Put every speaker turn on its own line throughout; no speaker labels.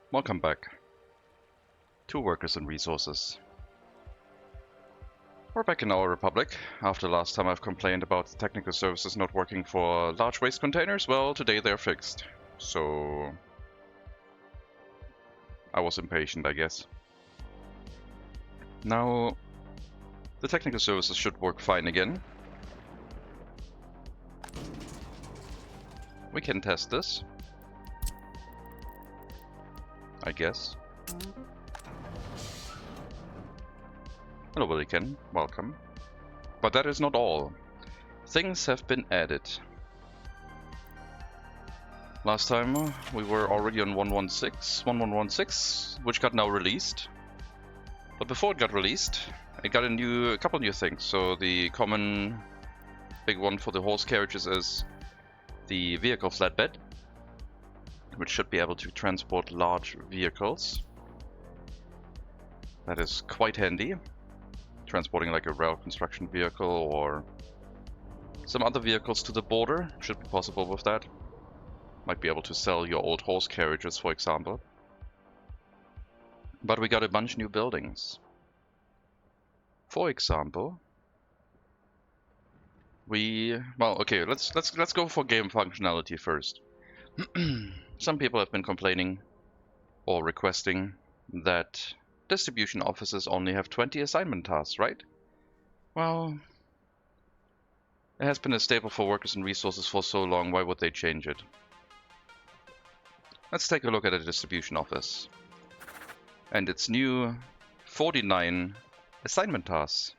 Welcome back to Workers and Resources. We're back in our republic. After last time I've complained about the technical services not working for large waste containers, well, today they're fixed. So I was impatient, I guess. Now the technical services should work fine again. We can test this, I guess. Hello, Williken. Welcome. But that is not all. Things have been added. Last time we were already on 1116, which got now released. But before it got released, it got a couple new things. So the common big one for the horse carriages is the vehicle flatbed, which should be able to transport large vehicles. That is quite handy. Transporting like a rail construction vehicle or some other vehicles to the border should be possible with that. Might be able to sell your old horse carriages, for example. But we got a bunch new buildings. For example, let's go for game functionality first. Some people have been complaining or requesting that distribution offices only have 20 assignment tasks, right? Well, it has been a staple for Workers and Resources for so long, why would they change it? Let's take a look at a distribution office and its new 49 assignment tasks.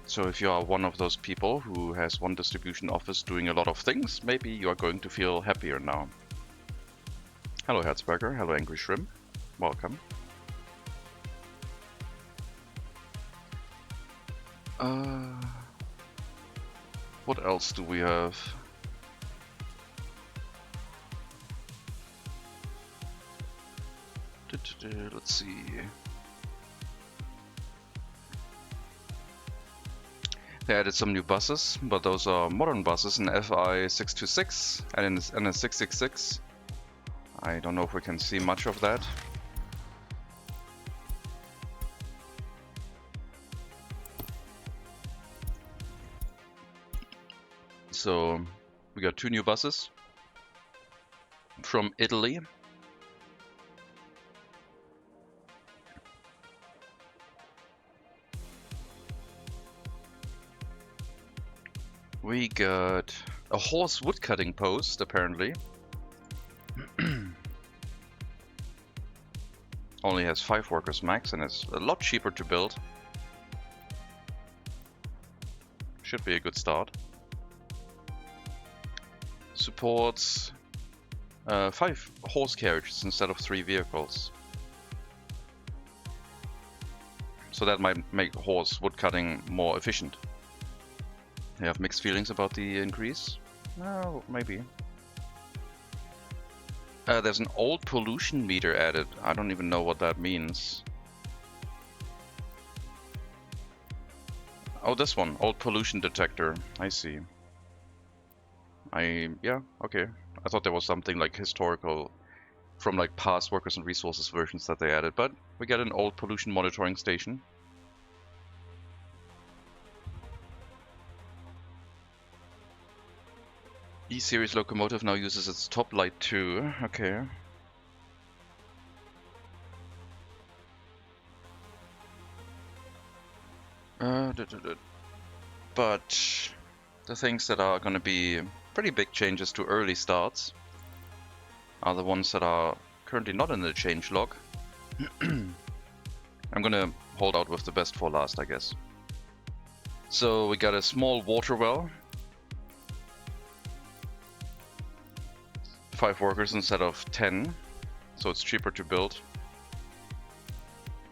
So if you are one of those people who has one distribution office doing a lot of things, maybe you are going to feel happier now. Hello Herzberger, hello Angry Shrimp. Welcome. What else do we have? Let's see. They added some new buses, but those are modern buses in FI 626 and in a 666. I don't know if we can see much of that. So we got two new buses from Italy. We got a horse woodcutting post, apparently. Only has 5 workers max and is a lot cheaper to build. Should be a good start. Supports 5 horse carriages instead of 3 vehicles. So that might make horse woodcutting more efficient. You have mixed feelings about the increase? No, maybe. There's an old pollution meter added. I don't even know what that means. Oh, this one. Old pollution detector. I see. Yeah, okay. I thought there was something like historical from like past Workers and Resources versions that they added, but we get an old pollution monitoring station. E-Series locomotive now uses its top light too. Okay. But the things that are going to be pretty big changes to early starts are the ones that are currently not in the changelog. I'm going to hold out with the best for last, I guess. So we got a small water well. 5 workers instead of 10, so it's cheaper to build.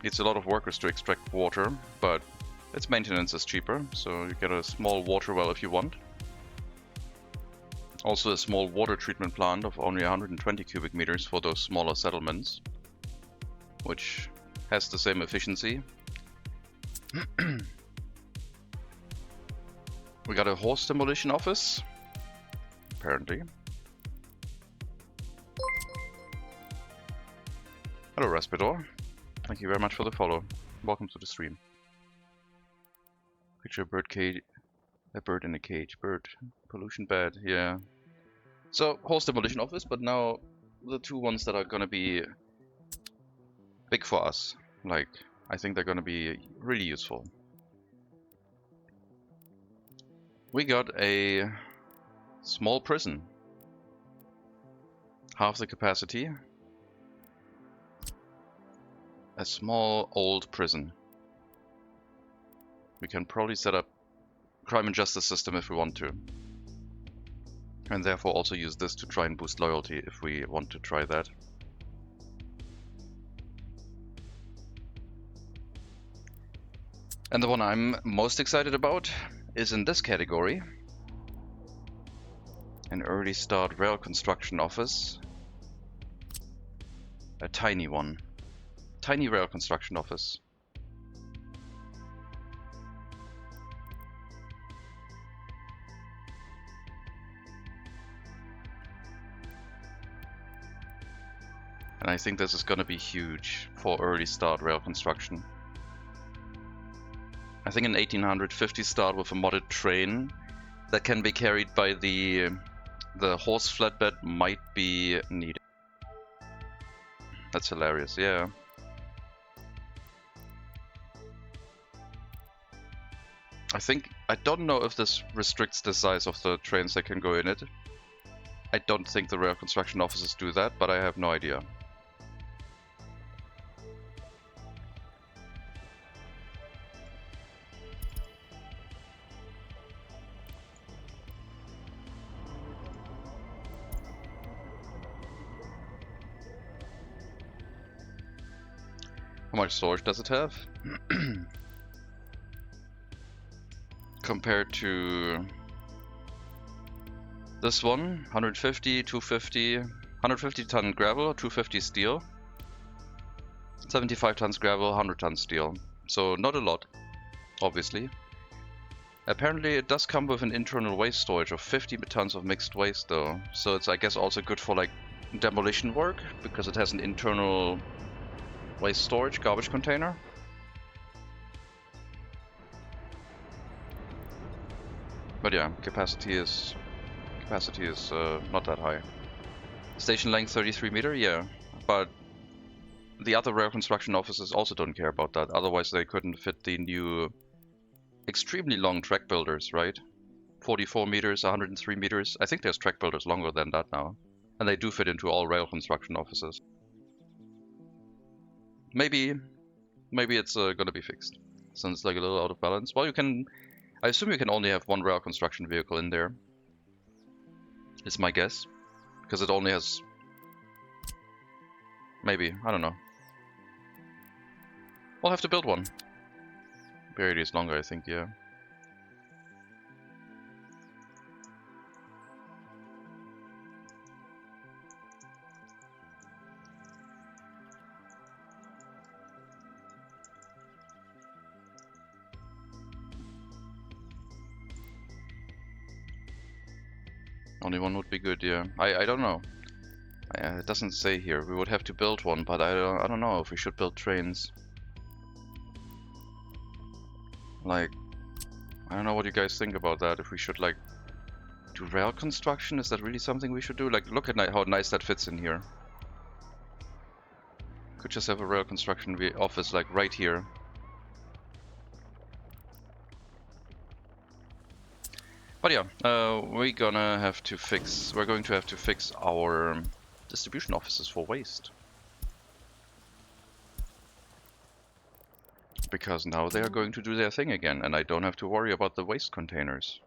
It's a lot of workers to extract water, but its maintenance is cheaper, so you get a small water well if you want. Also a small water treatment plant of only 120 cubic meters for those smaller settlements, which has the same efficiency. We got a horse demolition office, apparently. Hello, Respitor. Thank you very much for the follow. Welcome to the stream. Picture a bird cage. A bird in a cage. Bird. Pollution bad, yeah. So, horse demolition office, but now the two ones that are gonna be big for us. Like, I think they're gonna be really useful. We got a small prison. Half the capacity. A small old prison. We can probably set up crime and justice system if we want to. And therefore also use this to try and boost loyalty if we want to try that. And the one I'm most excited about is in this category. An early start rail construction office. A tiny one. Tiny rail construction office. And I think this is going to be huge for early start rail construction. I think an 1850 start with a modded train that can be carried by the horse flatbed might be needed. That's hilarious, yeah. I don't know if this restricts the size of the trains that can go in it. I don't think the rail construction offices do that, but I have no idea. How much storage does it have? Compared to this one, 150, 250, 150 ton gravel, 250 steel, 75 tons gravel, 100 tons steel. So not a lot, obviously. Apparently it does come with an internal waste storage of 50 tons of mixed waste though. So it's I guess also good for like demolition work because it has an internal waste storage garbage container. But yeah, capacity is not that high. Station length 33 meter, yeah, but the other rail construction offices also don't care about that. Otherwise, they couldn't fit the new, extremely long track builders, right? 44 meters, 103 meters. I think there's track builders longer than that now, and they do fit into all rail construction offices. Maybe it's gonna be fixed, since it's like a little out of balance. Well, I assume you can only have one rail construction vehicle in there. Is my guess. Because it only has... Maybe, I don't know. We'll have to build one. Period is longer, I think, yeah. Only one would be good, yeah. I don't know. It doesn't say here. We would have to build one, but I don't know if we should build trains. Like, I don't know what you guys think about that. If we should like do rail construction, is that really something we should do? Like, look at how nice that fits in here. Could just have a rail construction office like right here. But yeah, we're going to have to fix our distribution offices for waste. Because now they are going to do their thing again, and I don't have to worry about the waste containers.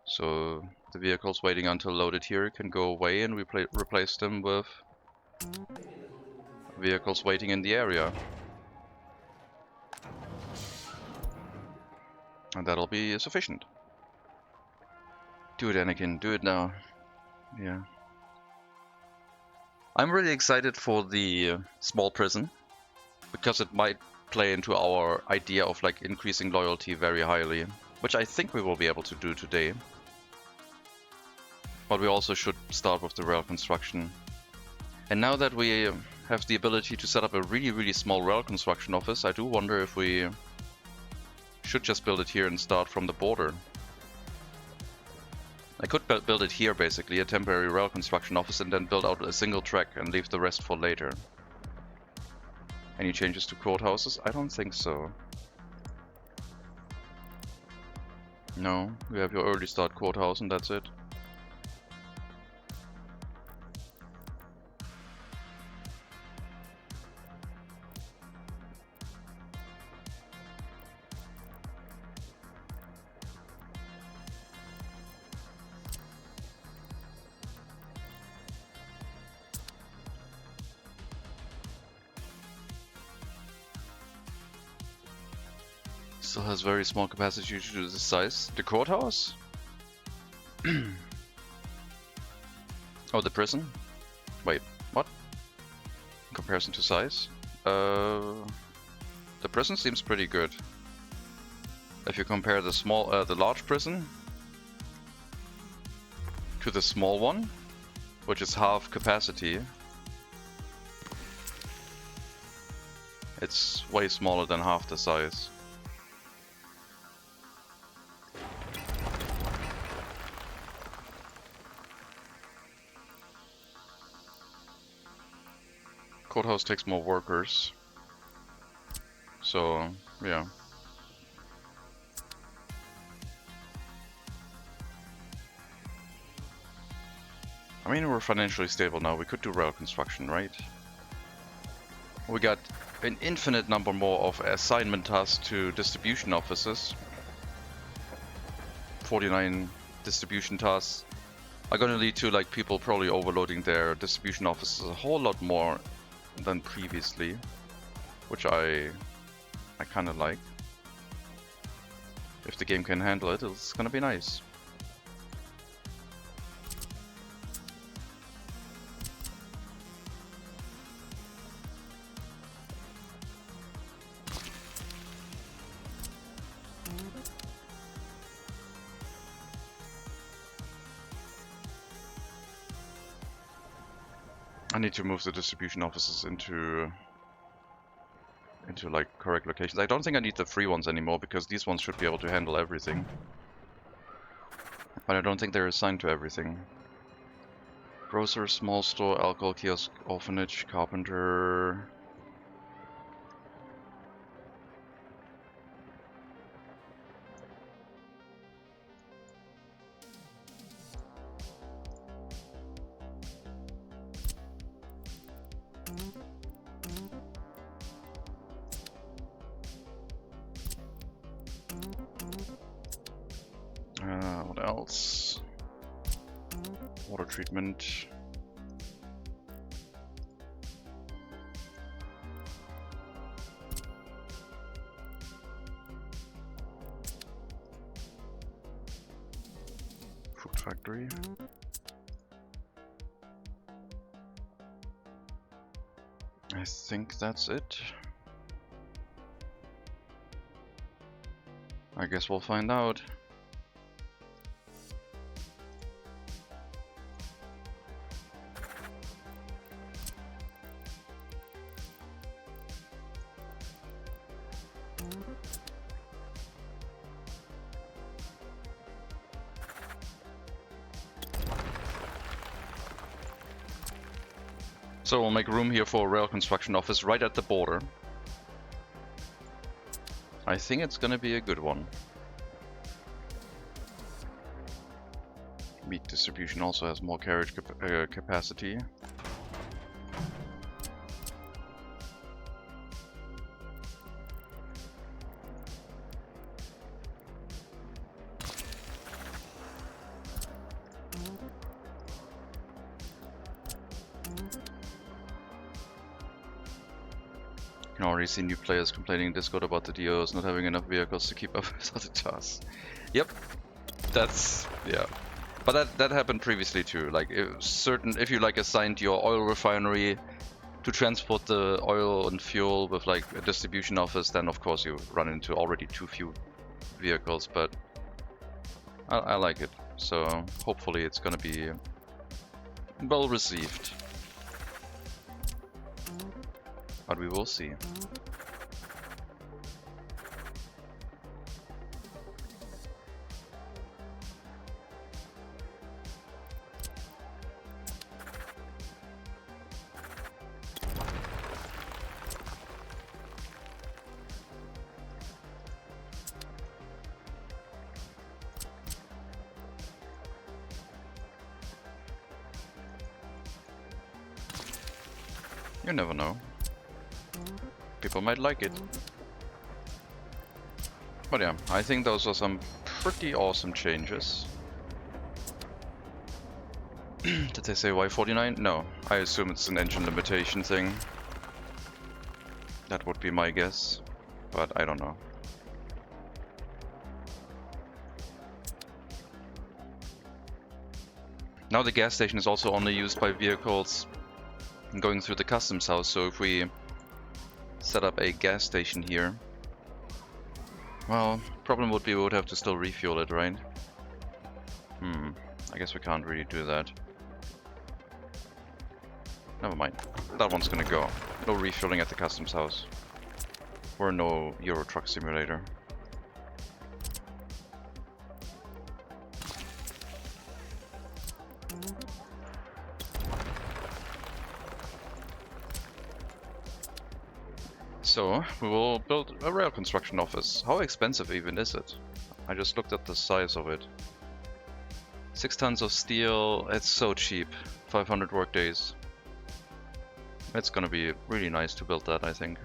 So the vehicles waiting until loaded here can go away, and we replace them with vehicles waiting in the area. And that'll be sufficient. Do it, Anakin. Do it now. Yeah. I'm really excited for the small prison, because it might play into our idea of like increasing loyalty very highly, which I think we will be able to do today. But we also should start with the rail construction. And now that we have the ability to set up a really small rail construction office, I do wonder if we should just build it here and start from the border. I could build it here, basically, a temporary rail construction office, and then build out a single track and leave the rest for later. Any changes to courthouses? I don't think so. No, we have your early start courthouse and that's it. Still has very small capacity due to the size. The courthouse? Oh, the prison? Wait, what? In comparison to size? The prison seems pretty good. If you compare the large prison to the small one, which is half capacity, it's way smaller than half the size. Courthouse takes more workers, so yeah. I mean, we're financially stable now. We could do rail construction, right? We got an infinite number more of assignment tasks to distribution offices. 49 distribution tasks are going to lead to like people probably overloading their distribution offices a whole lot more than previously, which I kind of like. If the game can handle it, it's gonna be nice. I need to move the distribution offices into like correct locations. I don't think I need the free ones anymore because these ones should be able to handle everything. But I don't think they're assigned to everything. Grocer, small store, alcohol kiosk, orphanage, carpenter. What else? Water treatment. Food factory. I think that's it. I guess we'll find out. So we'll make room here for a rail construction office right at the border. I think it's gonna be a good one. Meat distribution also has more carriage capacity. You can already see new players complaining in Discord about the DOs not having enough vehicles to keep up with other tasks. Yep, that's yeah. But that happened previously too. Like if you like assigned your oil refinery to transport the oil and fuel with like a distribution office, then of course you run into already too few vehicles. But I like it. so hopefully it's gonna be well received. But we will see. You never know. People might like it. But yeah, I think those are some pretty awesome changes. Did they say why 49? No, I assume it's an engine limitation thing. That would be my guess, but I don't know. Now the gas station is also only used by vehicles going through the customs house, so if we set up a gas station here, well, problem would be we would have to still refuel it, right? I guess we can't really do that. Never mind. That one's gonna go. No refueling at the customs house. Or no Euro Truck Simulator. So, we will build a rail construction office. How expensive even is it? I just looked at the size of it. 6 tons of steel, it's so cheap. 500 work days. It's gonna be really nice to build that, I think.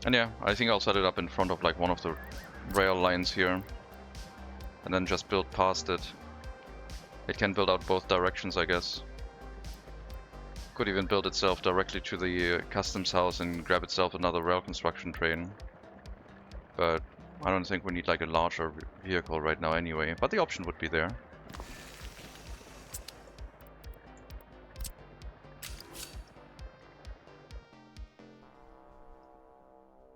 And yeah, I think I'll set it up in front of like one of the rail lines here. And then just build past it. It can build out both directions, I guess. Could even build itself directly to the customs house and grab itself another rail construction train. But I don't think we need like a larger vehicle right now anyway, but the option would be there.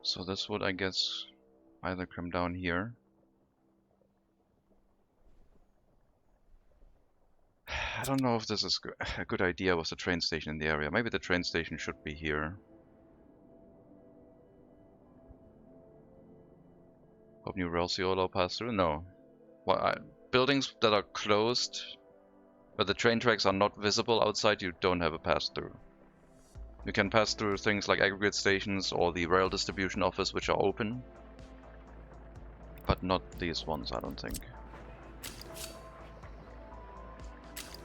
So this would, I guess, either come down here. I don't know if this is a good idea with the train station in the area. Maybe the train station should be here. Hope new rail seal allow pass through? No. Well, buildings that are closed, where the train tracks are not visible outside, you don't have a pass through. You can pass through things like aggregate stations or the rail distribution office, which are open. But not these ones, I don't think.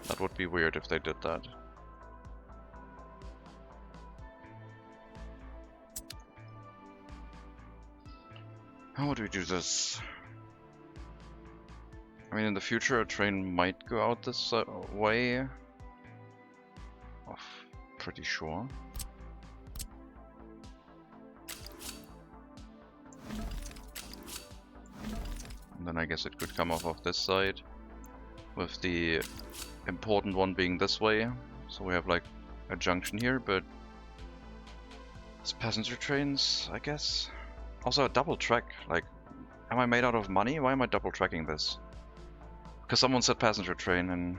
That would be weird if they did that. How would we do this? I mean, in the future a train might go out this way. Oh, pretty sure. And then I guess it could come off of this side, with the important one being this way. So we have like a junction here, but it's passenger trains, I guess. Also a double track, like, am I made out of money? Why am I double tracking this? Because someone said passenger train and...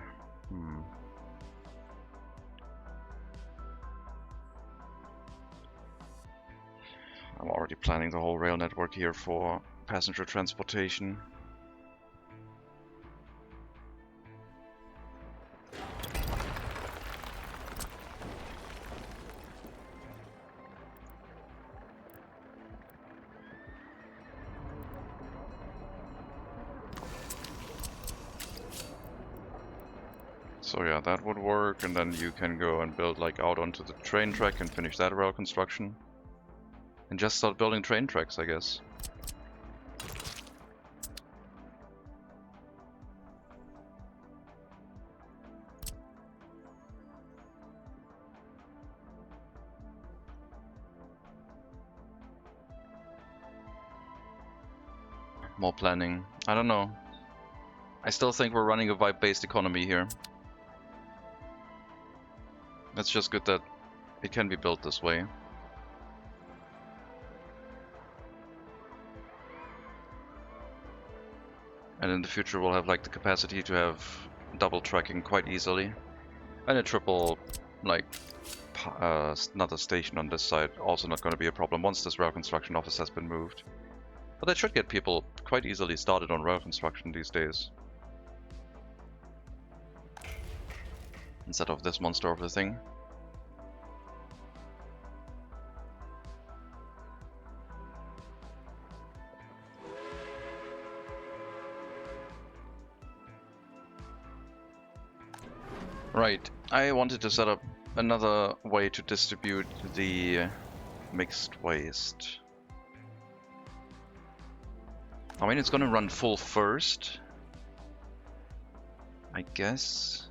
I'm already planning the whole rail network here for passenger transportation. So yeah, that would work, and then you can go and build like out onto the train track and finish that rail construction. And just start building train tracks, I guess. More planning. I don't know. I still think we're running a vibe-based economy here. It's just good that it can be built this way. And in the future we'll have like the capacity to have double tracking quite easily. And a triple, like, another station on this side, also not going to be a problem once this rail construction office has been moved. But that should get people quite easily started on rail construction these days. Instead of this monster of a thing. Right, I wanted to set up another way to distribute the mixed waste. I mean, it's gonna run full first, I guess.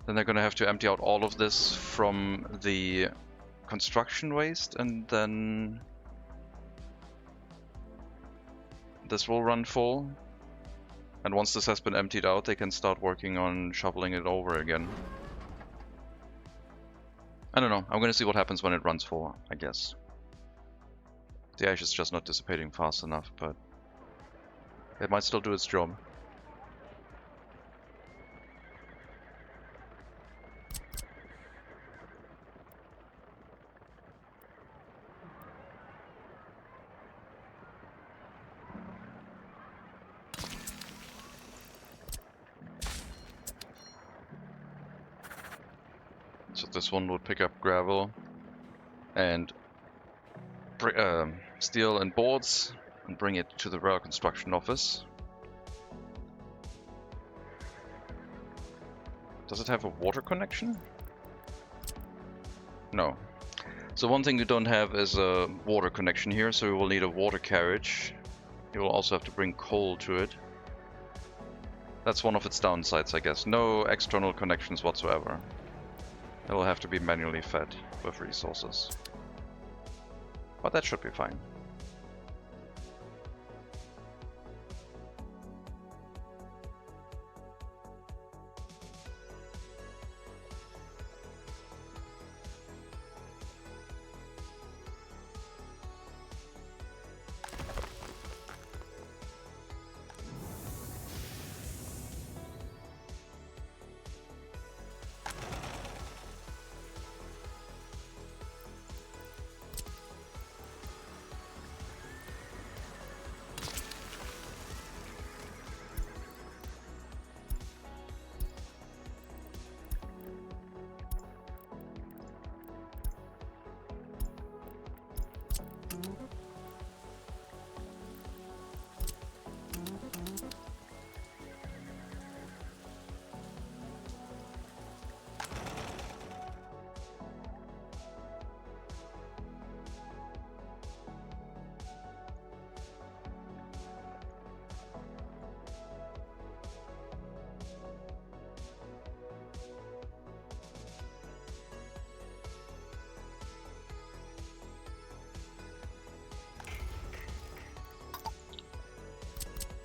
Then they're gonna have to empty out all of this from the construction waste, and then this will run full. And once this has been emptied out, they can start working on shoveling it over again. I don't know, I'm gonna see what happens when it runs full, I guess. The ash is just not dissipating fast enough, but it might still do its job. So this one would pick up gravel and steel and boards and bring it to the rail construction office. Does it have a water connection? No. So one thing you don't have is a water connection here, so you will need a water carriage. You will also have to bring coal to it. That's one of its downsides, I guess. No external connections whatsoever. It will have to be manually fed with resources. But that should be fine.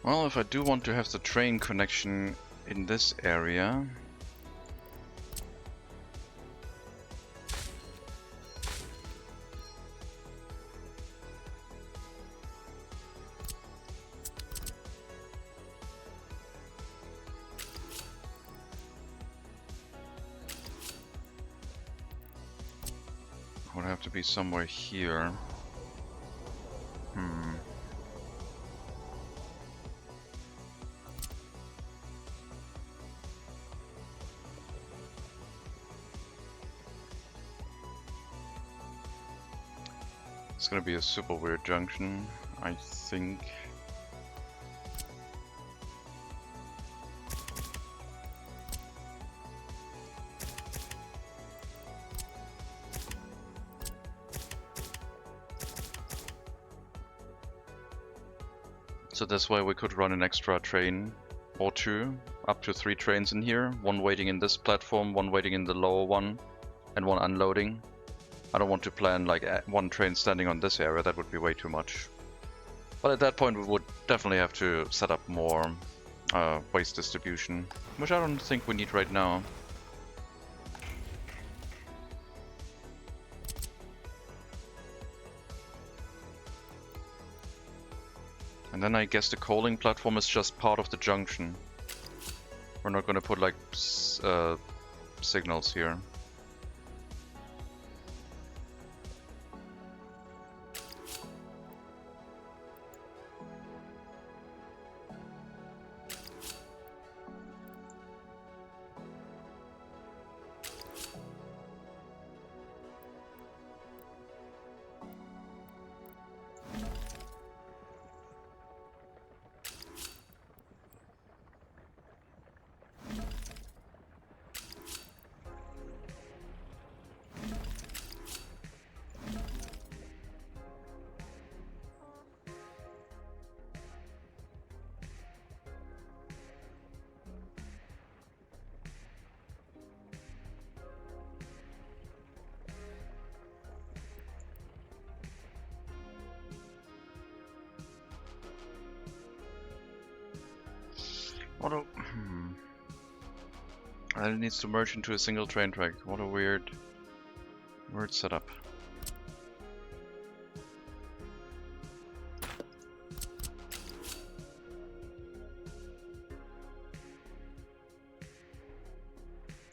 Well, if I do want to have the train connection in this area, it would have to be somewhere here. It's gonna be a super weird junction, I think. So this way we could run an extra train or two, up to 3 trains in here, one waiting in this platform, one waiting in the lower one, and one unloading. I don't want to plan like one train standing on this area, that would be way too much. But at that point we would definitely have to set up more waste distribution, which I don't think we need right now. And then I guess the coaling platform is just part of the junction. We're not gonna put like signals here. And it needs to merge into a single train track. What a weird setup.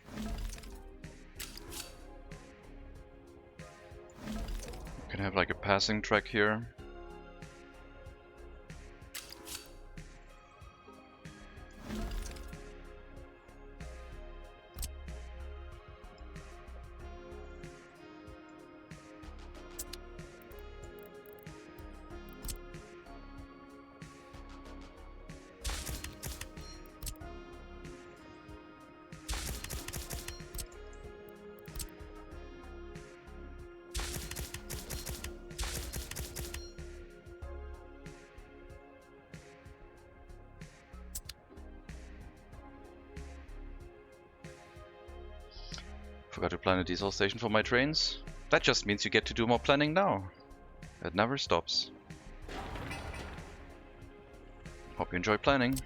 You can have like a passing track here. Forgot to plan a diesel station for my trains. That just means you get to do more planning now. It never stops. Hope you enjoy planning.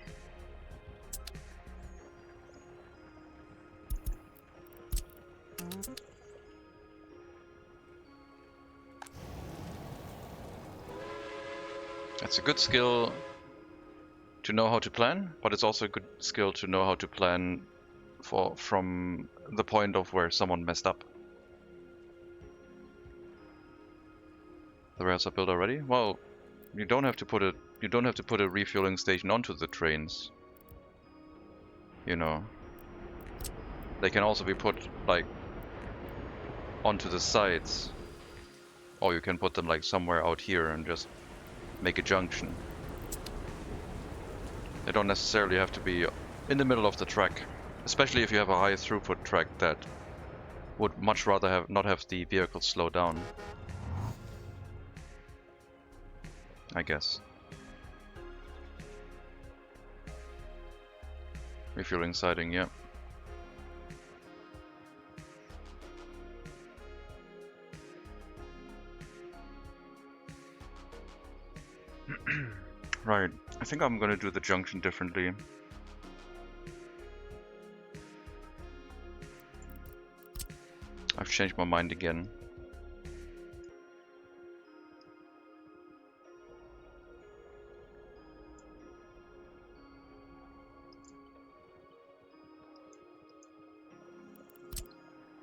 It's a good skill to know how to plan, but it's also a good skill to know how to plan from the point of where someone messed up. The rails are built already? Well, you don't have to put a refueling station onto the trains. You know. They can also be put like onto the sides. Or you can put them like somewhere out here and just make a junction. They don't necessarily have to be in the middle of the track. Especially if you have a high throughput track that would much rather not have the vehicles slow down. I guess. Refueling siding, yeah. Right, I think I'm gonna do the junction differently. I've changed my mind again.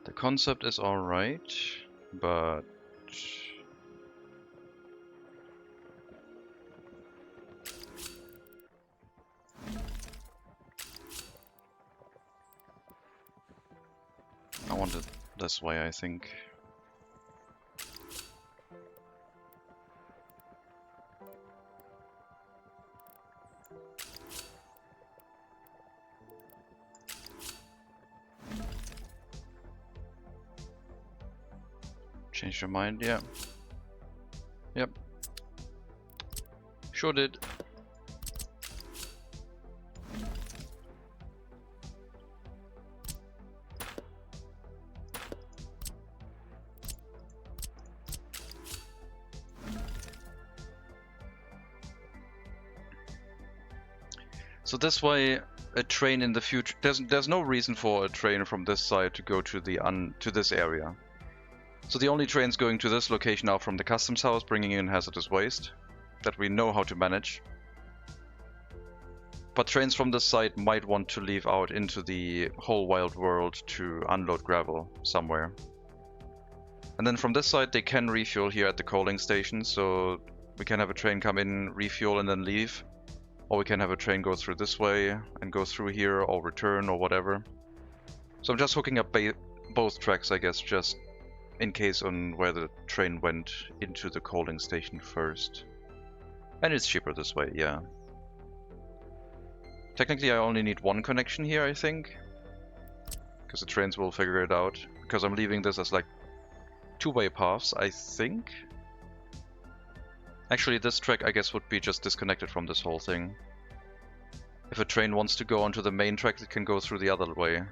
The concept is alright, but I want it this way, I think. Change your mind, yeah. Yep. Sure did. So this way, a train in the future, there's no reason for a train from this side to go to this area. So the only trains going to this location are from the customs house, bringing in hazardous waste that we know how to manage. But trains from this side might want to leave out into the whole wild world to unload gravel somewhere. And then from this side they can refuel here at the coaling station, so we can have a train come in, refuel and then leave. Or we can have a train go through this way and go through here or return or whatever. So I'm just hooking up both tracks, I guess, just in case on where the train went into the coaling station first. And it's cheaper this way, yeah. Technically I only need one connection here, I think. Because the trains will figure it out. Because I'm leaving this as like two-way paths, I think. Actually, this track, I guess, would be just disconnected from this whole thing. If a train wants to go onto the main track, it can go through the other way.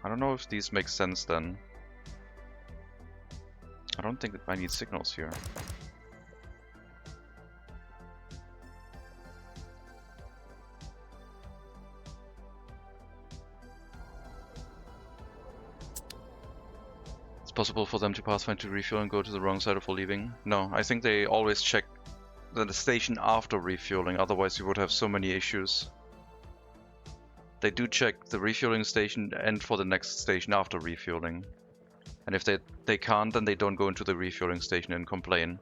I don't know if these make sense then. I don't think that I need signals here. Possible for them to pathfind to refuel and go to the wrong side before leaving? No, I think they always check the station after refueling, otherwise you would have so many issues. They do check the refueling station and for the next station after refueling. And if they can't, then they don't go into the refueling station and complain.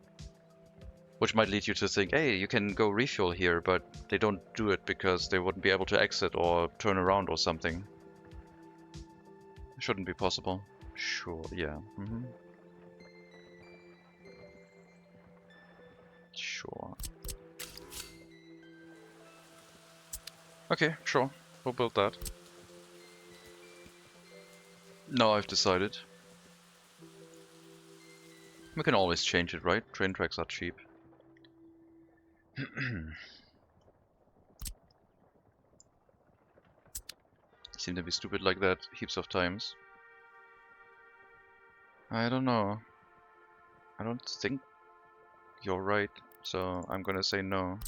Which might lead you to think, hey, you can go refuel here, but they don't do it because they wouldn't be able to exit or turn around or something. It shouldn't be possible. Sure, yeah. Sure. Okay, sure. We'll build that. No, I've decided. We can always change it, right? Train tracks are cheap. Seem to be stupid like that heaps of times. I don't know. I don't think you're right, so I'm gonna say no.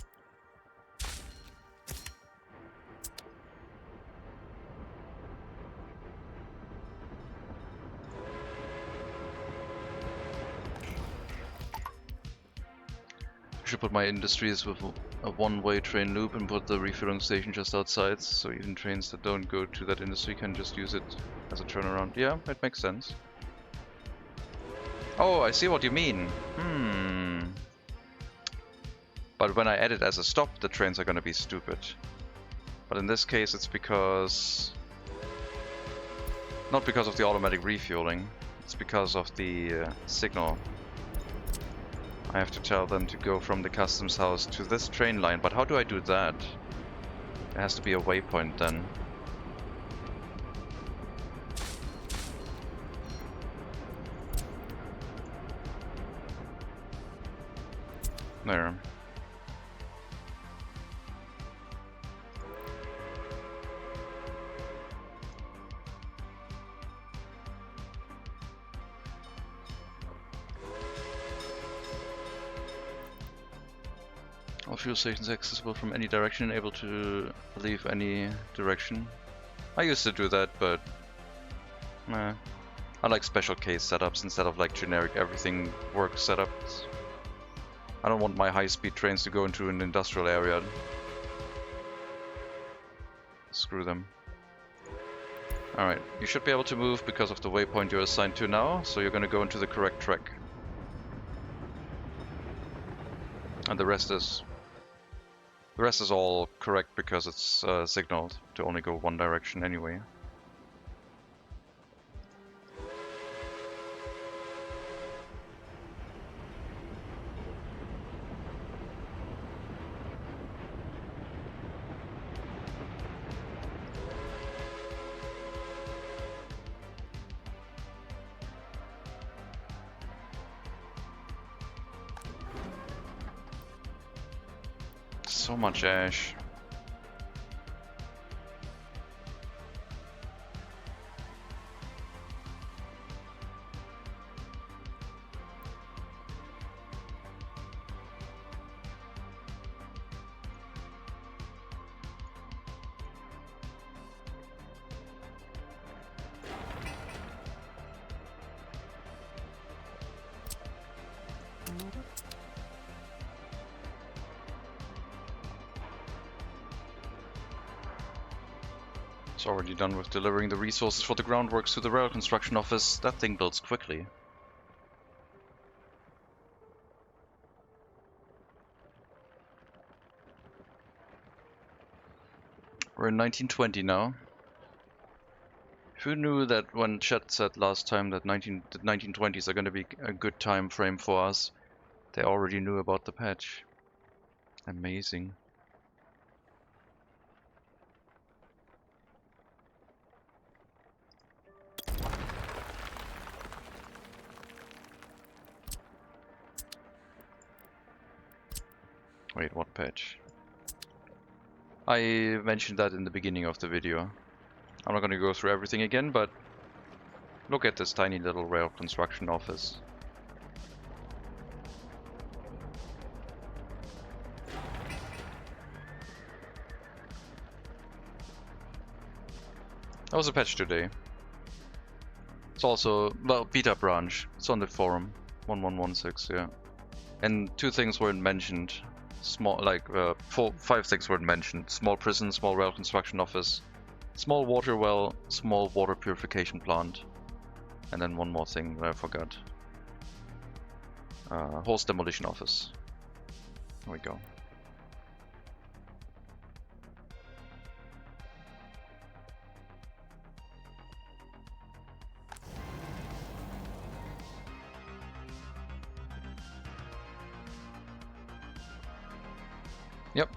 I should put my industries with a one-way train loop and put the refueling station just outside, so even trains that don't go to that industry can just use it as a turnaround. Yeah, it makes sense. Oh, I see what you mean. But when I add it as a stop, the trains are gonna be stupid. But in this case, it's because... not because of the automatic refueling. It's because of the signal. I have to tell them to go from the customs house to this train line, but how do I do that? It has to be a waypoint then. There. All fuel stations accessible from any direction, able to leave any direction. I used to do that, but I like special case setups instead of like generic everything works setups. I don't want my high-speed trains to go into an industrial area. Screw them. Alright, you should be able to move because of the waypoint you're assigned to now, so you're gonna go into the correct track. And the rest is all correct because it's signaled to only go one direction anyway. So much ash. It's already done with delivering the resources for the groundworks to the rail construction office. That thing builds quickly. We're in 1920 now. Who knew that when Chet said last time that the 1920s are going to be a good time frame for us, they already knew about the patch. Amazing. Wait, what patch? I mentioned that in the beginning of the video. I'm not going to go through everything again, but look at this tiny little rail construction office. That was a patch today. It's also, well, beta branch. It's on the forum. 1116, yeah. And 2 things weren't mentioned. Small, like, 5 things weren't mentioned. Small prison, small rail construction office, small water well, small water purification plant. And then one more thing that I forgot. Horse demolition office. There we go. Yep.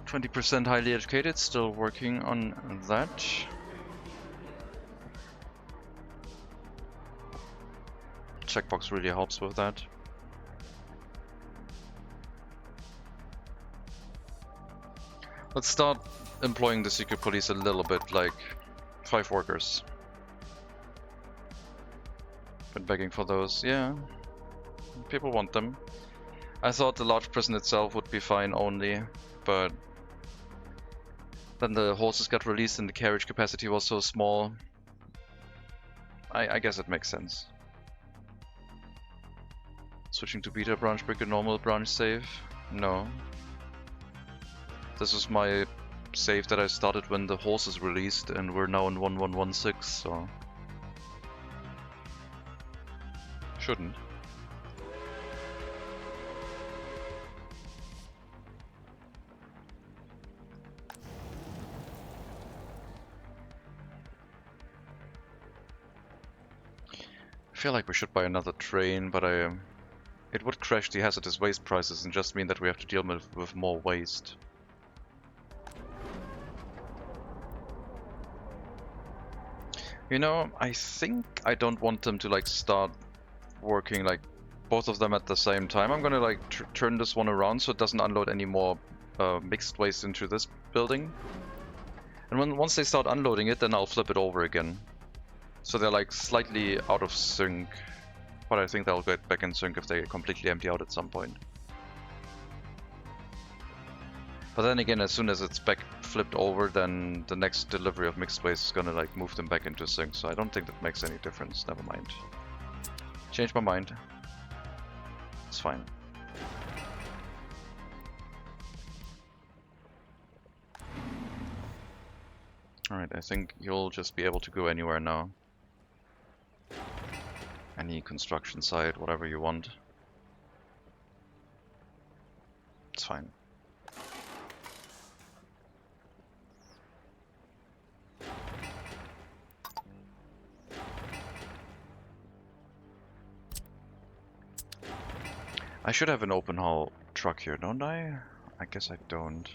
20% highly educated, still working on that. Checkbox really helps with that. Let's start employing the secret police a little bit, like 5 workers. Been begging for those, yeah. People want them. I thought the large prison itself would be fine only, but then the horses got released and the carriage capacity was so small. I guess it makes sense. Switching to beta branch, break a normal branch save? No. This is my save that I started when the horses released, and we're now in 1116, so shouldn't. I feel like we should buy another train, but it would crash the hazardous waste prices and just mean that we have to deal with more waste. You know, I think I don't want them to like start working like both of them at the same time. I'm gonna like turn this one around so it doesn't unload any more mixed waste into this building. And once they start unloading it, then I'll flip it over again. So they're like slightly out of sync, but I think they'll get back in sync if they completely empty out at some point. But then again, as soon as it's back flipped over, then the next delivery of mixed waste is gonna like move them back into sync, so I don't think that makes any difference. Never mind. Change my mind. It's fine. Alright, I think you'll just be able to go anywhere now. Any construction site, whatever you want. It's fine. I should have an open haul truck here, don't I? I guess I don't.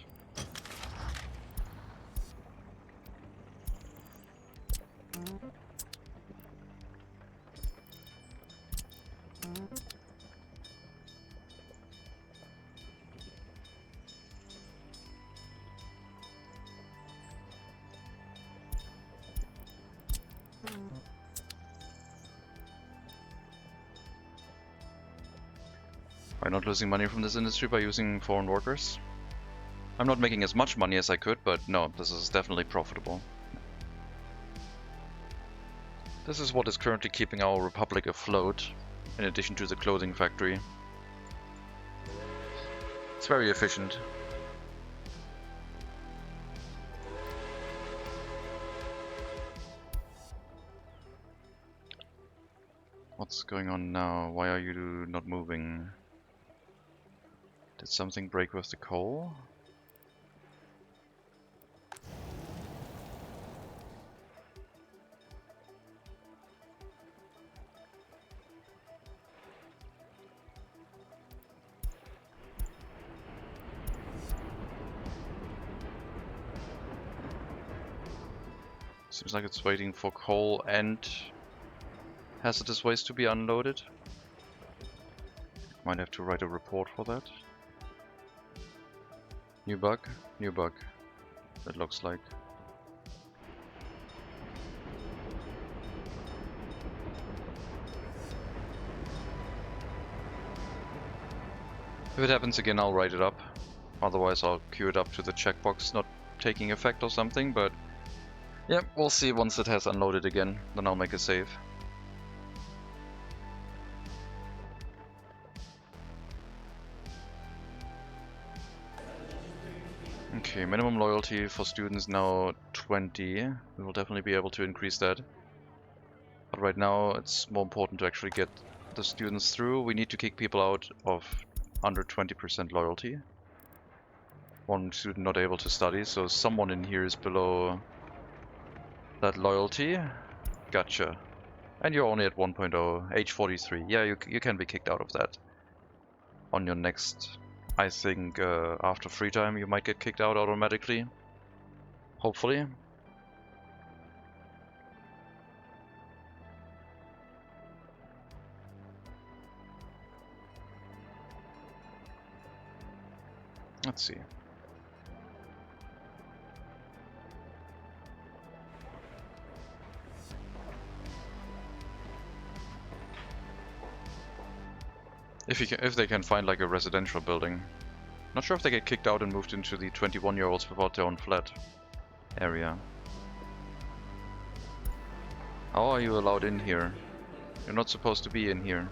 By not losing money from this industry by using foreign workers. I'm not making as much money as I could, but no, this is definitely profitable. This is what is currently keeping our republic afloat, in addition to the clothing factory. It's very efficient. What's going on now? Why are you not moving? Did something break with the coal? Seems like it's waiting for coal and hazardous waste to be unloaded. Might have to write a report for that. New bug? New bug. It looks like. If it happens again, I'll write it up. Otherwise, I'll queue it up to the checkbox not taking effect or something, but yeah, we'll see once it has unloaded again. Then I'll make a save. Okay, minimum loyalty for students now 20. We will definitely be able to increase that. But right now it's more important to actually get the students through. We need to kick people out of under 20% loyalty. One student not able to study, so someone in here is below that loyalty. Gotcha. And you're only at 1.0, age 43. Yeah, you can be kicked out of that. On your next, I think after free time you might get kicked out automatically. Hopefully. Let's see. If they can find like a residential building. Not sure if they get kicked out and moved into the 21-year-olds without their own flat area. How are you allowed in here? You're not supposed to be in here.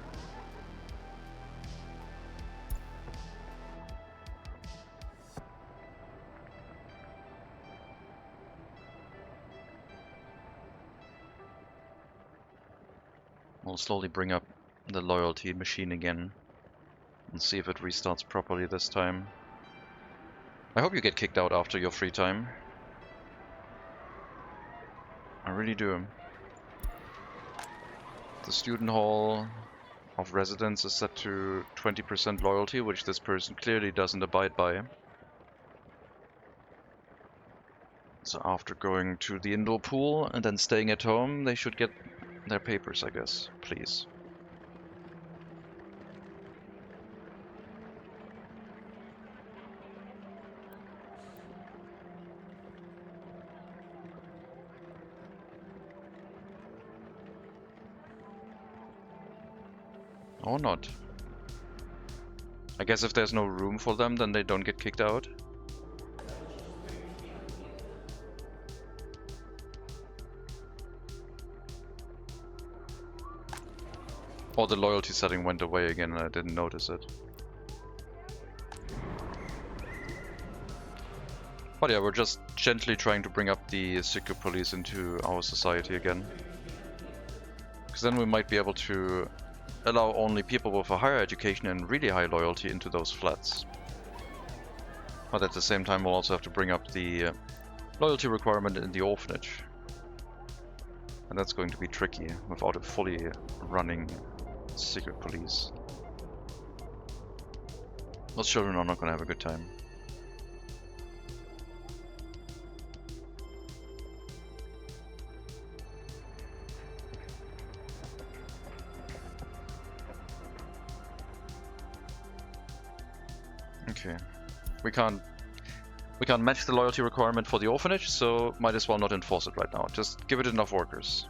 We'll slowly bring up the loyalty machine again and see if it restarts properly this time. I hope you get kicked out after your free time. I really do. The student hall of residence is set to 20% loyalty, which this person clearly doesn't abide by. So after going to the indoor pool and then staying at home, they should get their papers, I guess. Please. Or not. I guess if there's no room for them, then they don't get kicked out. Or the loyalty setting went away again and I didn't notice it. But yeah, we're just gently trying to bring up the secret police into our society again. Because then we might be able to allow only people with a higher education and really high loyalty into those flats. But at the same time we'll also have to bring up the loyalty requirement in the orphanage. And that's going to be tricky without a fully running secret police. Those children are not going to have a good time. Okay, we can't match the loyalty requirement for the orphanage, so might as well not enforce it right now. Just give it enough workers.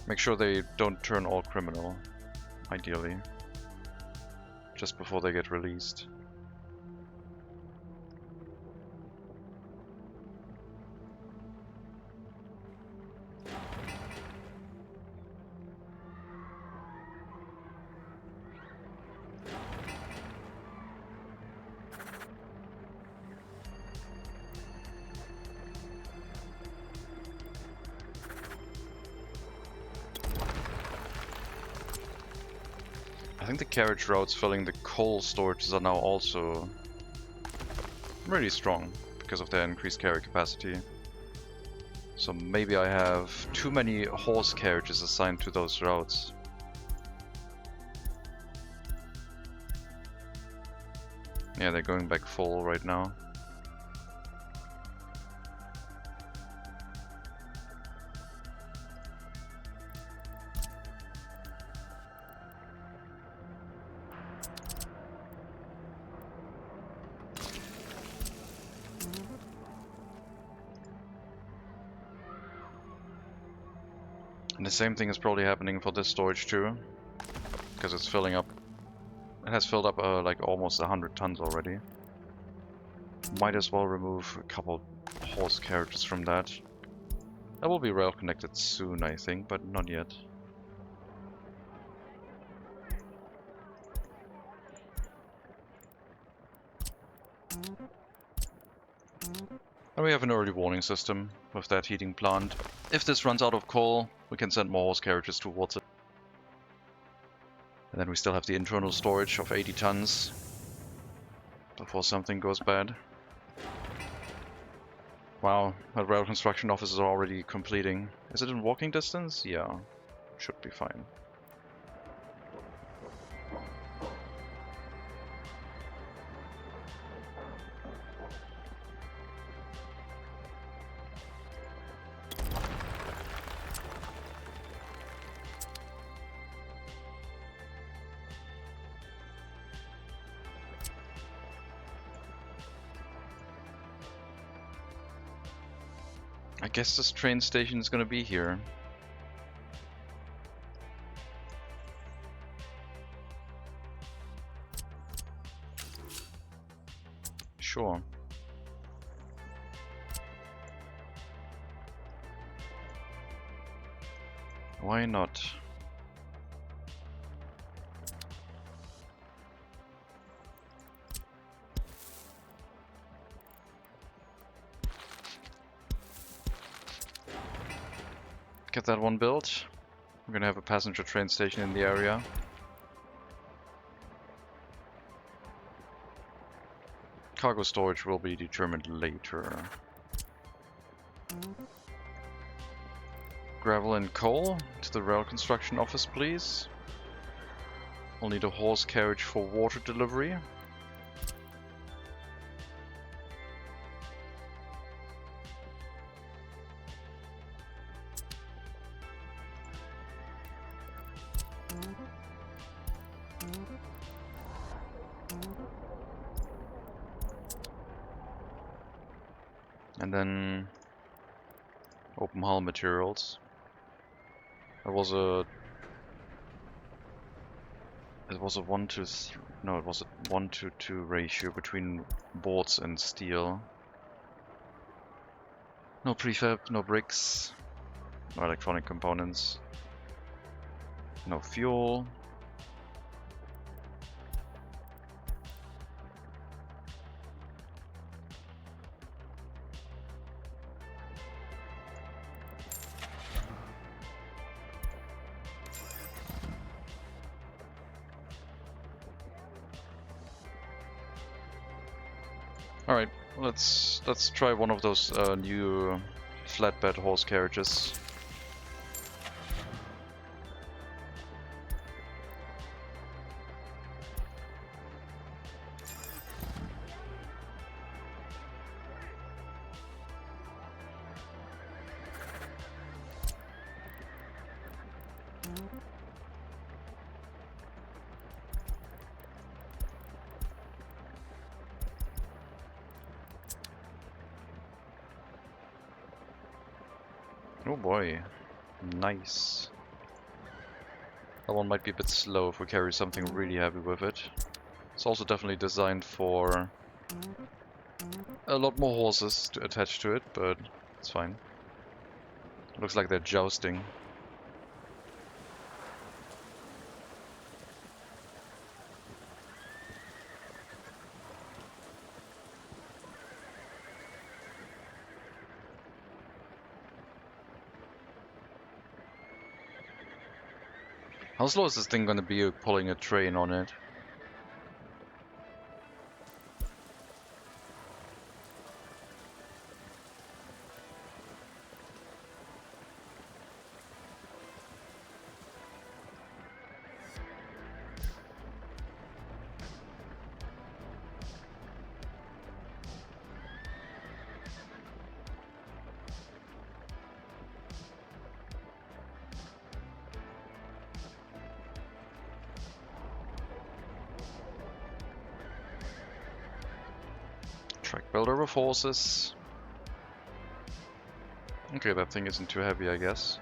Make sure they don't turn all criminal, ideally, just before they get released. I think the carriage routes filling the coal storages are now also really strong because of their increased carry capacity. So maybe I have too many horse carriages assigned to those routes. Yeah, they're going back full right now. And the same thing is probably happening for this storage too, because it's filling up. It has filled up like almost 100 tons already. Might as well remove a couple horse carriages from that. That will be rail connected soon, I think, but not yet. And we have an early warning system with that heating plant. If this runs out of coal, we can send more horse carriages towards it. And then we still have the internal storage of 80 tons before something goes bad. Wow, that rail construction office is already completing. Is it in walking distance? Yeah, should be fine. I guess this train station is gonna be here. Sure. Why not? Get that one built. We're gonna have a passenger train station in the area. Cargo storage will be determined later. Gravel and coal to the rail construction office, please. We'll need a horse carriage for water delivery. And then open hull materials. It was a 1 to 3, no, it was a 1 to 2 ratio between boards and steel. No prefab, no bricks, no electronic components, no fuel. All right, let's try one of those new flatbed horse carriages. Oh boy, nice. That one might be a bit slow if we carry something really heavy with it. It's also definitely designed for a lot more horses to attach to it, but it's fine. Looks like they're jousting. How slow is this thing gonna be pulling a train on it? Track builder with horses. Okay, that thing isn't too heavy, I guess.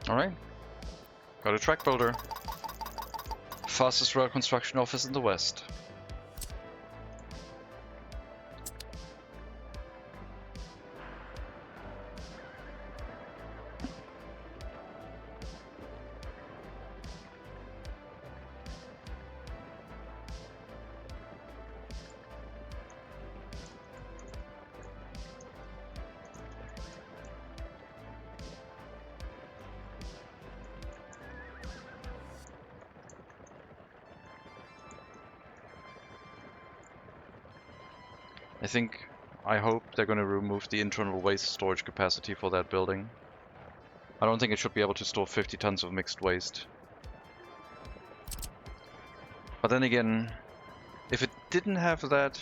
Alright. Got a track builder. Fastest rail construction office in the West. I hope they're going to remove the internal waste storage capacity for that building. I don't think it should be able to store 50 tons of mixed waste. But then again, if it didn't have that,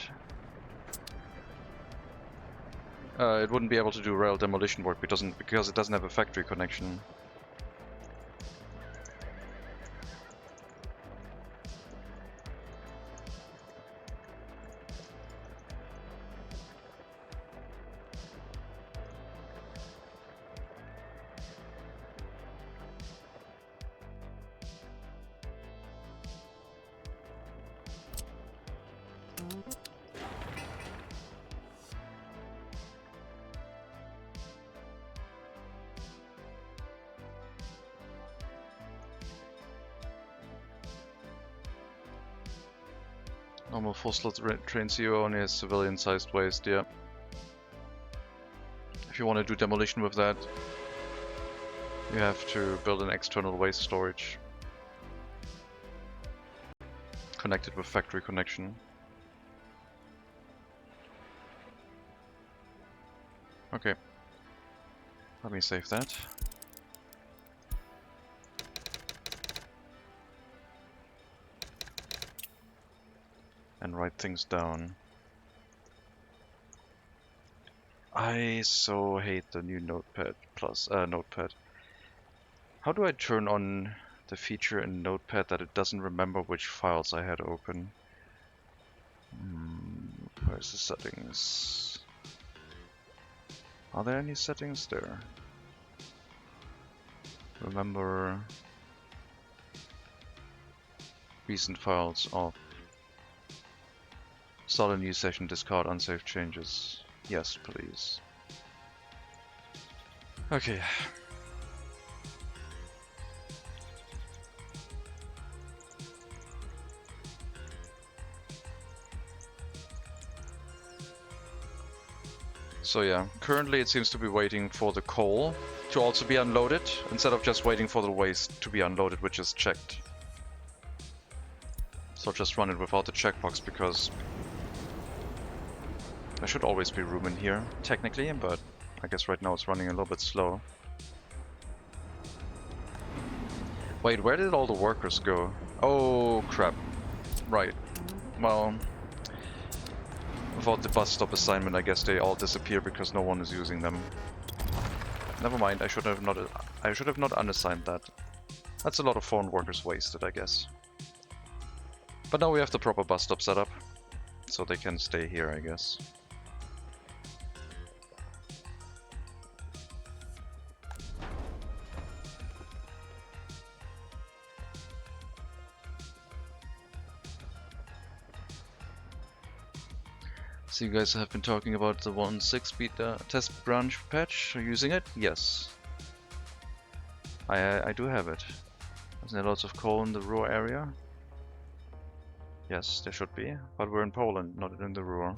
it wouldn't be able to do rail demolition work because it doesn't have a factory connection. Normal 4-slot train CO only has civilian-sized waste, yeah. If you want to do demolition with that, you have to build an external waste storage. Connected with factory connection. Okay. Let me save that. And write things down. I so hate the new Notepad plus Notepad. How do I turn on the feature in Notepad that it doesn't remember which files I had open? Where's the settings? Are there any settings there? Remember recent files off. Start a new session, discard unsafe changes. Yes, please. Okay. So yeah, currently it seems to be waiting for the coal to also be unloaded, instead of just waiting for the waste to be unloaded, which is checked. So just run it without the checkbox, because there should always be room in here, technically, but I guess right now it's running a little bit slow. Wait, where did all the workers go? Oh crap. Right. Well, without the bus stop assignment, I guess they all disappear because no one is using them. Never mind, I should have not unassigned that. That's a lot of foreign workers wasted, I guess. But now we have the proper bus stop set up, so they can stay here, I guess. So you guys have been talking about the 1.6 beta test branch patch. Are you using it? Yes. I do have it. Isn't there lots of coal in the Ruhr area? Yes, there should be. But we're in Poland, not in the Ruhr.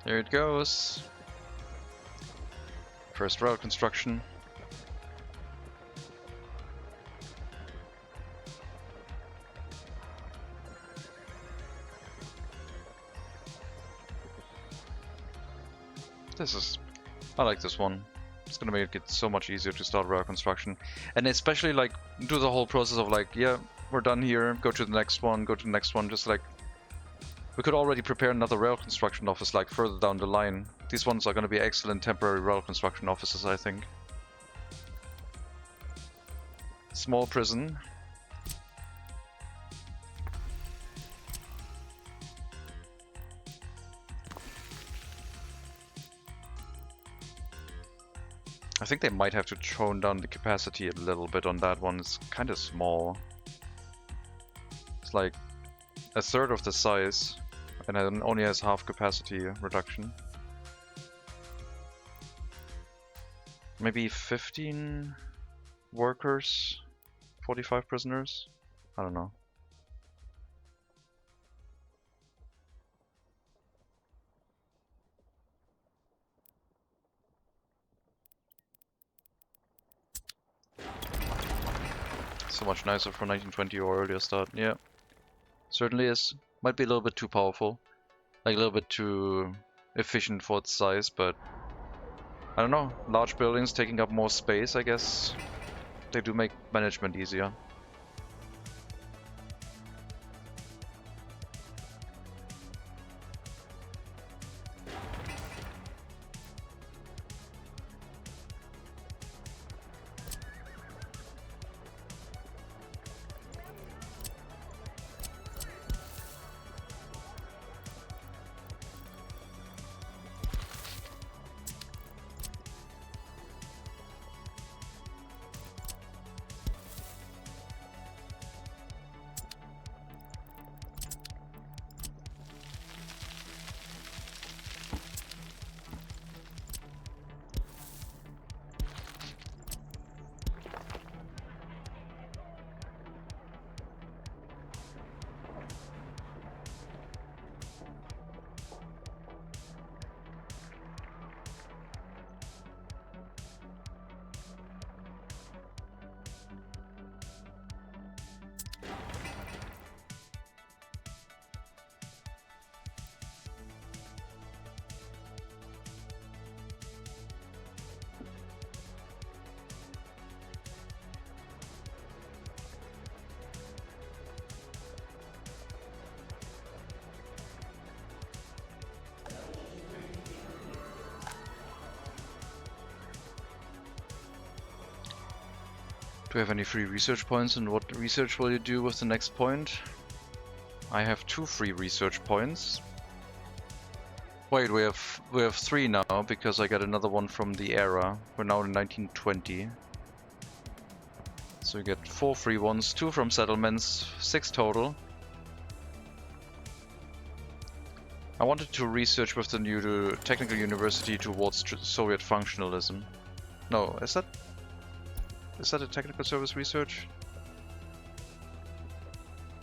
There it goes. First rail construction. I like this one. It's gonna make it so much easier to start rail construction. And especially like do the whole process of like, yeah, we're done here, go to the next one, go to the next one, just like we could already prepare another rail construction office like further down the line. These ones are going to be excellent temporary rail construction offices, I think. Small prison. I think they might have to tone down the capacity a little bit on that one. It's kind of small. It's like a third of the size. And it only has half capacity reduction. Maybe 15 workers, 45 prisoners? I don't know. So much nicer for 1920 or earlier start, yeah. Certainly is. Might be a little bit too powerful, like a little bit too efficient for its size, but I don't know, large buildings taking up more space, I guess they do make management easier. Do we have any free research points, and what research will you do with the next point? I have 2 free research points. Wait, we have 3 now because I got another one from the era. We're now in 1920. So we get 4 free ones, 2 from settlements, 6 total. I wanted to research with the new technical university towards Soviet functionalism. No, is that a technical service research?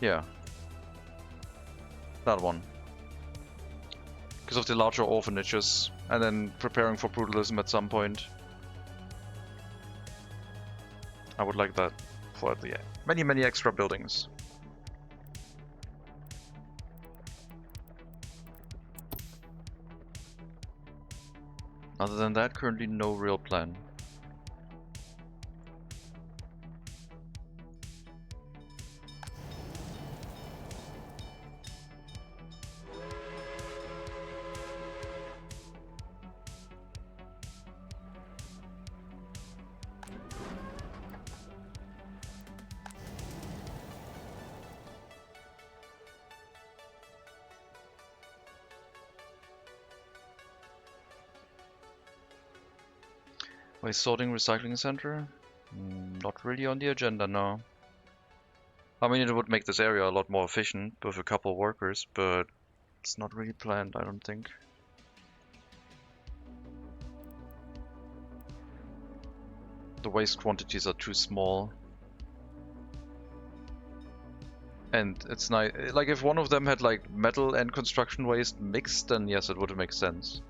Yeah. That one. Because of the larger orphanages, and then preparing for brutalism at some point. I would like that for the many extra buildings. Other than that, currently no real plan. Waste sorting recycling center? Not really on the agenda, no. I mean, it would make this area a lot more efficient with a couple workers, but it's not really planned, I don't think. The waste quantities are too small. And it's nice, like if one of them had like metal and construction waste mixed, then yes, it would make sense.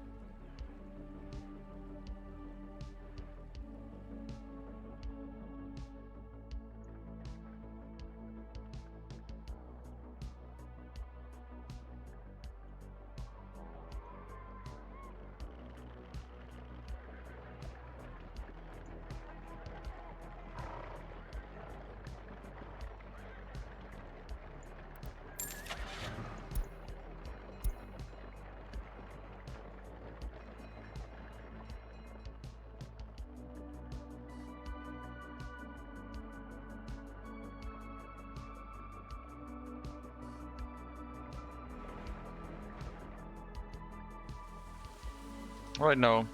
Right now,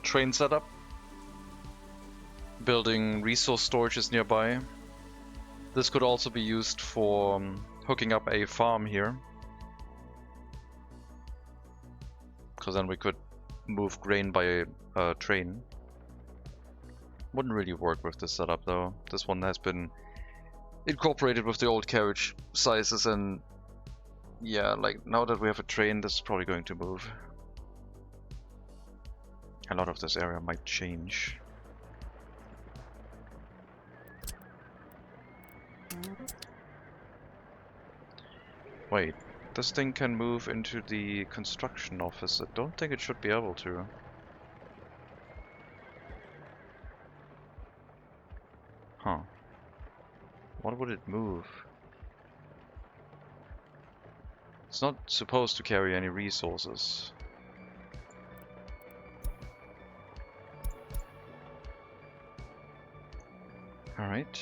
train setup, building resource storages nearby. This could also be used for hooking up a farm here, because then we could move grain by a train. Wouldn't really work with this setup though. This one has been incorporated with the old carriage sizes, and yeah, like now that we have a train, this is probably going to move. A lot of this area might change. Wait, this thing can move into the construction office. I don't think it should be able to. Huh. What would it move? It's not supposed to carry any resources. Alright.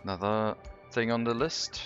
Another thing on the list.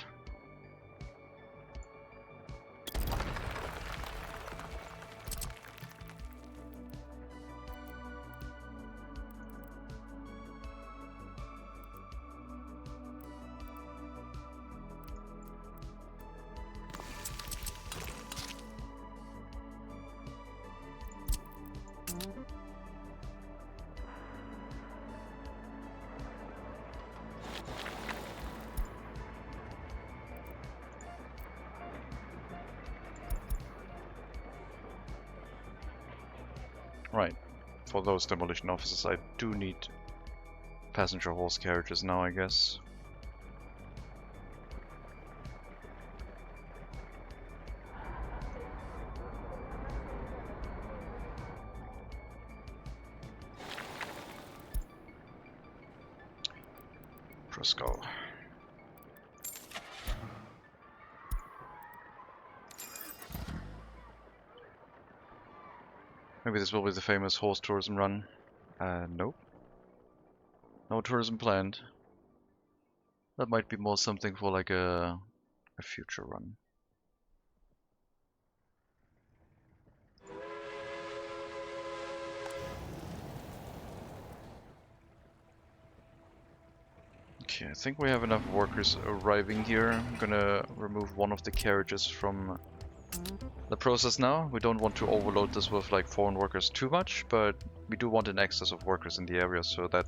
Right. For those demolition offices, I do need passenger horse carriages now, I guess. Frisco. Maybe this will be the famous horse tourism run. Nope. No tourism planned. That might be more something for like a future run. Okay, I think we have enough workers arriving here. I'm gonna remove one of the carriages from the process now. We don't want to overload this with like foreign workers too much, but we do want an excess of workers in the area so that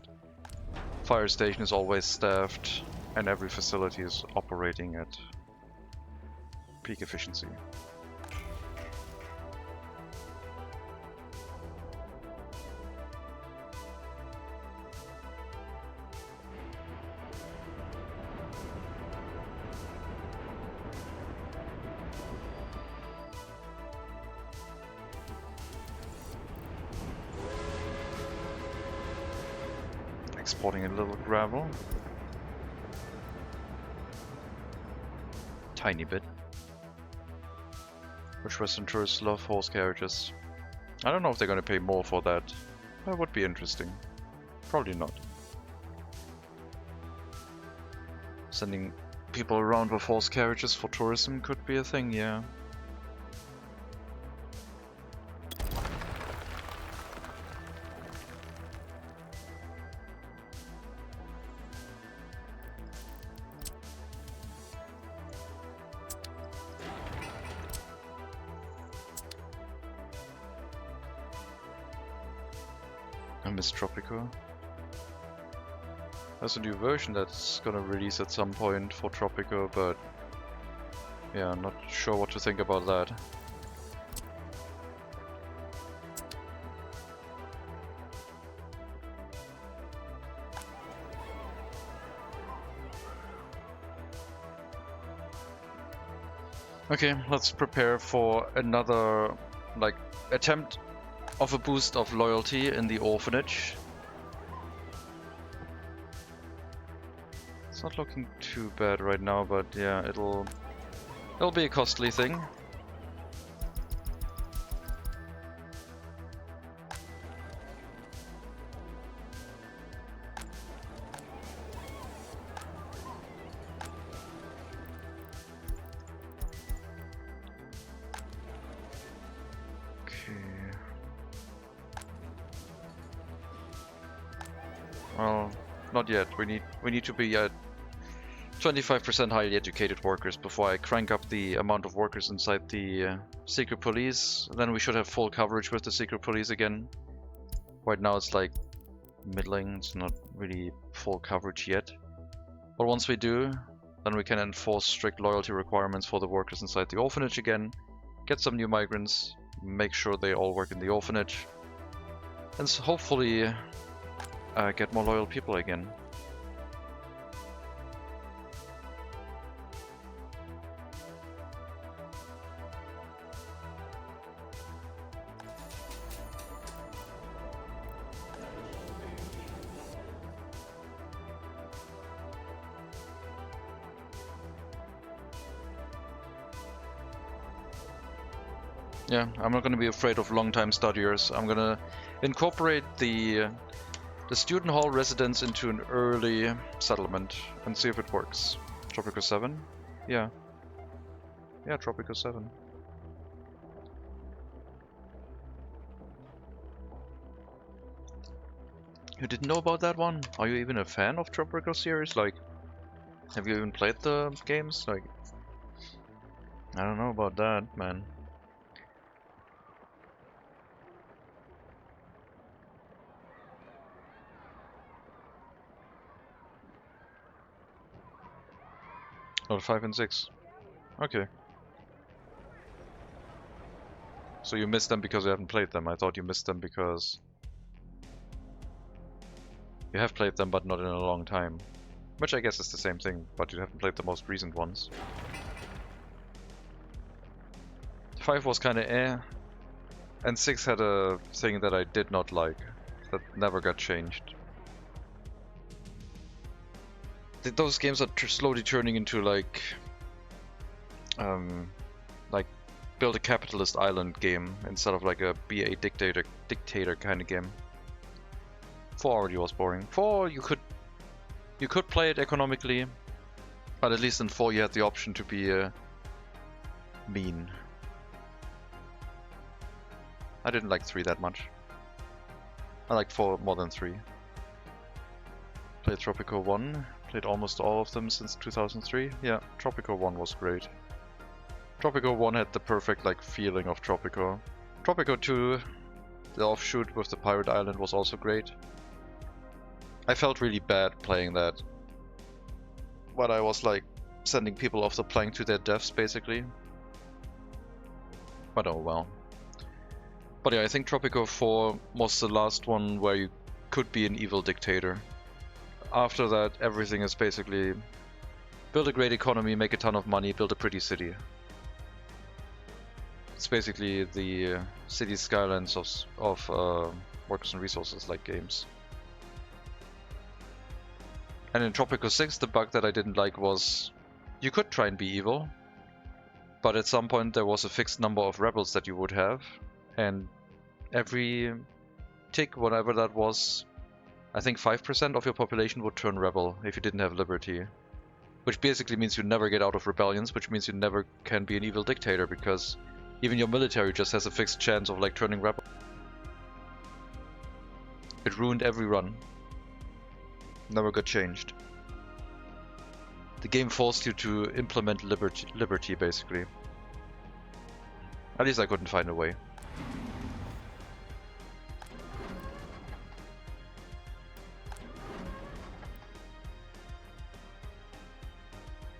fire station is always staffed and every facility is operating at peak efficiency. exporting a little gravel. Tiny bit. Which Western tourists love horse carriages. I don't know if they're gonna pay more for that. That would be interesting. Probably not. Sending people around with horse carriages for tourism could be a thing, yeah. I miss Tropico. There's a new version that's gonna release at some point for Tropico, but yeah, I'm not sure what to think about that. Okay, let's prepare for another like attempt of a boost of loyalty in the orphanage. It's not looking too bad right now, but yeah, it'll be a costly thing. Well, not yet. We need to be at 25% highly educated workers before I crank up the amount of workers inside the secret police. Then we should have full coverage with the secret police again. Right now it's like middling. It's not really full coverage yet. But once we do, then we can enforce strict loyalty requirements for the workers inside the orphanage again. Get some new migrants. Make sure they all work in the orphanage. And so hopefully get more loyal people again. Yeah, I'm not going to be afraid of long-time studiers. I'm going to incorporate the student hall residence into an early settlement and see if it works. Tropico 7? Yeah. Yeah, Tropico 7. You didn't know about that one? Are you even a fan of Tropico series? Like, have you even played the games? Like, I don't know about that, man. Not 5 and 6. Okay. So you missed them because you haven't played them. I thought you missed them because you have played them but not in a long time. Which I guess is the same thing, but you haven't played the most recent ones. 5 was kinda eh, and 6 had a thing that I did not like, that never got changed. Those games are slowly turning into like build a capitalist island game instead of like a be a dictator kind of game. 4 already was boring. 4 you could play it economically, but at least in 4 you had the option to be mean. I didn't like 3 that much. I liked 4 more than 3. Played Tropico 1. Played almost all of them since 2003. Yeah, Tropico 1 was great. Tropico 1 had the perfect like feeling of Tropico. Tropico 2, the offshoot with the pirate island, was also great. I felt really bad playing that. But I was like sending people off the plank to their deaths basically. But oh well. But yeah, I think Tropico 4 was the last one where you could be an evil dictator. After that, everything is basically build a great economy, make a ton of money, build a pretty city. It's basically the city skylines of workers and resources like games. And in Tropico 6, the bug that I didn't like was you could try and be evil, but at some point there was a fixed number of rebels that you would have, and every tick, whatever that was, I think 5% of your population would turn rebel if you didn't have liberty. Which basically means you never get out of rebellions, which means you never can be an evil dictator, because even your military just has a fixed chance of like turning rebel. It ruined every run. Never got changed. The game forced you to implement liberty basically. At least I couldn't find a way.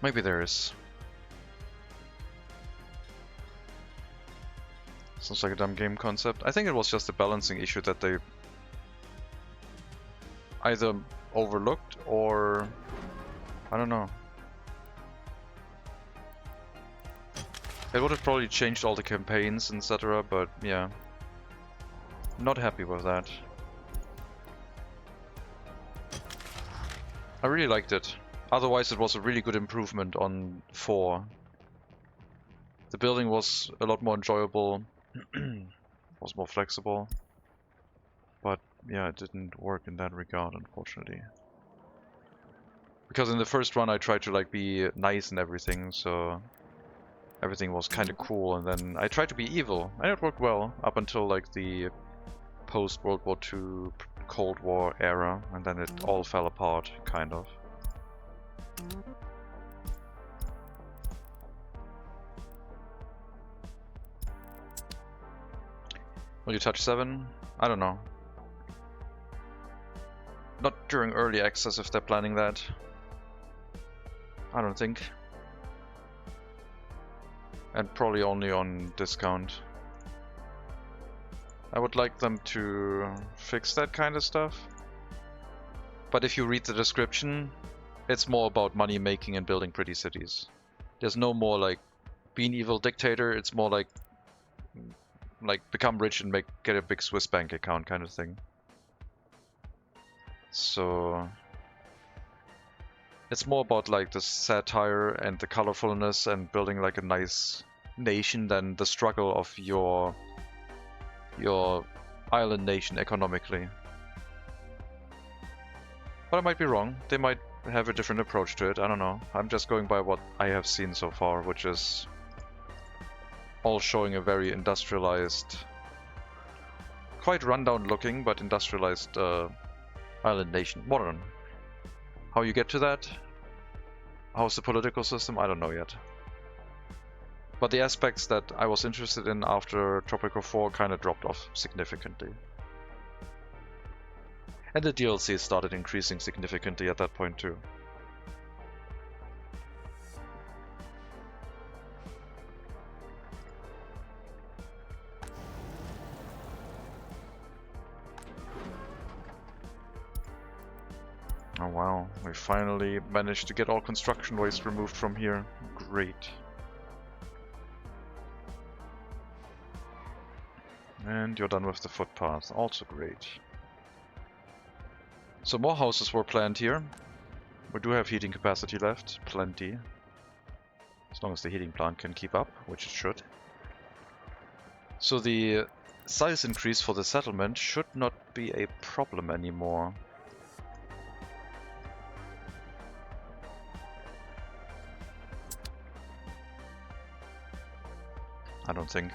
Maybe there is. Sounds like a dumb game concept. I think it was just a balancing issue that they either overlooked or I don't know. It would have probably changed all the campaigns, etc., but yeah. Not happy with that. I really liked it. Otherwise it was a really good improvement on 4. The building was a lot more enjoyable, was more flexible, but yeah, it didn't work in that regard, unfortunately. Because in the first run I tried to like be nice and everything, so everything was kind of cool, and then I tried to be evil, and it worked well up until like the post-World War II Cold War era, and then it all fell apart, kind of. Will you touch 7? I don't know. Not during early access if they're planning that. I don't think. And probably only on discount. I would like them to fix that kind of stuff. But if you read the description, it's more about money making and building pretty cities. There's no more like be an evil dictator, it's more like become rich and get a big Swiss bank account kind of thing. So it's more about like the satire and the colorfulness and building like a nice nation than the struggle of your island nation economically. But I might be wrong. They might have a different approach to it. I don't know. I'm just going by what I have seen so far, which is all showing a very industrialized, quite rundown looking, but industrialized island nation. Modern. How you get to that? How's the political system? I don't know yet. But the aspects that I was interested in after Tropico 4 kind of dropped off significantly. And the DLC started increasing significantly at that point too. Oh wow, we finally managed to get all construction waste removed from here. Great. And you're done with the footpath, also great. So more houses were planned here. We do have heating capacity left, plenty. As long as the heating plant can keep up, which it should. So the size increase for the settlement should not be a problem anymore. I don't think.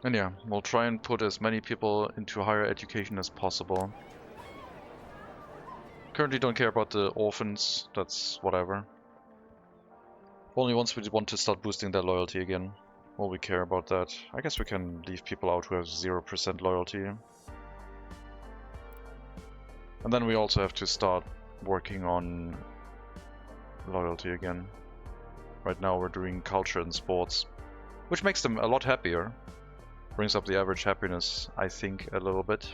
And yeah, we'll try and put as many people into higher education as possible. Currently don't care about the orphans, that's whatever. Only once we want to start boosting their loyalty again will we care about that. I guess we can leave people out who have 0% loyalty. And then we also have to start working on loyalty again. Right now we're doing culture and sports, which makes them a lot happier. Brings up the average happiness, I think, a little bit.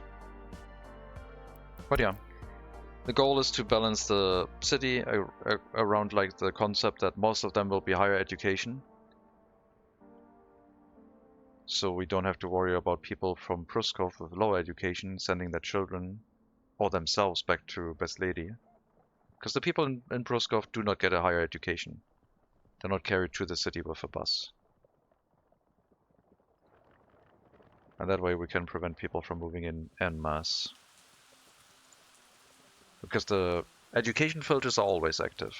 But yeah,
The goal is to balance the city around like the concept that most of them will be higher education. So we don't have to worry about people from Pruskov with lower education sending their children or themselves back to Beslady. Because the people in Pruskov do not get a higher education. They're not carried to the city with a bus. And that way we can prevent people from moving in en masse. Because the education filters are always active.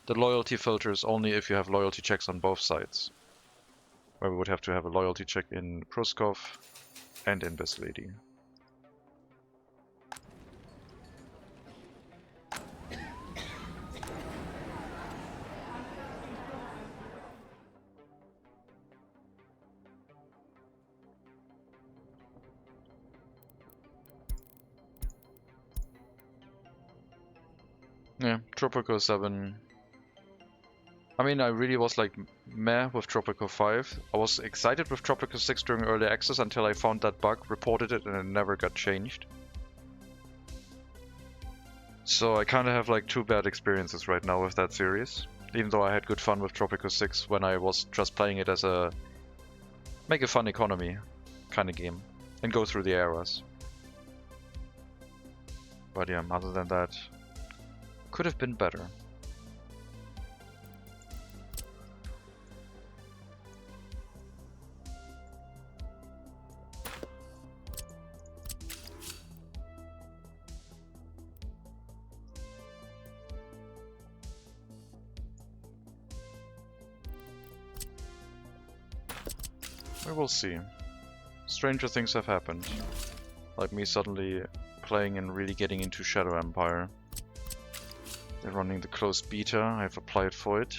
The loyalty filter is only if you have loyalty checks on both sides. Where we would have to have a loyalty check in Pruskov and in Beslady. Yeah, Tropico 7. I mean, I really was like meh with Tropico 5. I was excited with Tropico 6 during early access until I found that bug, reported it, and it never got changed. So I kind of have like two bad experiences right now with that series. Even though I had good fun with Tropico 6 when I was just playing it as a make a fun economy kind of game and go through the eras. But yeah, other than that, could have been better. We will see. Stranger things have happened. Like me suddenly playing and really getting into Shadow Empire. They're running the closed beta, I've applied for it.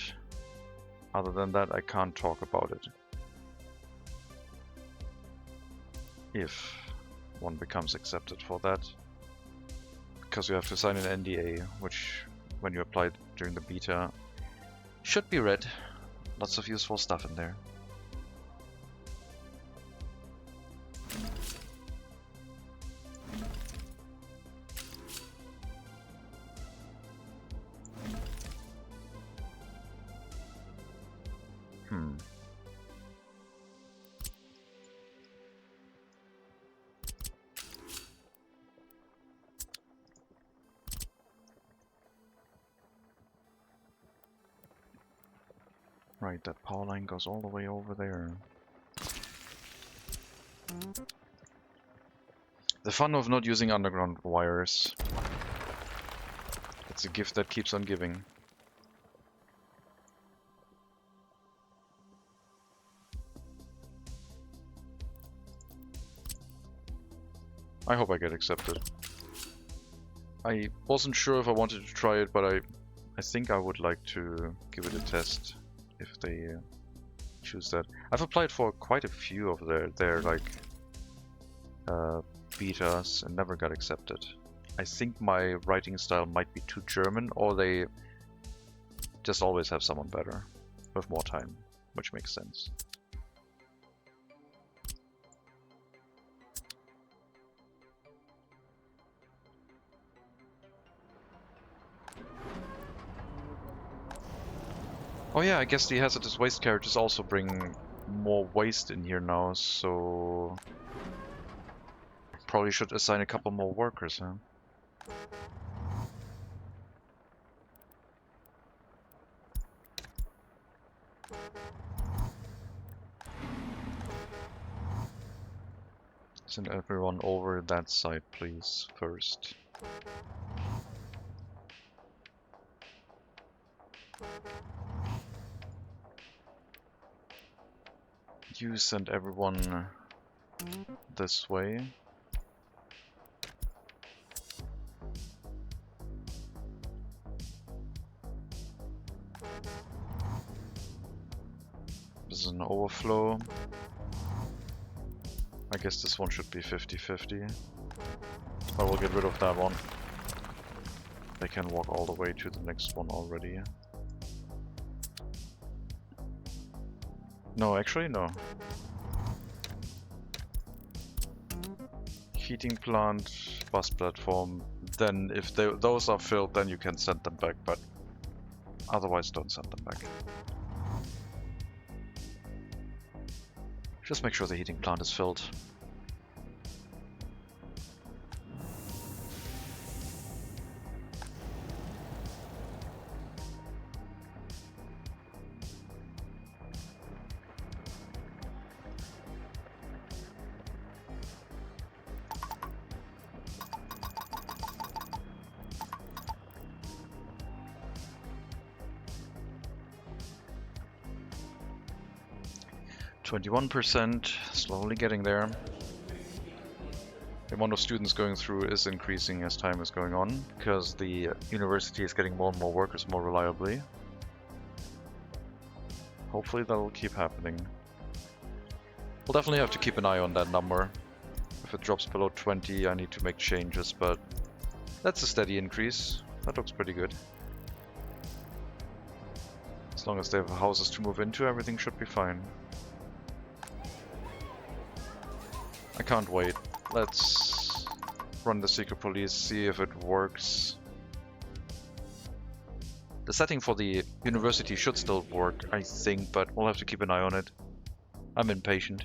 Other than that, I can't talk about it. If one becomes accepted for that. Because you have to sign an NDA, which, when you apply during the beta, should be read. Lots of useful stuff in there. Right, that power line goes all the way over there. The fun of not using underground wires. It's a gift that keeps on giving. I hope I get accepted. I wasn't sure if I wanted to try it, but I think I would like to give it a test if they choose that. I've applied for quite a few of their like betas and never got accepted. I think my writing style might be too German, or they just always have someone better with more time, which makes sense. Oh yeah, I guess the hazardous waste carriages also bring more waste in here now, so probably should assign a couple more workers, huh? Send everyone over that side, please, first. You send everyone this way. This is an overflow. I guess this one should be 50-50. I will get rid of that one. They can walk all the way to the next one already. No, actually no. Heating plant, bus platform, then if those are filled, then you can send them back, but otherwise don't send them back. Just make sure the heating plant is filled. %, slowly getting there. The amount of students going through is increasing as time is going on, because the university is getting more and more workers more reliably. Hopefully that will keep happening. We'll definitely have to keep an eye on that number. If it drops below 20, I need to make changes, but that's a steady increase. That looks pretty good. As long as they have houses to move into, everything should be fine. I can't wait. Let's run the secret police, see if it works. The setting for the university should still work, I think, but we'll have to keep an eye on it. I'm impatient.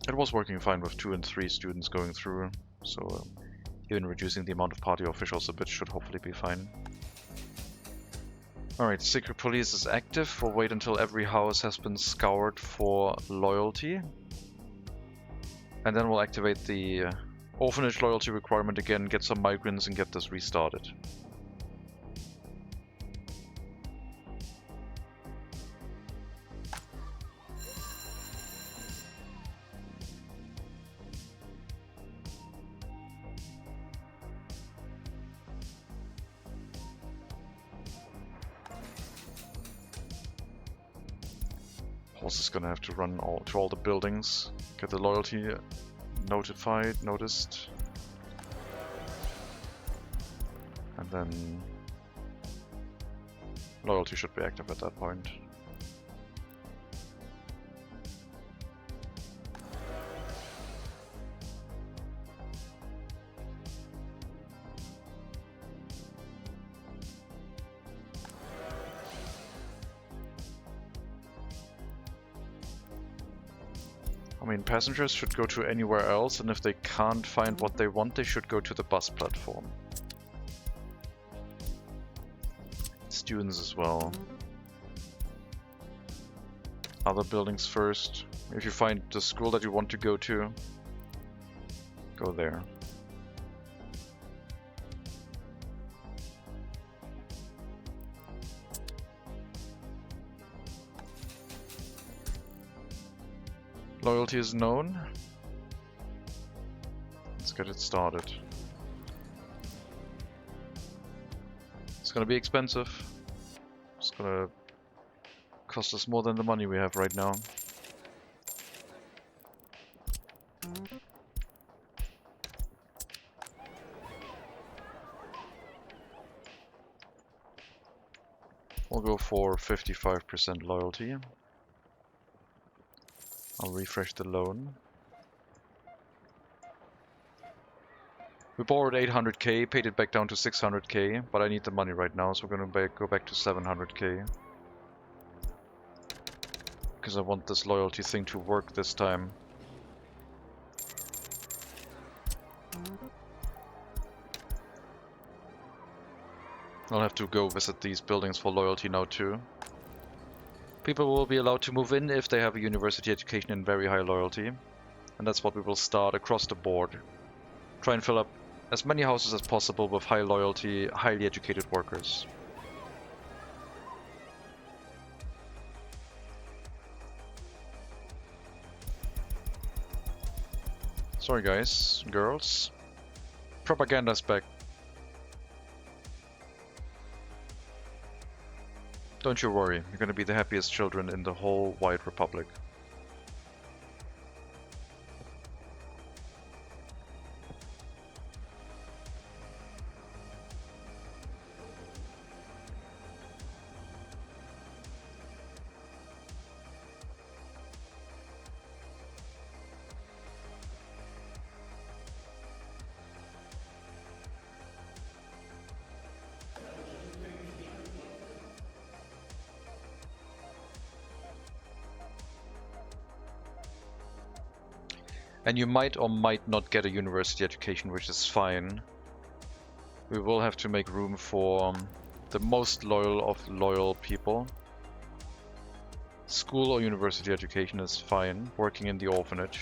It was working fine with 2 and 3 students going through, so even reducing the amount of party officials a bit should hopefully be fine. Alright, secret police is active. We'll wait until every house has been scoured for loyalty. And then we'll activate the orphanage loyalty requirement again, get some migrants and get this restarted. Horse is gonna have to run to all the buildings, get the loyalty noticed, and then loyalty should be active at that point. I mean, passengers should go to anywhere else, and if they can't find what they want, they should go to the bus platform. Students as well. Other buildings first. If you find the school that you want to go to, go there. Loyalty is known. Let's get it started. It's gonna be expensive. It's gonna cost us more than the money we have right now. We'll go for 55% loyalty. I'll refresh the loan. We borrowed 800k, paid it back down to 600k, but I need the money right now, so we're gonna go back to 700k. Because I want this loyalty thing to work this time. I'll have to go visit these buildings for loyalty now too. People will be allowed to move in if they have a university education and very high loyalty. And that's what we will start across the board. Try and fill up as many houses as possible with high loyalty, highly educated workers. Sorry guys, girls. Propaganda's back. Don't you worry, you're gonna be the happiest children in the whole wide republic. And you might or might not get a university education, which is fine. We will have to make room for the most loyal of loyal people. School or university education is fine. Working in the orphanage.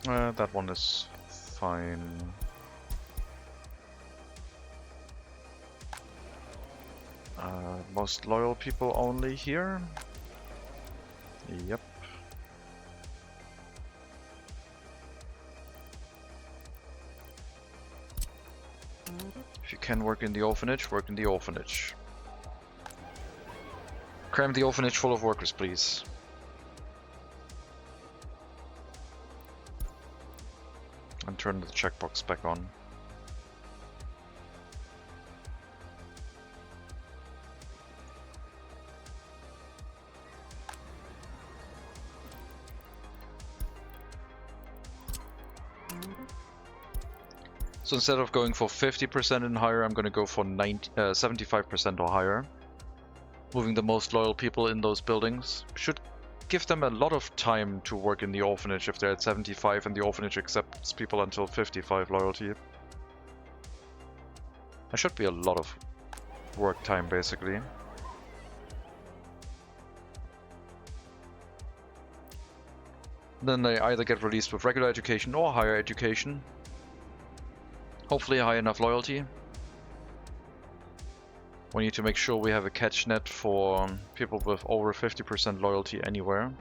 That one is fine. Most loyal people only here. Yep. If you can work in the orphanage, work in the orphanage. Cram the orphanage full of workers, please. And turn the checkbox back on. So instead of going for 50% and higher, I'm going to go for 75% or higher. Moving the most loyal people in those buildings should give them a lot of time to work in the orphanage if they're at 75 and the orphanage accepts people until 55 loyalty. That should be a lot of work time, basically. Then they either get released with regular education or higher education. Hopefully high enough loyalty. We need to make sure we have a catch net for people with over 50% loyalty anywhere.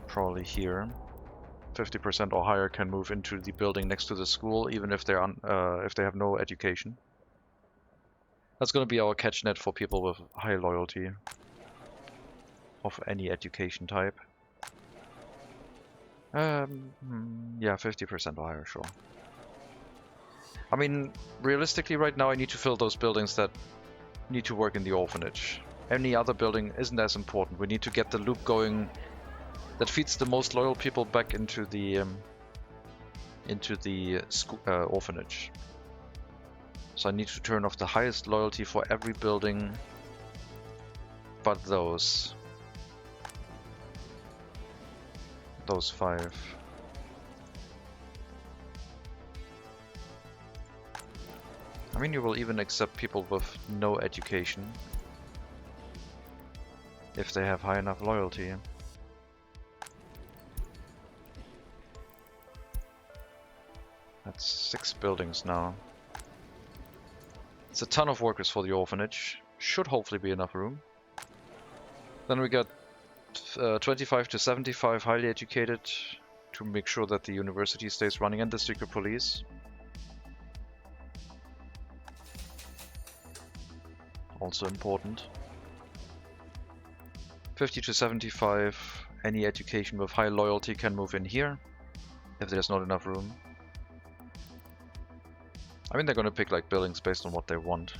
Probably here. 50% or higher can move into the building next to the school, even if they're if they have no education. That's going to be our catch net for people with high loyalty of any education type. Yeah, 50% or higher, sure. I mean, realistically right now I need to fill those buildings that need to work in the orphanage. Any other building isn't as important. We need to get the loop going that feeds the most loyal people back into the orphanage. So I need to turn off the highest loyalty for every building but those 5. I mean, you will even accept people with no education if they have high enough loyalty. That's 6 buildings now. It's a ton of workers for the orphanage. Should hopefully be enough room. Then we got 25 to 75 highly educated to make sure that the university stays running, and the secret police. Also important. 50 to 75, any education with high loyalty can move in here if there's not enough room. I mean, they're gonna pick like buildings based on what they want.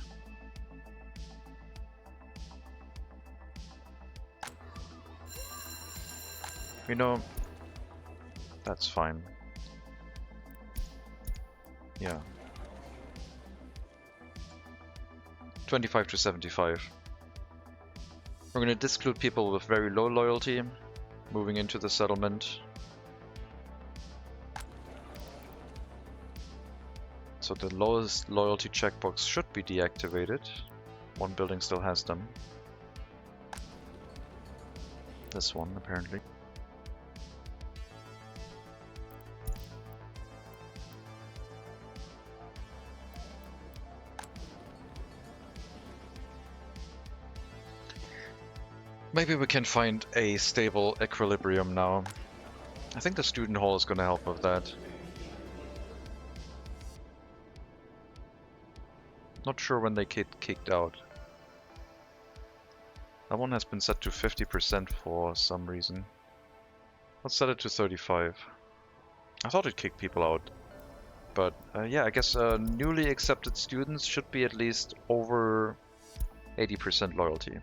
You know, that's fine. Yeah. 25 to 75. We're going to disclude people with very low loyalty moving into the settlement. So the lowest loyalty checkbox should be deactivated. One building still has them. This one, apparently. Maybe we can find a stable equilibrium now. I think the student hall is going to help with that. Not sure when they get kicked out. That one has been set to 50% for some reason. Let's set it to 35. I thought it kicked people out. But yeah, I guess newly accepted students should be at least over 80% loyalty.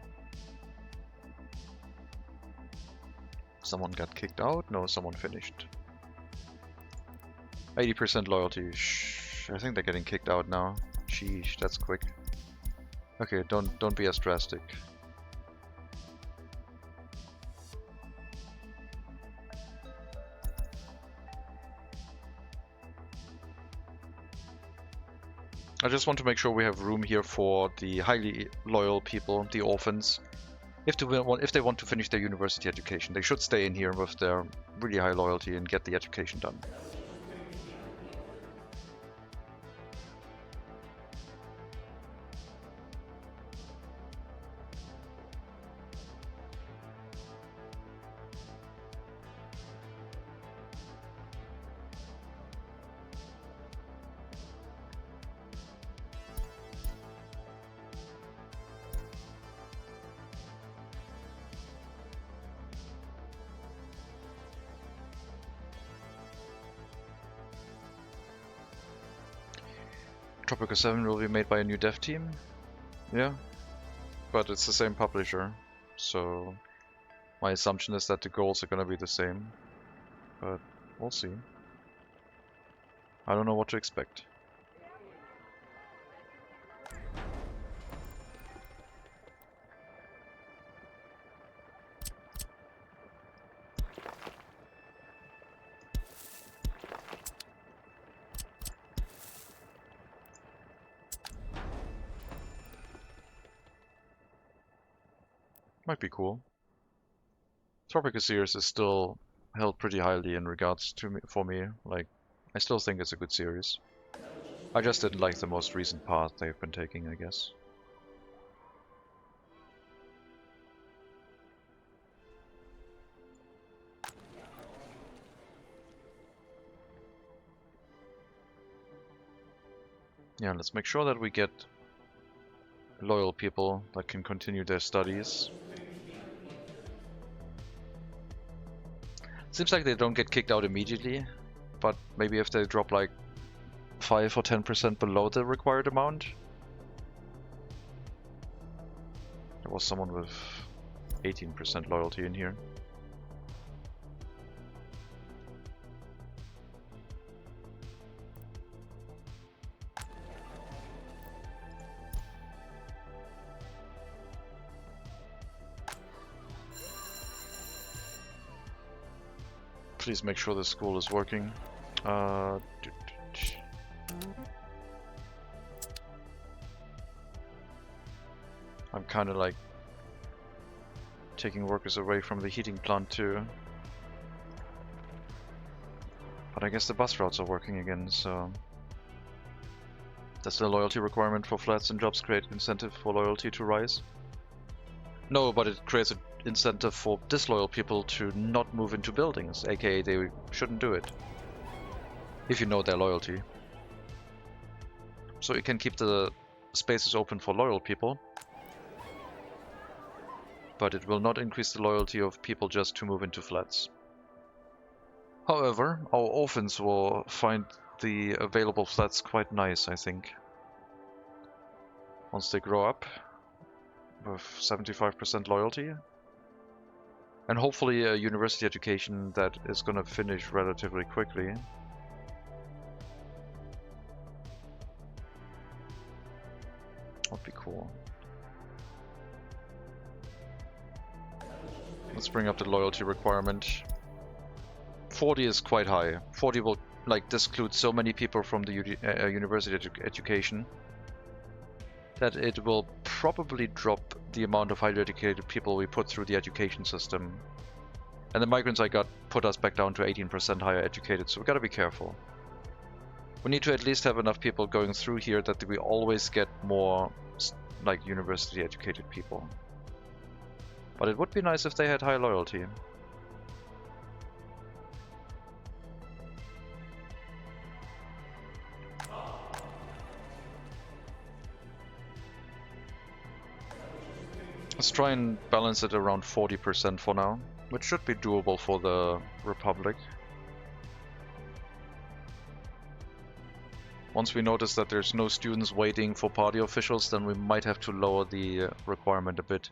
Someone got kicked out? No, someone finished. 80% loyalty. I think they're getting kicked out now. Sheesh, that's quick. Okay, don't be as drastic. I just want to make sure we have room here for the highly loyal people, the orphans. If they want to finish their university education, they should stay in here with their really high loyalty and get the education done. Tropico 7 will be made by a new dev team. Yeah, but it's the same publisher, so my assumption is that the goals are gonna be the same, but we'll see. I don't know what to expect. Might be cool. Tropico series is still held pretty highly in regards to me, for me. Like, I still think it's a good series. I just didn't like the most recent path they've been taking, I guess. Yeah, let's make sure that we get loyal people that can continue their studies. Seems like they don't get kicked out immediately, but maybe if they drop like 5 or 10% below the required amount. There was someone with 18% loyalty in here. Please make sure the school is working. I'm kind of like taking workers away from the heating plant too. But I guess the bus routes are working again, so... Does the loyalty requirement for flats and jobs create incentive for loyalty to rise? No, but it creates an incentive for disloyal people to not move into buildings, aka they shouldn't do it. If you know their loyalty. So you can keep the spaces open for loyal people, but it will not increase the loyalty of people just to move into flats. However, our orphans will find the available flats quite nice, I think. Once they grow up with 75% loyalty. And hopefully a university education that is gonna finish relatively quickly. Would be cool. Let's bring up the loyalty requirement. 40 is quite high. 40 will like disclude so many people from the university education that it will probably drop the amount of highly educated people we put through the education system. And the migrants I got put us back down to 18% higher educated, so we gotta be careful. We need to at least have enough people going through here that we always get more like university educated people. But it would be nice if they had high loyalty. Let's try and balance it around 40% for now, which should be doable for the Republic. Once we notice that there's no students waiting for party officials, then we might have to lower the requirement a bit.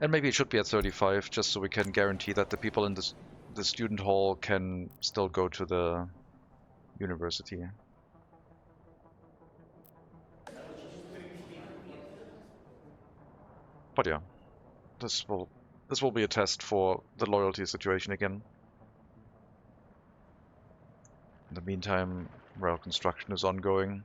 And maybe it should be at 35, just so we can guarantee that the people in the student hall can still go to the university. But yeah, this will be a test for the loyalty situation again. In the meantime, rail construction is ongoing.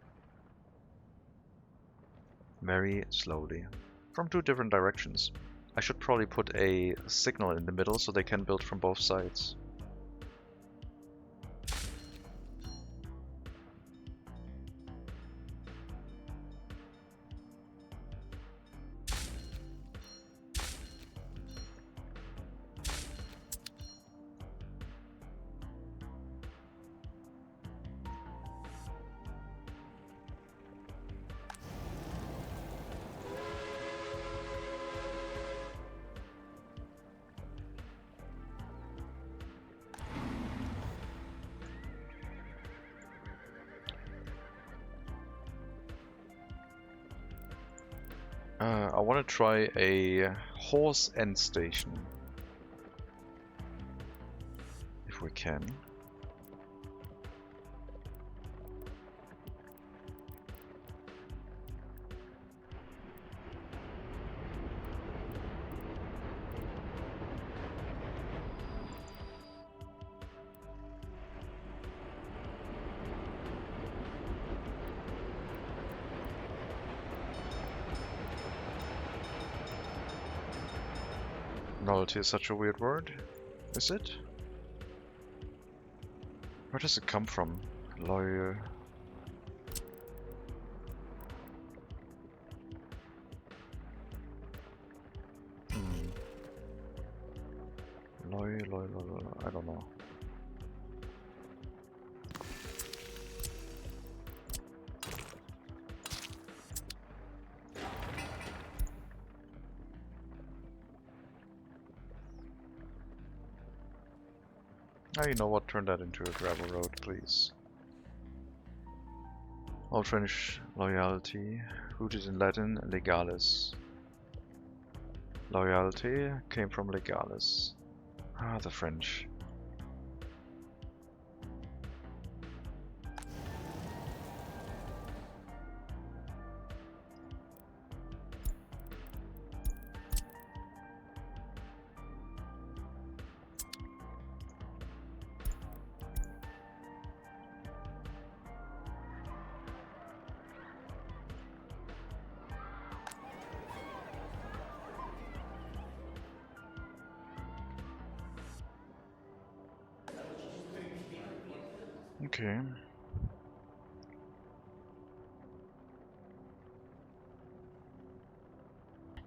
Very slowly. From 2 different directions. I should probably put a signal in the middle so they can build from both sides. I want to try a horse end station. If we can. Loyalty is such a weird word, is it? Where does it come from? Loyal. Loyal, I don't know. Oh, you know what? Turn that into a gravel road, please. Old French loyalty, rooted in Latin, legalis. Loyalty came from legalis. Ah, the French. Okay.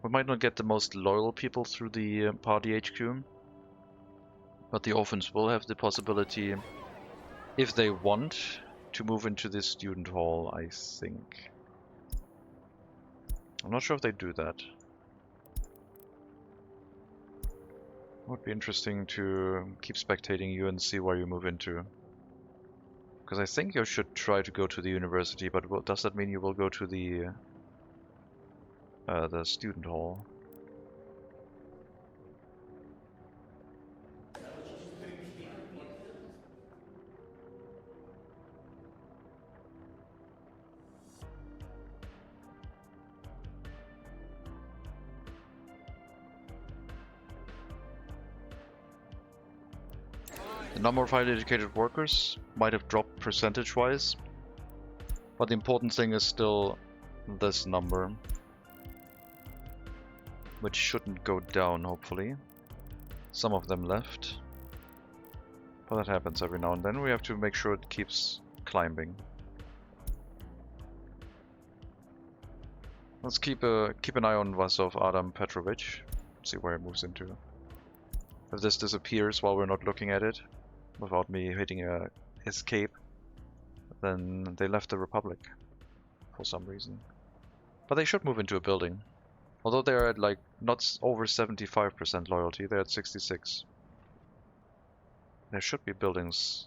We might not get the most loyal people through the party HQ, but the orphans will have the possibility, if they want, to move into this student hall, I think. I'm not sure if they do that. Would be interesting to keep spectating you and see where you move into. Because I think you should try to go to the university, but does that mean you will go to the student hall? The number of highly educated workers might have dropped percentage-wise, but the important thing is still this number, which shouldn't go down, hopefully. Some of them left, but that happens every now and then. We have to make sure it keeps climbing. Let's keep an eye on Vasov Adam Petrovich, see where it moves into. If this disappears while we're not looking at it, without me hitting a escape, then they left the Republic for some reason. But they should move into a building. Although they're at like not over 75% loyalty, they're at 66. There should be buildings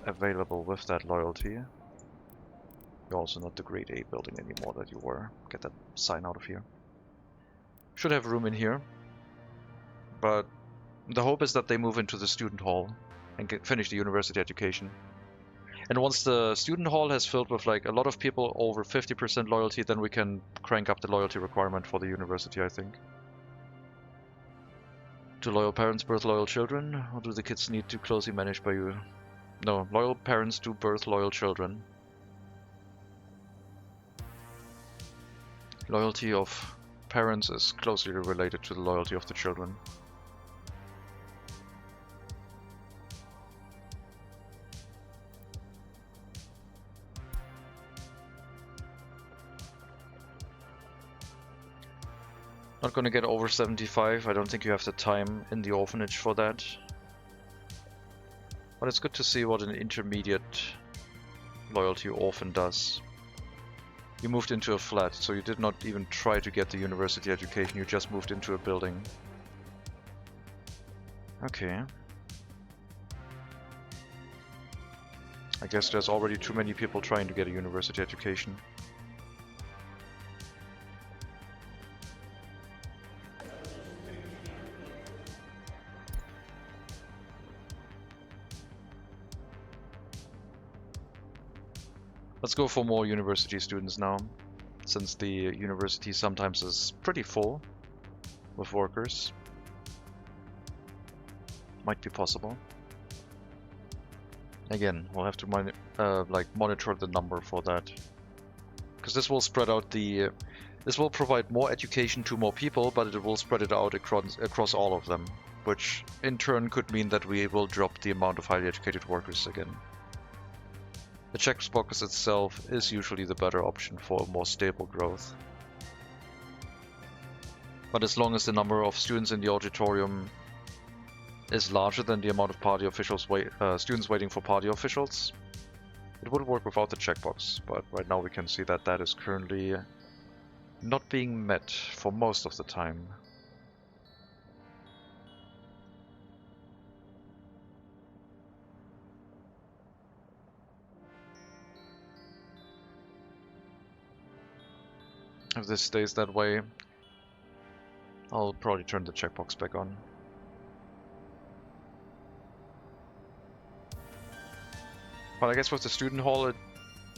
available with that loyalty. You're also not the grade A building anymore that you were. Get that sign out of here. Should have room in here. But the hope is that they move into the student hall and finish the university education. And once the student hall has filled with like a lot of people over 50% loyalty, then we can crank up the loyalty requirement for the university, I think. Do loyal parents birth loyal children, or do the kids need to closely managed by you? No, loyal parents do birth loyal children. Loyalty of parents is closely related to the loyalty of the children. Not gonna get over 75, I don't think you have the time in the orphanage for that. But it's good to see what an intermediate loyalty orphan does. You moved into a flat, so you did not even try to get the university education, you just moved into a building. Okay. I guess there's already too many people trying to get a university education. Let's go for more university students now, since the university sometimes is pretty full with workers. Might be possible. Again, we'll have to monitor the number for that, because this will spread out the. This will provide more education to more people, but it will spread it out across all of them, which in turn could mean that we will drop the amount of highly educated workers again. The checkbox itself is usually the better option for a more stable growth. But as long as the number of students in the auditorium is larger than the amount of party officials students waiting for party officials, it would work without the checkbox. But right now we can see that that is currently not being met for most of the time. If this stays that way, I'll probably turn the checkbox back on. But I guess with the student hall it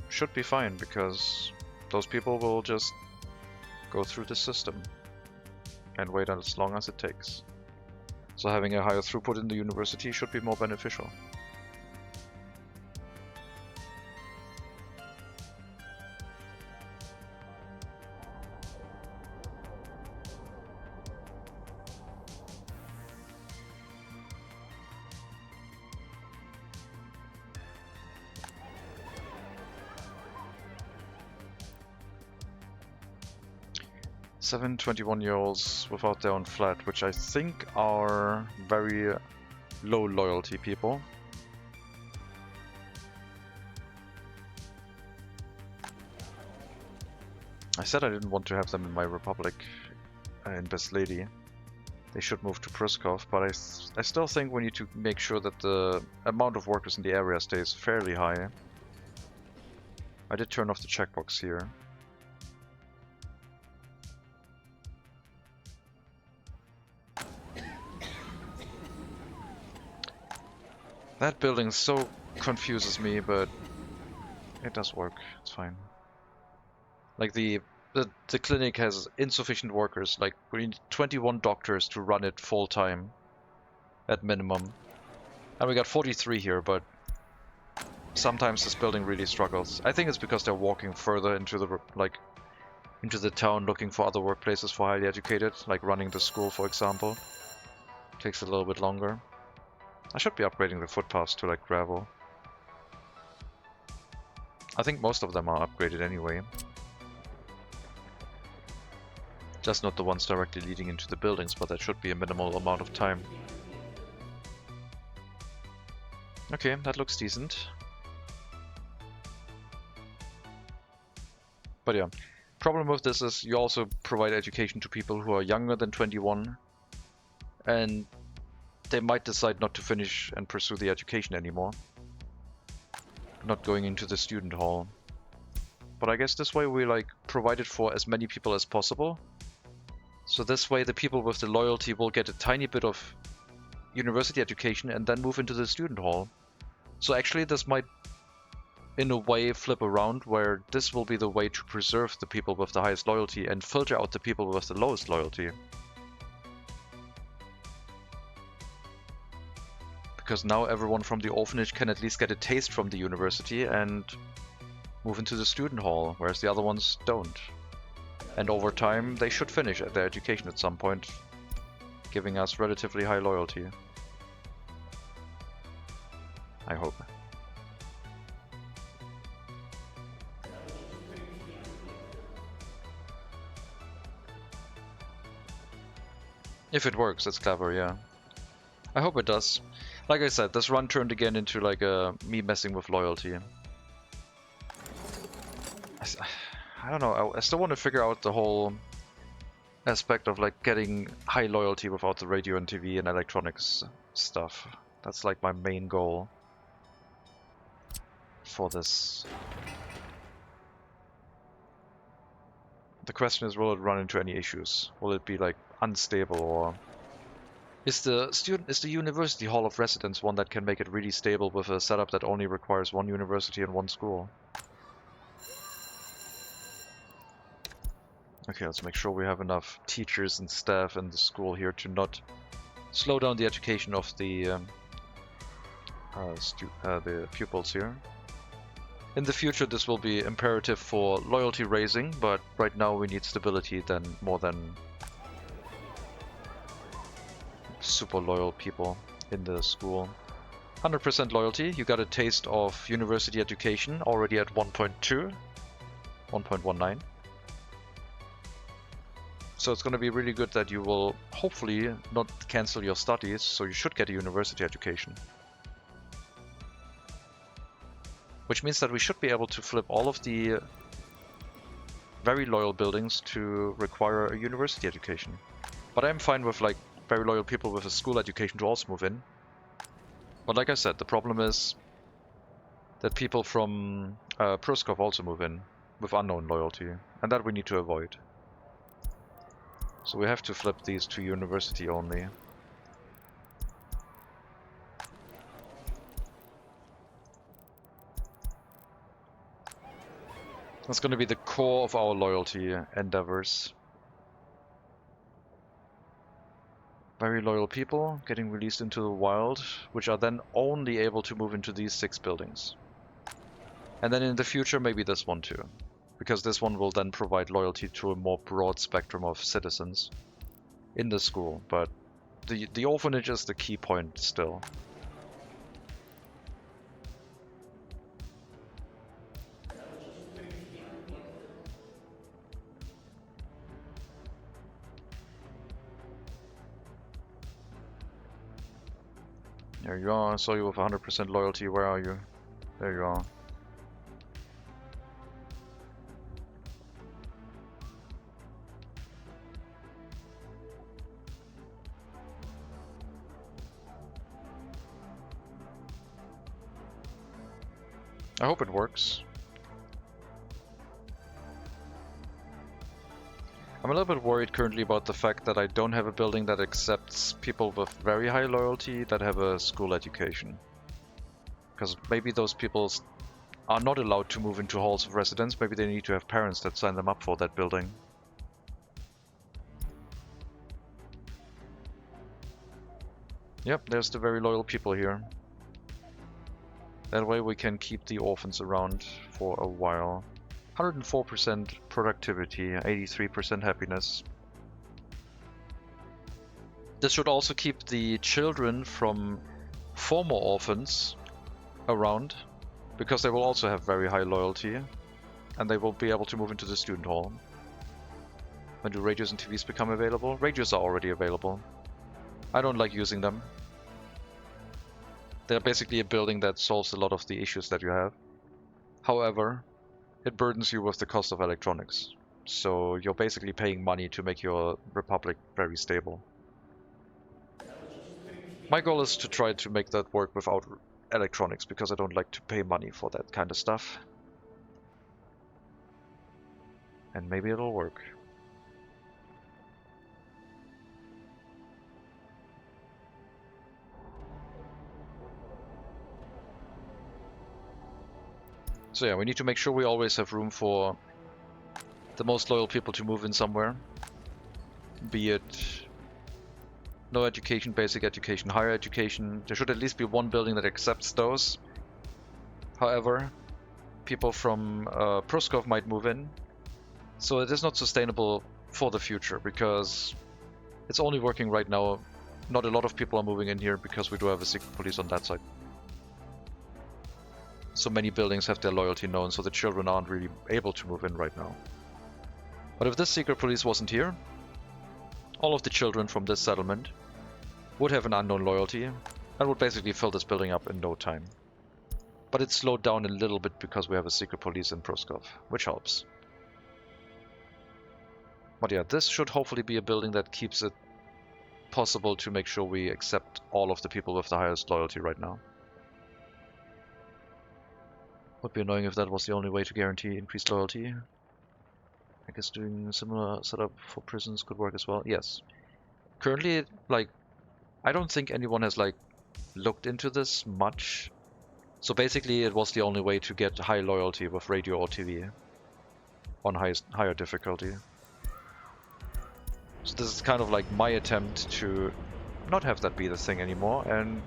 should be fine, because those people will just go through the system and wait as long as it takes. So having a higher throughput in the university should be more beneficial. Seven 21-year-olds without their own flat, which I think are very low loyalty people. I said I didn't want to have them in my Republic in Best Lady. They should move to Pruskov, but I still think we need to make sure that the amount of workers in the area stays fairly high. I did turn off the checkbox here. That building so confuses me, but it does work. It's fine. Like the clinic has insufficient workers. Like we need 21 doctors to run it full time, at minimum. And we got 43 here, but sometimes this building really struggles. I think it's because they're walking further into the town, looking for other workplaces for highly educated, like running the school, for example. Takes a little bit longer. I should be upgrading the footpaths to like gravel. I think most of them are upgraded anyway. Just not the ones directly leading into the buildings, but that should be a minimal amount of time. Okay, that looks decent. But yeah, problem with this is you also provide education to people who are younger than 21, and they might decide not to finish and pursue the education anymore. Not going into the student hall. But I guess this way we like provide it for as many people as possible. So this way the people with the loyalty will get a tiny bit of university education and then move into the student hall. So actually this might in a way flip around where this will be the way to preserve the people with the highest loyalty and filter out the people with the lowest loyalty. Because now everyone from the orphanage can at least get a taste from the university and move into the student hall, whereas the other ones don't. And over time, they should finish their education at some point, giving us relatively high loyalty. I hope. If it works, it's clever, yeah. I hope it does. Like I said, this run turned again into like me messing with loyalty. I don't know, I still want to figure out the whole aspect of like getting high loyalty without the radio and TV and electronics stuff. That's like my main goal for this. The question is, will it run into any issues? Will it be like unstable, or is the University Hall of Residence one that can make it really stable with a setup that only requires one university and one school? Okay, let's make sure we have enough teachers and staff in the school here to not slow down the education of the pupils here. In the future, this will be imperative for loyalty raising, but right now we need stability more than super loyal people in the school. 100% loyalty, you got a taste of university education already at 1.2, 1.19. So it's going to be really good that you will hopefully not cancel your studies, so you should get a university education. Which means that we should be able to flip all of the very loyal buildings to require a university education. But I'm fine with like very loyal people with a school education to also move in. But like I said, the problem is that people from Pruskov also move in with unknown loyalty, and that we need to avoid. So we have to flip these to university only. That's going to be the core of our loyalty endeavors. Very loyal people getting released into the wild, which are then only able to move into these 6 buildings. And then in the future, maybe this one too. Because this one will then provide loyalty to a more broad spectrum of citizens in the school. But the orphanage is the key point still. There you are, I saw you with 100% loyalty, where are you? There you are. I hope it works. I'm a little bit worried currently about the fact that I don't have a building that accepts people with very high loyalty that have a school education. Because maybe those people are not allowed to move into halls of residence, maybe they need to have parents that sign them up for that building. Yep, there's the very loyal people here. That way we can keep the orphans around for a while. 104% productivity, 83% happiness. This should also keep the children from former orphans around, because they will also have very high loyalty, and they will be able to move into the student hall. When do radios and TVs become available? Radios are already available. I don't like using them. They're basically a building that solves a lot of the issues that you have. However, it burdens you with the cost of electronics. So you're basically paying money to make your republic very stable. My goal is to try to make that work without electronics, because I don't like to pay money for that kind of stuff. And maybe it'll work. So yeah, we need to make sure we always have room for the most loyal people to move in somewhere. Be it no education, basic education, higher education. There should at least be one building that accepts those. However, people from Pruskov might move in. So it is not sustainable for the future because it's only working right now. Not a lot of people are moving in here because we do have a secret police on that side. So many buildings have their loyalty known, so the children aren't really able to move in right now. But if this secret police wasn't here, all of the children from this settlement would have an unknown loyalty and would basically fill this building up in no time. But it's slowed down a little bit because we have a secret police in Pruskov, which helps. But yeah, this should hopefully be a building that keeps it possible to make sure we accept all of the people with the highest loyalty right now. Would be annoying if that was the only way to guarantee increased loyalty. I guess doing a similar setup for prisons could work as well. Yes. Currently, like, I don't think anyone has, like, looked into this much. So basically, it was the only way to get high loyalty with radio or TV on higher difficulty. So this is kind of like my attempt to not have that be the thing anymore and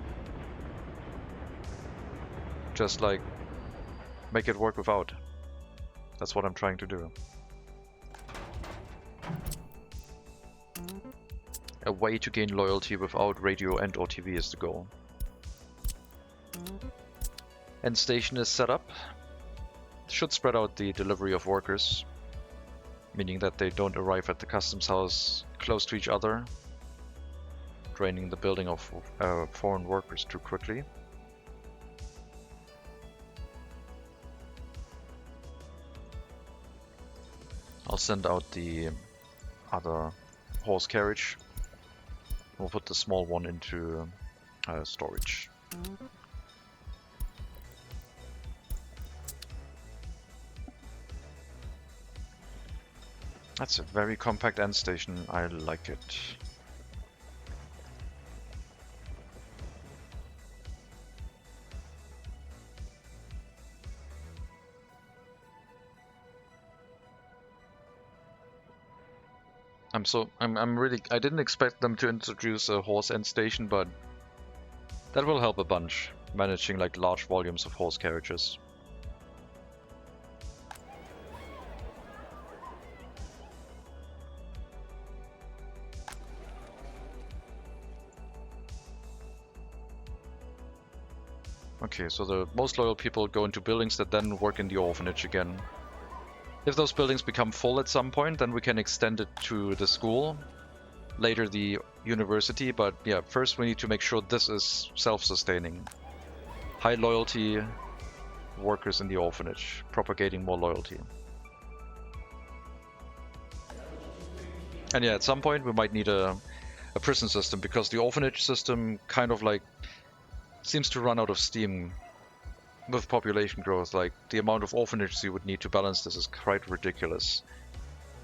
just, like, make it work without. That's what I'm trying to do. A way to gain loyalty without radio and or TV is the goal. End station is set up. Should spread out the delivery of workers, meaning that they don't arrive at the customs house close to each other, draining the building of foreign workers too quickly. I'll send out the other horse carriage. We'll put the small one into storage. That's a very compact end station. I like it. I didn't expect them to introduce a horse end station, but that will help a bunch, managing like large volumes of horse carriages. Okay, so the most loyal people go into buildings that then work in the orphanage again. If those buildings become full at some point, then we can extend it to the school, later the university, but yeah, first we need to make sure this is self-sustaining. High loyalty workers in the orphanage, propagating more loyalty. And yeah, at some point we might need a prison system, because the orphanage system kind of like seems to run out of steam with population growth. Like, the amount of orphanages you would need to balance this is quite ridiculous.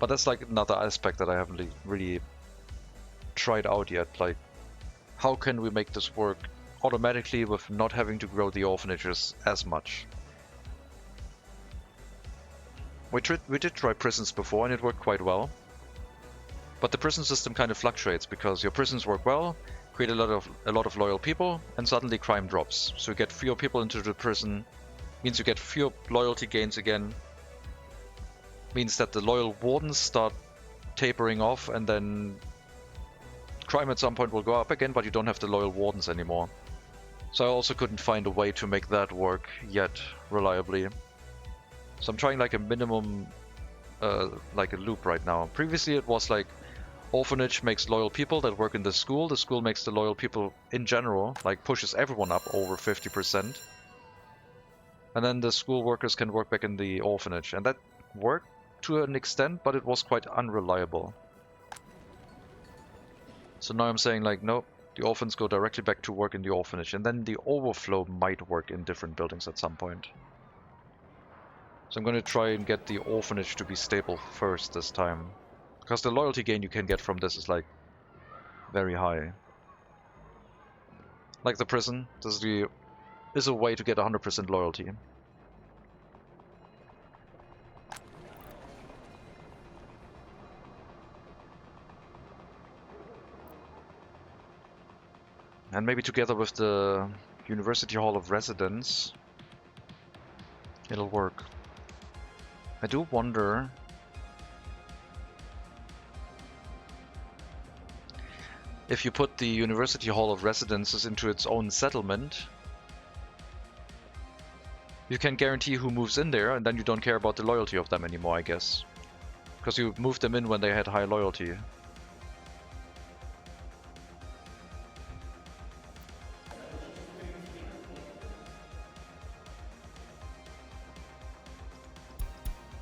But that's like another aspect that I haven't really tried out yet. Like, how can we make this work automatically with not having to grow the orphanages as much? We did try prisons before and it worked quite well. But the prison system kind of fluctuates because your prisons work well, create a lot of loyal people, and suddenly crime drops. So you get fewer people into the prison, means you get fewer loyalty gains again, means that the loyal wardens start tapering off, and then crime at some point will go up again, but you don't have the loyal wardens anymore. So I also couldn't find a way to make that work yet reliably. So I'm trying like a minimum, like a loop right now. Previously it was like, orphanage makes loyal people that work in the school makes the loyal people in general, like pushes everyone up over 50%. And then the school workers can work back in the orphanage. And that worked to an extent, but it was quite unreliable. So now I'm saying like, nope, the orphans go directly back to work in the orphanage. And then the overflow might work in different buildings at some point. So I'm going to try and get the orphanage to be stable first this time. Because the loyalty gain you can get from this is like very high. Like the prison, this is a way to get 100% loyalty. And maybe together with the University Hall of Residence, it'll work. I do wonder if you put the University Hall of Residences into its own settlement, you can guarantee who moves in there, and then you don't care about the loyalty of them anymore, I guess. Because you moved them in when they had high loyalty.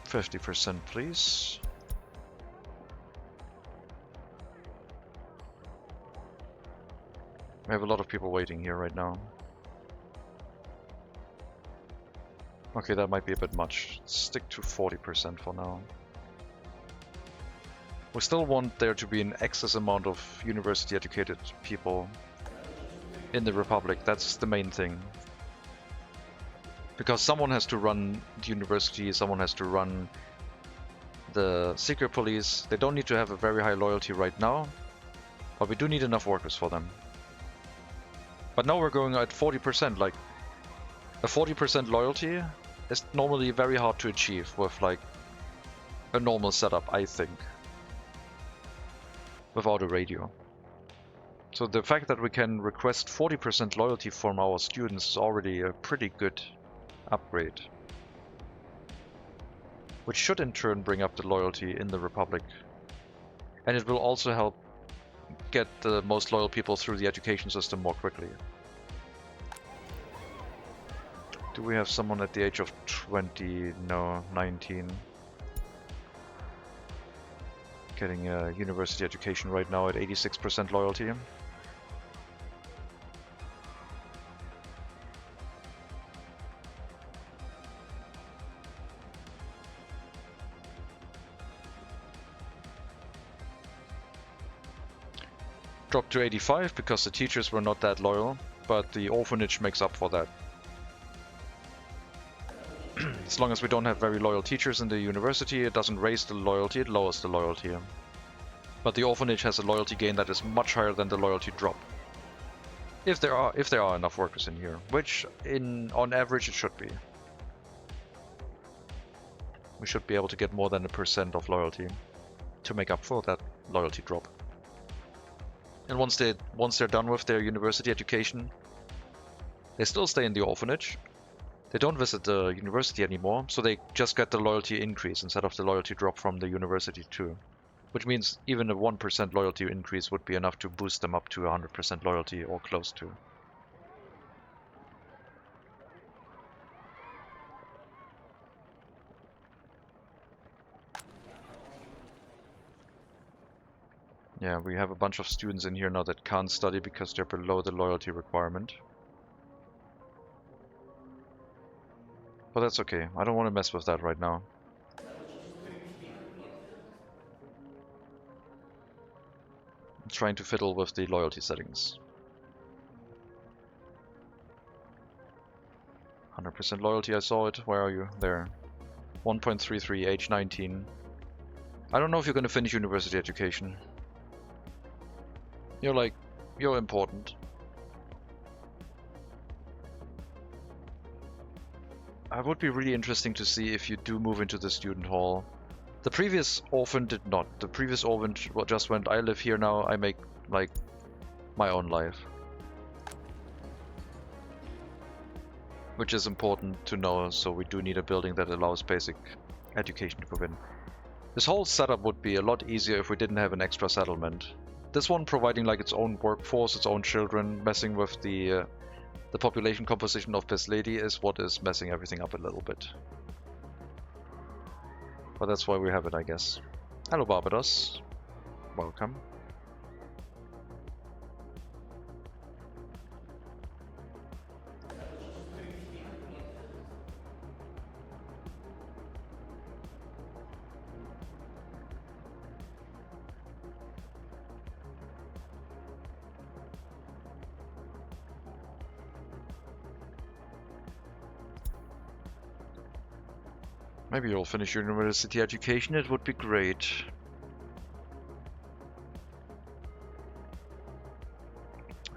%, please. We have a lot of people waiting here right now. Okay, that might be a bit much. Stick to 40% for now. We still want there to be an excess amount of university-educated people in the Republic. That's the main thing. Because someone has to run the university, someone has to run the secret police. They don't need to have a very high loyalty right now, but we do need enough workers for them. But now we're going at 40%, like a 40% loyalty is normally very hard to achieve with like a normal setup, I think, without a radio. So the fact that we can request 40% loyalty from our students is already a pretty good upgrade, which should in turn bring up the loyalty in the Republic, and it will also help get the most loyal people through the education system more quickly. Do we have someone at the age of 20? No, 19. Getting a university education right now at 86% loyalty. Dropped to 85 because the teachers were not that loyal, but the orphanage makes up for that. As long as we don't have very loyal teachers in the university, it doesn't raise the loyalty, it lowers the loyalty. But the orphanage has a loyalty gain that is much higher than the loyalty drop. If there are enough workers in here, which on average it should be. We should be able to get more than 1% of loyalty to make up for that loyalty drop. And once they're done with their university education, they still stay in the orphanage. They don't visit the university anymore, so they just get the loyalty increase instead of the loyalty drop from the university too. Which means even a 1% loyalty increase would be enough to boost them up to 100% loyalty or close to. Yeah, we have a bunch of students in here now that can't study because they're below the loyalty requirement. But that's okay, I don't want to mess with that right now. I'm trying to fiddle with the loyalty settings. 100% loyalty, I saw it. Where are you? There. 1.33, age 19. I don't know if you're gonna finish university education. You're important. It would be really interesting to see if you do move into the student hall. The previous orphan did not. The previous orphan just went, I live here now, I make, like, my own life. Which is important to know, so we do need a building that allows basic education to go in. This whole setup would be a lot easier if we didn't have an extra settlement. This one providing like its own workforce, its own children, messing with the population composition of this lady is what is messing everything up a little bit. But that's why we have it, I guess. Hello, Barbados. Welcome. Maybe you'll finish your university education, it would be great.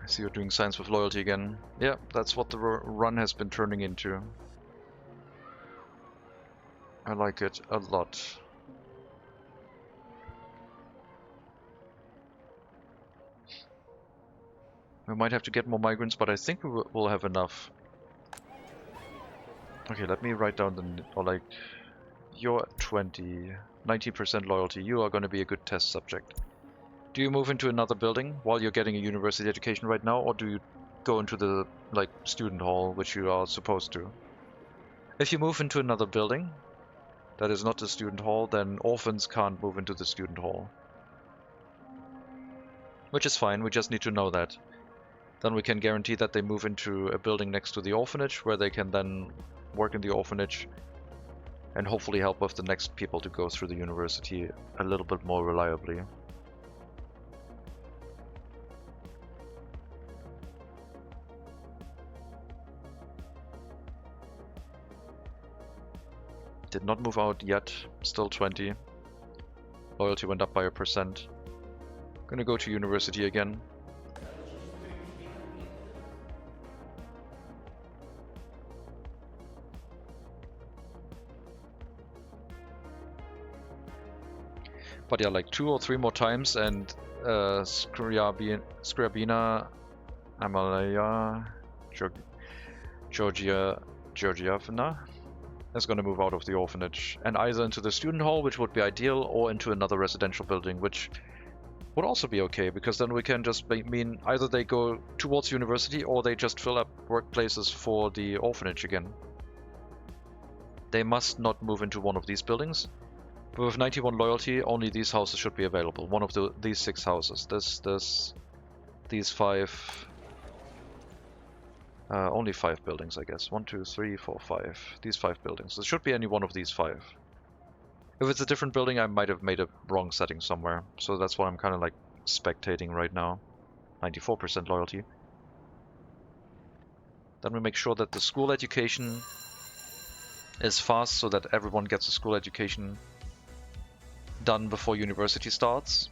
See, you're doing science with loyalty again. Yeah, that's what the run has been turning into. I like it a lot. We might have to get more migrants, but I think we will have enough. Okay, let me write down the... or like... You're 20... 90% loyalty. You are going to be a good test subject. Do you move into another building while you're getting a university education right now, or do you go into the, like, student hall, which you are supposed to? If you move into another building that is not the student hall, then orphans can't move into the student hall. Which is fine, we just need to know that. Then we can guarantee that they move into a building next to the orphanage, where they can then work in the orphanage and hopefully help with the next people to go through the university a little bit more reliably. Did not move out yet, still 20. Loyalty went up by 1%. Gonna go to university again. But yeah, like 2 or 3 more times and Scriabina, Amalaya, Georgievna is going to move out of the orphanage and either into the student hall, which would be ideal, or into another residential building, which would also be okay, because then we can just mean either they go towards university or they just fill up workplaces for the orphanage again. They must not move into one of these buildings. But with 91 loyalty, only these houses should be available. One of these 6 houses. These 5. Only 5 buildings, I guess. 1, 2, 3, 4, 5. These 5 buildings. There should be any one of these 5. If it's a different building, I might have made a wrong setting somewhere. So that's why I'm kind of like spectating right now. 94% loyalty. Then we make sure that the school education is fast, so that everyone gets a school education done before university starts.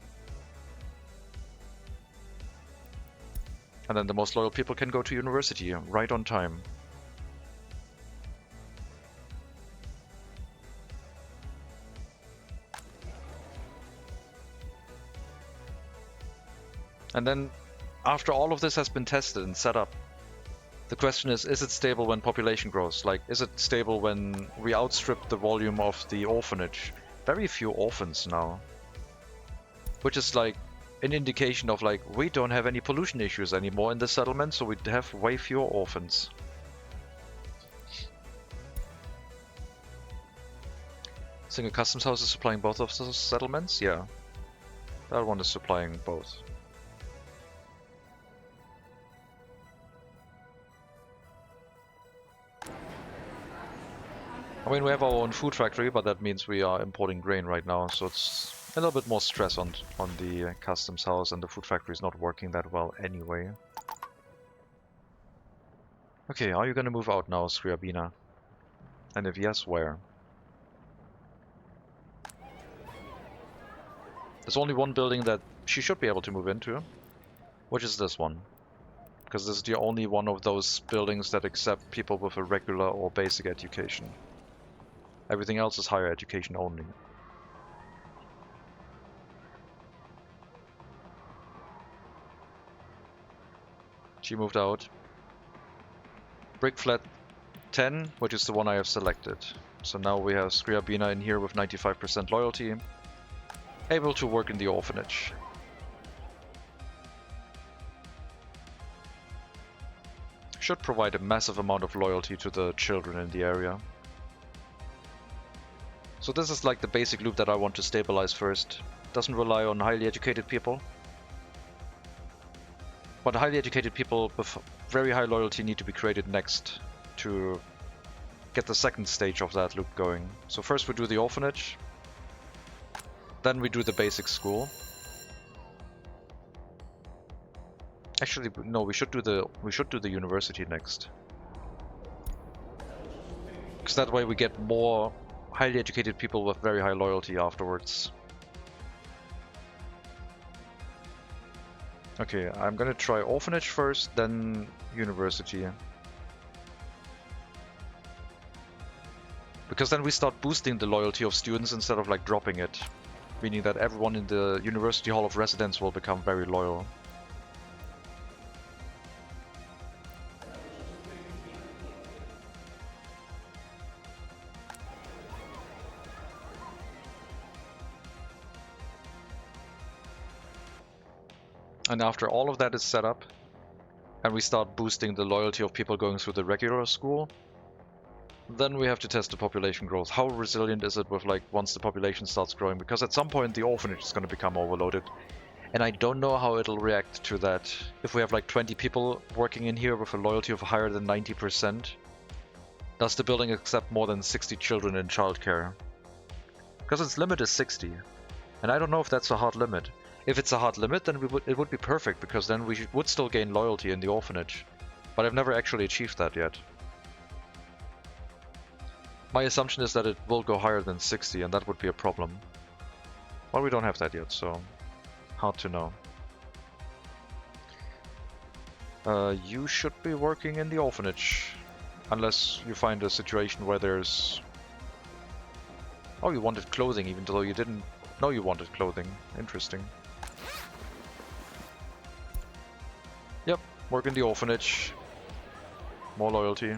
And then the most loyal people can go to university right on time. And then, after all of this has been tested and set up, the question is it stable when population grows? Like, is it stable when we outstrip the volume of the orphanage? Very few orphans now. Which is like an indication of like, we don't have any pollution issues anymore in the settlement, so we have way fewer orphans. Single customs house is supplying both of those settlements? Yeah. That one is supplying both. I mean, we have our own food factory, but that means we are importing grain right now, so it's a little bit more stress on the customs house, and the food factory is not working that well anyway. Okay, are you gonna move out now, Scriabina? And if yes, where? There's only one building that she should be able to move into, which is this one. Because this is the only one of those buildings that accept people with a regular or basic education. Everything else is higher education only. She moved out. Brick flat 10, which is the one I have selected. So now we have Scriabina in here with 95% loyalty. Able to work in the orphanage. Should provide a massive amount of loyalty to the children in the area. So this is like the basic loop that I want to stabilize first. Doesn't rely on highly educated people. But highly educated people with very high loyalty need to be created next to get the second stage of that loop going. So first we do the orphanage. Then we do the basic school. Actually, no, we should do the university next. Because that way we get more highly educated people with very high loyalty afterwards. Okay, I'm gonna try orphanage first, then university. Because then we start boosting the loyalty of students instead of like dropping it. Meaning that everyone in the University Hall of Residence will become very loyal. And after all of that is set up, and we start boosting the loyalty of people going through the regular school, then we have to test the population growth. How resilient is it with like once the population starts growing? Because at some point the orphanage is going to become overloaded. And I don't know how it'll react to that. If we have like 20 people working in here with a loyalty of higher than 90%, does the building accept more than 60 children in childcare? Because its limit is 60. And I don't know if that's a hard limit. If it's a hard limit, then it would be perfect, because then we would still gain loyalty in the orphanage. But I've never actually achieved that yet. My assumption is that it will go higher than 60, and that would be a problem. Well, we don't have that yet, so hard to know. You should be working in the orphanage, unless you find a situation where there's... Oh, you wanted clothing, even though you didn't know you wanted clothing. Interesting. Yep, work in the orphanage. More loyalty.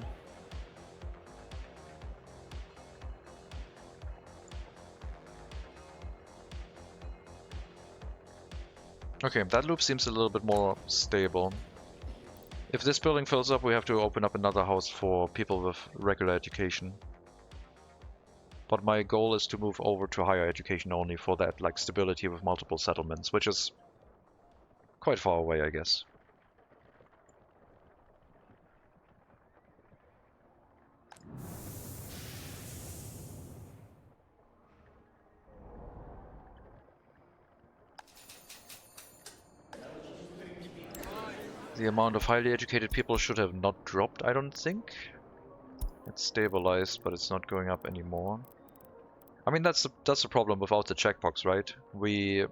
Okay, that loop seems a little bit more stable. If this building fills up, we have to open up another house for people with regular education. But my goal is to move over to higher education only for that like stability with multiple settlements, which is quite far away, I guess. The amount of highly educated people should have not dropped, I don't think. It's stabilized, but it's not going up anymore. I mean, that's the problem without the checkbox, right? We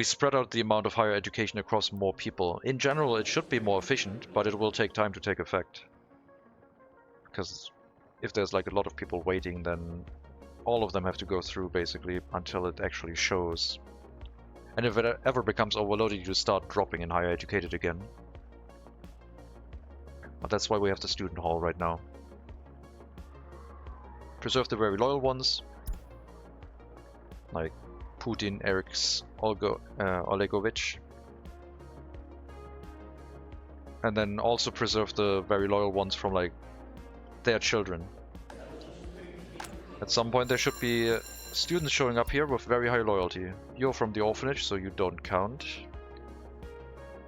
spread out the amount of higher education across more people. In general, it should be more efficient, but it will take time to take effect. Because if there's like a lot of people waiting, then all of them have to go through basically until it actually shows. And if it ever becomes overloaded, you start dropping in higher educated again. But that's why we have the student hall right now. Preserve the very loyal ones, like Putin, Eric's, Olegovich. And then also preserve the very loyal ones from like their children. At some point there should be students showing up here with very high loyalty. You're from the orphanage, so you don't count.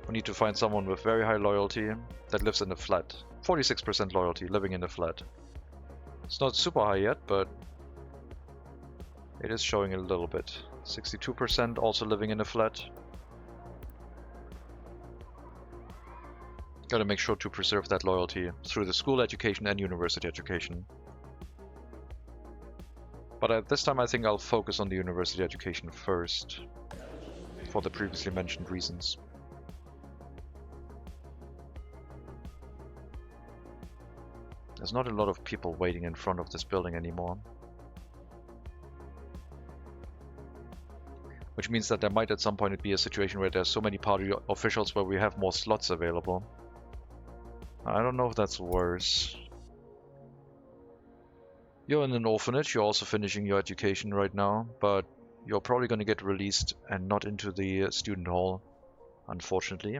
We need to find someone with very high loyalty that lives in a flat. 46% loyalty, living in a flat. It's not super high yet, but it is showing a little bit. 62% also living in a flat. Gotta make sure to preserve that loyalty through the school education and university education. But at this time I think I'll focus on the university education first, for the previously mentioned reasons. There's not a lot of people waiting in front of this building anymore. Which means that there might at some point be a situation where there's so many party officials where we have more slots available. I don't know if that's worse. You're in an orphanage, you're also finishing your education right now, but you're probably going to get released and not into the student hall, unfortunately.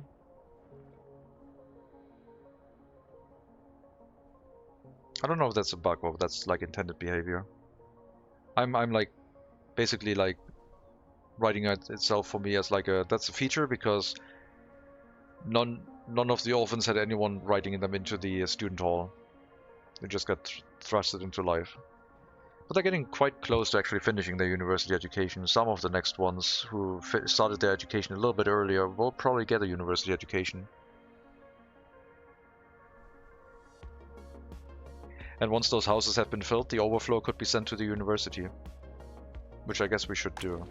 I don't know if that's a bug or if that's like intended behavior. I'm like basically like writing it itself for me as like that's a feature, because none of the orphans had anyone writing them into the student hall. They just got thrusted into life. But they're getting quite close to actually finishing their university education. Some of the next ones who started their education a little bit earlier will probably get a university education. And once those houses have been filled, the overflow could be sent to the university. Which I guess we should do.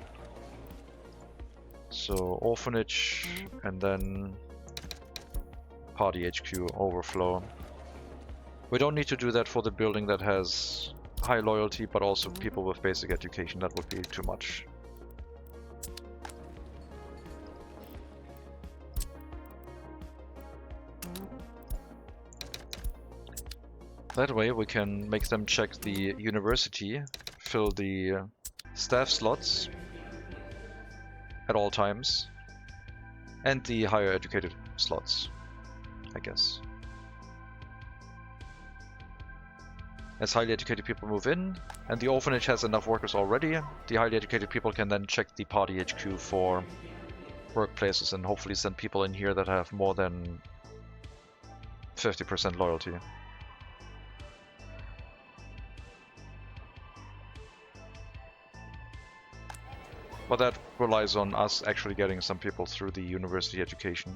So orphanage and then party HQ overflow. We don't need to do that for the building that has high loyalty, but also people with basic education. That would be too much. That way we can make them check the university, fill the staff slots at all times, and the higher educated slots, I guess. As highly educated people move in, and the orphanage has enough workers already, the highly educated people can then check the party HQ for workplaces and hopefully send people in here that have more than 50% loyalty. But that relies on us actually getting some people through the university education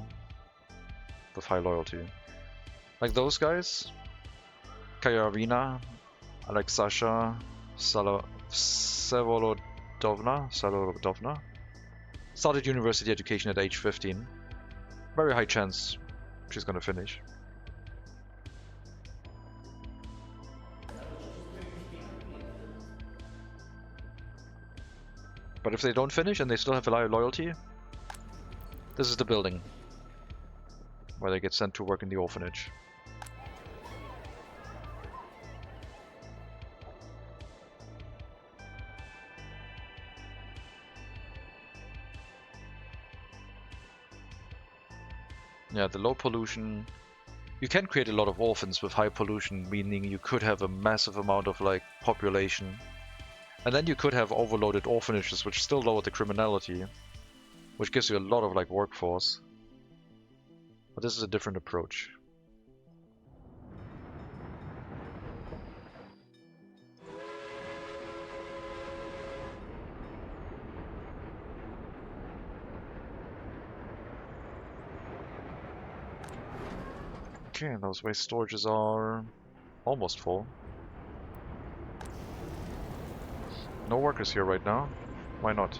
with high loyalty. Like those guys, Kayarina, Alexasha, Savolodovna, started university education at age 15. Very high chance she's gonna finish. But if they don't finish and they still have a high loyalty, this is the building where they get sent to work in the orphanage. Yeah, the low pollution. You can create a lot of orphans with high pollution, meaning you could have a massive amount of like population. And then you could have overloaded orphanages which still lower the criminality, which gives you a lot of like workforce. But this is a different approach. Okay, those waste storages are almost full. No workers here right now. Why not?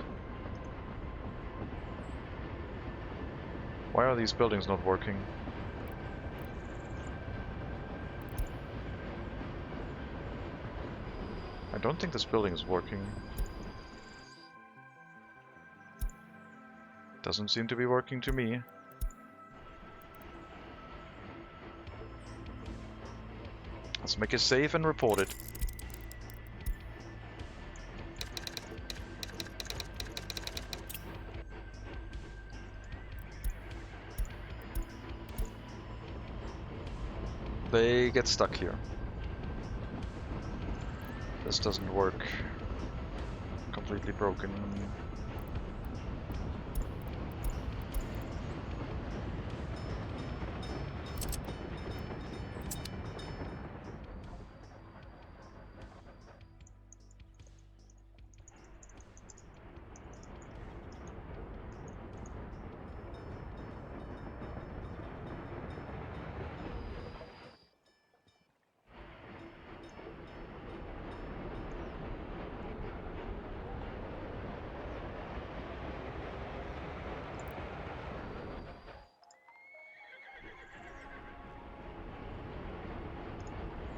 Why are these buildings not working? I don't think this building is working. Doesn't seem to be working to me. Let's make a save and report it. They get stuck here. This doesn't work. Completely broken.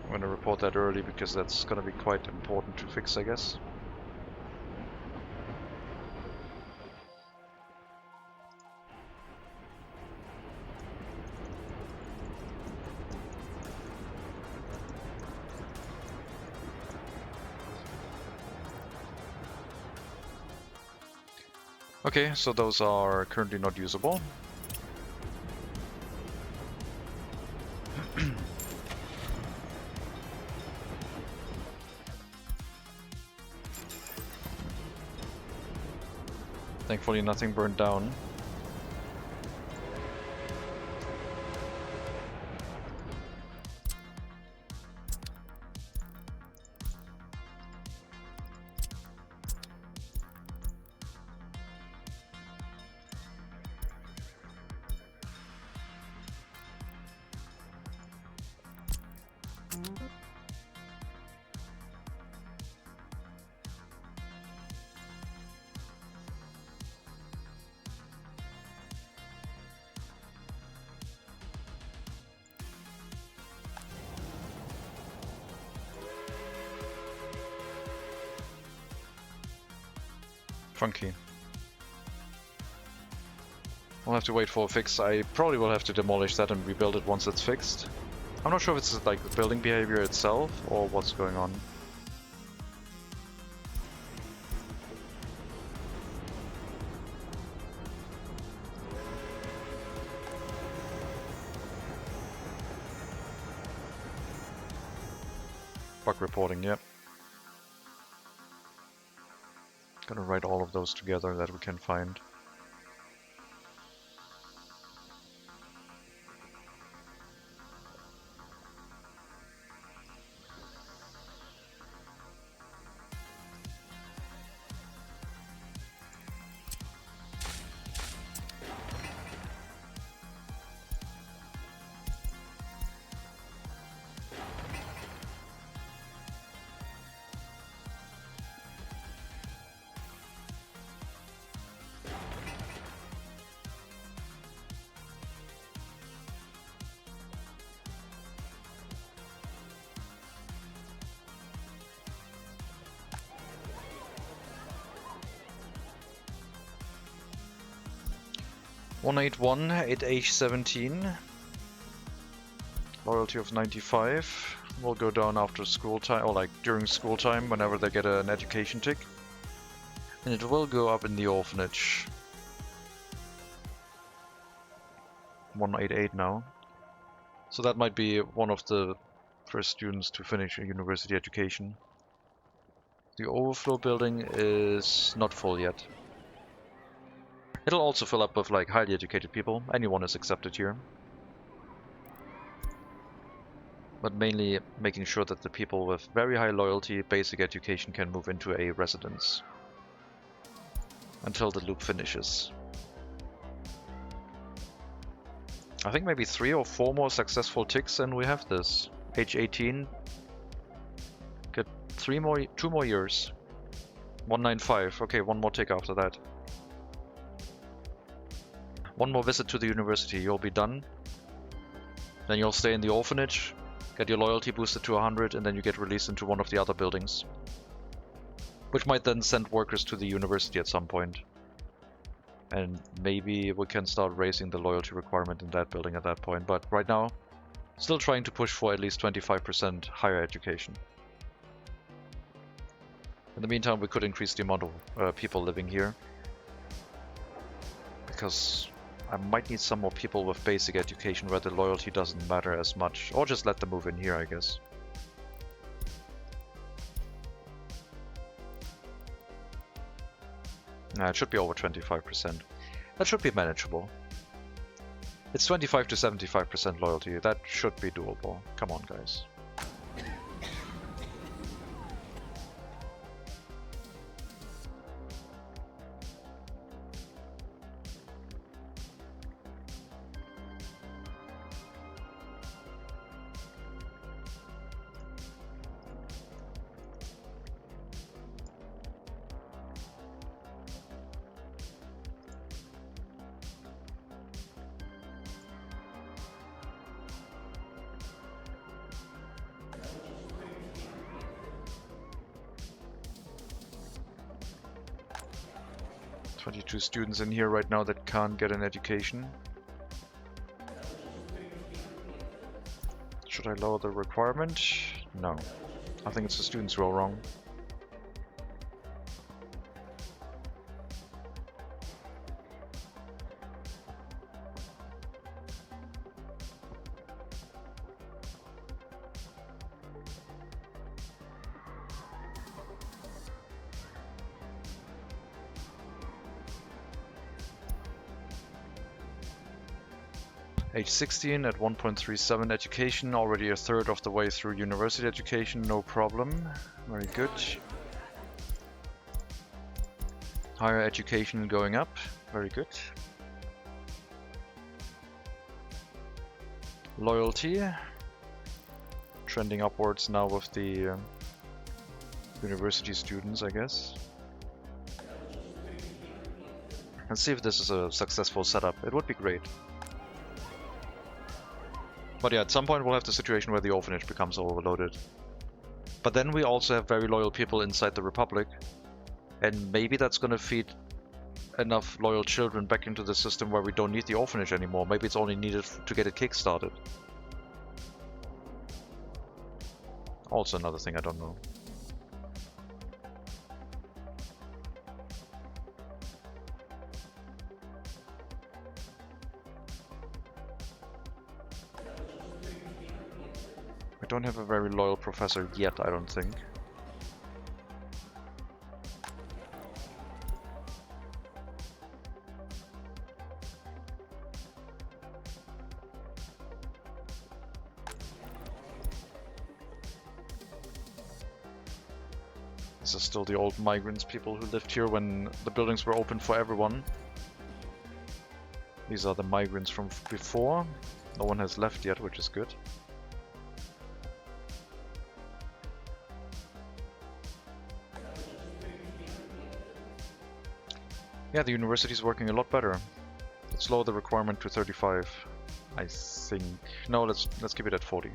I'm gonna report that early because that's gonna be quite important to fix, I guess. Okay, so those are currently not usable. Thankfully nothing burned down. Funky. We'll have to wait for a fix. I probably will have to demolish that and rebuild it once it's fixed. I'm not sure if it's like the building behavior itself or what's going on. Bug reporting, yep. Gonna write all of those together that we can find. (181) at age 17. Loyalty of 95. Will go down after school time, or like during school time, whenever they get an education tick. And it will go up in the orphanage. 188 now. So that might be one of the first students to finish a university education. The overflow building is not full yet. It'll also fill up with like highly educated people. Anyone is accepted here. But mainly making sure that the people with very high loyalty, basic education can move into a residence. Until the loop finishes. I think maybe 3 or 4 more successful ticks and we have this. Age 18. Get 2 more years. 195. Okay, 1 more tick after that. 1 more visit to the university, you'll be done. Then you'll stay in the orphanage, get your loyalty boosted to 100, and then you get released into one of the other buildings. Which might then send workers to the university at some point. And maybe we can start raising the loyalty requirement in that building at that point. But right now, still trying to push for at least 25% higher education. In the meantime, we could increase the amount of people living here. Because I might need some more people with basic education where the loyalty doesn't matter as much. Or just let them move in here, I guess. Nah, it should be over 25%. That should be manageable. It's 25 to 75% loyalty. That should be doable. Come on, guys. Students in here right now that can't get an education. Should I lower the requirement? No. I think it's the students who are wrong. Age 16 at 1.37 education, already a third of the way through university education, no problem. Very good. Higher education going up, very good. Loyalty, trending upwards now with the university students, I guess. Let's see if this is a successful setup. It would be great. But yeah, at some point we'll have the situation where the orphanage becomes overloaded. But then we also have very loyal people inside the Republic. And maybe that's gonna feed enough loyal children back into the system where we don't need the orphanage anymore. Maybe it's only needed to get it kickstarted. Also another thing I don't know. I don't have a very loyal professor yet, I don't think. This is still the old migrants people who lived here when the buildings were open for everyone. These are the migrants from before. No one has left yet, which is good. Yeah, the university is working a lot better. Let's lower the requirement to 35, I think. No, let's keep it at 40.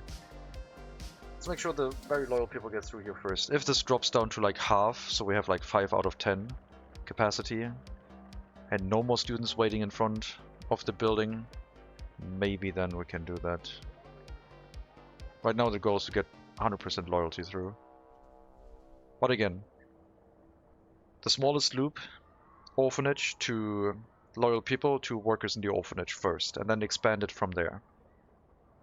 Let's make sure the very loyal people get through here first. If this drops down to like half, so we have like 5 out of 10 capacity, and no more students waiting in front of the building, maybe then we can do that. Right now the goal is to get 100% loyalty through. But again, the smallest loop, orphanage to loyal people to workers in the orphanage first, and then expand it from there.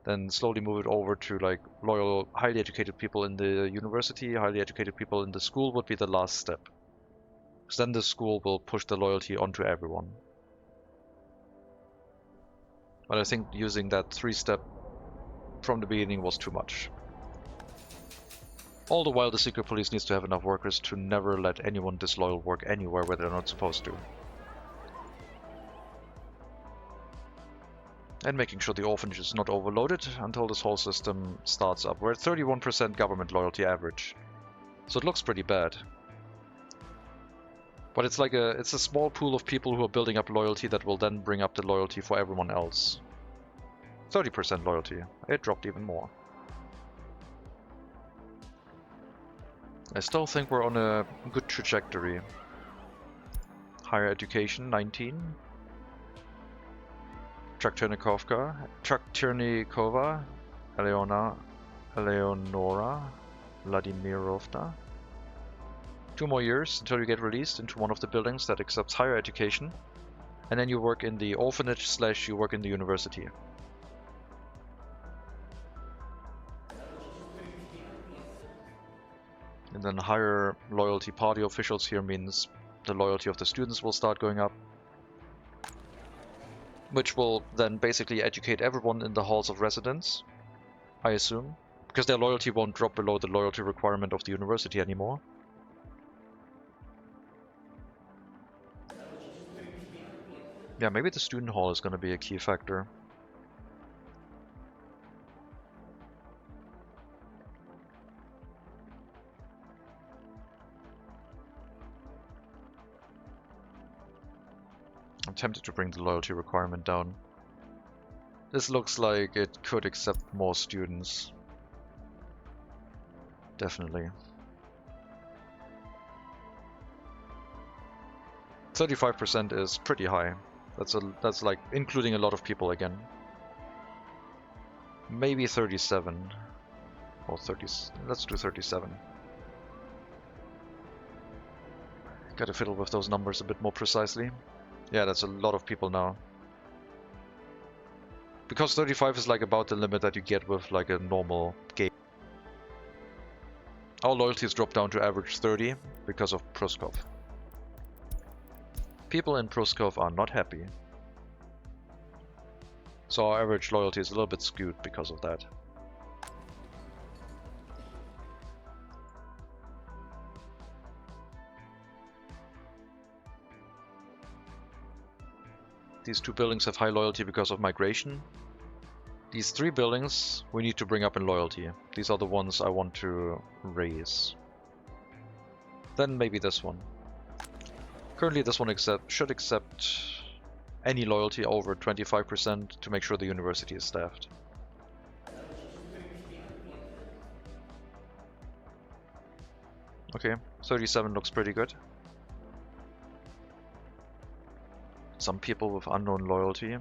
Then slowly move it over to like loyal, highly educated people in the university, highly educated people in the school would be the last step. Because then the school will push the loyalty onto everyone. But I think using that 3-step from the beginning was too much. All the while the secret police needs to have enough workers to never let anyone disloyal work anywhere where they're not supposed to. And making sure the orphanage is not overloaded until this whole system starts up. We're at 31% government loyalty average, so it looks pretty bad. But it's like it's a small pool of people who are building up loyalty that will then bring up the loyalty for everyone else. 30% loyalty. It dropped even more. I still think we're on a good trajectory. Higher education, 19. Trakternikova, Eleonora Vladimirovna. 2 more years until you get released into one of the buildings that accepts higher education, and then you work in the orphanage / you work in the university. And then higher loyalty party officials here means the loyalty of the students will start going up, which will then basically educate everyone in the halls of residence, I assume, because their loyalty won't drop below the loyalty requirement of the university anymore. Yeah, maybe the student hall is going to be a key factor. I'm tempted to bring the loyalty requirement down. This looks like it could accept more students. Definitely. 35% is pretty high. That's like including a lot of people again. Maybe 37 or 30. Let's do 37. Gotta fiddle with those numbers a bit more precisely. Yeah, that's a lot of people now. Because 35 is like about the limit that you get with like a normal game. Our loyalties drop down to average 30 because of Pruskov. People in Pruskov are not happy. So our average loyalty is a little bit skewed because of that. These 2 buildings have high loyalty because of migration. These 3 buildings we need to bring up in loyalty. These are the ones I want to raise. Then maybe this one. Currently this one should accept any loyalty over 25% to make sure the university is staffed. Okay, 37 looks pretty good. some people with unknown loyalty.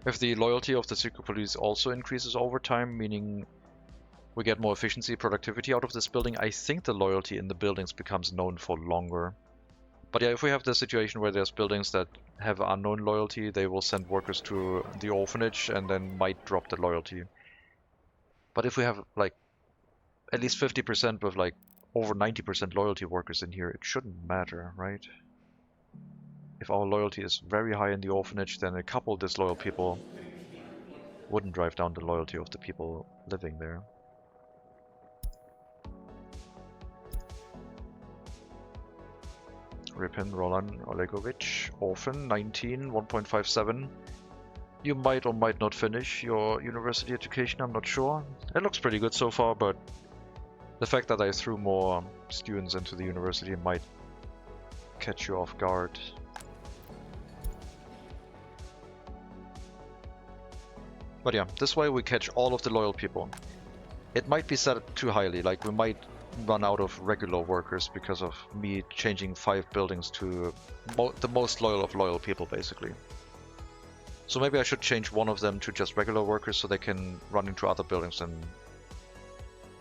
If the loyalty of the secret police also increases over time, meaning we get more efficiency, productivity out of this building, I think the loyalty in the buildings becomes known for longer. But yeah, if we have the situation where there's buildings that have unknown loyalty, they will send workers to the orphanage and then might drop the loyalty. But if we have like at least 50% with like over 90% loyalty workers in here, it shouldn't matter, right? If our loyalty is very high in the orphanage, then a couple disloyal people wouldn't drive down the loyalty of the people living there. Ripin Roland Olegovich, Orphan, 19, 1.57. You might or might not finish your university education, I'm not sure. It looks pretty good so far, but the fact that I threw more students into the university might catch you off guard. But yeah, this way we catch all of the loyal people. It might be set too highly, like we might run out of regular workers because of me changing 5 buildings to the most loyal of loyal people, basically. So maybe I should change one of them to just regular workers so they can run into other buildings and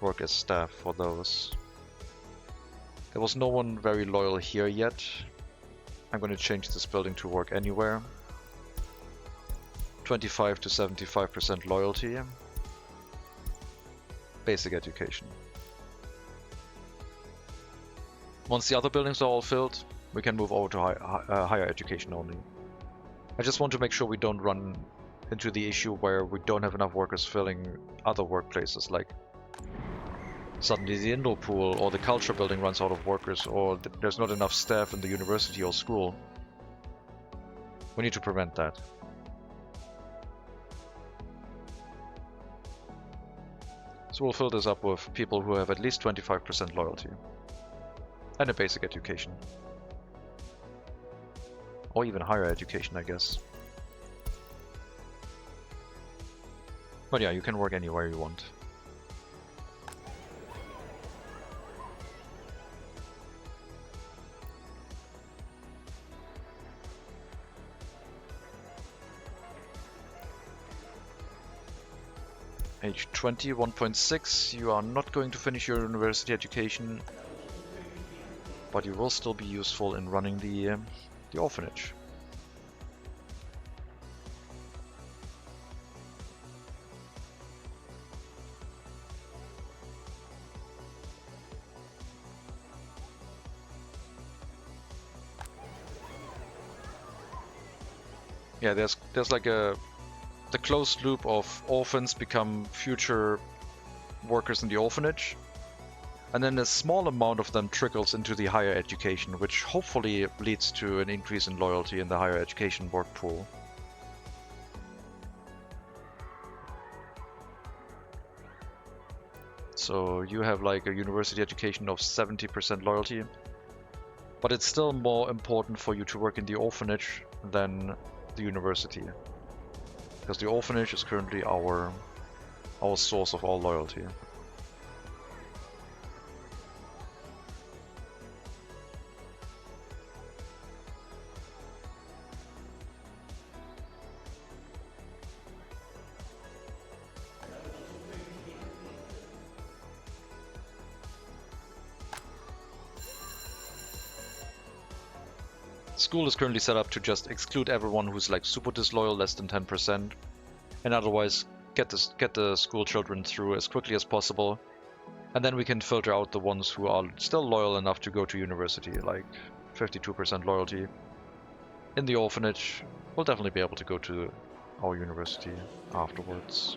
work as staff for those. There was no one very loyal here yet. I'm going to change this building to work anywhere. 25 to 75% loyalty. Basic education. Once the other buildings are all filled, we can move over to higher education only. I just want to make sure we don't run into the issue where we don't have enough workers filling other workplaces, like suddenly the indoor pool or the culture building runs out of workers, or there's not enough staff in the university or school. We need to prevent that. So we'll fill this up with people who have at least 25% loyalty. And a basic education. Or even higher education, I guess. But yeah, you can work anywhere you want. Age 20, 1.6, you are not going to finish your university education, but you will still be useful in running the orphanage. Yeah, there's like the closed loop of orphans become future workers in the orphanage, and then a small amount of them trickles into the higher education, which hopefully leads to an increase in loyalty in the higher education work pool. So you have like a university education of 70% loyalty, but it's still more important for you to work in the orphanage than the university, because the orphanage is currently our source of all loyalty. School is currently set up to just exclude everyone who's like super disloyal, less than 10%, and otherwise get the school children through as quickly as possible, and then we can filter out the ones who are still loyal enough to go to university, like 52% loyalty. In the orphanage, we'll definitely be able to go to our university afterwards.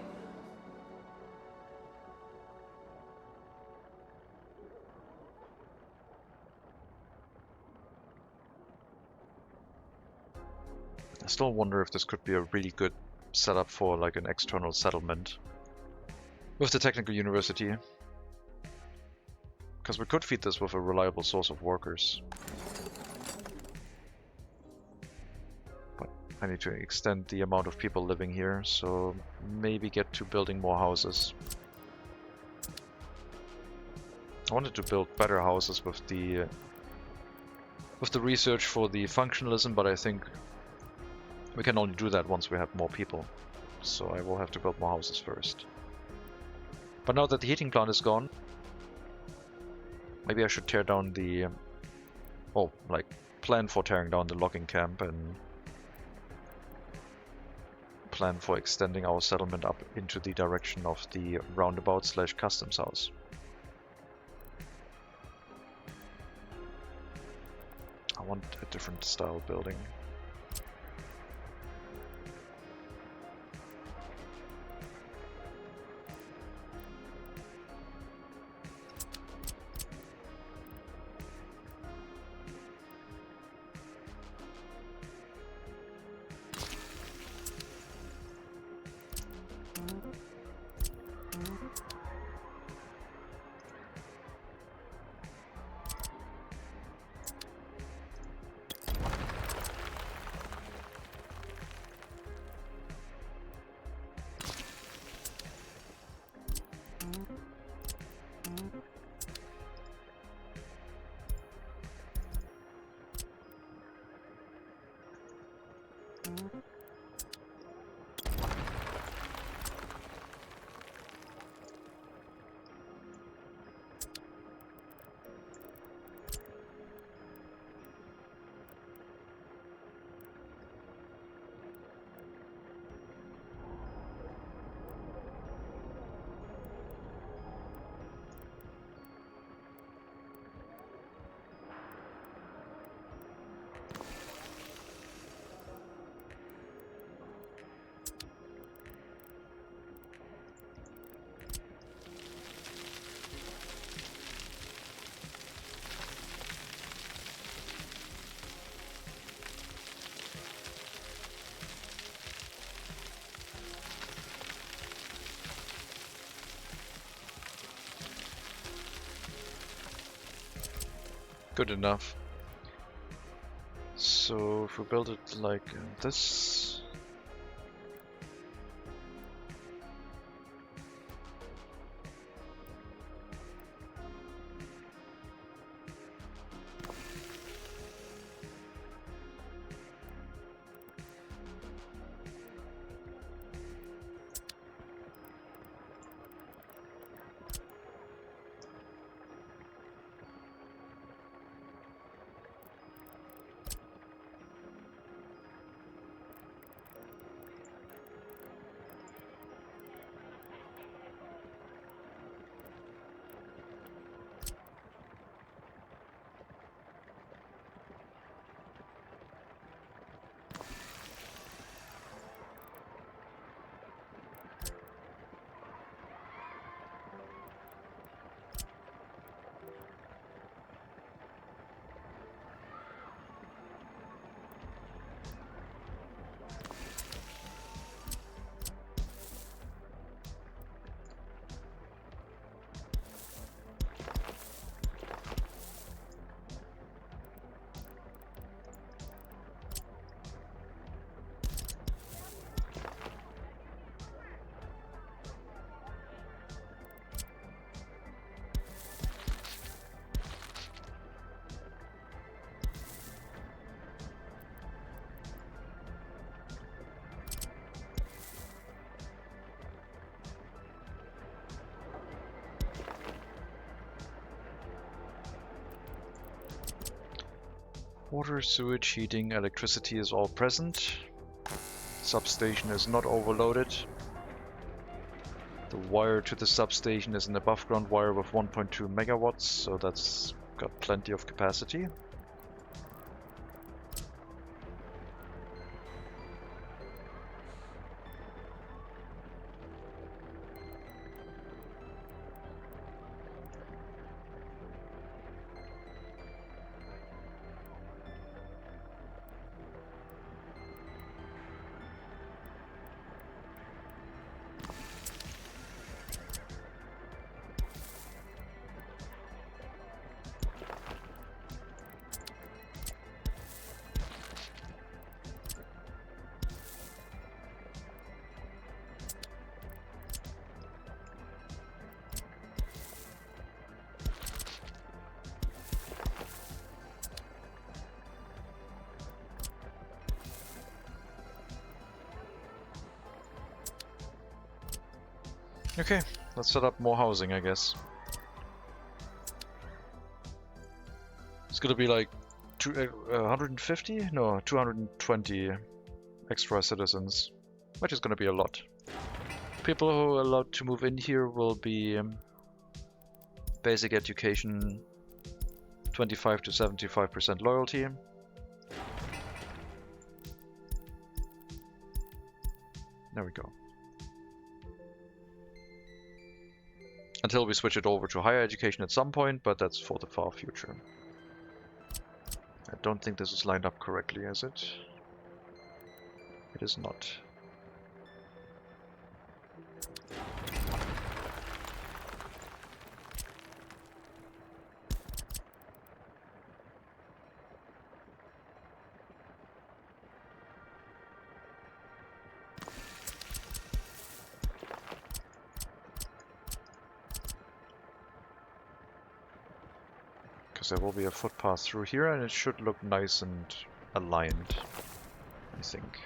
I still wonder if this could be a really good setup for like an external settlement with the technical university, because we could feed this with a reliable source of workers. But I need to extend the amount of people living here, so maybe get to building more houses. I wanted to build better houses with the research for the functionalism, but I think we can only do that once we have more people. So I will have to build more houses first. But now that the heating plant is gone, maybe I should tear down the... oh, like, plan for tearing down the logging camp and plan for extending our settlement up into the direction of the roundabout / customs house. I want a different style building. Good enough. So if we build it like this, water, sewage, heating, electricity is all present. Substation is not overloaded. The wire to the substation is an above ground wire with 1.2 megawatts, so that's got plenty of capacity. Okay, let's set up more housing, I guess. It's gonna be like 150? No, 220 extra citizens, which is gonna be a lot. People who are allowed to move in here will be basic education, 25 to 75% loyalty. There we go. Until we switch it over to higher education at some point, but that's for the far future. I don't think this is lined up correctly, is it? It is not. There will be a footpath through here, and it should look nice and aligned, I think.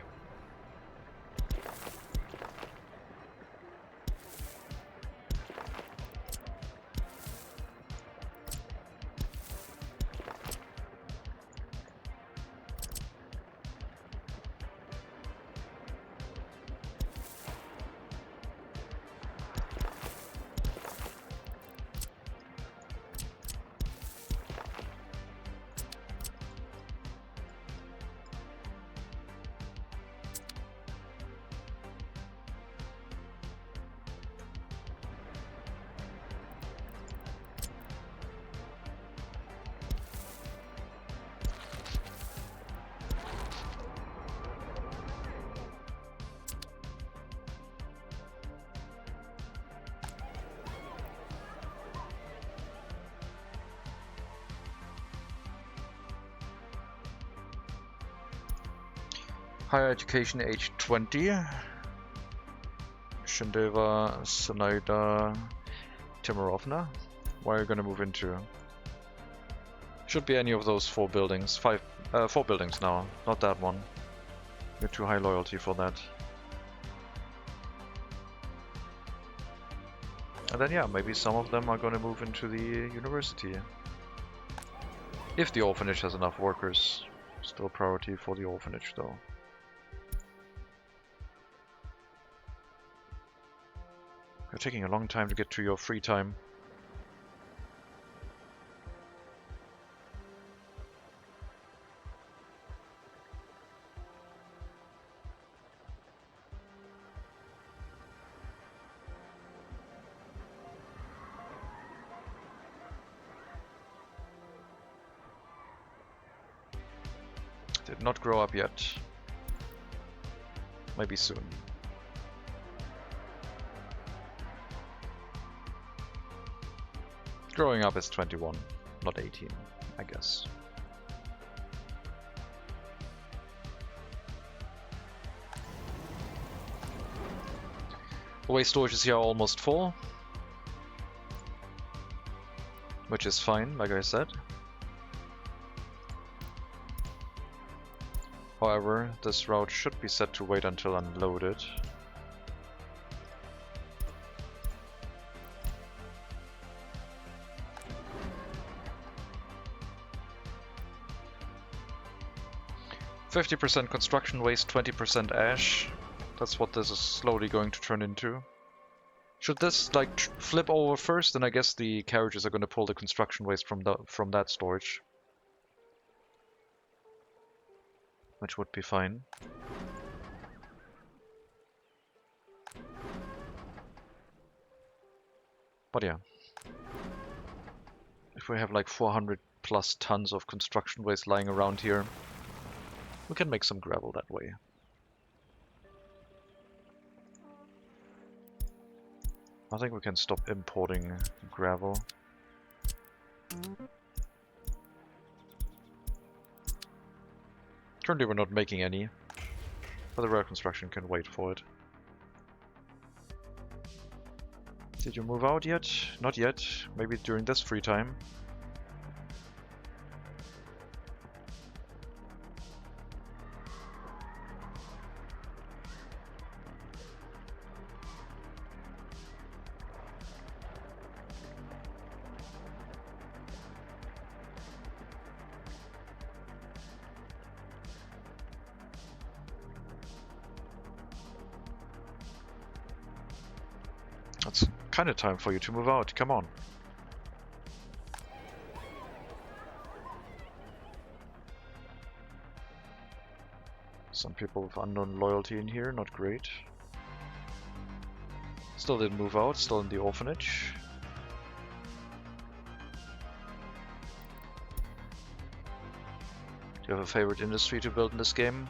Higher education age 20. Shandeva, Sanaida, Timirovna. Where are you gonna move into? Should be any of those 4 buildings. 4 buildings now, not that one. You're too high loyalty for that. And then yeah, maybe some of them are gonna move into the university. If the orphanage has enough workers. Still priority for the orphanage though. You're taking a long time to get to your free time. Did not grow up yet. Maybe soon. Growing up is 21, not 18, I guess. The waste storages here are almost full, which is fine, like I said. However, this route should be set to wait until unloaded. %50 construction waste, 20% ash. That's what this is slowly going to turn into. Should this like flip over first, then I guess the carriages are going to pull the construction waste from that storage, which would be fine. But yeah, if we have like 400 plus tons of construction waste lying around here, we can make some gravel that way. I think we can stop importing gravel. Currently we're not making any, but the rail construction can wait for it. Did you move out yet? Not yet. Maybe during this free time. It's kind of time for you to move out. Come on. Some people with unknown loyalty in here, not great. Still didn't move out, still in the orphanage. Do you have a favorite industry to build in this game?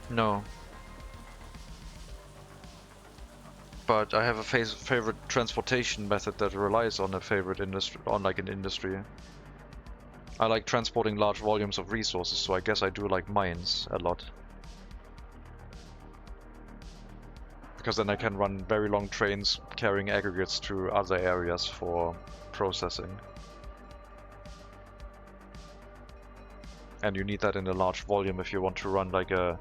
No. But I have a favorite transportation method that relies on a favorite industry, on like an industry. I like transporting large volumes of resources, so I guess I do like mines a lot. Because then I can run very long trains carrying aggregates to other areas for processing. And you need that in a large volume if you want to run like a...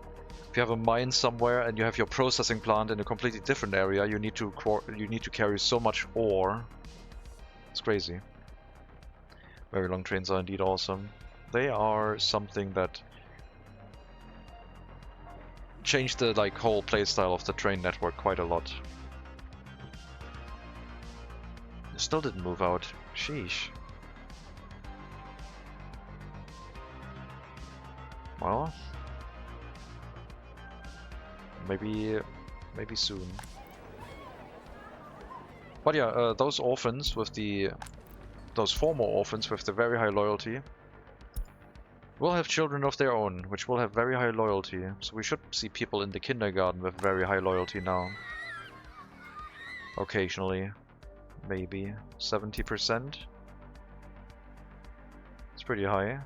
If you have a mine somewhere and you have your processing plant in a completely different area, you need to carry so much ore. It's crazy. Very long trains are indeed awesome. They are something that changed the like whole playstyle of the train network quite a lot. It still didn't move out. Sheesh. Well, maybe soon. But yeah, those orphans with those former orphans with the very high loyalty will have children of their own, which will have very high loyalty. So we should see people in the kindergarten with very high loyalty now. Occasionally, maybe 70%. It's pretty high.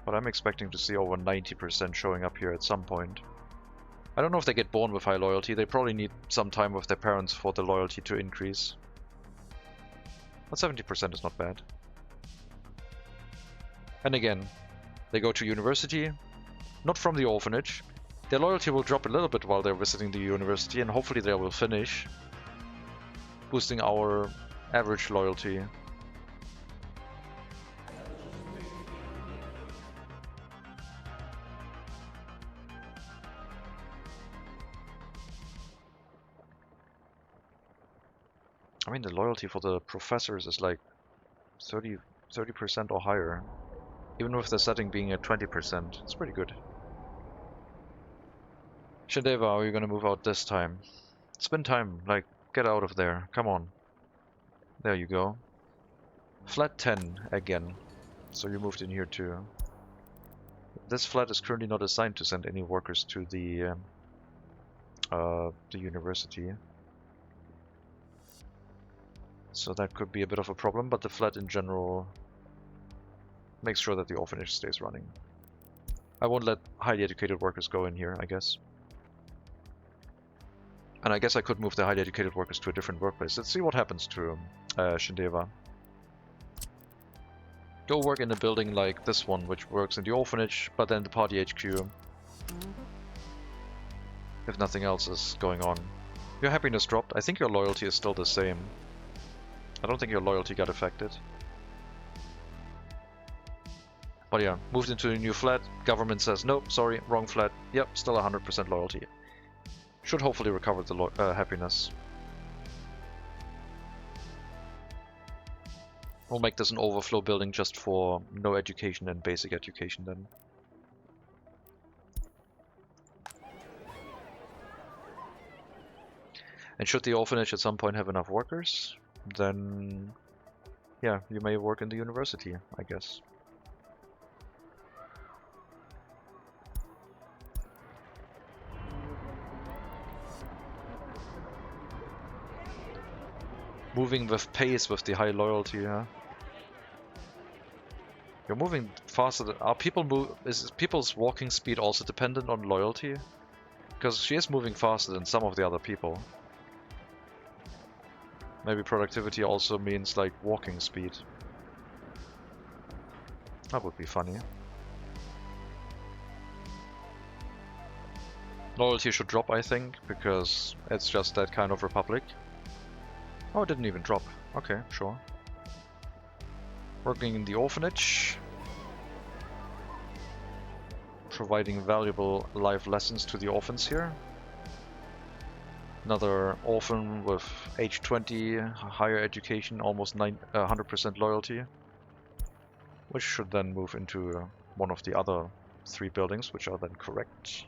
But I'm expecting to see over 90% showing up here at some point. I don't know if they get born with high loyalty. They probably need some time with their parents for the loyalty to increase. But 70% is not bad. And again, they go to university, not from the orphanage. Their loyalty will drop a little bit while they're visiting the university, and hopefully they will finish, boosting our average loyalty. I mean, the loyalty for the professors is like 30% or higher. Even with the setting being at 20%. It's pretty good. Shindeva, are you gonna move out this time? Spend time, like, get out of there. Come on. There you go. Flat 10 again. So you moved in here too. This flat is currently not assigned to send any workers to the university. So that could be a bit of a problem, but the flat in general makes sure that the orphanage stays running. I won't let highly educated workers go in here, I guess. And I guess I could move the highly educated workers to a different workplace. Let's see what happens to Shindeva. Go work in a building like this one, which works in the orphanage, but then the party HQ. If nothing else is going on. Your happiness dropped. I think your loyalty is still the same. I don't think your loyalty got affected. But yeah, moved into a new flat. Government says, nope, sorry, wrong flat. Yep, still 100% loyalty. Should hopefully recover the happiness. We'll make this an overflow building just for no education and basic education then. And should the orphanage at some point have enough workers, then yeah, you may work in the university, I guess. Moving with pace with the high loyalty, huh? You're moving faster than... Is people's walking speed also dependent on loyalty? Because she is moving faster than some of the other people. Maybe productivity also means like walking speed. That would be funny. Loyalty should drop, I think, because it's just that kind of republic. Oh, it didn't even drop. Okay, sure. Working in the orphanage. providing valuable life lessons to the orphans here. Another orphan with age 20, higher education, almost 100% loyalty, which should then move into one of the other 3 buildings, which are then correct.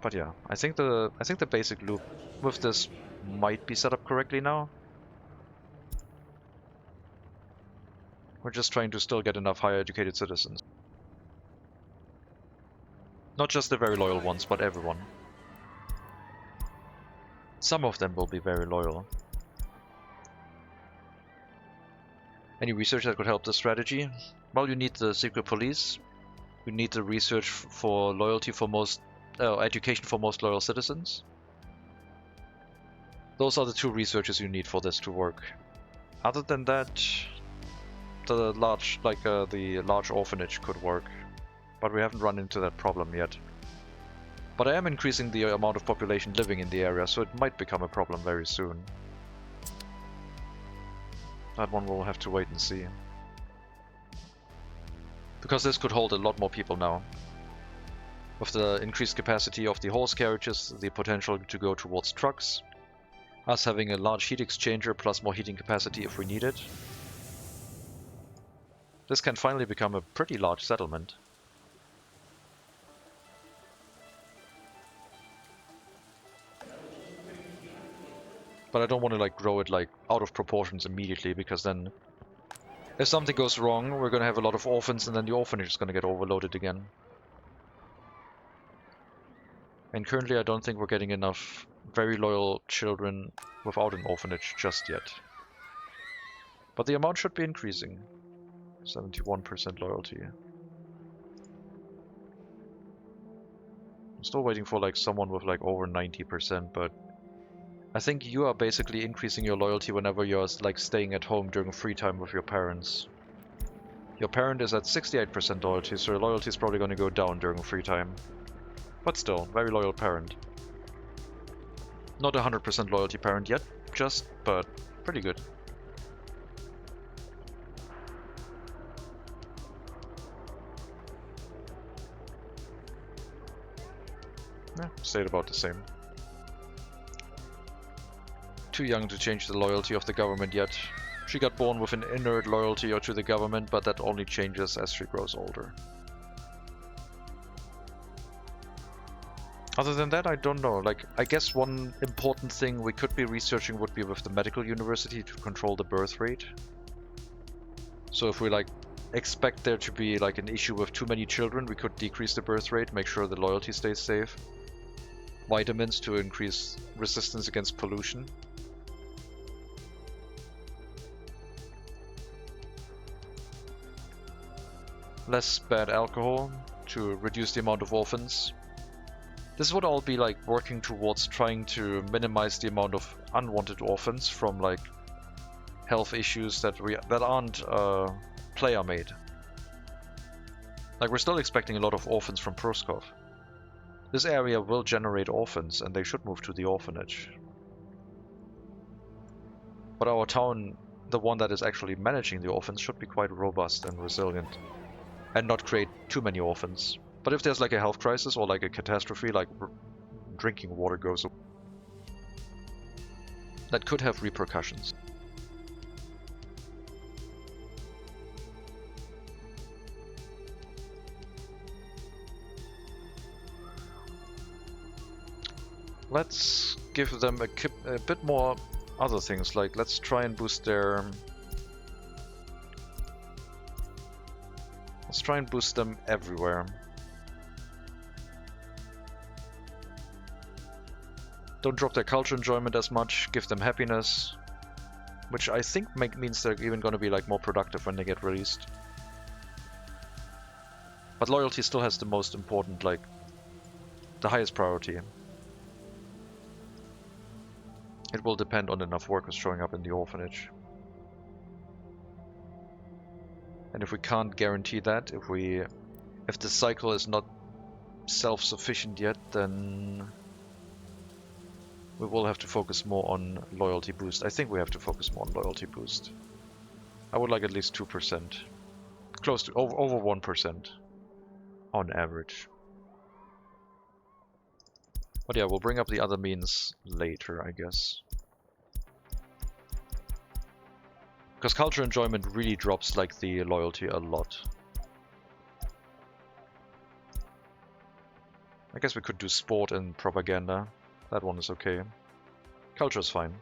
But yeah, I think the basic loop with this might be set up correctly now. We're just trying to still get enough higher educated citizens. Not just the very loyal ones, but everyone. Some of them will be very loyal. Any research that could help the strategy? Well, you need the secret police. You need the research for loyalty for most, education for most loyal citizens. Those are the 2 researches you need for this to work. Other than that, the large orphanage could work, but we haven't run into that problem yet. But I am increasing the amount of population living in the area, so it might become a problem very soon. That one we'll have to wait and see. Because this could hold a lot more people now. With the increased capacity of the horse carriages, the potential to go towards trucks, us having a large heat exchanger plus more heating capacity if we need it. This can finally become a pretty large settlement. But I don't want to like grow it like out of proportions immediately, because then if something goes wrong, we're going to have a lot of orphans and then the orphanage is going to get overloaded again. And currently I don't think we're getting enough very loyal children without an orphanage just yet. But the amount should be increasing. 71% loyalty. I'm still waiting for like someone with like over 90%, but I think you are basically increasing your loyalty whenever you're like staying at home during free time with your parents. Your parent is at 68% loyalty, so your loyalty is probably going to go down during free time. But still, very loyal parent. Not 100% loyalty parent yet, but pretty good. Yeah, stayed about the same. Too young to change the loyalty of the government yet. She got born with an inert loyalty to the government, but that only changes as she grows older. Other than that, I don't know. Like, I guess one important thing we could be researching would be with the medical university to control the birth rate. So if we like expect there to be like an issue with too many children, we could decrease the birth rate, make sure the loyalty stays safe. Vitamins to increase resistance against pollution. Less bad alcohol to reduce the amount of orphans. This would all be like working towards trying to minimize the amount of unwanted orphans from like health issues that aren't player made. Like, we're still expecting a lot of orphans from Proskov. This area will generate orphans and they should move to the orphanage. But our town, the one that is actually managing the orphans, should be quite robust and resilient and not create too many orphans. But if there's like a health crisis or like a catastrophe, like drinking water goes away, that could have repercussions. Let's give them a bit more other things, like let's try and boost their... Let's try and boost them everywhere. Don't drop their culture enjoyment as much, give them happiness, which I think means they're even going to be like more productive when they get released. But loyalty still has the most important, like the highest priority. It will depend on enough workers showing up in the orphanage. And if we can't guarantee that, if the cycle is not self-sufficient yet, then we will have to focus more on loyalty boost. I think we have to focus more on loyalty boost. I would like at least 2%. Close to over 1%. on average. But yeah, we'll bring up the other means later, I guess. Because culture enjoyment really drops like the loyalty a lot. I guess we could do sport and propaganda. That one is okay. Culture is fine.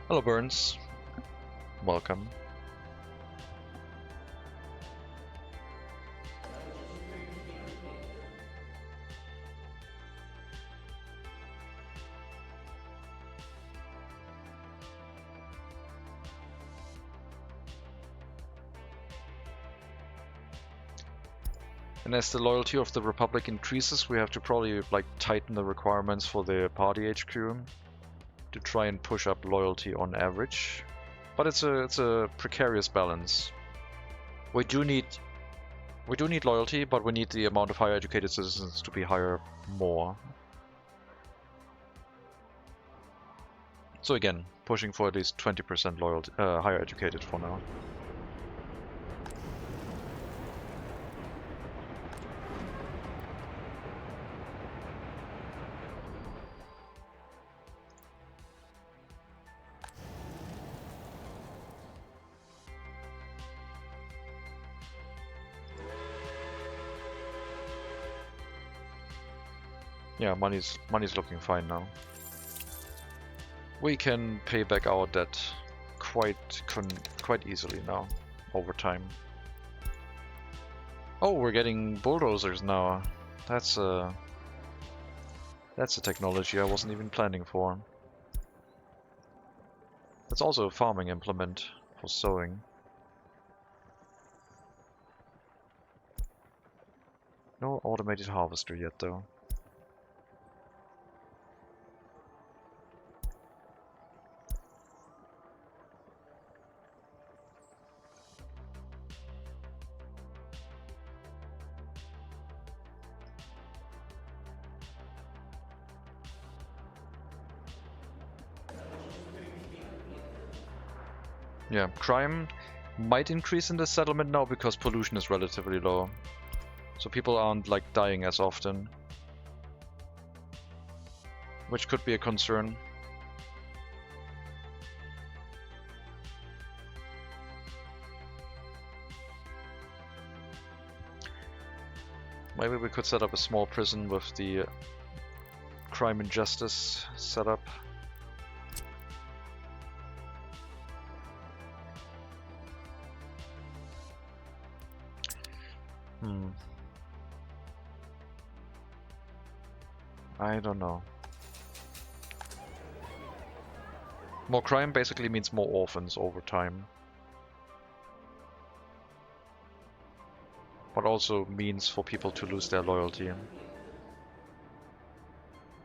Hello, Burns. Welcome. And as the loyalty of the Republic increases, we have to probably like tighten the requirements for the party HQ to try and push up loyalty on average. But it's a precarious balance. We do need loyalty, but we need the amount of higher educated citizens to be higher more. So again, pushing for at least 20% loyalty, higher educated for now. Yeah, money's looking fine now. We can pay back our debt quite easily now, over time. Oh, we're getting bulldozers now. That's a technology I wasn't even planning for. That's also a farming implement for sowing. No automated harvester yet, though. Yeah, crime might increase in the settlement now because pollution is relatively low. So people aren't like dying as often. Which could be a concern. Maybe we could set up a small prison with the crime and justice setup. I don't know. More crime basically means more orphans over time. But also means for people to lose their loyalty.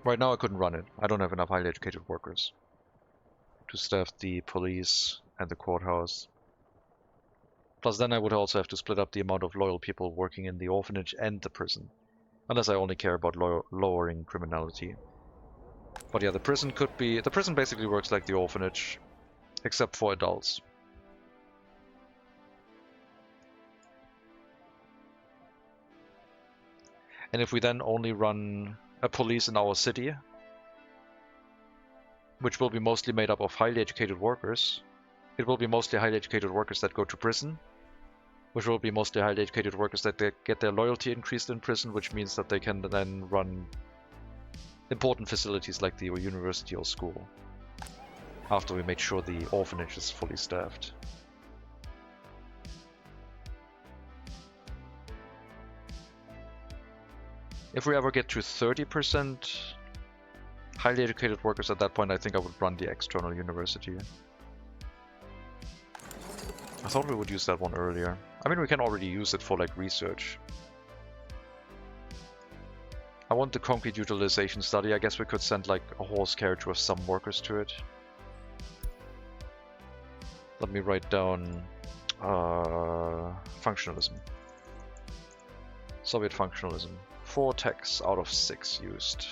Right now I couldn't run it. I don't have enough highly educated workers to staff the police and the courthouse. Plus then I would also have to split up the amount of loyal people working in the orphanage and the prison. Unless I only care about lowering criminality. But yeah, the prison could be... The prison basically works like the orphanage, except for adults. And if we then only run a police in our city, which will be mostly made up of highly educated workers, it will be mostly highly educated workers that go to prison, which will be mostly highly educated workers that get their loyalty increased in prison, which means that they can then run important facilities like the university or school, after we made sure the orphanage is fully staffed. If we ever get to 30% highly educated workers at that point, I think I would run the external university. I thought we would use that one earlier. I mean, we can already use it for like research. I want the concrete utilization study. I guess we could send like a horse carriage with some workers to it. Let me write down functionalism. Soviet functionalism. 4 techs out of 6 used.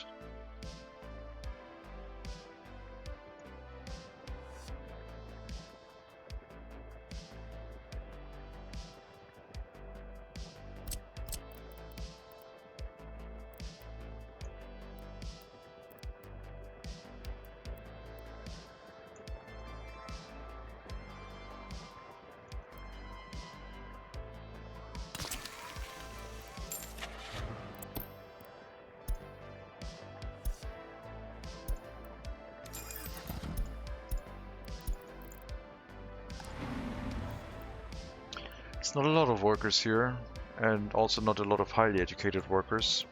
It's not a lot of workers here, and also not a lot of highly educated workers.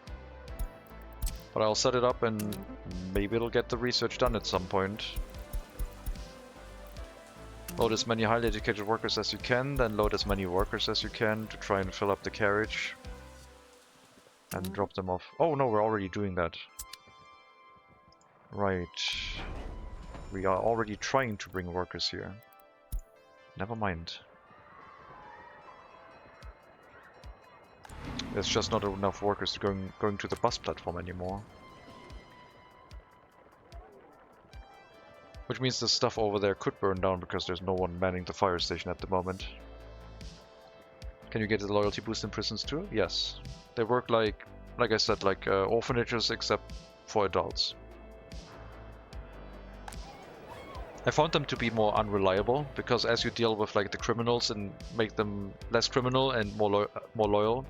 But I'll set it up and maybe it'll get the research done at some point. Load as many highly educated workers as you can, then load as many workers as you can to try and fill up the carriage. And drop them off. Oh no, we're already doing that. Right. We are already trying to bring workers here. Never mind. There's just not enough workers going to the bus platform anymore. Which means the stuff over there could burn down because there's no one manning the fire station at the moment. Can you get the loyalty boost in prisons too? Yes. They work like I said, like orphanages except for adults. I found them to be more unreliable because as you deal with like the criminals and make them less criminal and more loyal,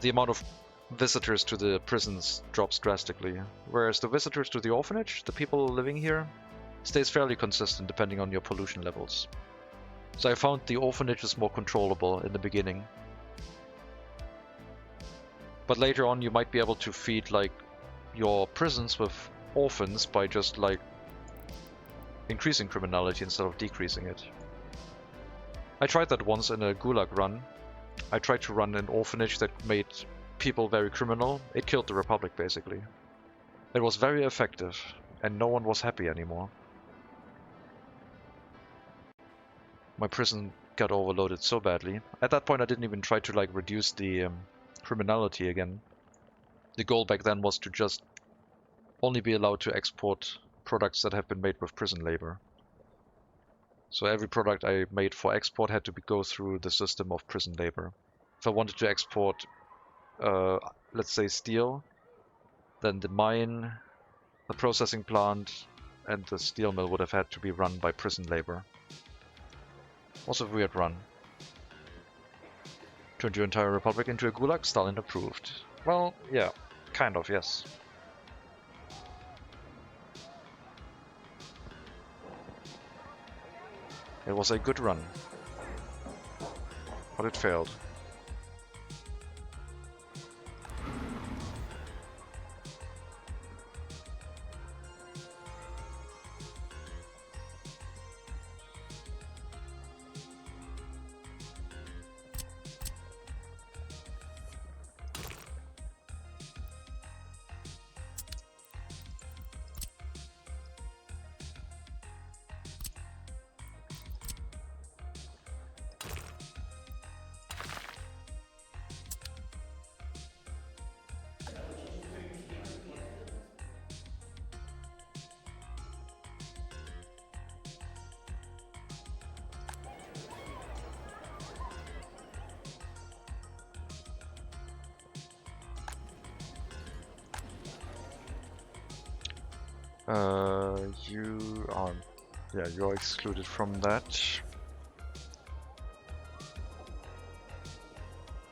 the amount of visitors to the prisons drops drastically. Whereas the visitors to the orphanage, the people living here, stays fairly consistent depending on your pollution levels. So I found the orphanage is more controllable in the beginning. But later on you might be able to feed like your prisons with orphans by just like increasing criminality instead of decreasing it. I tried that once in a gulag run. I tried to run an orphanage that made people very criminal. It killed the Republic basically. It was very effective and no one was happy anymore. My prison got overloaded so badly. At that point I didn't even try to like reduce the criminality again. The goal back then was to just only be allowed to export products that have been made with prison labor. So every product I made for export had to go through the system of prison labor. If I wanted to export, let's say steel, then the mine, the processing plant, and the steel mill would have had to be run by prison labor. Also a weird run. Turned your entire republic into a gulag? Stalin approved. Well, yeah, kind of, yes. It was a good run, but it failed. You are, yeah, you're excluded from that.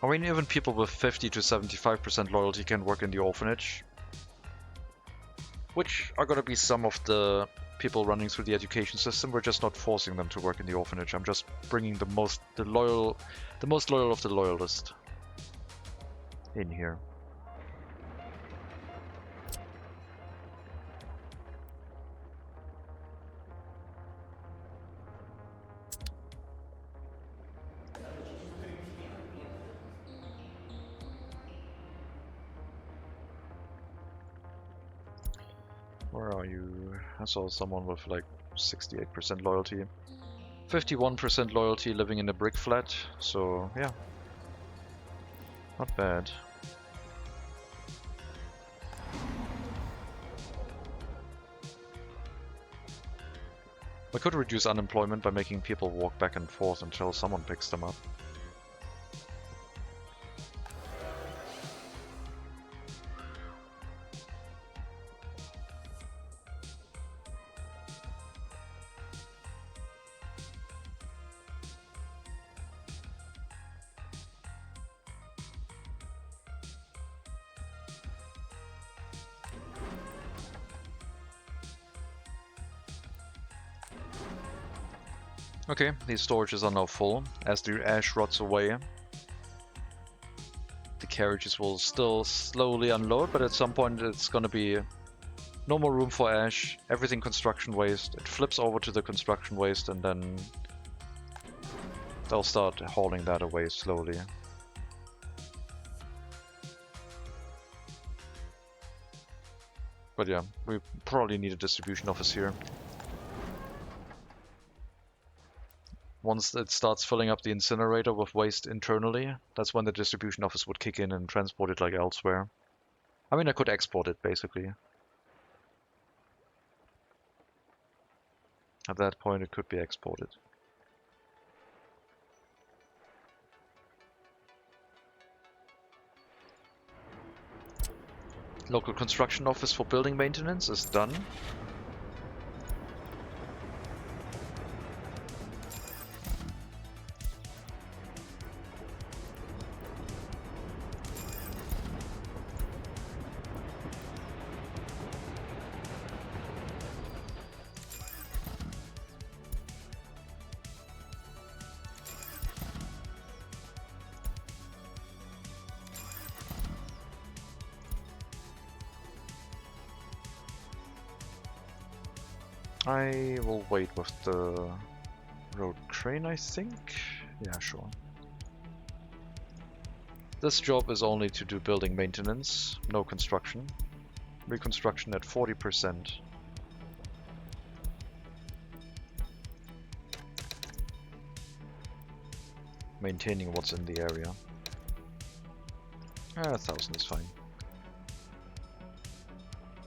I mean, even people with 50 to 75% loyalty can work in the orphanage, which are gonna be some of the people running through the education system. We're just not forcing them to work in the orphanage. I'm just bringing the most loyal of the loyalist in here. Where are you? I saw someone with like 68% loyalty. 51% loyalty living in a brick flat, so yeah. Not bad. We could reduce unemployment by making people walk back and forth until someone picks them up. Okay, these storages are now full. As the ash rots away, the carriages will still slowly unload, but at some point it's gonna be no more room for ash, everything construction waste. It flips over to the construction waste and then they'll start hauling that away slowly. But yeah, we probably need a distribution office here. Once it starts filling up the incinerator with waste internally, that's when the distribution office would kick in and transport it like elsewhere. I mean, I could export it, basically. At that point, it could be exported. Local construction office for building maintenance is done. I will wait with the road crane, I think. Yeah, sure. This job is only to do building maintenance, no construction. Reconstruction at 40%. Maintaining what's in the area. 1,000 is fine.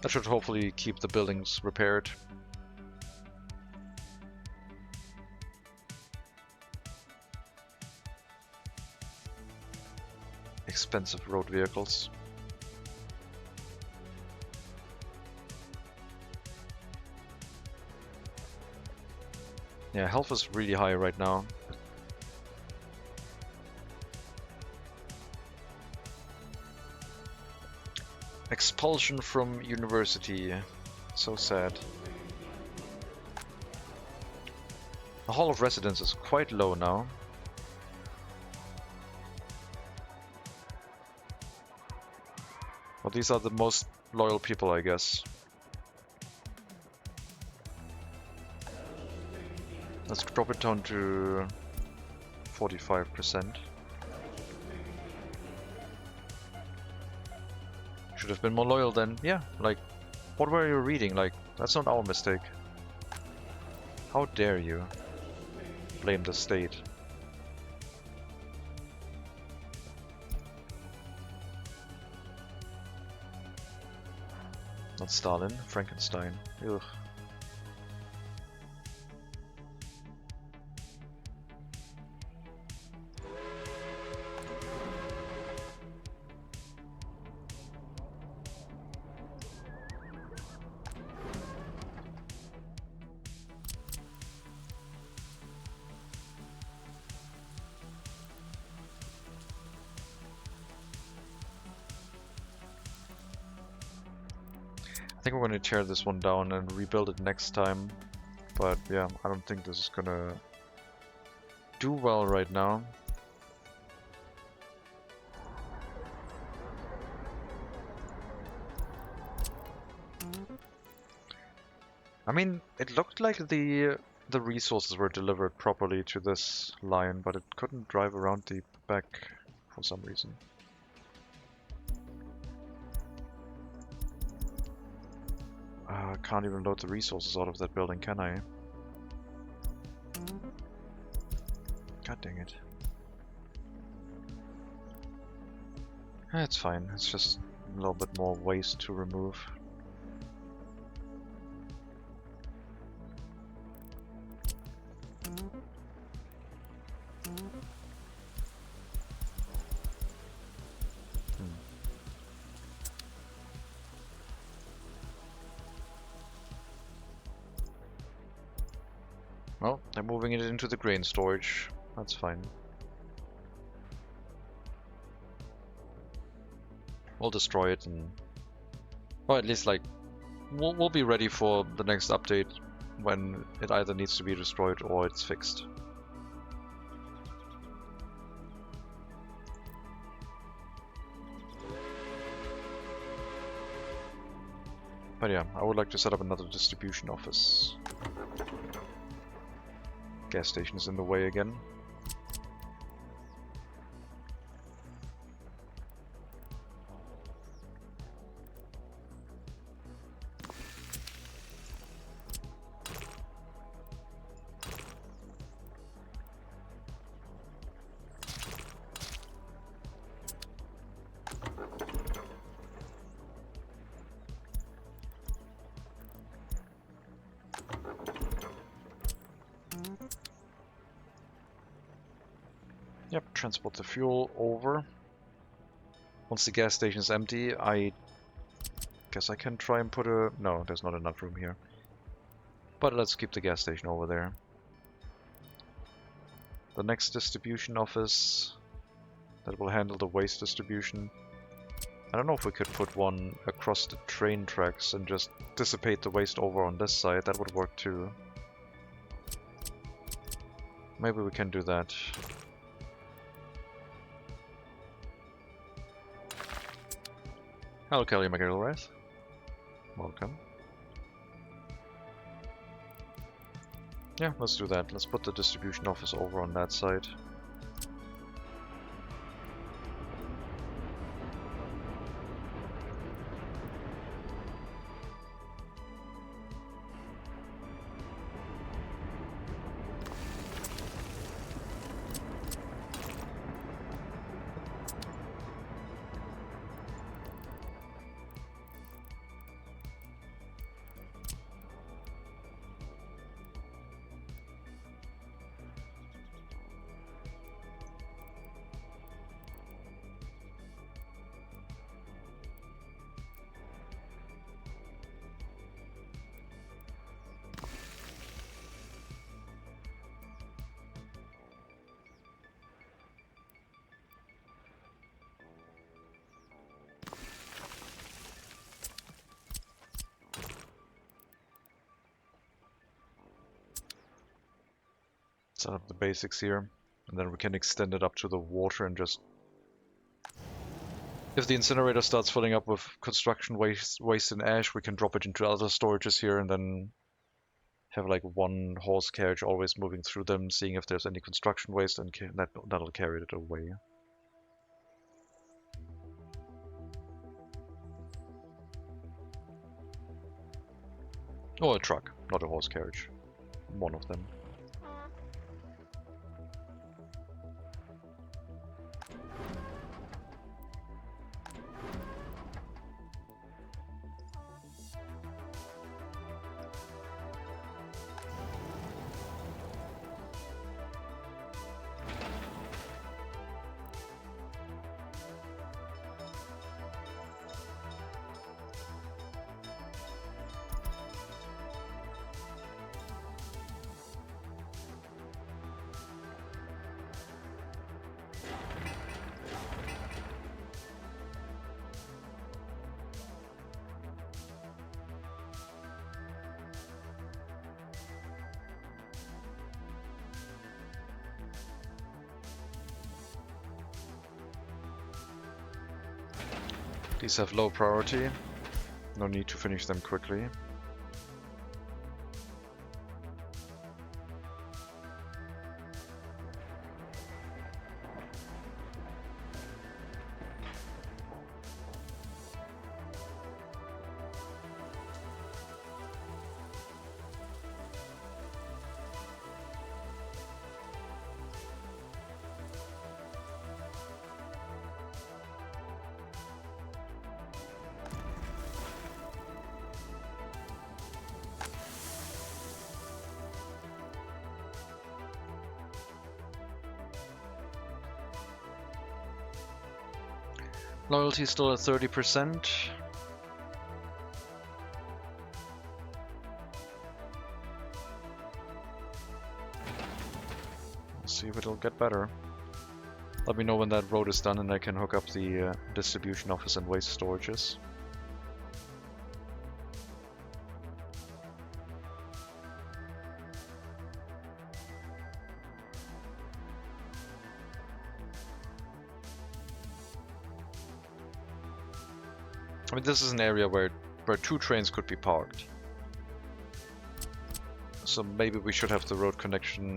That should hopefully keep the buildings repaired. Expensive road vehicles. Yeah, health is really high right now. Expulsion from university. So sad. The Hall of Residence is quite low now. Well, these are the most loyal people, I guess. Let's drop it down to 45%. Should have been more loyal then. Yeah, like, what were you reading? Like, that's not our mistake. How dare you blame the state? Not Stalin, Frankenstein. Ugh. I think we're going to tear this one down and rebuild it next time, but yeah, I don't think this is gonna do well right now. I mean, it looked like the resources were delivered properly to this line, but it couldn't drive around the back for some reason. I can't even load the resources out of that building, can I? God dang it. It's fine, it's just a little bit more waste to remove. Well, they're moving it into the grain storage. That's fine. We'll destroy it and... Or at least, like, we'll be ready for the next update when it either needs to be destroyed or it's fixed. But yeah, I would like to set up another distribution office. Gas station is in the way again. Yep, transport the fuel over. Once the gas station is empty, I guess I can try and put a... No, there's not enough room here. But let's keep the gas station over there. The next distribution office that will handle the waste distribution. I don't know if we could put one across the train tracks and just dissipate the waste over on this side. That would work too. Maybe we can do that. Hello, Kelly McGillrath. Welcome. Yeah, let's do that. Let's put the distribution office over on that side. Set up the basics here, and then we can extend it up to the water and just... If the incinerator starts filling up with construction waste and ash, we can drop it into other storages here and then have like one horse carriage always moving through them, seeing if there's any construction waste, and that'll carry it away. Or a truck, not a horse carriage. One of them. These have low priority, no need to finish them quickly. Loyalty still at 30%. get better. Let me know when that road is done and I can hook up the distribution office and waste storages. I mean, this is an area where 2 trains could be parked. So maybe we should have the road connection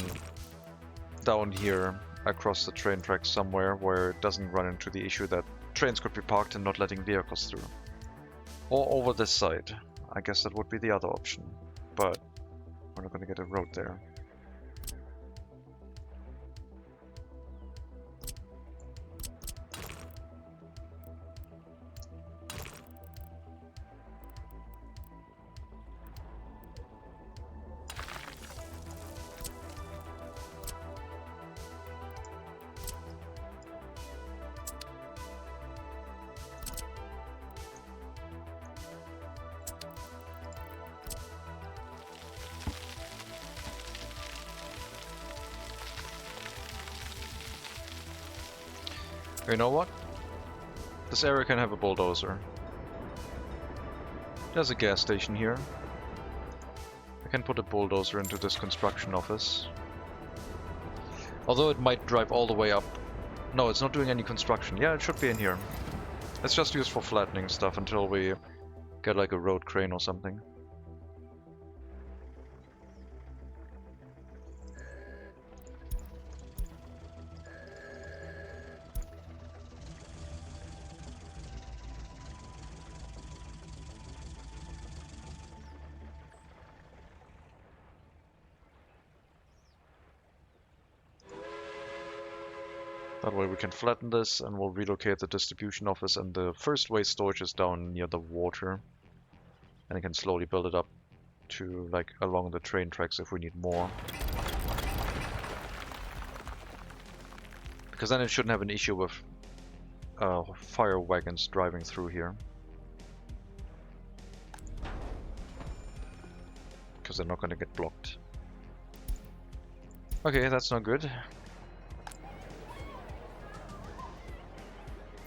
down here across the train tracks somewhere where it doesn't run into the issue that trains could be parked and not letting vehicles through. Or over this side. I guess that would be the other option. But we're not going to get a road there. You know what? This area can have a bulldozer. There's a gas station here. I can put a bulldozer into this construction office. Although it might drive all the way up. No, it's not doing any construction. Yeah, it should be in here. It's just used for flattening stuff until we get like a road crane or something. That way we can flatten this and we'll relocate the distribution office and the first waste storage is down near the water. And I can slowly build it up to like along the train tracks if we need more. Because then it shouldn't have an issue with fire wagons driving through here. Because they're not going to get blocked. Okay, that's not good.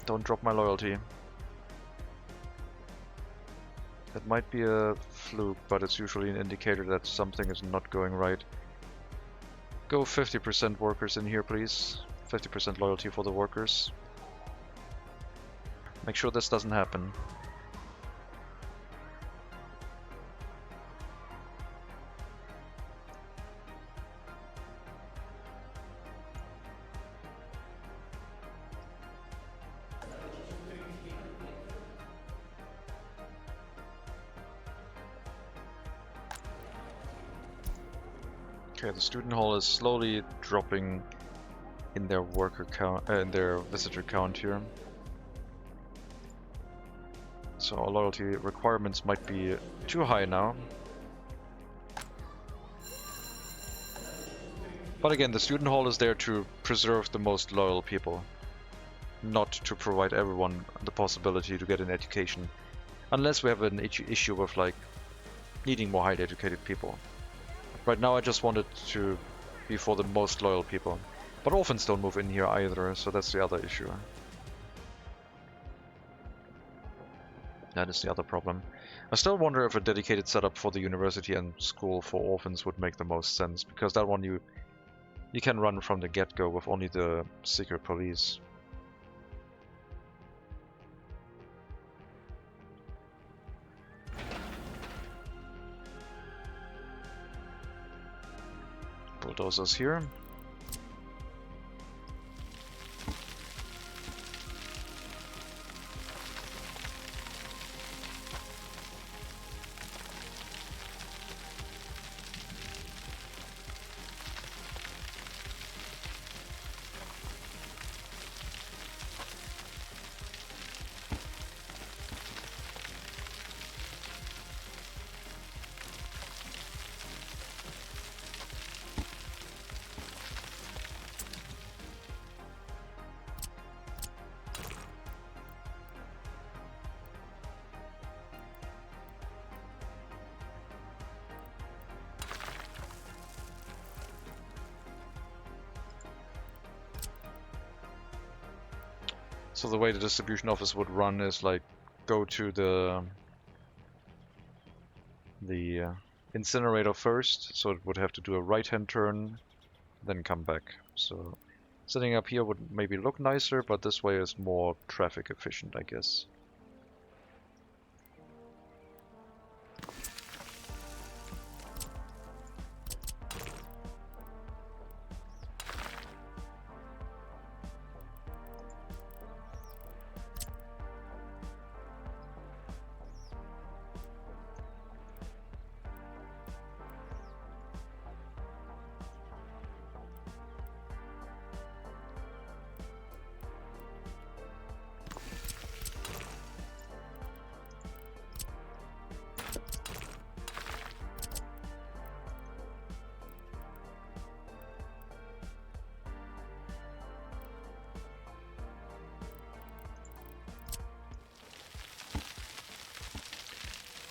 Don't drop my loyalty. That might be a fluke, but it's usually an indicator that something is not going right. Go 50% workers in here, please. 50% loyalty for the workers. Make sure this doesn't happen. Okay, the student hall is slowly dropping in their worker count, in their visitor count here. So our loyalty requirements might be too high now. But again, the student hall is there to preserve the most loyal people, not to provide everyone the possibility to get an education, unless we have an issue with like needing more highly educated people. Right now I just want it to be for the most loyal people. But orphans don't move in here either, so that's the other issue. That is the other problem. I still wonder if a dedicated setup for the university and school for orphans would make the most sense, because that one you can run from the get-go with only the secret police. Bulldozers here. So the way the distribution office would run is like go to the incinerator first, so it would have to do a right-hand turn, then come back. So setting up here would maybe look nicer, but this way is more traffic efficient, I guess.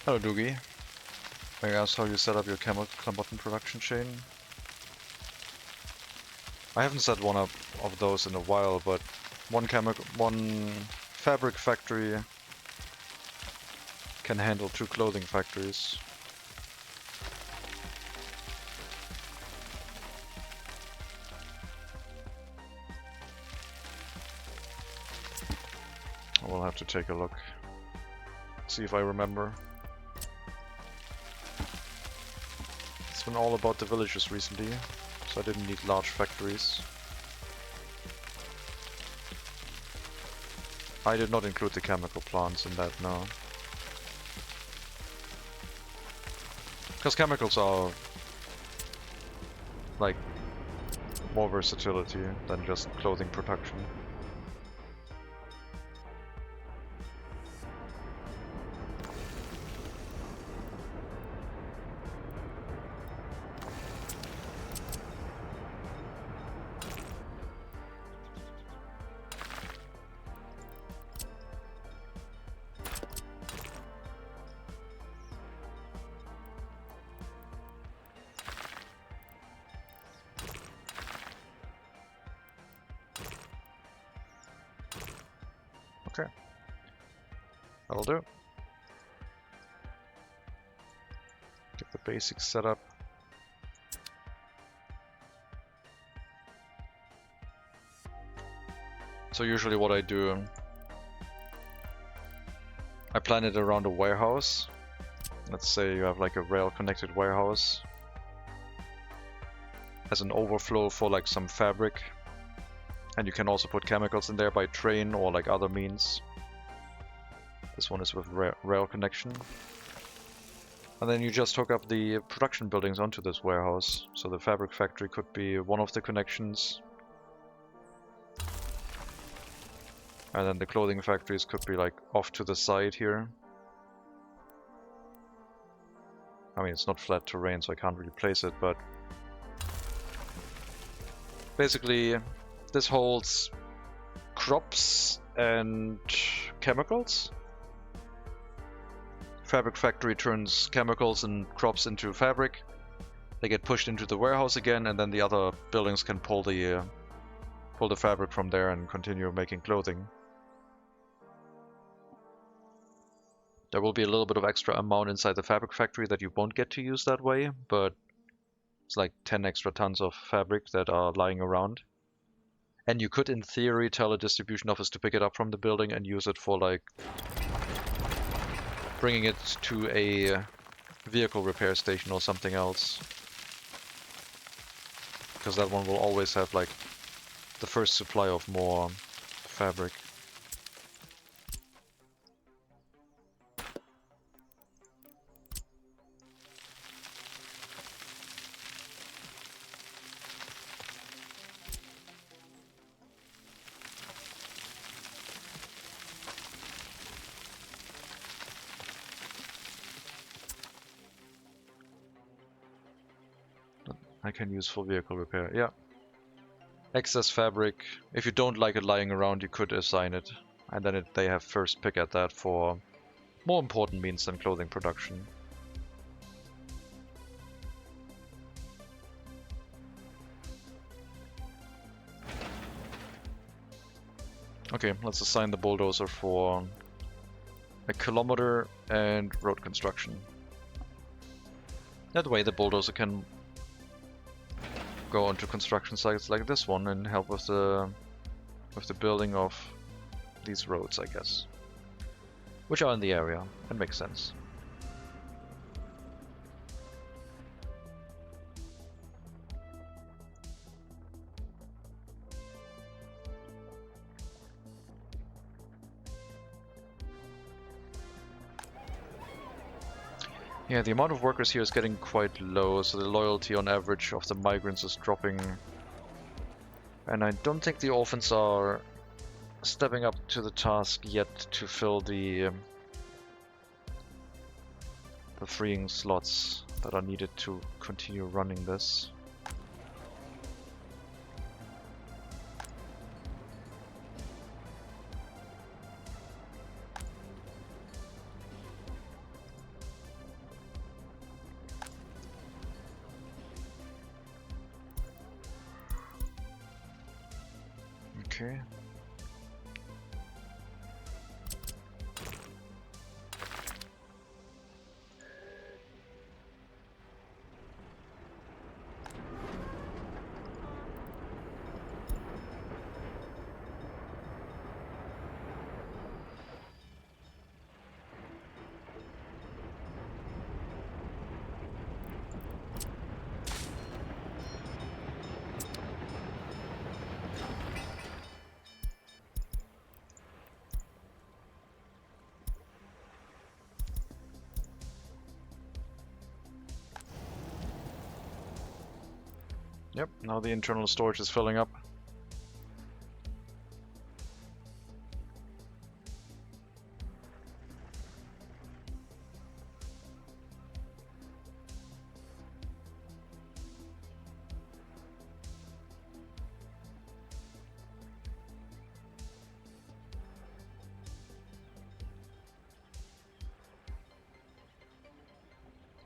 Hello Doogie. May I ask how you set up your Clamotton production chain? I haven't set one up of those in a while, but one fabric factory can handle 2 clothing factories. I will have to take a look. See if I remember. It's been all about the villages recently, so I didn't need large factories. I did not include the chemical plants in that, no. Because chemicals are like more versatility than just clothing production. Okay, that'll do. Get the basics set up. So usually what I do, I plan it around a warehouse. Let's say you have like a rail connected warehouse as an overflow for like some fabric. And you can also put chemicals in there by train or like other means. This one is with rail connection. And then you just hook up the production buildings onto this warehouse. So the fabric factory could be one of the connections. And then the clothing factories could be like off to the side here. I mean, it's not flat terrain, so I can't really place it, but basically this holds crops and chemicals. Fabric factory turns chemicals and crops into fabric. They get pushed into the warehouse again, and then the other buildings can pull the fabric from there and continue making clothing. There will be a little bit of extra amount inside the fabric factory that you won't get to use that way, but it's like 10 extra tons of fabric that are lying around. And you could, in theory, tell a distribution office to pick it up from the building and use it for, like, bringing it to a vehicle repair station or something else. Because that one will always have, like, the first supply of more fabric. I can use for vehicle repair, yeah. Excess fabric, if you don't like it lying around, you could assign it. And then they have first pick at that for more important means than clothing production. Okay, let's assign the bulldozer for a kilometer and road construction. That way the bulldozer can go onto construction sites like this one and help with the building of these roads, I guess. Which are in the area. That makes sense. Yeah, the amount of workers here is getting quite low, so the loyalty on average of the migrants is dropping. And I don't think the orphans are stepping up to the task yet to fill the freeing slots that are needed to continue running this. Okay. Yep, now the internal storage is filling up.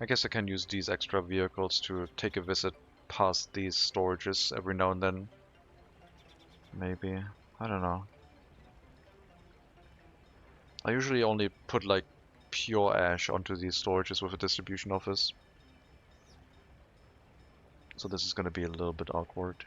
I guess I can use these extra vehicles to take a visit past these storages every now and then. Maybe. I don't know. I usually only put like pure ash onto these storages with a distribution office. So this is going to be a little bit awkward.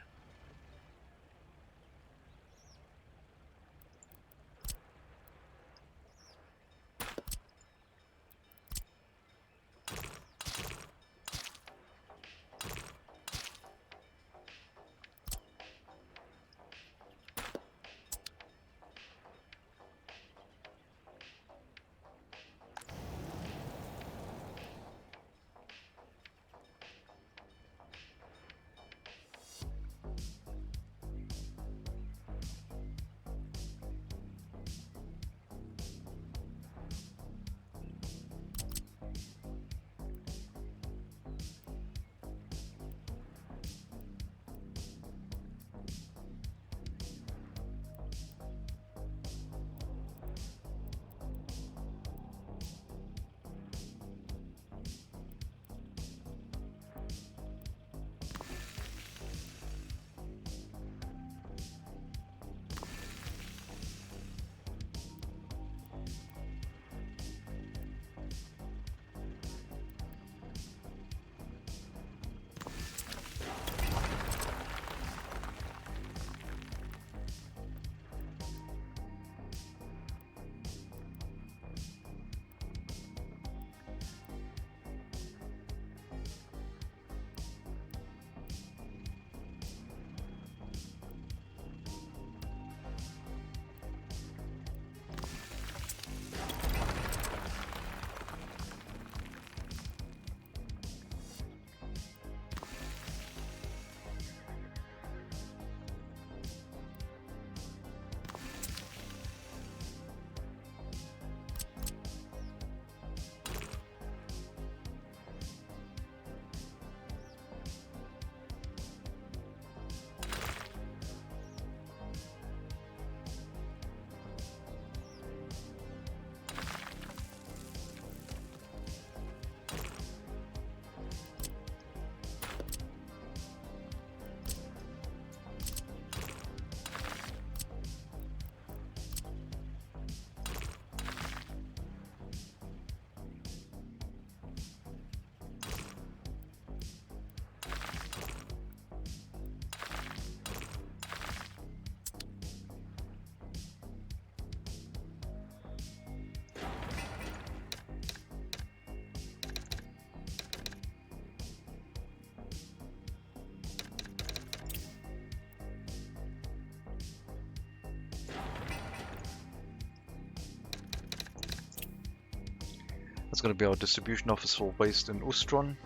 That's going to be our distribution office for waste in Ustron.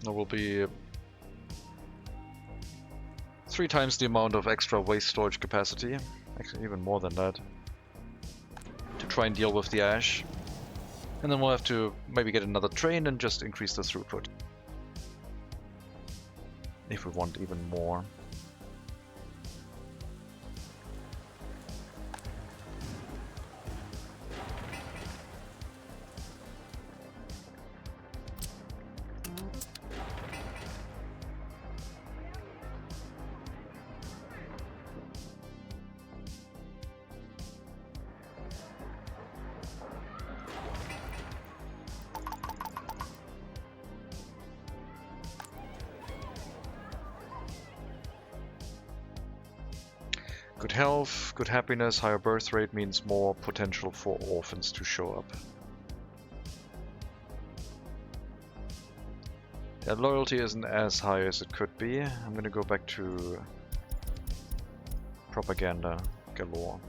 There will be 3 times the amount of extra waste storage capacity, actually even more than that, to try and deal with the ash. And then we'll have to maybe get another train and just increase the throughput, if we want even more. Good health, good happiness, higher birth rate means more potential for orphans to show up. Yeah, loyalty isn't as high as it could be. I'm gonna go back to propaganda galore.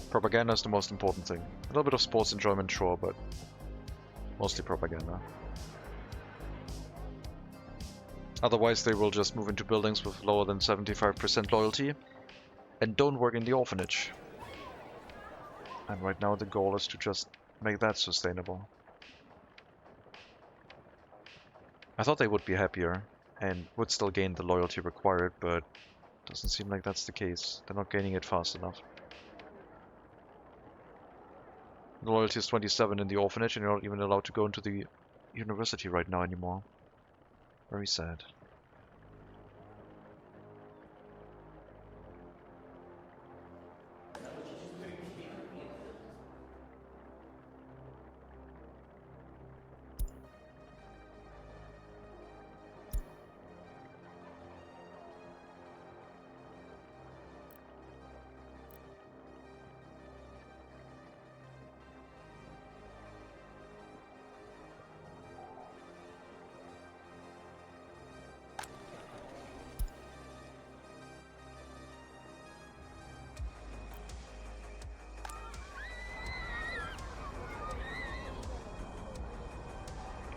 Propaganda is the most important thing. A little bit of sports enjoyment, sure, but mostly propaganda. Otherwise they will just move into buildings with lower than 75% loyalty and don't work in the orphanage. And right now the goal is to just make that sustainable. I thought they would be happier and would still gain the loyalty required, but doesn't seem like that's the case. They're not gaining it fast enough. The loyalty is 27 in the orphanage and you're not even allowed to go into the university right now anymore. Very sad.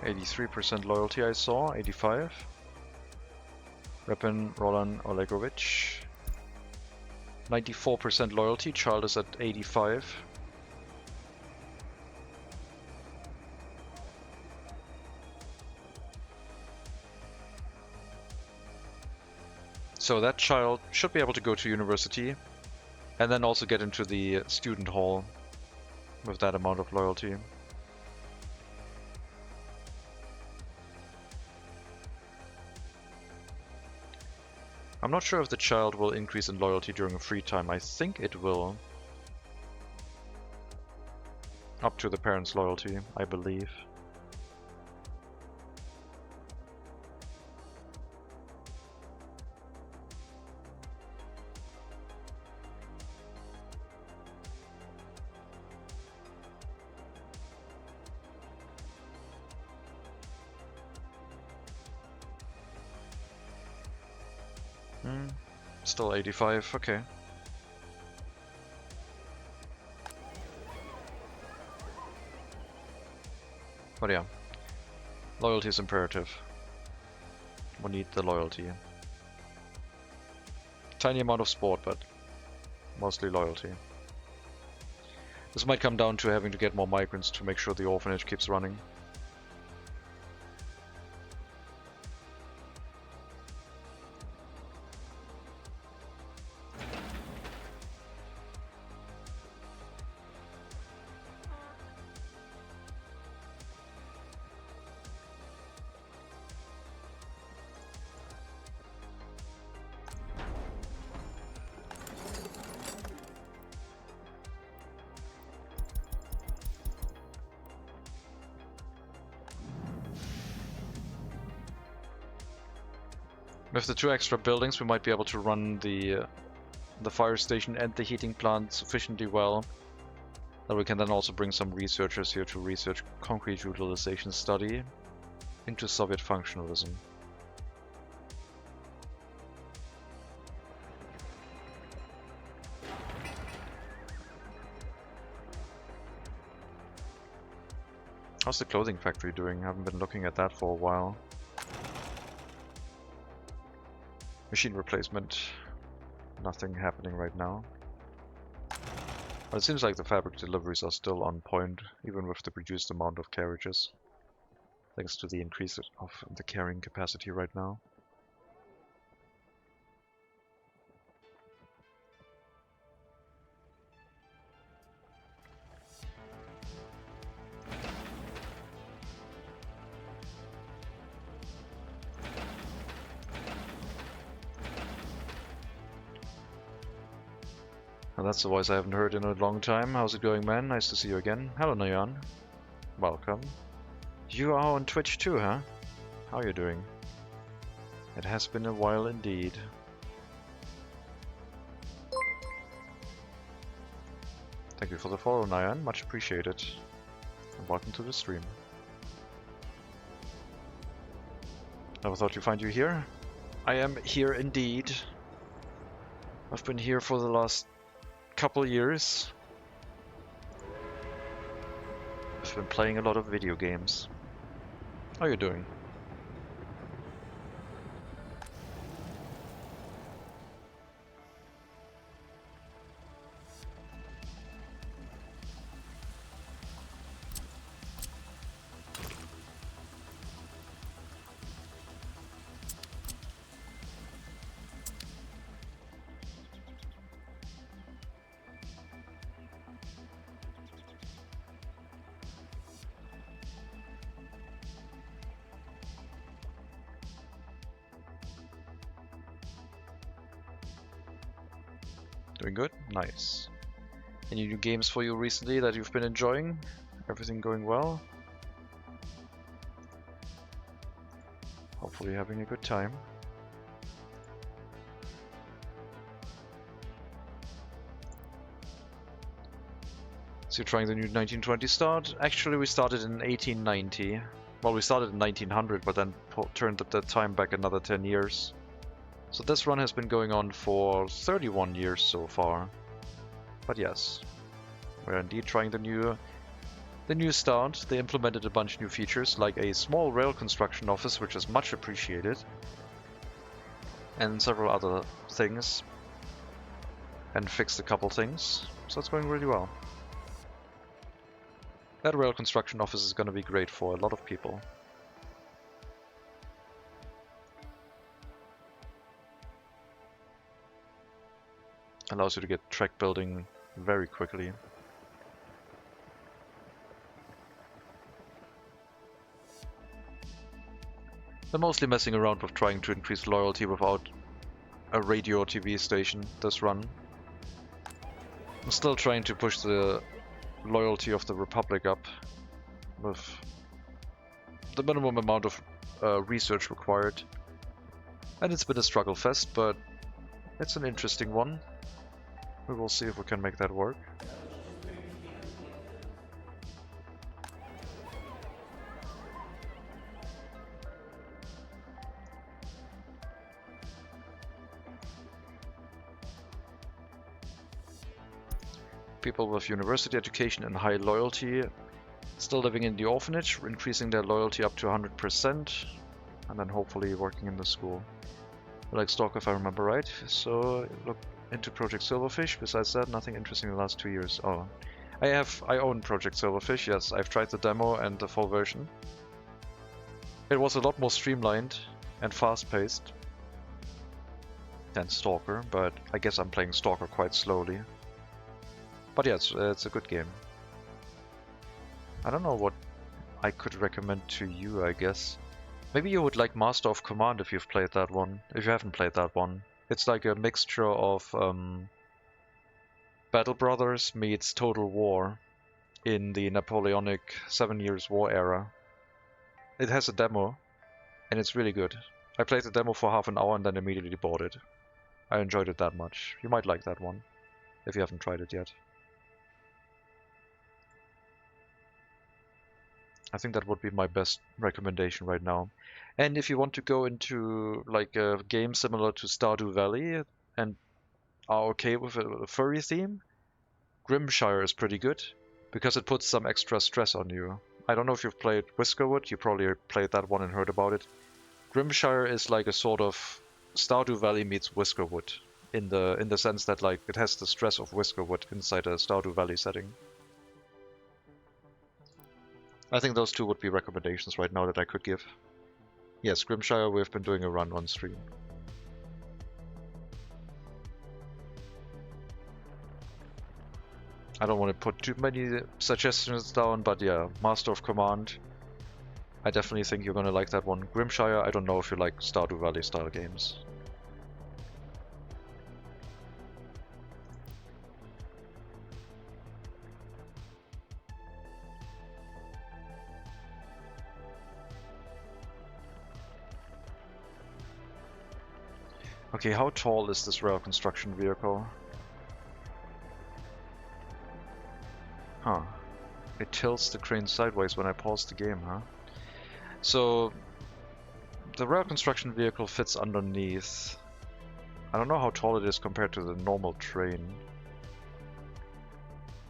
%83 loyalty I saw, 85. Repin Roland Olegovich. 94% loyalty, child is at 85. So that child should be able to go to university and then also get into the student hall with that amount of loyalty. I'm not sure if the child will increase in loyalty during free time. I think it will. Up to the parents' loyalty, I believe. Still 85, okay. But yeah, loyalty is imperative. We need the loyalty. Tiny amount of sport, but mostly loyalty. This might come down to having to get more migrants to make sure the orphanage keeps running. With the 2 extra buildings, we might be able to run the fire station and the heating plant sufficiently well that we can then also bring some researchers here to research concrete utilization study into Soviet functionalism. How's the clothing factory doing? I haven't been looking at that for a while. Machine replacement. Nothing happening right now. But it seems like the fabric deliveries are still on point, even with the reduced amount of carriages. Thanks to the increase of the carrying capacity right now. And that's a voice I haven't heard in a long time. How's it going, man? Nice to see you again. Hello, Nayan. Welcome. You are on Twitch too, huh? How are you doing? It has been a while indeed. Thank you for the follow, Nayan. Much appreciated. And welcome to the stream. Never thought you'd find you here. I am here indeed. I've been here for the last couple years. I've been playing a lot of video games. How are you doing? Doing good? Nice. Any new games for you recently that you've been enjoying? Everything going well? Hopefully having a good time. So you're trying the new 1920 start? Actually, we started in 1890. Well, we started in 1900, but then turned the time back another 10 years. So this run has been going on for 31 years so far. But yes, we're indeed trying the new start. They implemented a bunch of new features, like a small rail construction office, which is much appreciated, and several other things, and fixed a couple things. So it's going really well. That rail construction office is going to be great for a lot of people. Allows you to get track building very quickly. They're mostly messing around with trying to increase loyalty without a radio or TV station this run. I'm still trying to push the loyalty of the Republic up with the minimum amount of research required. And it's been a struggle fest, but it's an interesting one. We will see if we can make that work. People with university education and high loyalty still living in the orphanage, increasing their loyalty up to 100%, and then hopefully working in the school. Like Stalker, if I remember right. So look into Project Silverfish. Besides that, nothing interesting in the last 2 years. Oh, I own Project Silverfish. Yes, I've tried the demo and the full version. It was a lot more streamlined and fast-paced than Stalker, but I guess I'm playing Stalker quite slowly. But yeah, it's a good game. I don't know what I could recommend to you, I guess. Maybe you would like Master of Command if you've played that one. If you haven't played that one. It's like a mixture of Battle Brothers meets Total War in the Napoleonic 7 Years War era. It has a demo, and it's really good. I played the demo for half an hour and then immediately bought it. I enjoyed it that much. You might like that one, if you haven't tried it yet. I think that would be my best recommendation right now. And if you want to go into like a game similar to Stardew Valley and are okay with a furry theme, Grimshire is pretty good because it puts some extra stress on you I don't know if you've played Whiskerwood, you probably played that one and heard about it. Grimshire is like a sort of Stardew Valley meets Whiskerwood, in the sense that like it has the stress of Whiskerwood inside a Stardew Valley setting. I think those two would be recommendations right now that I could give. Yes, Grimshire, we've been doing a run on stream. I don't want to put too many suggestions down, but yeah, Master of Command. I definitely think you're gonna like that one. Grimshire, I don't know if you like Stardew Valley style games. Okay, how tall is this rail construction vehicle? Huh. It tilts the crane sideways when I pause the game, huh? So, the rail construction vehicle fits underneath. I don't know how tall it is compared to the normal train.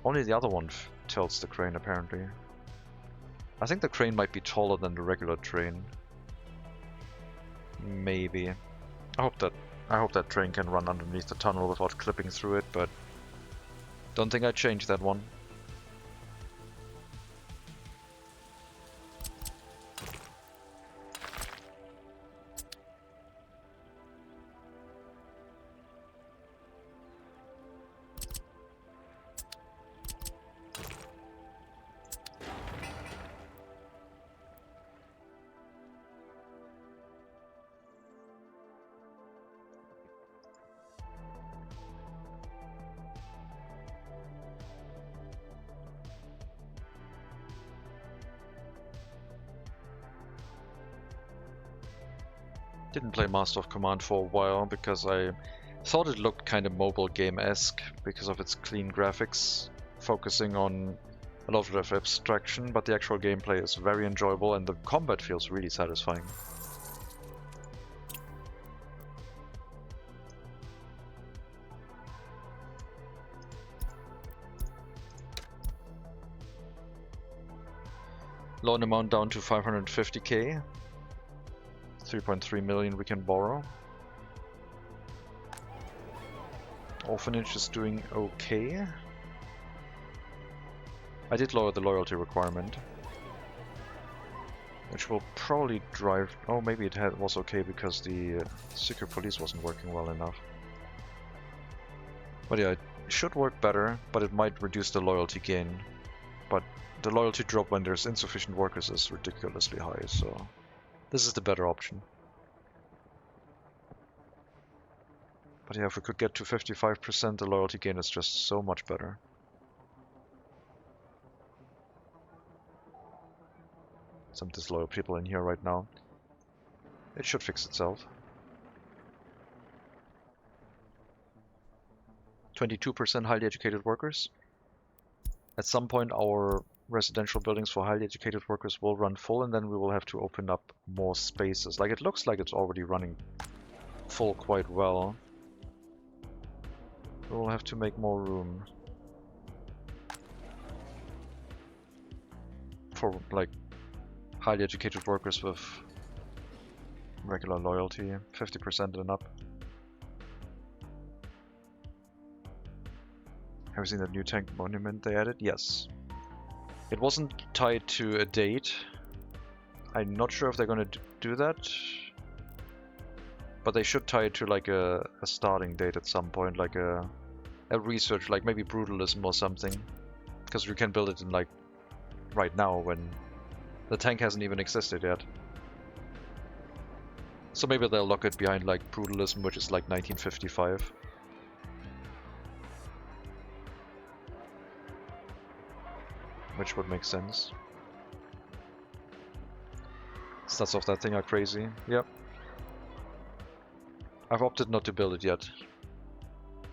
Only the other one tilts the crane, apparently. I think the crane might be taller than the regular train. Maybe. I hope that train can run underneath the tunnel without clipping through it, but don't think I'd change that one. Didn't play Master of Command for a while because I thought it looked kind of mobile game-esque because of its clean graphics, focusing on a lot of abstraction, but the actual gameplay is very enjoyable and the combat feels really satisfying. Loan amount down to 550k. 3.3 million we can borrow. Orphanage is doing okay. I did lower the loyalty requirement, which will probably drive... Oh, maybe it was okay because the secret police wasn't working well enough. But yeah, it should work better, but it might reduce the loyalty gain. But the loyalty drop when there's insufficient workers is ridiculously high, so... This is the better option. But yeah, if we could get to 55%, the loyalty gain is just so much better. Some disloyal people in here right now. It should fix itself. 22% highly educated workers. At some point our residential buildings for highly educated workers will run full, and then we will have to open up more spaces. Like, it looks like it's already running full quite well. We'll have to make more room for like highly educated workers with regular loyalty, 50% and up. Have you seen that new tank monument they added? Yes. It wasn't tied to a date. I'm not sure if they're gonna do that, but they should tie it to like a starting date at some point, like a research, like maybe brutalism or something, because we can build it in like right now when the tank hasn't even existed yet. So maybe they'll lock it behind like brutalism, which is like 1955. Which would make sense. Stats of that thing are crazy. Yep. I've opted not to build it yet.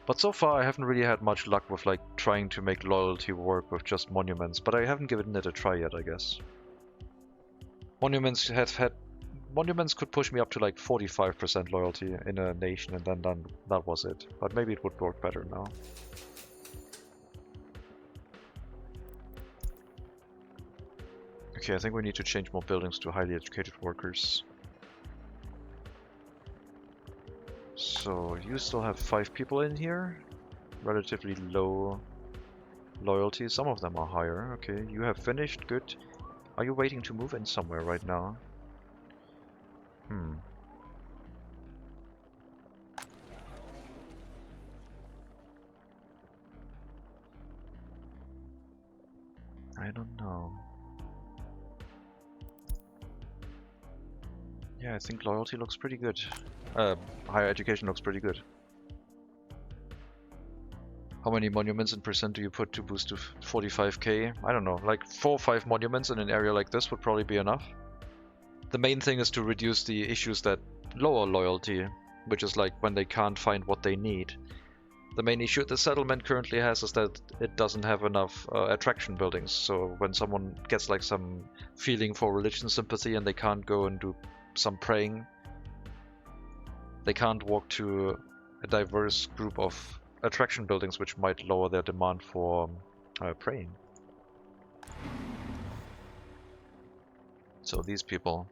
But so far I haven't really had much luck with like trying to make loyalty work with just monuments, but I haven't given it a try yet, I guess. Monuments could push me up to like 45% loyalty in a nation, and then that was it. But maybe it would work better now. Okay, I think we need to change more buildings to highly educated workers. So you still have 5 people in here. Relatively low loyalty. Some of them are higher. Okay, you have finished. Good. Are you waiting to move in somewhere right now? I don't know. Yeah, I think loyalty looks pretty good. Higher education looks pretty good. How many monuments in percent do you put to boost to 45k? I don't know, like 4 or 5 monuments in an area like this would probably be enough. The main thing is to reduce the issues that lower loyalty, which is like when they can't find what they need. The main issue the settlement currently has is that it doesn't have enough attraction buildings, so when someone gets like some feeling for religion sympathy and they can't go and do some praying, they can't walk to a diverse group of attraction buildings which might lower their demand for praying. So these people,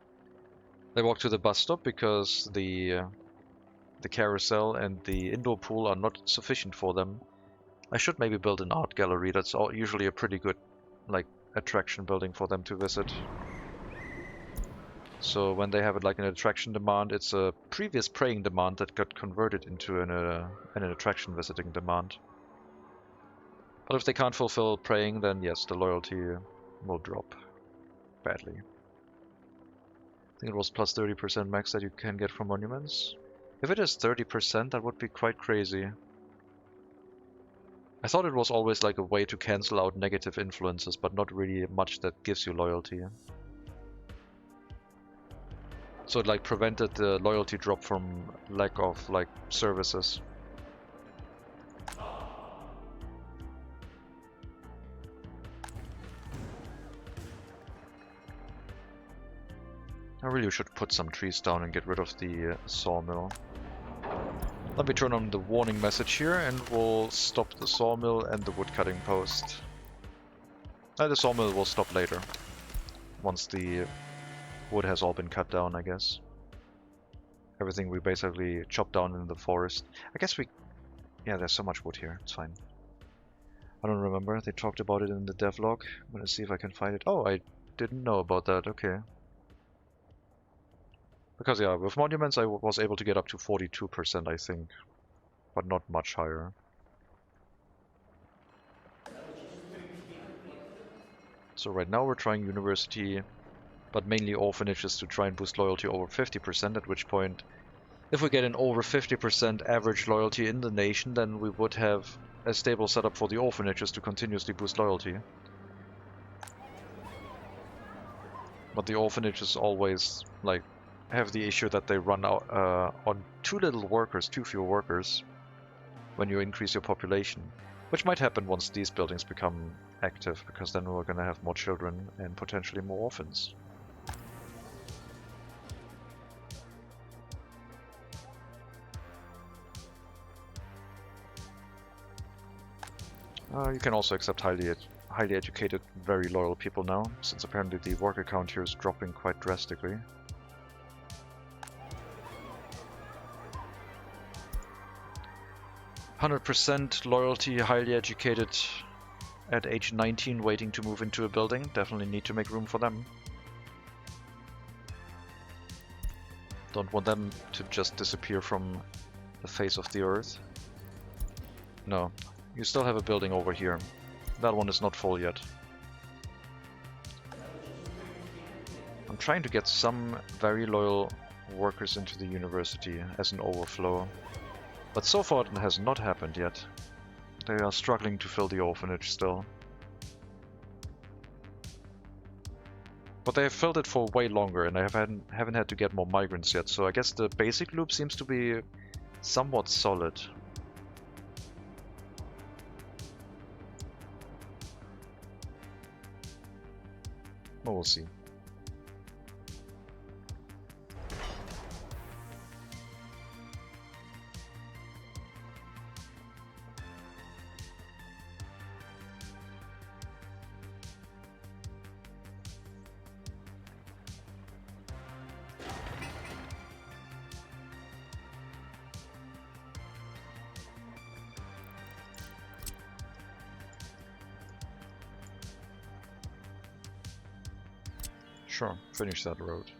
they walk to the bus stop because the carousel and the indoor pool are not sufficient for them. I should maybe build an art gallery. That's usually a pretty good like attraction building for them to visit. So when they have like an attraction demand, it's a previous praying demand that got converted into an attraction visiting demand. But if they can't fulfill praying, then yes, the loyalty will drop badly. I think it was plus 30% max that you can get from monuments. If it is 30%, that would be quite crazy. I thought it was always like a way to cancel out negative influences, but not really much that gives you loyalty. So it like prevented the loyalty drop from lack of like services. I really should put some trees down and get rid of the sawmill. Let me turn on the warning message here and we'll stop the sawmill and the woodcutting post. The sawmill will stop later, once the wood has all been cut down, I guess. Everything we basically chopped down in the forest. I guess we... yeah, there's so much wood here, it's fine. I don't remember, they talked about it in the devlog. I'm gonna see if I can find it. Oh, I didn't know about that, okay. Because yeah, with monuments I was able to get up to 42%, I think. But not much higher. So right now we're trying university, but mainly orphanages to try and boost loyalty over 50%, at which point, if we get an over 50% average loyalty in the nation, then we would have a stable setup for the orphanages to continuously boost loyalty. But the orphanages always, like, have the issue that they run out on too few workers, when you increase your population. Which might happen once these buildings become active, because then we're gonna have more children and potentially more orphans. You can also accept highly educated, very loyal people now, since apparently the worker count here is dropping quite drastically. %, loyalty, highly educated at age 19 waiting to move into a building. Definitely need to make room for them. Don't want them to just disappear from the face of the earth. No, you still have a building over here. That one is not full yet. I'm trying to get some very loyal workers into the university as an overflow. But so far it has not happened yet. They are struggling to fill the orphanage still. But they have filled it for way longer and I haven't had to get more migrants yet, so I guess the basic loop seems to be somewhat solid. But we'll see. Sure, finish that road.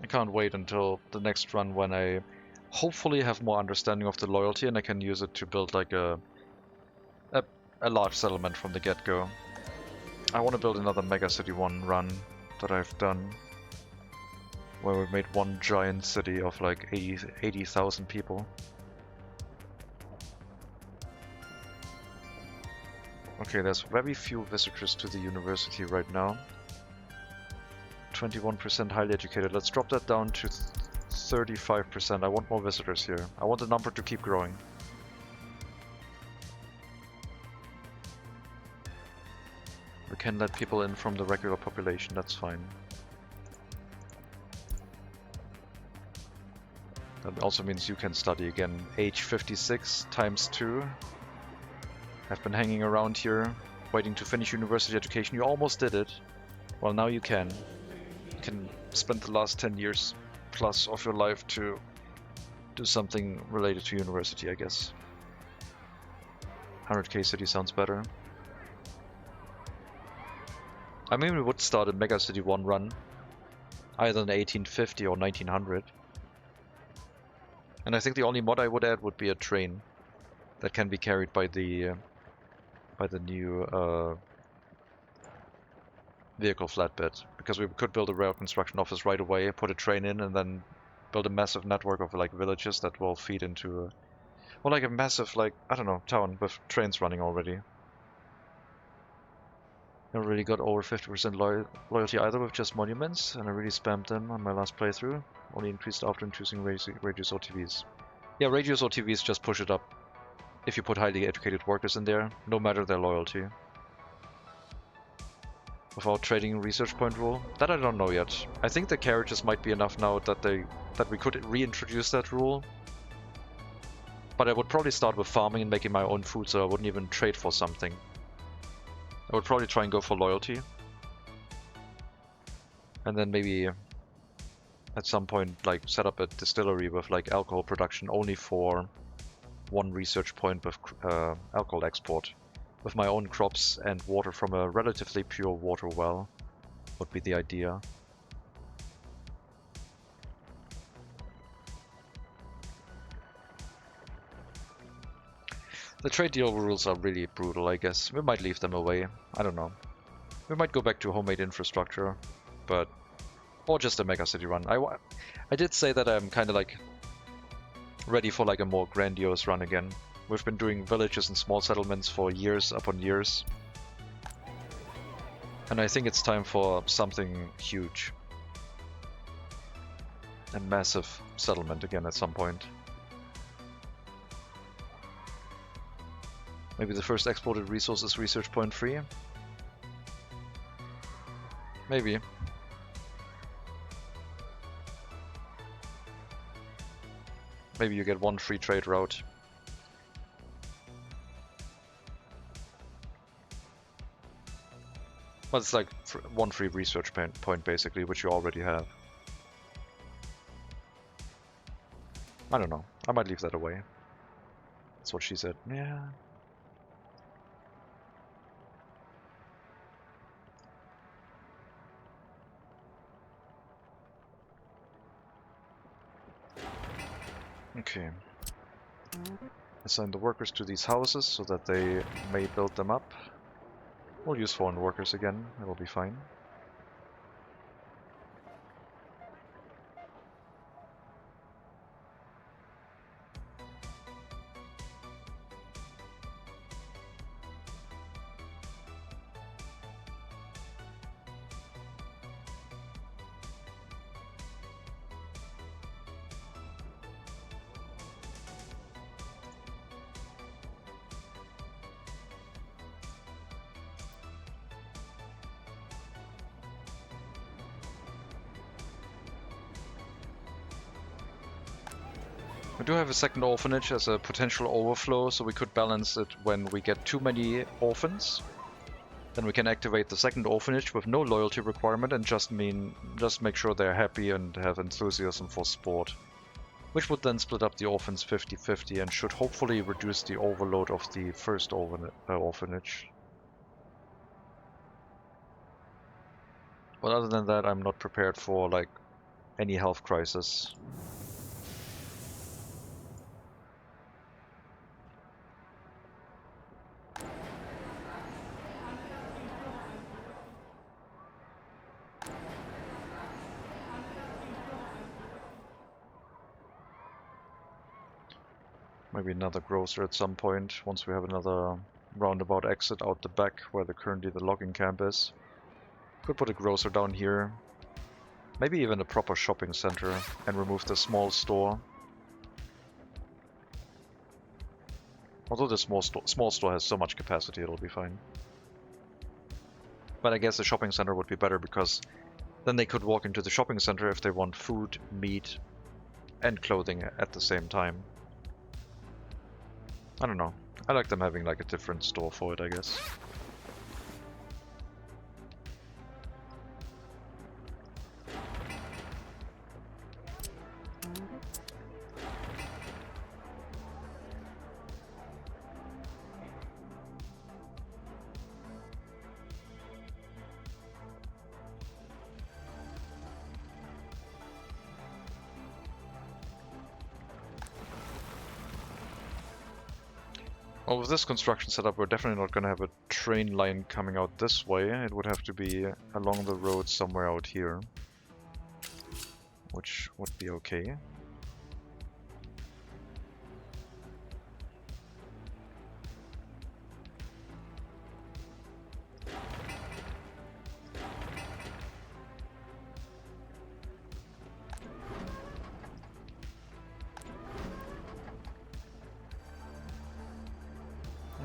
I can't wait until the next run when I hopefully have more understanding of the loyalty and I can use it to build like a large settlement from the get-go. I want to build another Mega City 1 run that I've done, where we made one giant city of like 80,000 people. Okay, there's very few visitors to the university right now. 21% highly educated. Let's drop that down to 35%. I want more visitors here. I want the number to keep growing. We can let people in from the regular population, that's fine. That also means you can study again. Age 56 times 2. I've been hanging around here, waiting to finish university education. You almost did it. Well, now you can. You can spend the last 10 years plus of your life to do something related to university, I guess. 100k city sounds better. I mean, we would start a Mega City 1 run, either in 1850 or 1900. And I think the only mod I would add would be a train that can be carried by the new vehicle flatbed, because we could build a rail construction office right away, put a train in, and then build a massive network of like villages that will feed into well, like a massive, like, I don't know, town with trains running already. Never really got over 50% loyalty either with just monuments, and I really spammed them on my last playthrough. Only increased after introducing radius OTVs. Yeah, radius OTVs just push it up if you put highly educated workers in there, no matter their loyalty. Without trading research point rule? That I don't know yet. I think the carriages might be enough now that we could reintroduce that rule. But I would probably start with farming and making my own food, so I wouldn't even trade for something. I would probably try and go for loyalty. And then maybe at some point like set up a distillery with like alcohol production only for one research point with alcohol export. With my own crops and water from a relatively pure water well would be the idea. The trade deal rules are really brutal, I guess. We might leave them away. I don't know. We might go back to homemade infrastructure, but or just a Mega City run. I did say that I'm kind of like ready for like a more grandiose run again. We've been doing villages and small settlements for years upon years. And I think it's time for something huge. A massive settlement again at some point. Maybe the first exported resource is research point free? Maybe. Maybe you get one free trade route. But it's like one free research point basically, which you already have. I don't know. I might leave that away. That's what she said. Yeah. Okay. Assign the workers to these houses so that they may build them up. We'll use foreign workers again, it will be fine. We do have a second orphanage as a potential overflow, so we could balance it when we get too many orphans. Then we can activate the second orphanage with no loyalty requirement and just make sure they're happy and have enthusiasm for sport. Which would then split up the orphans 50-50 and should hopefully reduce the overload of the first orphanage. But other than that, I'm not prepared for like any health crisis. Maybe another grocer at some point, once we have another roundabout exit out the back where currently the logging camp is. Could put a grocer down here. Maybe even a proper shopping center and remove the small store. Although the small store has so much capacity, it'll be fine. But I guess the shopping center would be better because then they could walk into the shopping center if they want food, meat, and clothing at the same time. I don't know. I like them having like a different store for it, I guess. Well, with this construction setup, we're definitely not going to have a train line coming out this way. It would have to be along the road somewhere out here, which would be okay.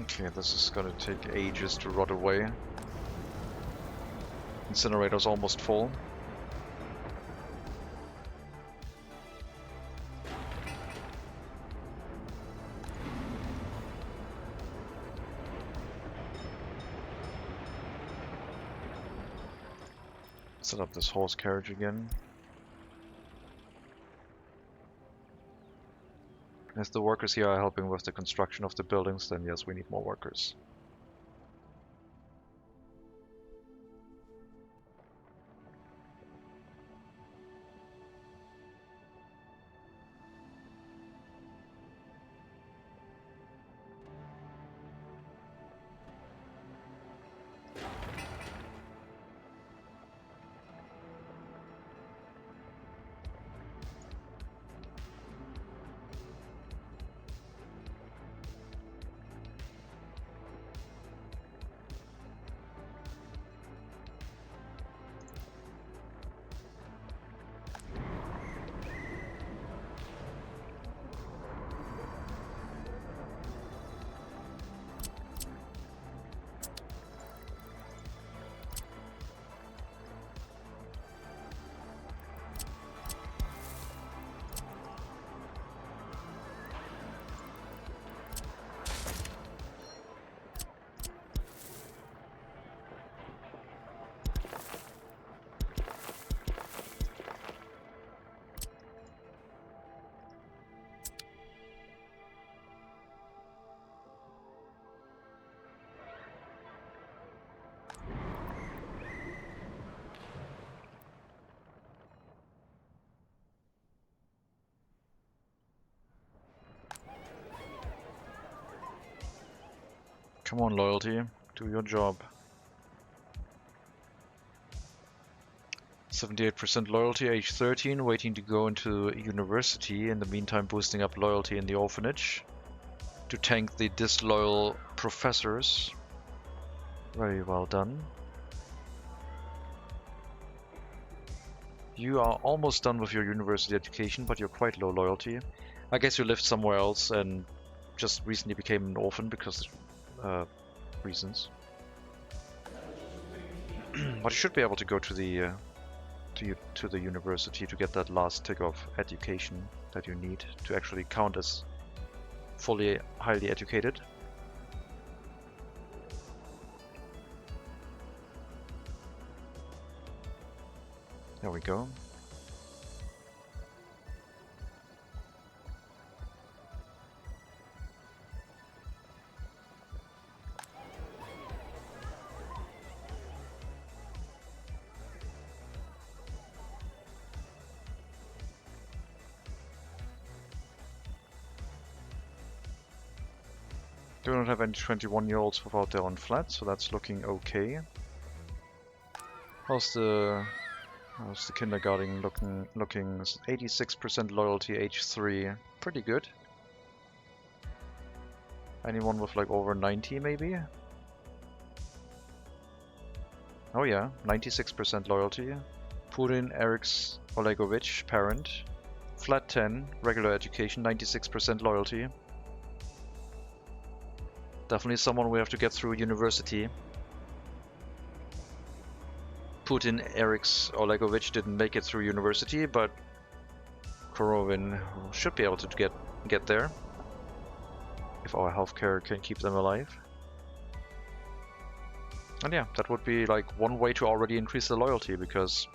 Okay, this is gonna take ages to rot away. Incinerator's almost full. Set up this horse carriage again. If the workers here are helping with the construction of the buildings, then yes, we need more workers. Come on, loyalty, do your job. 78% loyalty, age 13, waiting to go into university, in the meantime boosting up loyalty in the orphanage to tank the disloyal professors. Very well done. You are almost done with your university education, but you're quite low loyalty. I guess you lived somewhere else and just recently became an orphan because reasons. But you should be able to go to the university to get that last tick of education that you need to actually count as fully highly educated. There we go. Do not have any 21-year-olds without their own flat, so that's looking okay. How's the kindergarten looking? 86% loyalty, age 3. Pretty good. Anyone with like over 90 maybe? Oh yeah, 96% loyalty. Purin Eriks Olegovich, parent. Flat 10, regular education, 96% loyalty. Definitely someone we have to get through university. Putin Eriks Olegovich didn't make it through university, but Korovin should be able to get there if our healthcare can keep them alive. And yeah, that would be like one way to already increase the loyalty, because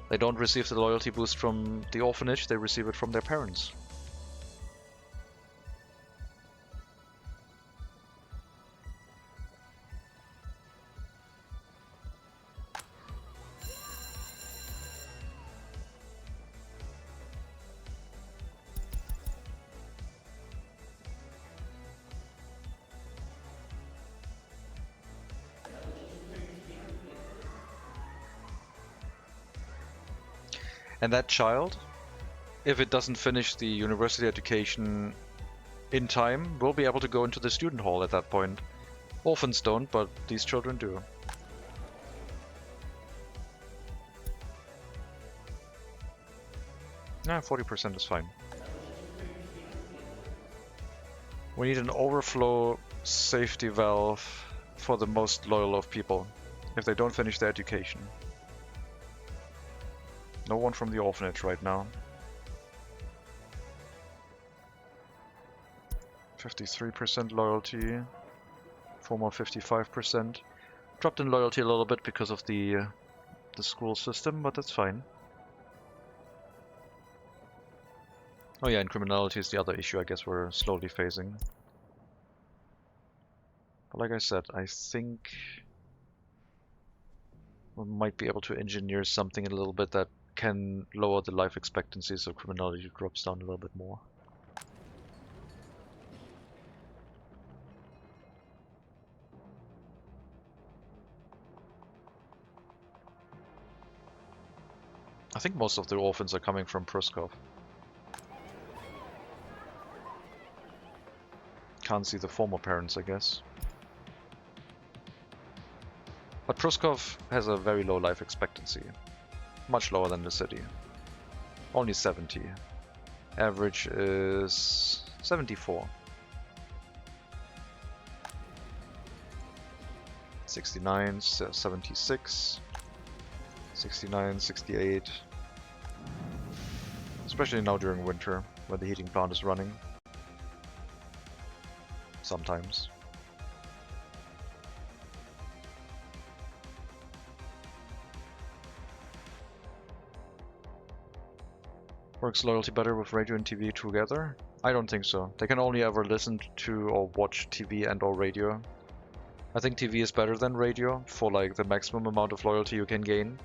they don't receive the loyalty boost from the orphanage, they receive it from their parents. And that child, if it doesn't finish the university education in time, will be able to go into the student hall at that point. Orphans don't, but these children do. Yeah, 40% is fine. We need an overflow safety valve for the most loyal of people, if they don't finish their education. No one from the orphanage right now. 53% loyalty, former 55%. Dropped in loyalty a little bit because of the school system, but that's fine. Oh yeah, and criminality is the other issue I guess we're slowly facing. But like I said, I think we might be able to engineer something a little bit that can lower the life expectancy so criminality drops down a little bit more. I think most of the orphans are coming from Pruskov. Can't see the former parents, I guess. But Pruskov has a very low life expectancy. Much lower than the city. Only 70. Average is 74. 69, 76. 69, 68. Especially now during winter, when the heating plant is running. Sometimes. Works loyalty better with radio and TV together? I don't think so. They can only ever listen to or watch TV and or radio. I think TV is better than radio for like the maximum amount of loyalty you can gain.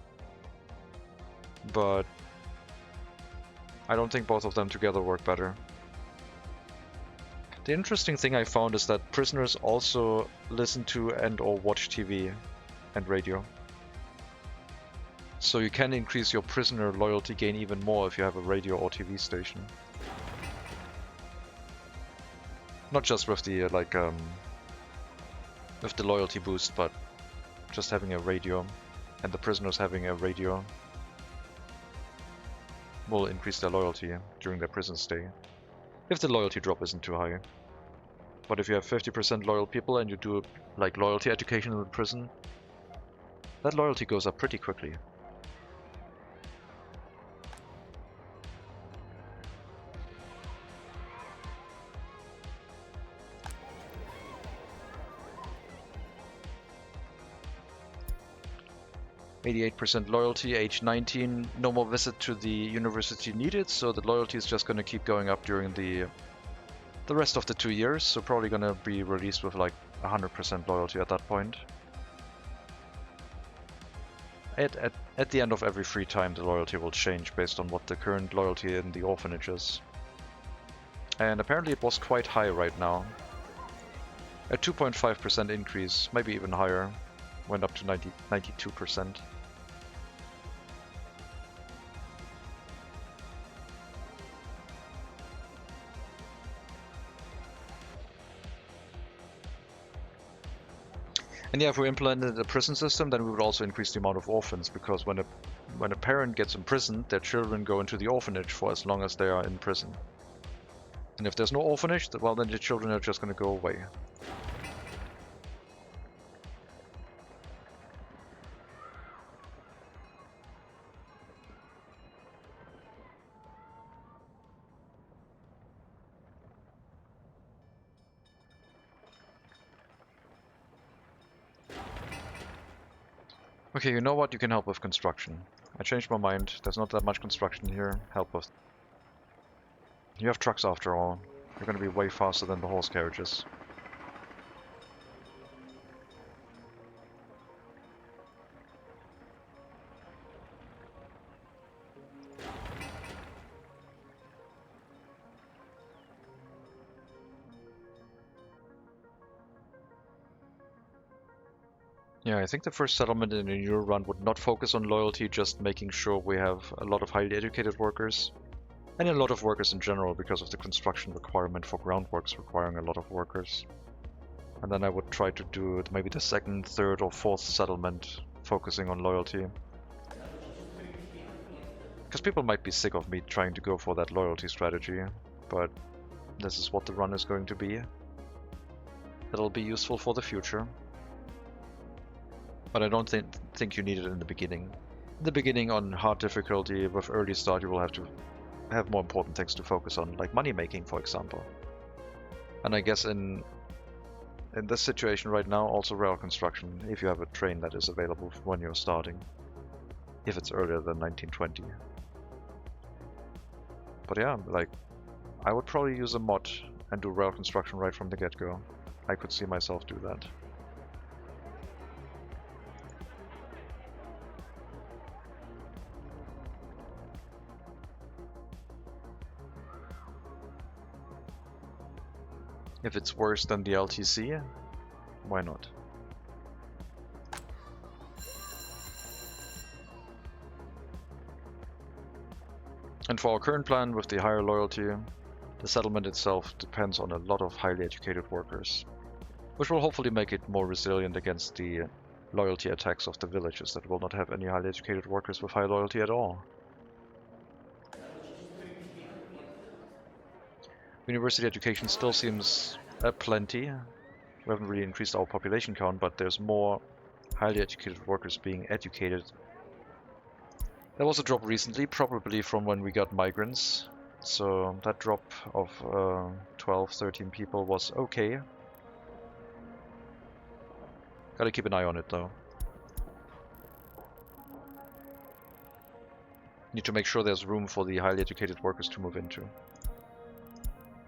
But I don't think both of them together work better. The interesting thing I found is that prisoners also listen to and or watch TV and radio. So you can increase your prisoner loyalty gain even more if you have a radio or TV station. Not just with the with the loyalty boost, but just having a radio and the prisoners having a radio will increase their loyalty during their prison stay. If the loyalty drop isn't too high. But if you have 50% loyal people and you do like loyalty education in the prison, that loyalty goes up pretty quickly. 88% loyalty, age 19, no more visit to the university needed, so the loyalty is just going to keep going up during the rest of the 2 years, so probably going to be released with like 100% loyalty at that point. At the end of every free time, the loyalty will change based on what the current loyalty in the orphanage is. And apparently it was quite high right now. A 2.5% increase, maybe even higher, went up to 92%. And yeah, if we implemented a prison system, then we would also increase the amount of orphans, because when a parent gets imprisoned, their children go into the orphanage for as long as they are in prison. And if there's no orphanage, well, then the children are just going to go away. Okay, you know what? You can help with construction. I changed my mind. There's not that much construction here. Help with. You have trucks after all. You're going to be way faster than the horse carriages. Yeah, I think the first settlement in a new run would not focus on loyalty, just making sure we have a lot of highly educated workers. And a lot of workers in general, because of the construction requirement for groundworks requiring a lot of workers. And then I would try to do maybe the second, third or fourth settlement focusing on loyalty. Because people might be sick of me trying to go for that loyalty strategy, but this is what the run is going to be. It'll be useful for the future. But I don't think you need it in the beginning. In the beginning, on hard difficulty with early start, you will have to have more important things to focus on, like money making, for example. And I guess in this situation right now, also rail construction, if you have a train that is available when you're starting, if it's earlier than 1920. But yeah, like, I would probably use a mod and do rail construction right from the get-go. I could see myself do that. If it's worse than the LTC, why not? And for our current plan with the higher loyalty, the settlement itself depends on a lot of highly educated workers, which will hopefully make it more resilient against the loyalty attacks of the villages that will not have any highly educated workers with high loyalty at all. University education still seems plenty. We haven't really increased our population count, but there's more highly educated workers being educated. There was a drop recently, probably from when we got migrants. So that drop of 12, 13 people was okay. Gotta keep an eye on it though. Need to make sure there's room for the highly educated workers to move into.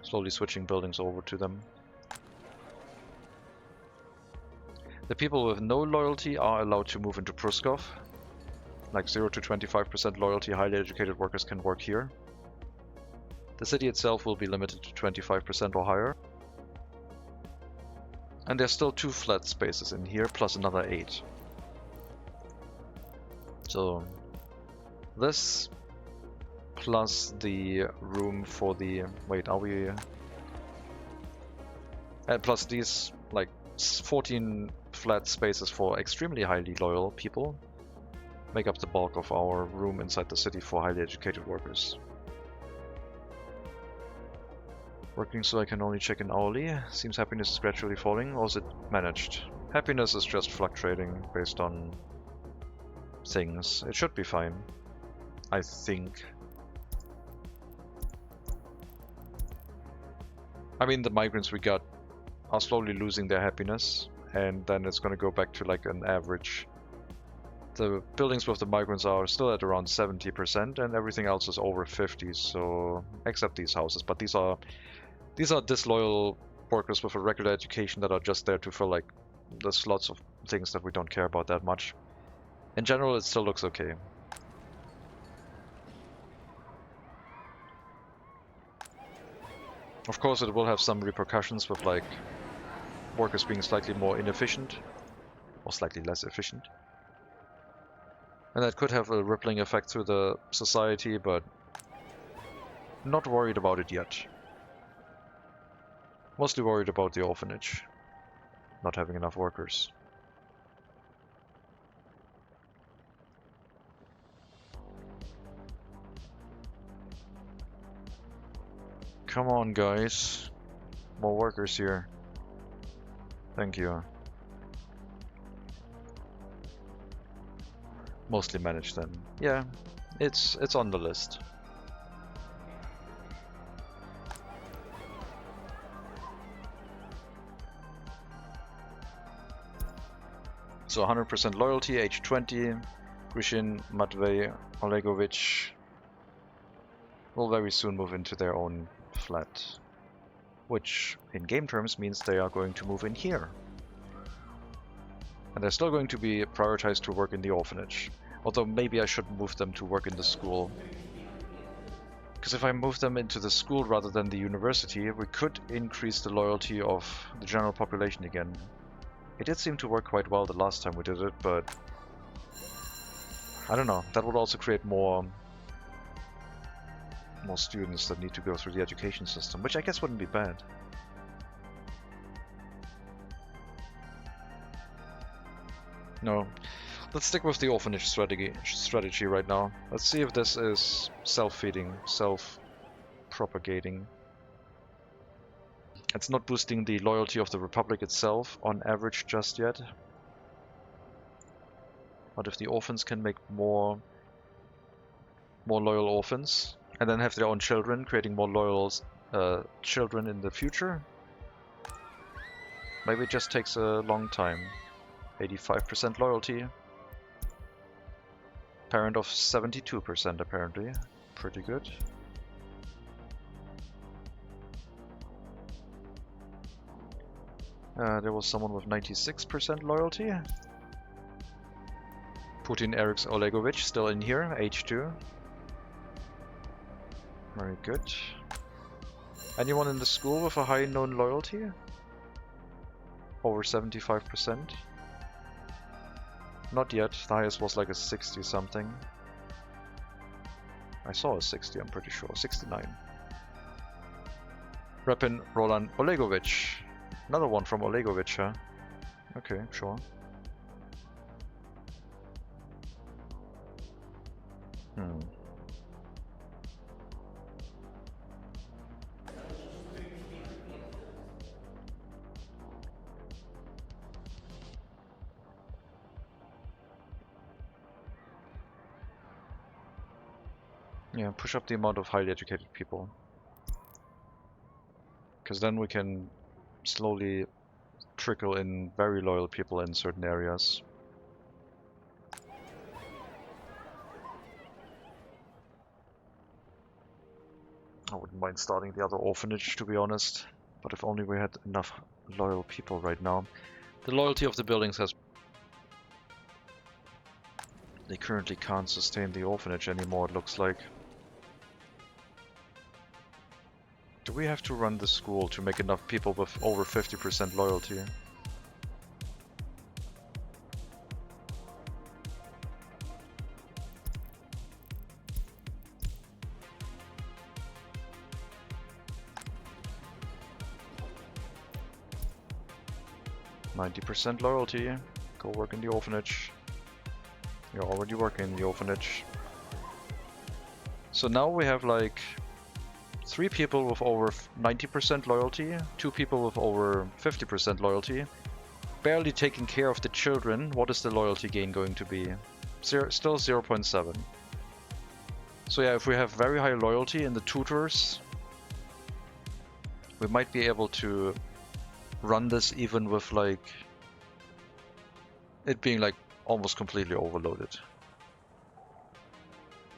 Slowly switching buildings over to them. The people with no loyalty are allowed to move into Pruskov. Like 0 to 25% loyalty, highly educated workers can work here. The city itself will be limited to 25% or higher. And there's still 2 flat spaces in here, plus another 8. So this plus the room for the... wait, are we... plus these, like, 14 flat spaces for extremely highly loyal people make up the bulk of our room inside the city for highly educated workers. Working so I can only check in hourly. Seems happiness is gradually falling, or is it managed? Happiness is just fluctuating based on things. It should be fine, I think. I mean, the migrants we got are slowly losing their happiness, and then it's going to go back to like an average The buildings with the migrants are still at around 70%, and everything else is over 50. So except these houses, but these are disloyal workers with a regular education that are just there to fill like the slots of things that we don't care about that much. In general, it still looks okay. Of course, it will have some repercussions with like workers being slightly more inefficient or slightly less efficient. And that could have a rippling effect through the society, but not worried about it yet. Mostly worried about the orphanage not having enough workers. Come on, guys. More workers here. Thank you. Mostly manage them. Yeah, it's on the list. So 100% loyalty, age 20. Grishin, Matvey, Olegovich will very soon move into their own flat. Which, in game terms, means they are going to move in here. And they're still going to be prioritized to work in the orphanage. Although maybe I should move them to work in the school. Because if I move them into the school rather than the university, we could increase the loyalty of the general population again. It did seem to work quite well the last time we did it, but I don't know. That would also create more students that need to go through the education system, which I guess wouldn't be bad. No, let's stick with the orphanage strategy right now. Let's see if this is self-feeding, self-propagating. It's not boosting the loyalty of the Republic itself on average just yet. But if the orphans can make more loyal orphans, and then have their own children, creating more loyal children in the future, maybe it just takes a long time. 85% loyalty. Parent of 72% apparently. Pretty good. There was someone with 96% loyalty. Putin Eriks Olegovich still in here, H2. Very good. Anyone in the school with a high known loyalty? Over 75%? Not yet, the highest was like a 60 something. I saw a 60, I'm pretty sure, 69. Repin Roland Olegovich. Another one from Olegovich, huh? Okay, sure. Yeah, push up the amount of highly educated people. Because then we can slowly trickle in very loyal people in certain areas. I wouldn't mind starting the other orphanage, to be honest. But if only we had enough loyal people right now. The loyalty of the buildings has... They currently can't sustain the orphanage anymore, it looks like. Do we have to run the school to make enough people with over 50% loyalty? %90 loyalty. Go work in the orphanage. You're already working in the orphanage. So now we have like 3 people with over 90% loyalty, 2 people with over 50% loyalty, barely taking care of the children. What is the loyalty gain going to be? Still 0.7. So yeah, if we have very high loyalty in the tutors, we might be able to run this even with like it being like almost completely overloaded.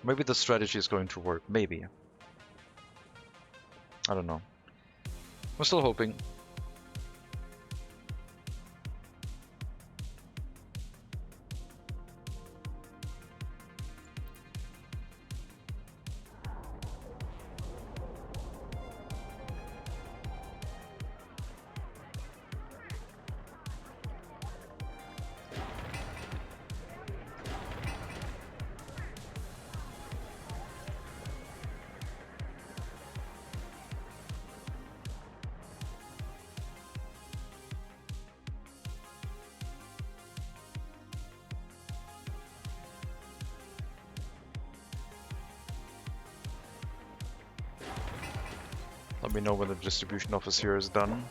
Maybe the strategy is going to work. Maybe. I don't know. We're still hoping. Let me know when the distribution office here is done.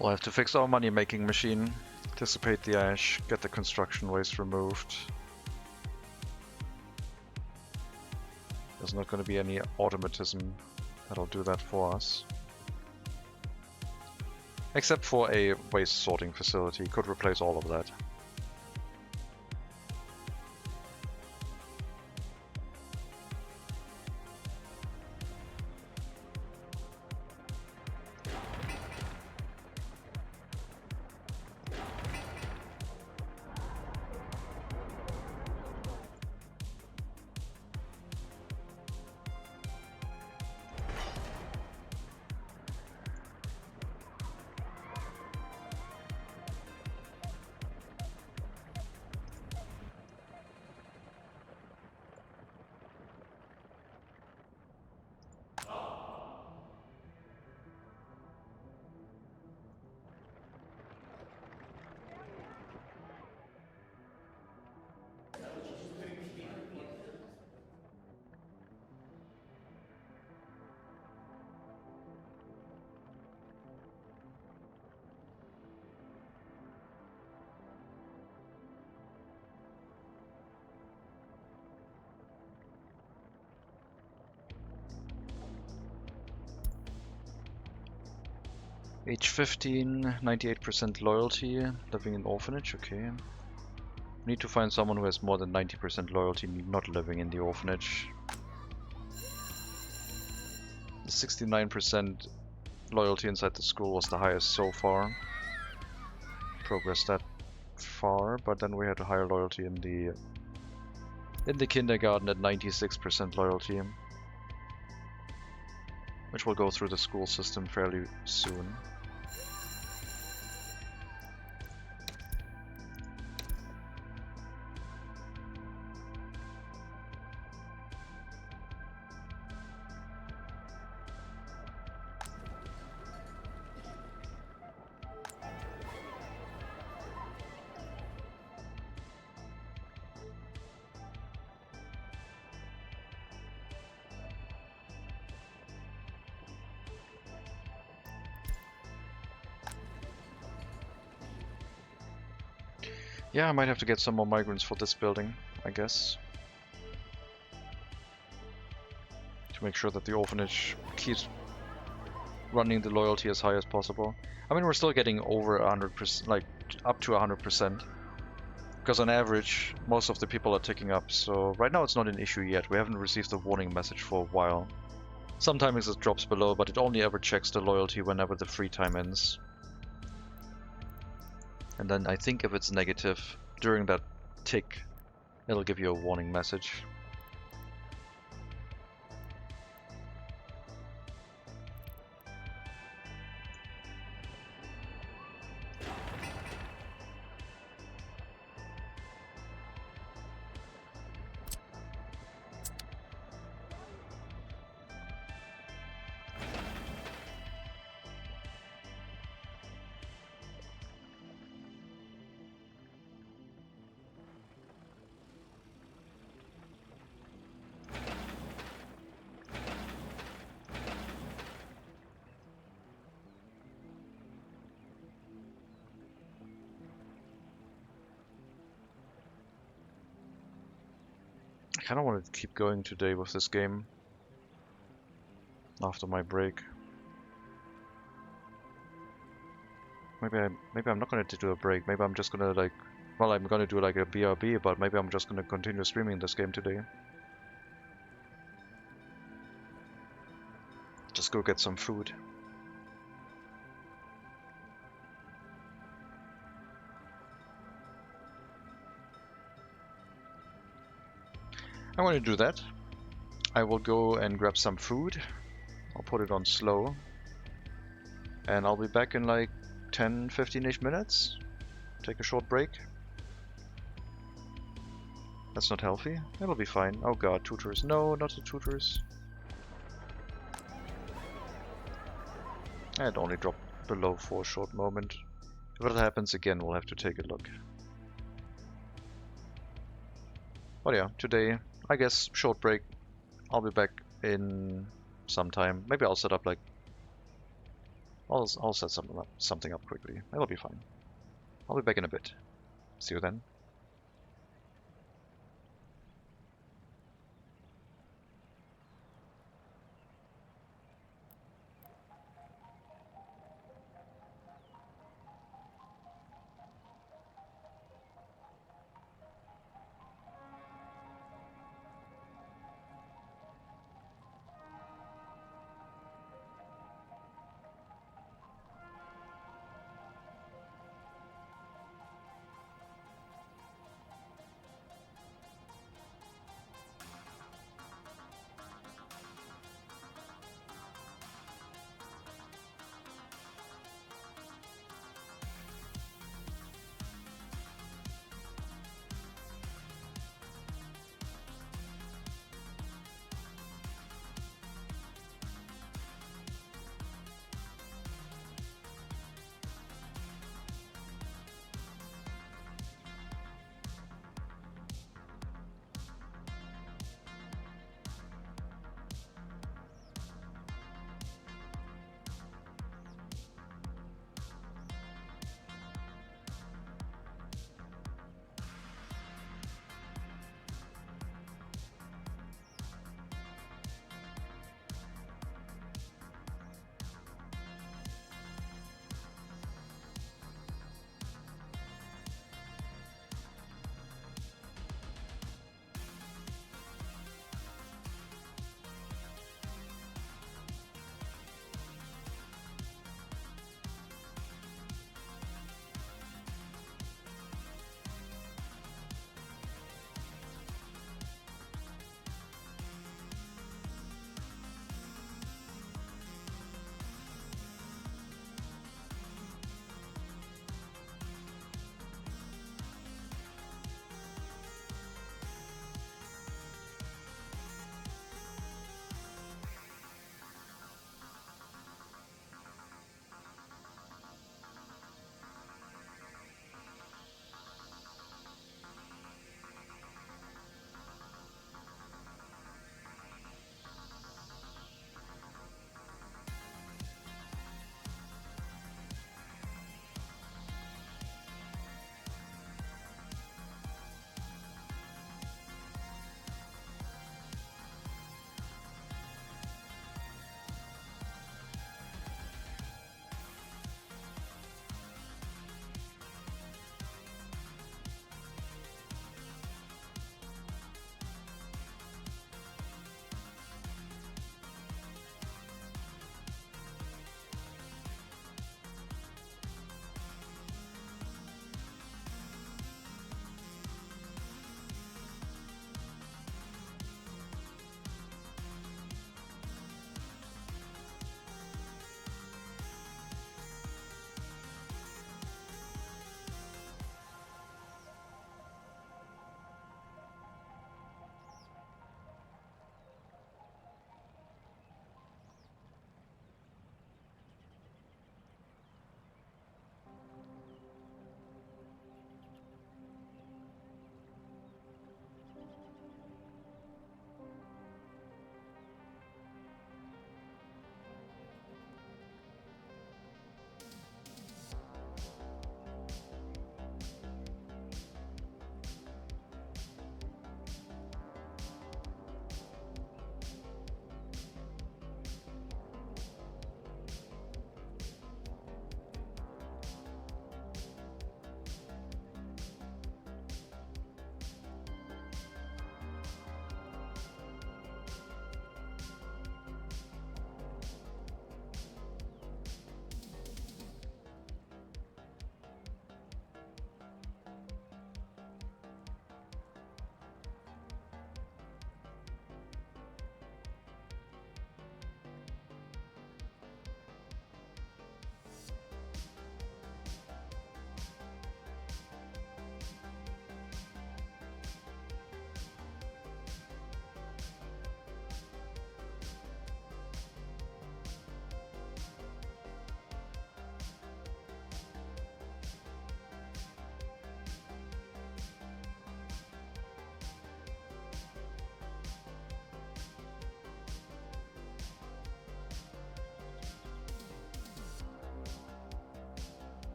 We'll have to fix our money-making machine, dissipate the ash, get the construction waste removed. There's not going to be any automatism that'll do that for us. Except for a waste sorting facility, could replace all of that. Age 15, 98% loyalty, living in orphanage, okay. Need to find someone who has more than 90% loyalty, not living in the orphanage. The 69% loyalty inside the school was the highest so far. Progressed that far, but then we had a higher loyalty in the kindergarten at 96% loyalty, which will go through the school system fairly soon. Yeah, I might have to get some more migrants for this building, I guess. To make sure that the orphanage keeps running the loyalty as high as possible. I mean, we're still getting over 100%, like up to 100%. Because on average, most of the people are ticking up, so right now it's not an issue yet. We haven't received a warning message for a while. Sometimes it drops below, but it only ever checks the loyalty whenever the free time ends. And then I think if it's negative during that tick, it'll give you a warning message. kind of want to keep going today with this game after my break. Maybe I'm not gonna do a break. Maybe I'm just gonna like, well, I'm gonna do like a BRB, but maybe I'm just gonna continue streaming this game today. Just go get some food. I'm going to do that. I will go and grab some food. I'll put it on slow. And I'll be back in like 10-15ish minutes. Take a short break. That's not healthy. It'll be fine. Oh god, tutors. No, not the tutors. It only dropped below for a short moment. If that happens again, we'll have to take a look. But yeah, today, I guess, short break. I'll be back in some time. Maybe I'll set up like... I'll set something up quickly. It'll be fine. I'll be back in a bit. See you then.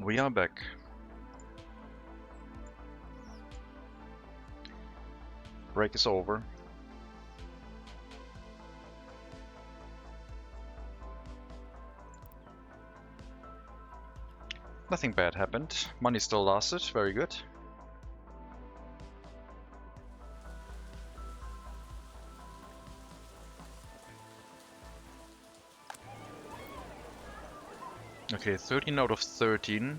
We are back. Break is over. Nothing bad happened. Money still lasted, very good. Okay, 13 out of 13.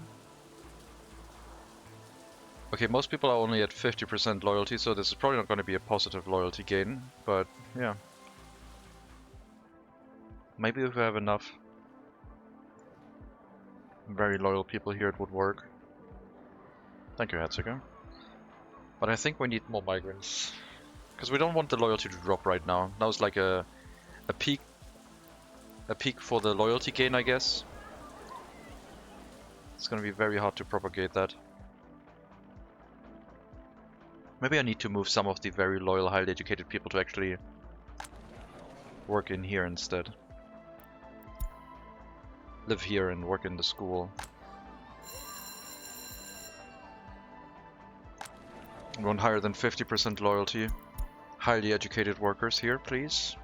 Okay, most people are only at 50% loyalty, so this is probably not going to be a positive loyalty gain, but yeah. Maybe if we have enough very loyal people here, it would work. Thank you, Hatsuka. But I think we need more migrants. Because we don't want the loyalty to drop right now. Now it's like a peak for the loyalty gain, I guess. It's gonna be very hard to propagate that. Maybe I need to move some of the very loyal, highly educated people to actually work in here instead. Live here and work in the school. I want higher than 50% loyalty. Highly educated workers here, please.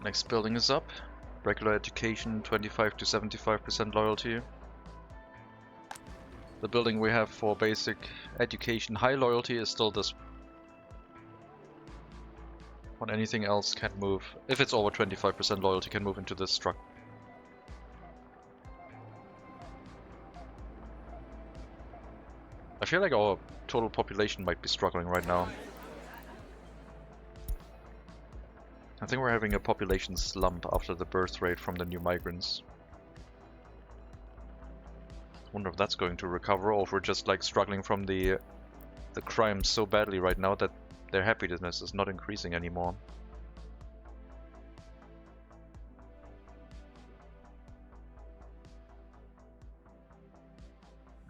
Next building is up. Regular education, 25 to 75% loyalty. The building we have for basic education, high loyalty, is still this one. Anything else can move. If it's over 25% loyalty, can move into this structure. I feel like our total population might be struggling right now. I think we're having a population slump after the birth rate from the new migrants. Wonder if that's going to recover, or if we're just like struggling from the crime so badly right now that their happiness is not increasing anymore.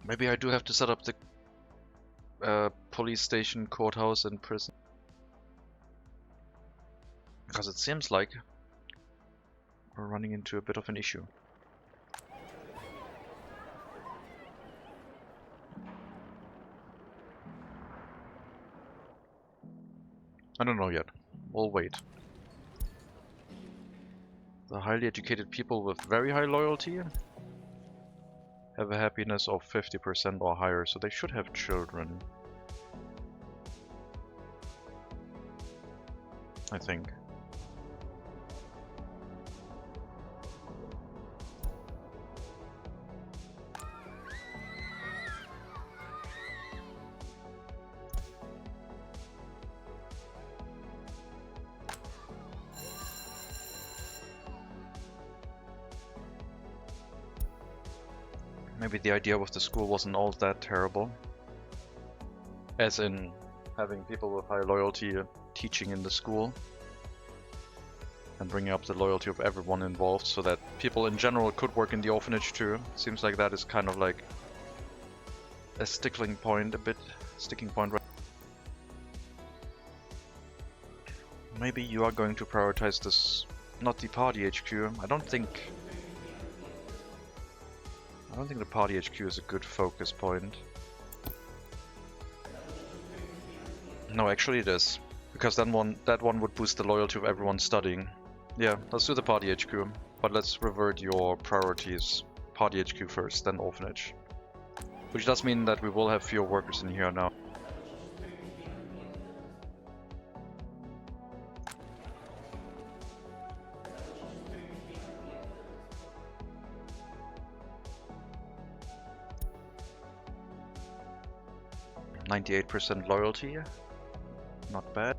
Maybe I do have to set up the police station, courthouse, and prison. Because it seems like we're running into a bit of an issue. I don't know yet. We'll wait. The highly educated people with very high loyalty have a happiness of 50% or higher, so they should have children. I think. Maybe the idea with the school wasn't all that terrible. As in having people with high loyalty teaching in the school. And bringing up the loyalty of everyone involved so that people in general could work in the orphanage too. Seems like that is kind of like a sticking point right. Maybe you are going to prioritize this, not the party HQ. I don't think the party HQ is a good focus point. No, actually it is. Because that one would boost the loyalty of everyone studying. Yeah, let's do the party HQ. But let's revert your priorities. Party HQ first, then orphanage. Which does mean that we will have fewer workers in here now. %98 loyalty, not bad.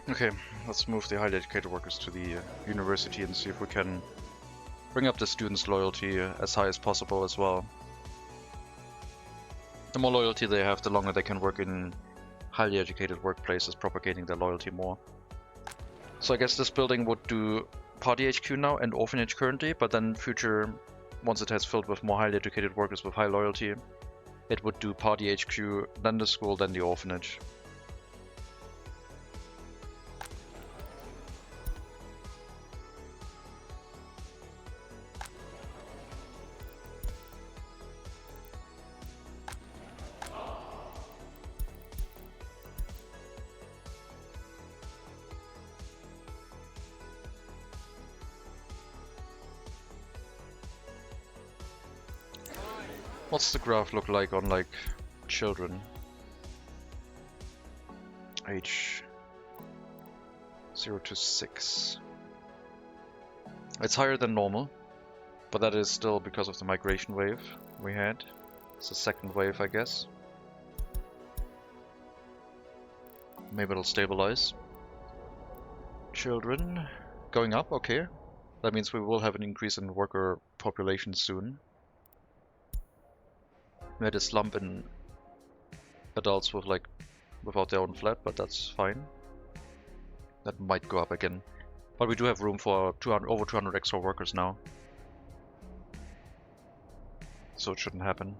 Okay, let's move the highly educated workers to the university and see if we can bring up the students' loyalty as high as possible as well. The more loyalty they have, the longer they can work in highly educated workplaces, propagating their loyalty more. So I guess this building would do Party HQ now and Orphanage currently, but then future, once it has filled with more highly educated workers with high loyalty, it would do Party HQ, then the school, then the Orphanage. What's the graph look like on like children? Age 0 to 6. It's higher than normal, but that is still because of the migration wave we had. It's a second wave, I guess. Maybe it'll stabilize. Children going up, okay. That means we will have an increase in worker population soon. We had a slump in adults with like without their own flat, but that's fine. That might go up again. But we do have room for over 200 extra workers now. So it shouldn't happen.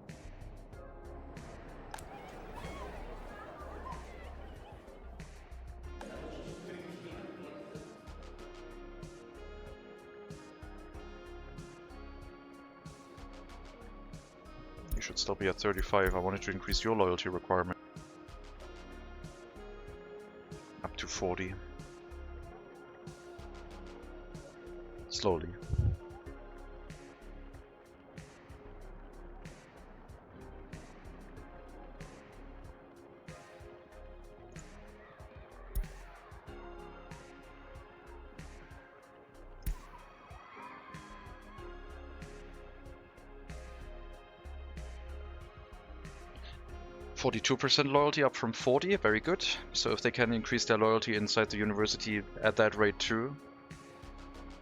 You should still be at 35. I wanted to increase your loyalty requirement up to 40. Slowly. %42 loyalty up from 40, very good. So if they can increase their loyalty inside the university at that rate too,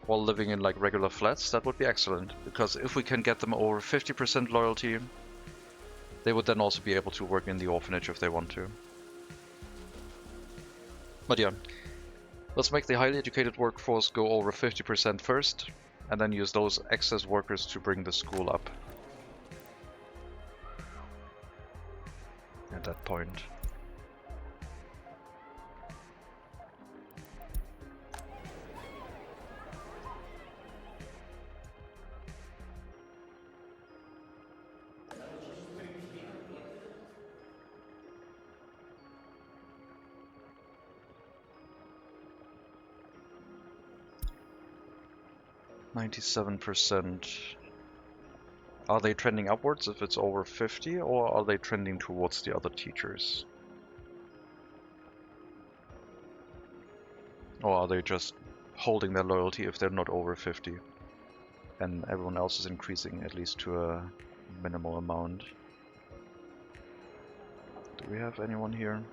while living in like regular flats, that would be excellent. Because if we can get them over 50% loyalty, they would then also be able to work in the orphanage if they want to. But yeah, let's make the highly educated workforce go over 50% first, and then use those excess workers to bring the school up. At that point. %97%. Are they trending upwards if it's over 50, or are they trending towards the other teachers? Or are they just holding their loyalty if they're not over 50? And everyone else is increasing at least to a minimal amount. Do we have anyone here?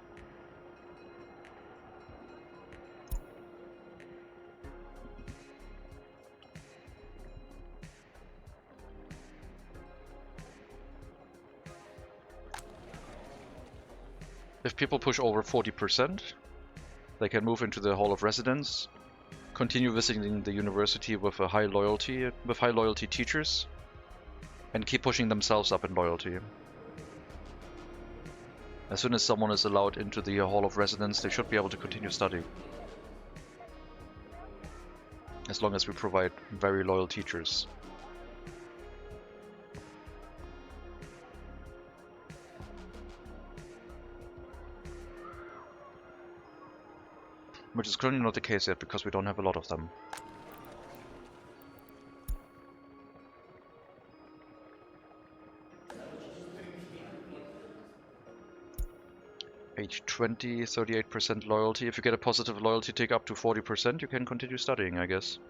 If people push over 40%, they can move into the Hall of Residence, continue visiting the university with a high loyalty teachers, and keep pushing themselves up in loyalty. As soon as someone is allowed into the Hall of Residence, they should be able to continue studying. As long as we provide very loyal teachers. Which is currently not the case yet, because we don't have a lot of them. Age 20, 38% loyalty. If you get a positive loyalty tick up to 40%, you can continue studying, I guess.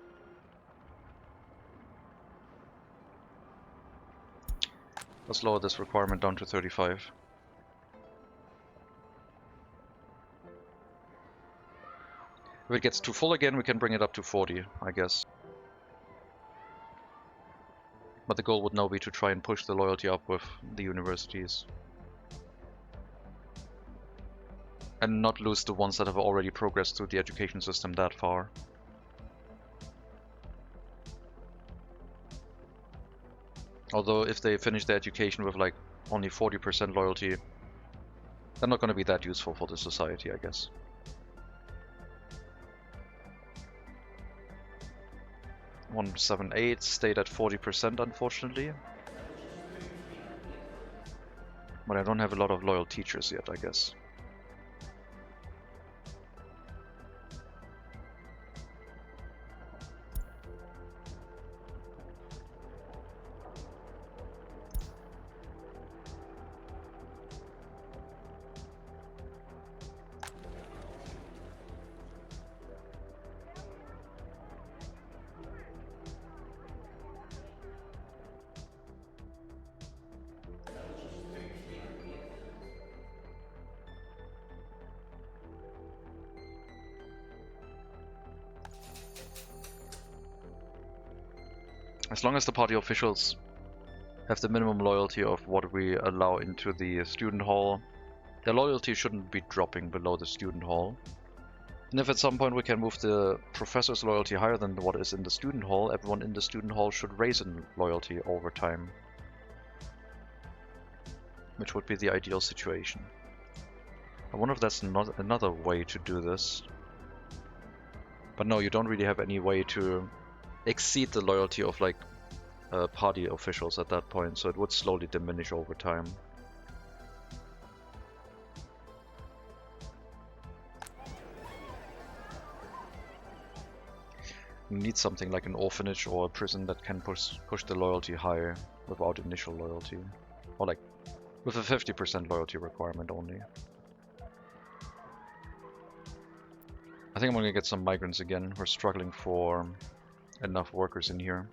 Let's lower this requirement down to 35. If it gets too full again, we can bring it up to 40, I guess. But the goal would now be to try and push the loyalty up with the universities. And not lose the ones that have already progressed through the education system that far. Although if they finish their education with like only 40% loyalty, they're not going to be that useful for the society, I guess. (178) stayed at 40%, unfortunately. But I don't have a lot of loyal teachers yet, I guess. As long as the party officials have the minimum loyalty of what we allow into the student hall, their loyalty shouldn't be dropping below the student hall. And if at some point we can move the professor's loyalty higher than what is in the student hall, everyone in the student hall should raise in loyalty over time. Which would be the ideal situation. I wonder if that's not another way to do this. But no, you don't really have any way to exceed the loyalty of like party officials at that point, so it would slowly diminish over time. You need something like an orphanage or a prison that can push the loyalty higher without initial loyalty, or like with a 50% loyalty requirement only. I think I'm gonna get some migrants again. We're struggling for enough workers in here.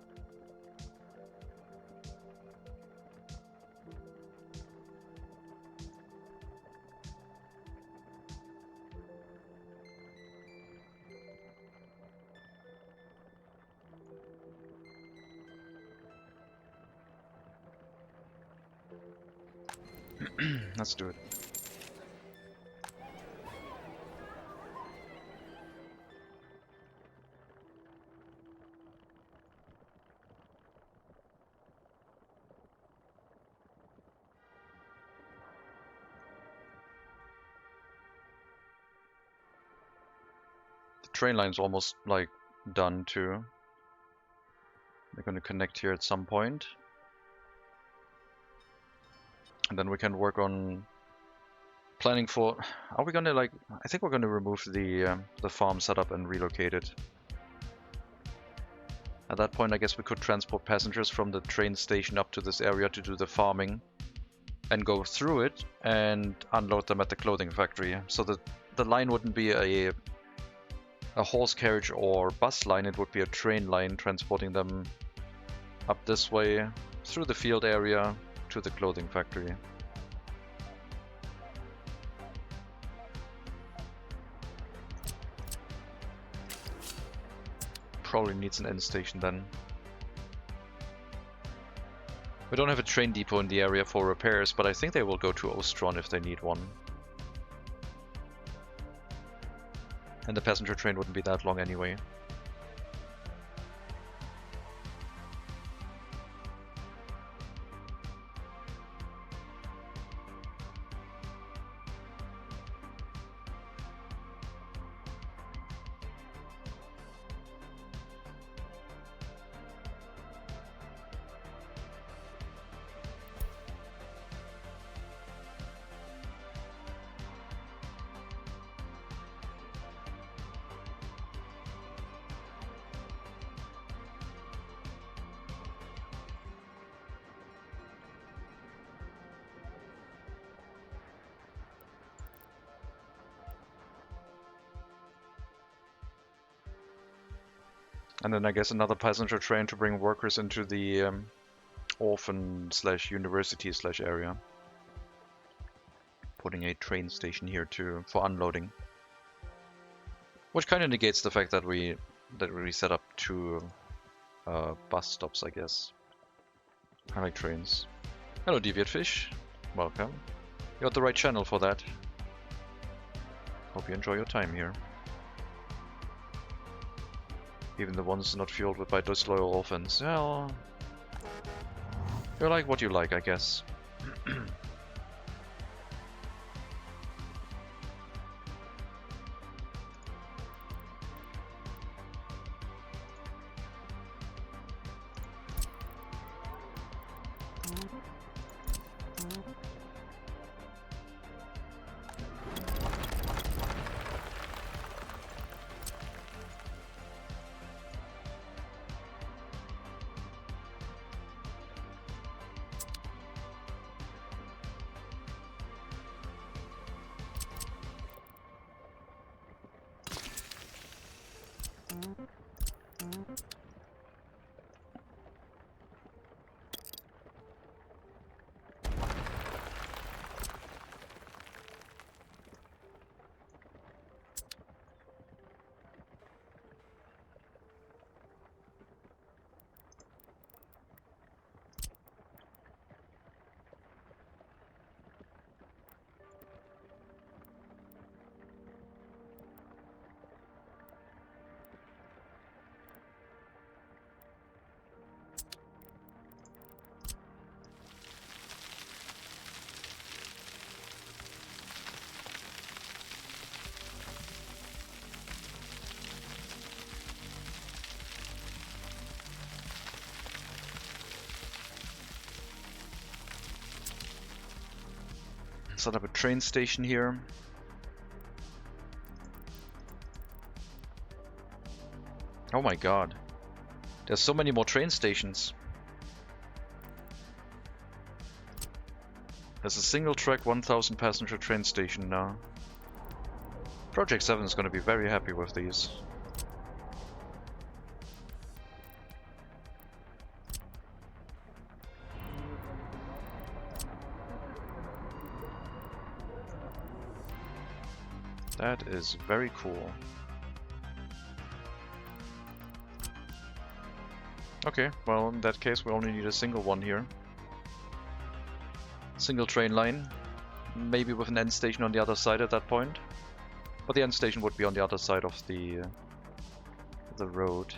Let's do it. The train line's almost like done too. They're going to connect here at some point. And then we can work on planning for... Are we gonna like... I think we're gonna remove the farm setup and relocate it. At that point I guess we could transport passengers from the train station up to this area to do the farming. And go through it and unload them at the clothing factory. So that the line wouldn't be a horse carriage or bus line, it would be a train line transporting them up this way, through the field area, to the clothing factory. Probably needs an end station then. We don't have a train depot in the area for repairs, but I think they will go to Ostron if they need one. And the passenger train wouldn't be that long anyway. And then I guess another passenger train to bring workers into the orphan/university/area. Putting a train station here too for unloading. Which kind of negates the fact that we set up 2 bus stops, I guess. I like trains. Hello, Deviant Fish. Welcome. You're on the right channel for that. Hope you enjoy your time here. Even the ones not fueled by disloyal orphans. Well, you like what you like, I guess. Set up a train station here. Oh my god. There's so many more train stations. There's a single track 1000 passenger train station now. Project 7 is going to be very happy with these. That is very cool. Okay, well in that case we only need a single one here. Single train line, maybe with an end station on the other side at that point. But the end station would be on the other side of the road.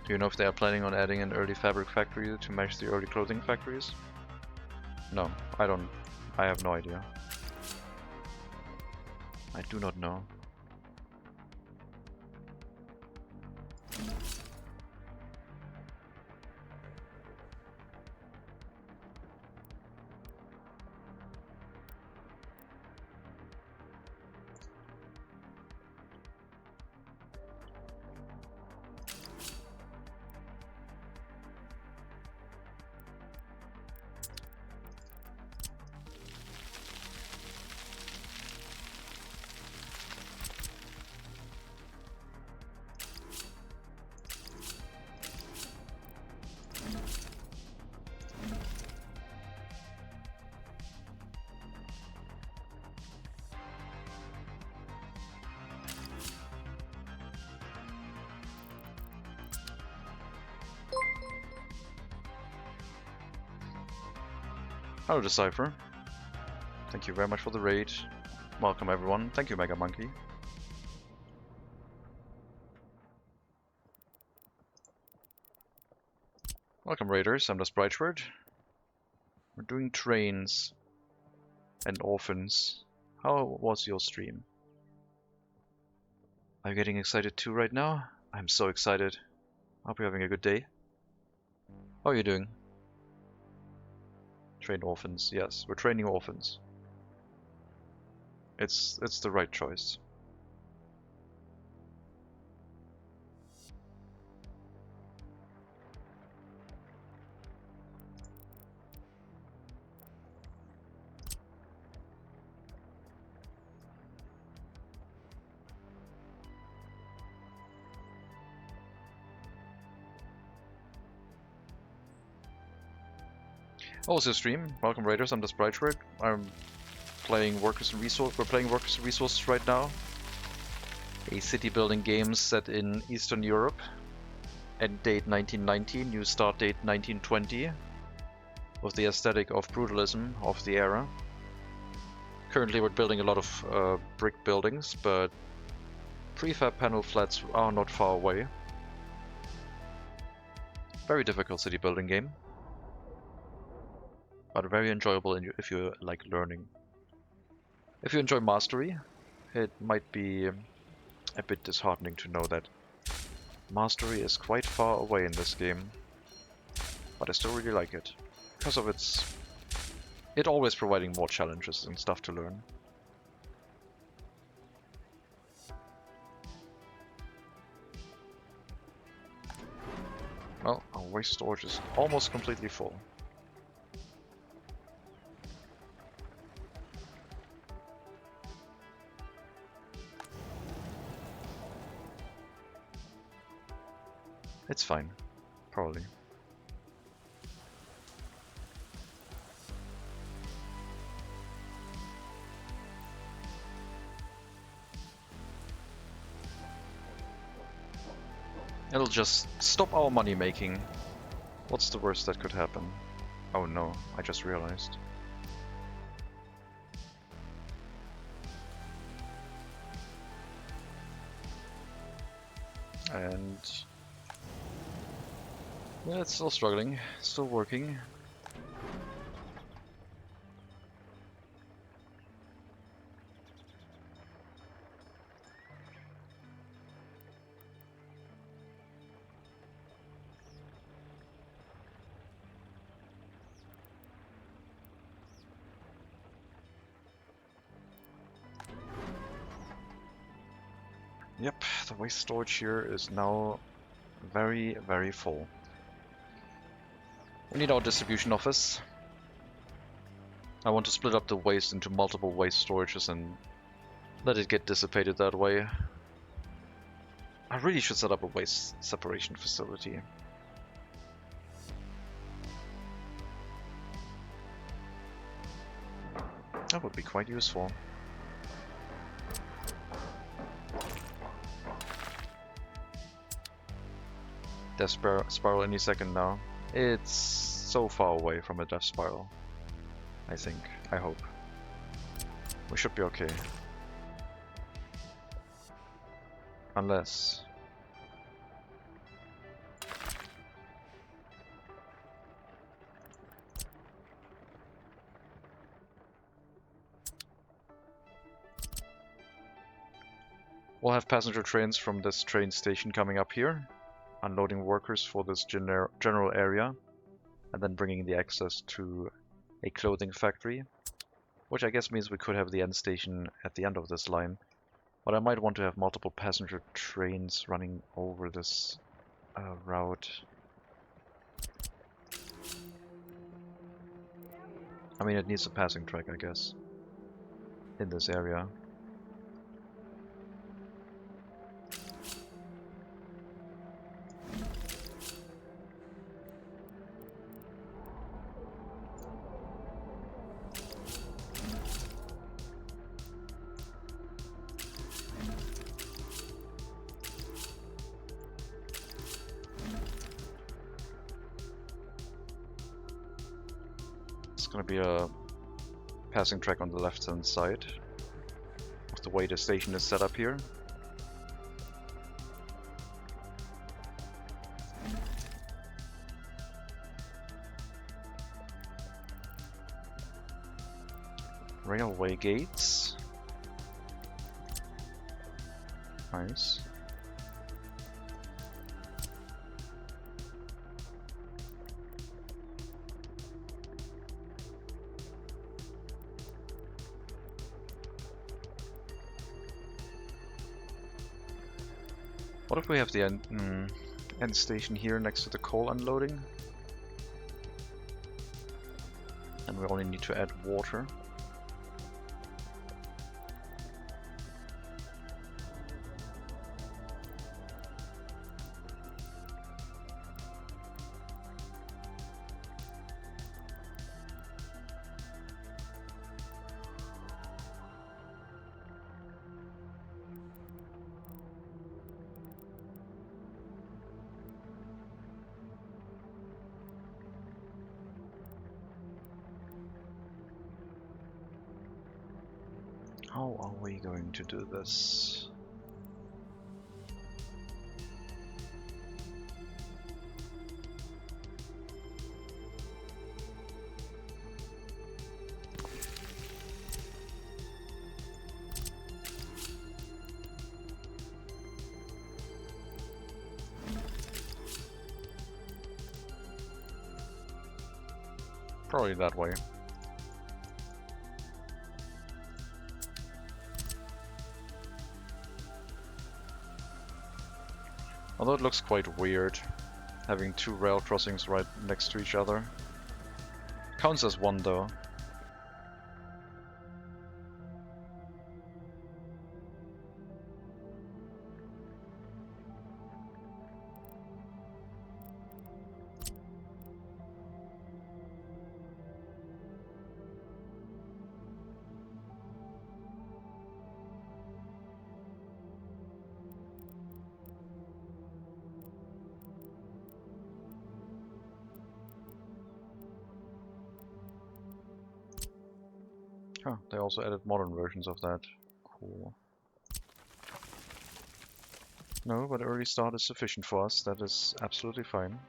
Do you know if they are planning on adding an early fabric factory to match the early clothing factories? No, I don't. I have no idea. I do not know. Hello, Decipher. Thank you very much for the raid. Welcome, everyone. Thank you, Mega Monkey. Welcome, Raiders. I'm the Spriteward. We're doing trains and orphans. How was your stream? Are you getting excited too right now? I'm so excited. I hope you're having a good day. How are you doing? Train orphans. Yes, we're training orphans. It's the right choice. How was your stream? Welcome Raiders, I'm the Sprite. I'm playing Workers and Resources. We're playing Workers and Resources right now. A city building game set in Eastern Europe. End date 1990, new start date 1920. With the aesthetic of brutalism of the era. Currently we're building a lot of brick buildings, but prefab panel flats are not far away. Very difficult city building game. But very enjoyable if you like learning. If you enjoy mastery, it might be a bit disheartening to know that mastery is quite far away in this game. But I still really like it, because of it always providing more challenges and stuff to learn. Well, our waste storage is almost completely full. It's fine, probably. It'll just stop our money making. What's the worst that could happen? Oh no, I just realized. And yeah, it's still struggling, still working. Yep, the waste storage here is now very, very full. We need our distribution office. I want to split up the waste into multiple waste storages and let it get dissipated that way. I really should set up a waste separation facility. That would be quite useful. Death spiral any second now. It's so far away from a death spiral. I think. I hope. We should be okay. Unless... we'll have passenger trains from this train station coming up here, unloading workers for this general area, and then bringing the access to a clothing factory, which I guess means we could have the end station at the end of this line. But I might want to have multiple passenger trains running over this route. I mean, it needs a passing track, I guess, in this area. It's gonna be a passing track on the left hand side of the way the station is set up here. Railway gates. Nice. What if we have the end station here next to the coal unloading? And we only need to add water. How are we going to do this? Probably that way. Although it looks quite weird, having two rail crossings right next to each other. Counts as one though. Oh, they also added modern versions of that. Cool. No, but early start is sufficient for us. That is absolutely fine.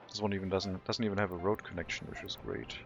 This one even doesn't even have a road connection, which is great.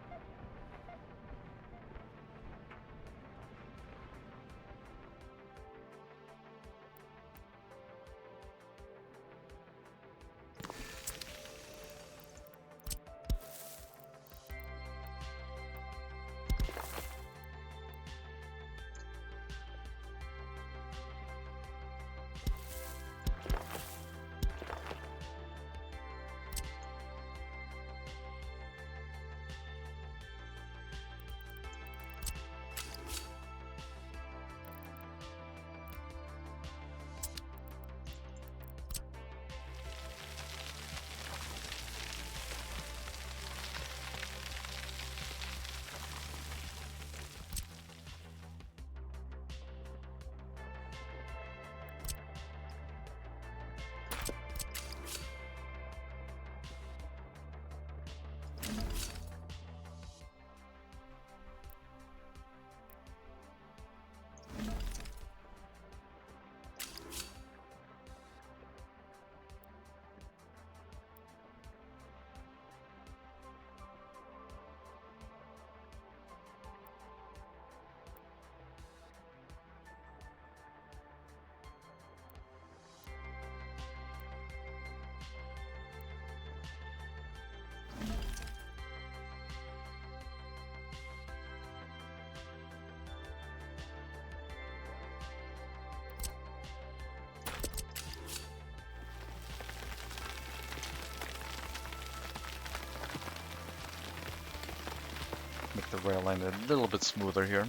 Make the rail line a little bit smoother here.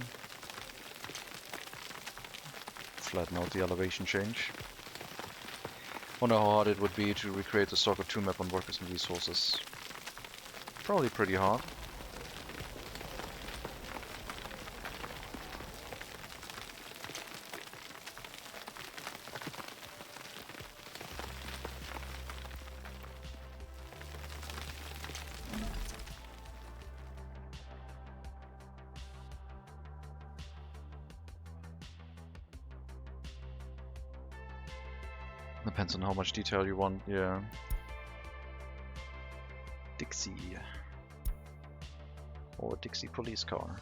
Flatten out the elevation change. Wonder how hard it would be to recreate the Soccer 2 map on workers and resources. Probably pretty hard. Depends on how much detail you want, yeah. Dixie. Or Dixie police car.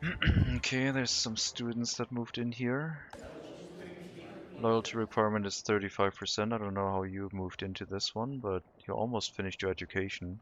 Okay, there's some students that moved in here. Loyalty requirement is 35%. I don't know how you moved into this one, but you almost finished your education.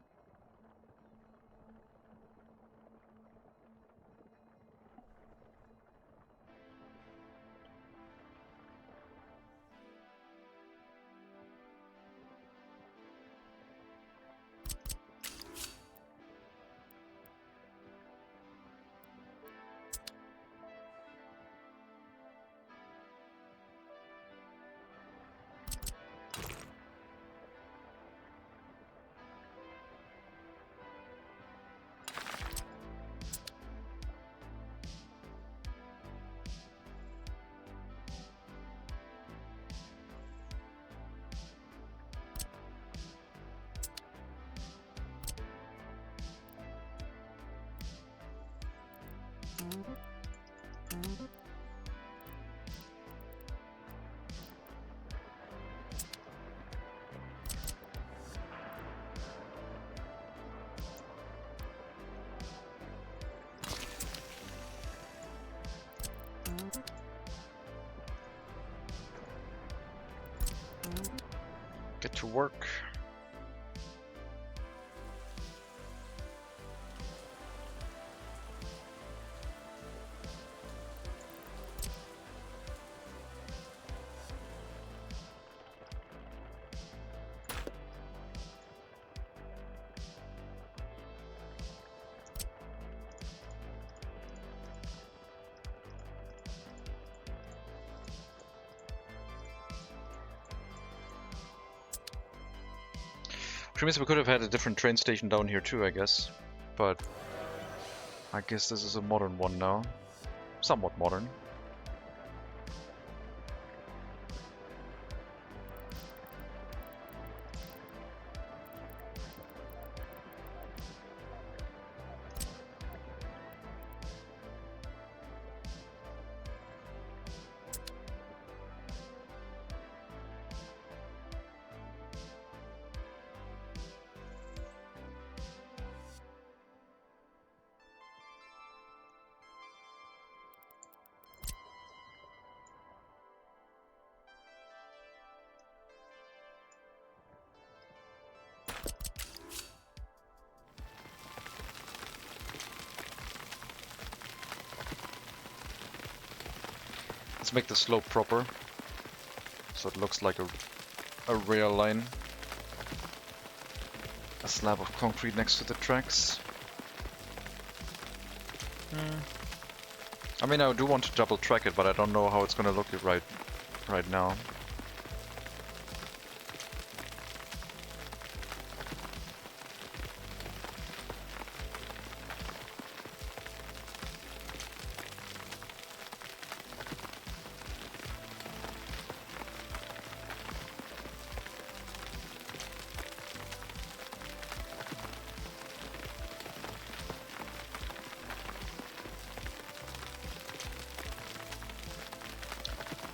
Get to work. Which means we could have had a different train station down here too, I guess. But I guess this is a modern one now. Somewhat modern. Let's make the slope proper, so it looks like a rail line. A slab of concrete next to the tracks. I mean, I do want to double track it, but I don't know how it's gonna look right now.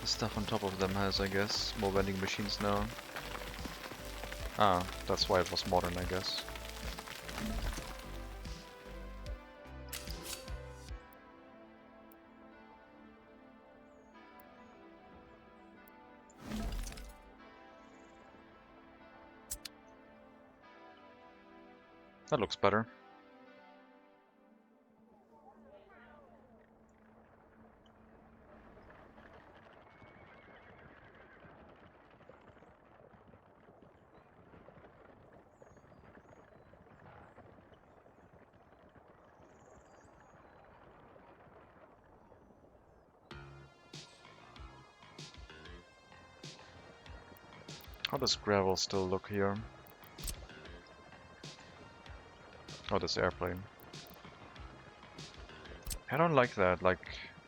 Stuff on top of them has, I guess, more vending machines now. Ah, that's why it was modern, I guess. That looks better. How does gravel still look here? Oh, this airplane. I don't like that. Like,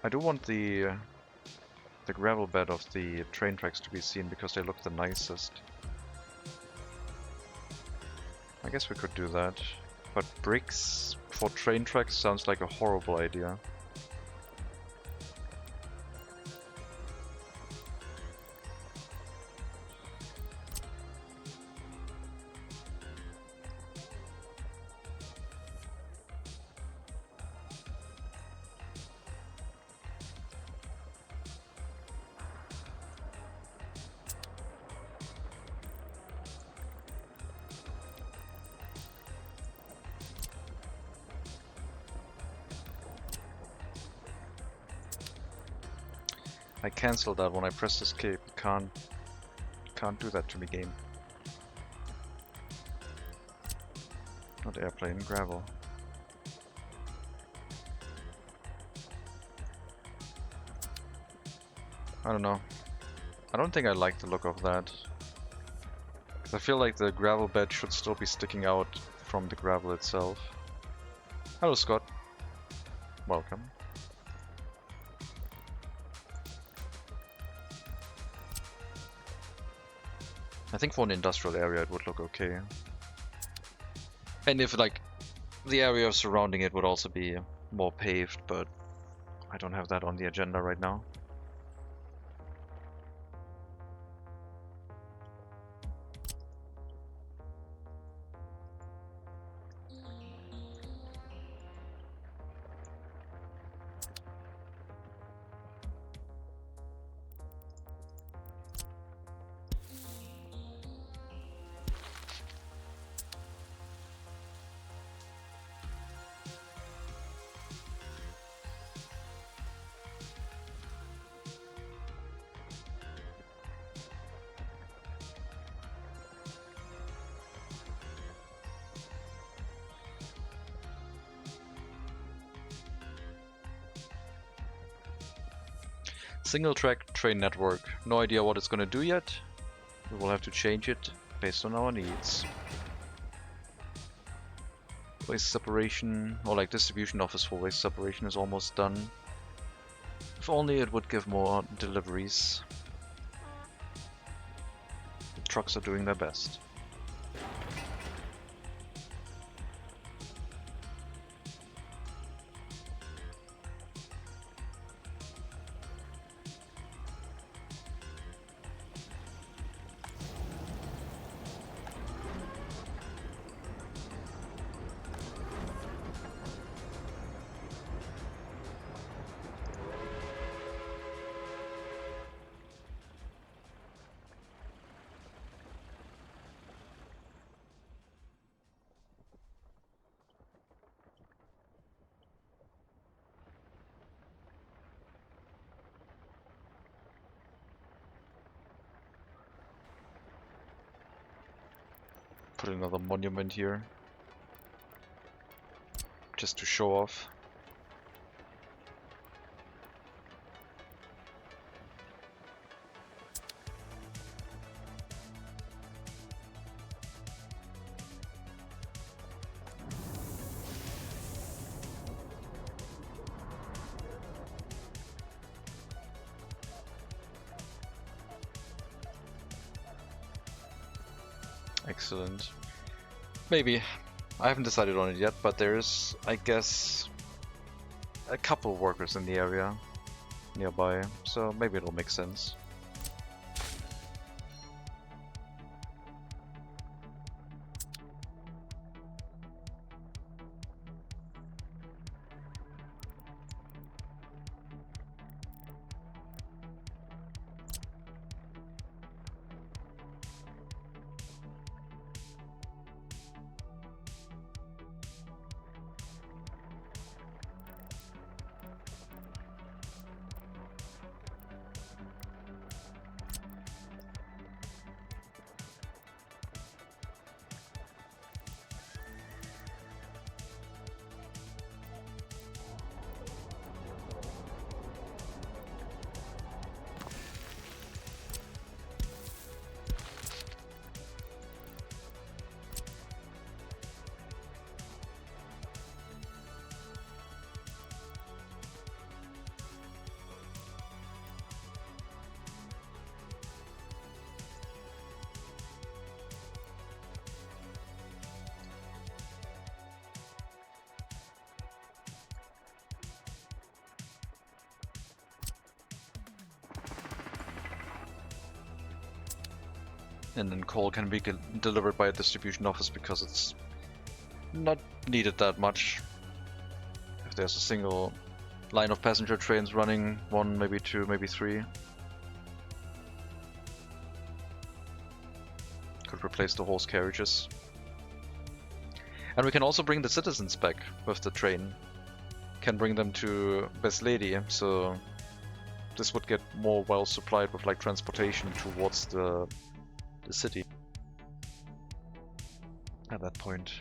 I do want the gravel bed of the train tracks to be seen because they look the nicest. I guess we could do that. But bricks for train tracks sounds like a horrible idea. I cancelled that when I pressed escape. Can't do that to me, game. Not airplane, gravel. I don't know. I don't think I like the look of that. Because I feel like the gravel bed should still be sticking out from the gravel itself. Hello, Scott. Welcome. I think for an industrial area it would look okay. And if like the area surrounding it would also be more paved, but I don't have that on the agenda right now. Single track train network. No idea what it's gonna do yet. We will have to change it based on our needs. Waste separation, or like distribution office for waste separation is almost done. If only it would give more deliveries. The trucks are doing their best. Put another monument here. Just to show off. Excellent. Maybe. I haven't decided on it yet, but there's, I guess, a couple of workers in the area nearby, so maybe it'll make sense. And then coal can be delivered by a distribution office because it's not needed that much. If there's a single line of passenger trains running, one, maybe two, maybe three, could replace the horse carriages. And we can also bring the citizens back with the train. Can bring them to Best Lady, so this would get more well supplied with like transportation towards the city at that point.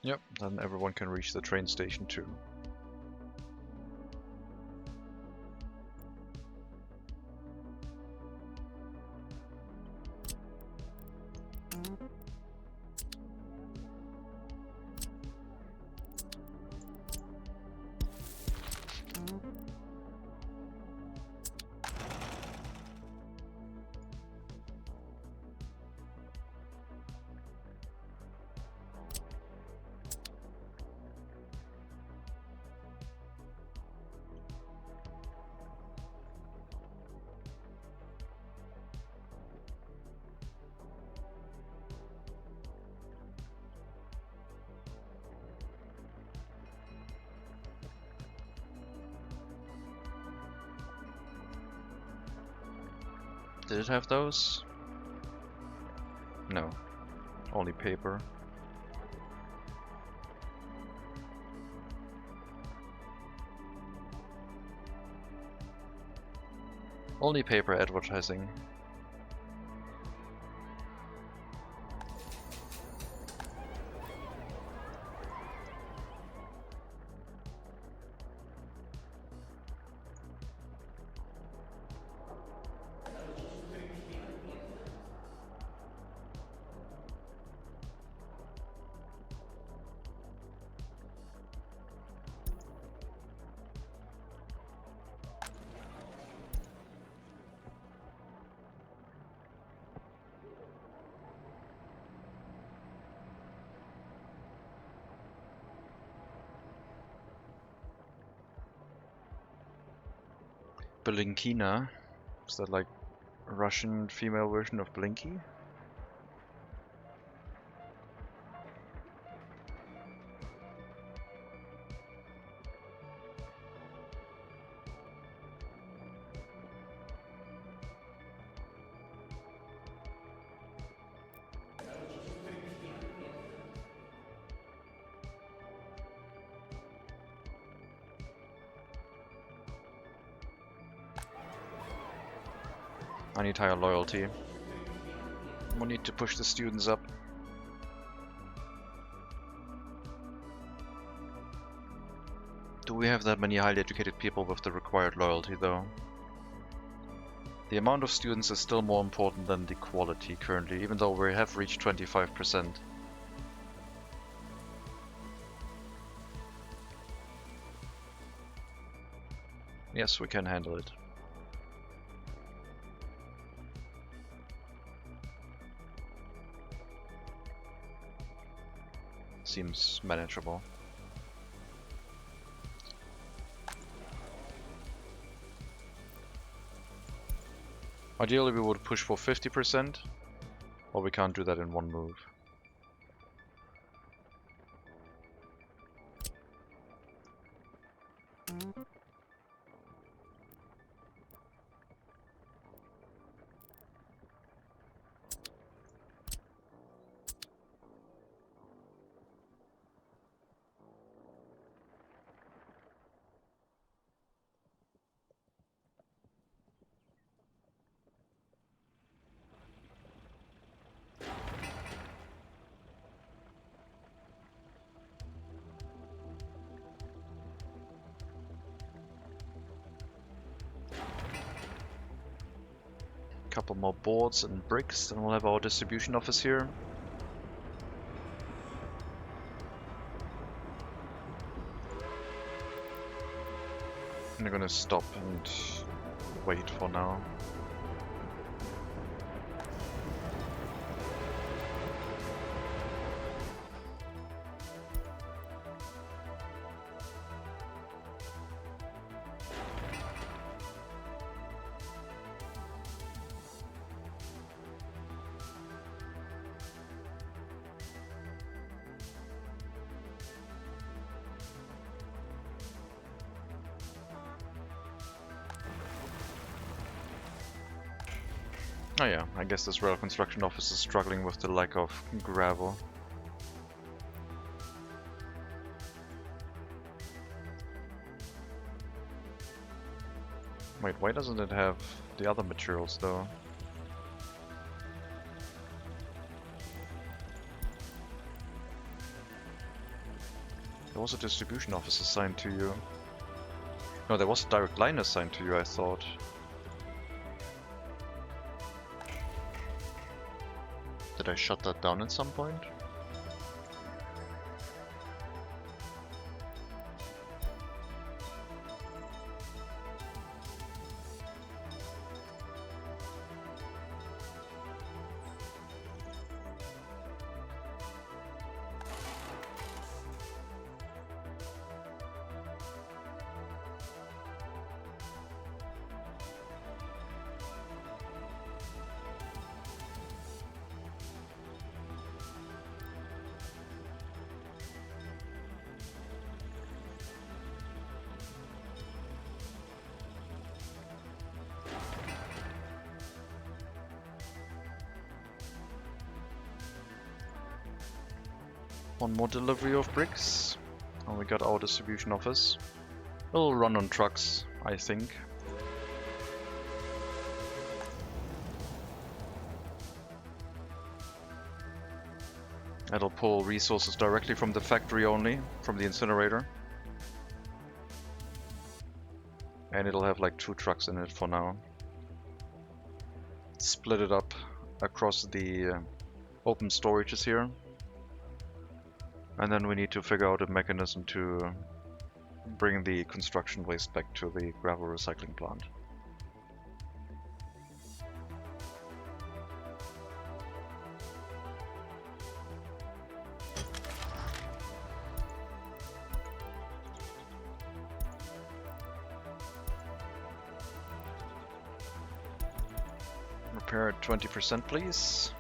Yep, then everyone can reach the train station too. Did it have those? No. Only paper. Only paper advertising. Blinkina. Is that like a Russian female version of Blinky? I need higher loyalty. We need to push the students up. Do we have that many highly educated people with the required loyalty though? The amount of students is still more important than the quality currently, even though we have reached 25%. Yes, we can handle it. Seems manageable. Ideally we would push for 50%, but we can't do that in one move. Couple more boards and bricks, and we'll have our distribution office here. I'm gonna stop and wait for now. Oh yeah, I guess this rail construction office is struggling with the lack of gravel. Wait, why doesn't it have the other materials though? There was a distribution office assigned to you. No, there was a direct line assigned to you, I thought. Did I shut that down at some point? One more delivery of bricks. And we got our distribution office. It'll run on trucks, I think. It'll pull resources directly from the factory only, from the incinerator. And it'll have like 2 trucks in it for now. Split it up across the open storages here. And then we need to figure out a mechanism to bring the construction waste back to the gravel recycling plant. Repair at 20%, please.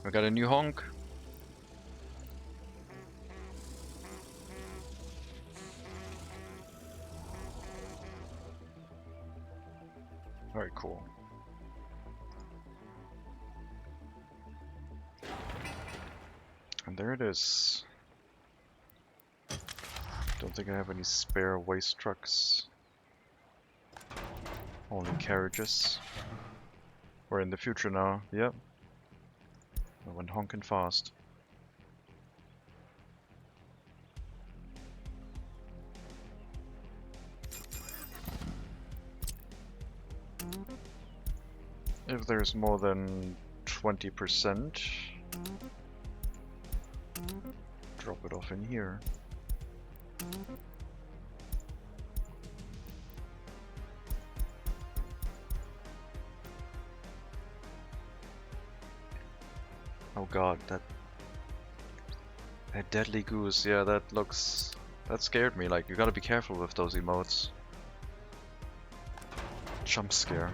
We got a new honk. Very cool. And there it is. Don't think I have any spare waste trucks. Only carriages. We're in the future now, yep. I went honking fast. If there's more than 20%, drop it off in here. Oh god, that deadly goose, yeah, that scared me. Like, you gotta be careful with those emotes. Jump scare.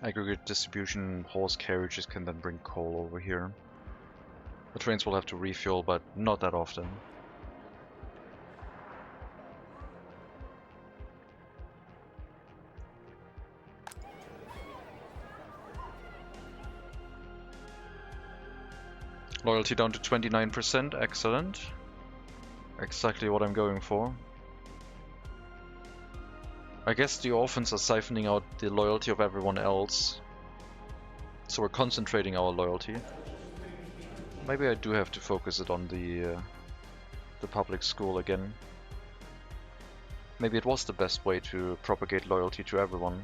Aggregate distribution horse carriages can then bring coal over here. The trains will have to refuel, but not that often. Loyalty down to 29%, excellent. Exactly what I'm going for. I guess the orphans are siphoning out the loyalty of everyone else. So we're concentrating our loyalty. Maybe I do have to focus it on the public school again. Maybe it was the best way to propagate loyalty to everyone.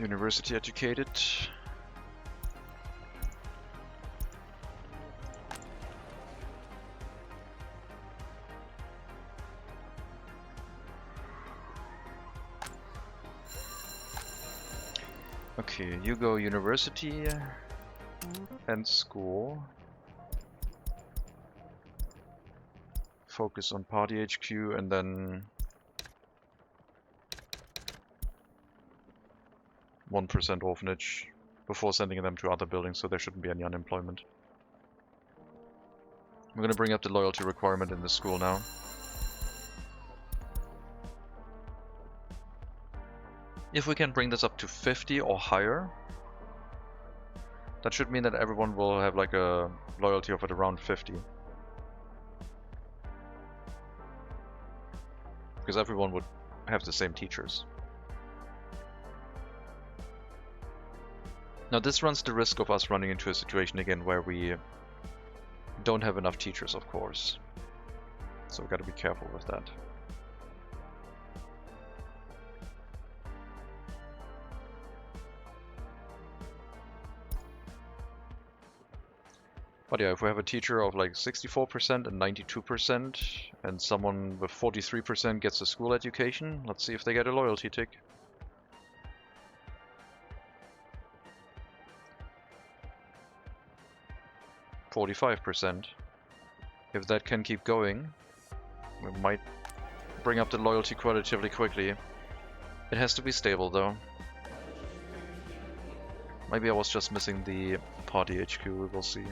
University educated. Okay, you go university and school. Focus on party HQ and then 1% orphanage before sending them to other buildings, so there shouldn't be any unemployment. I'm gonna bring up the loyalty requirement in the school now. If we can bring this up to 50 or higher, that should mean that everyone will have like a loyalty of at around 50. Because everyone would have the same teachers. Now this runs the risk of us running into a situation again where we don't have enough teachers, of course. So we gotta be careful with that. But yeah, if we have a teacher of like 64% and 92% and someone with 43% gets a school education, let's see if they get a loyalty tick. %. If that can keep going, we might bring up the loyalty relatively quickly. It has to be stable though. Maybe I was just missing the party HQ, we will see.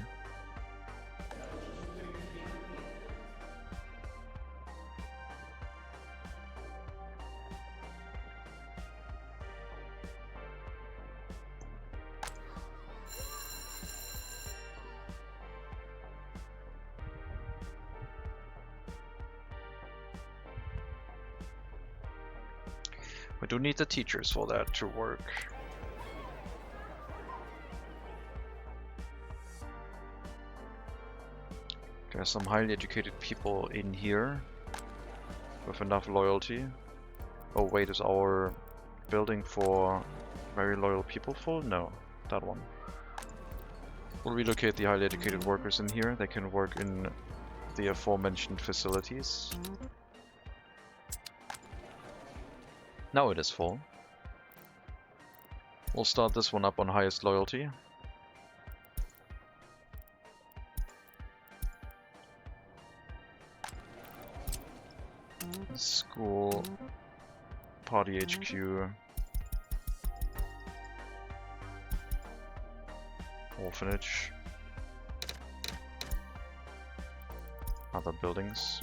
We do need the teachers for that to work. There's some highly educated people in here with enough loyalty. Oh wait, is our building for very loyal people full? No, that one. We'll relocate the highly educated workers in here. They can work in the aforementioned facilities. Now it is full. We'll start this one up on highest loyalty. School, party HQ, orphanage, other buildings.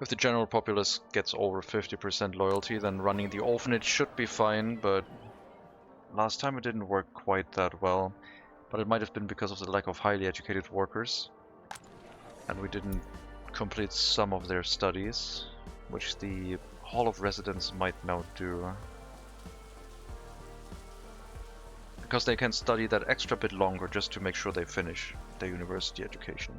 If the general populace gets over 50% loyalty, then running the orphanage should be fine, but last time it didn't work quite that well. But it might have been because of the lack of highly educated workers. And we didn't complete some of their studies, which the Hall of Residence might now do. Because they can study that extra bit longer just to make sure they finish their university education.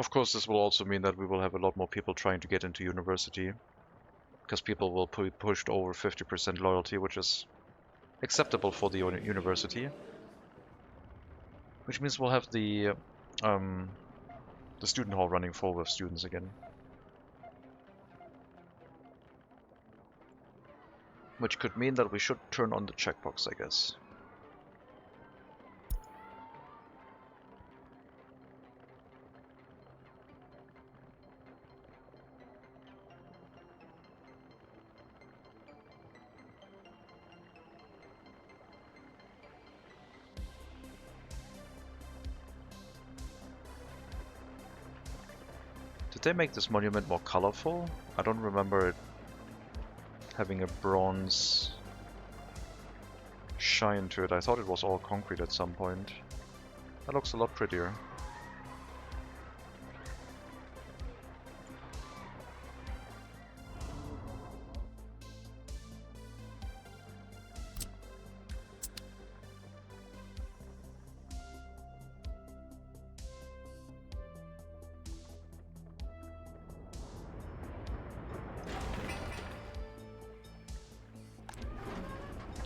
Of course, this will also mean that we will have a lot more people trying to get into university, because people will be pushed over 50% loyalty, which is acceptable for the university. Which means we'll have the student hall running full with students again. Which could mean that we should turn on the checkbox, I guess. Did they make this monument more colorful? I don't remember it having a bronze shine to it. I thought it was all concrete at some point. That looks a lot prettier.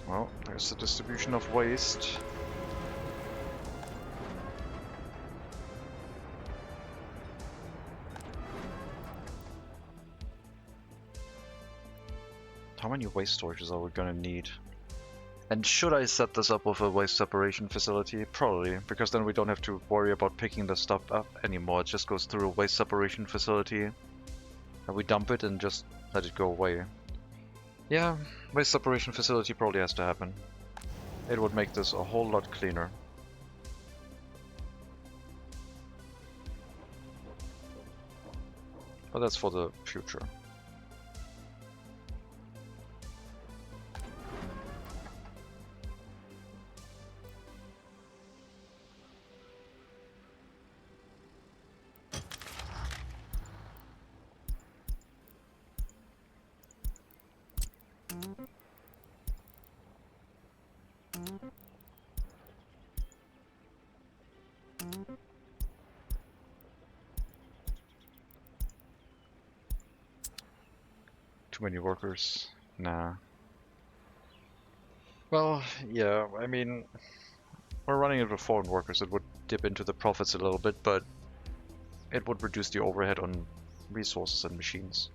Well, there's the distribution of waste. How many waste storages are we gonna need? And should I set this up with a waste separation facility? Probably, because then we don't have to worry about picking the stuff up anymore. It just goes through a waste separation facility, and we dump it and just let it go away. Yeah, waste separation facility probably has to happen. It would make this a whole lot cleaner. But that's for the future. Too many workers? Nah. Well, yeah, I mean, we're running it with foreign workers. It would dip into the profits a little bit, but it would reduce the overhead on resources and machines.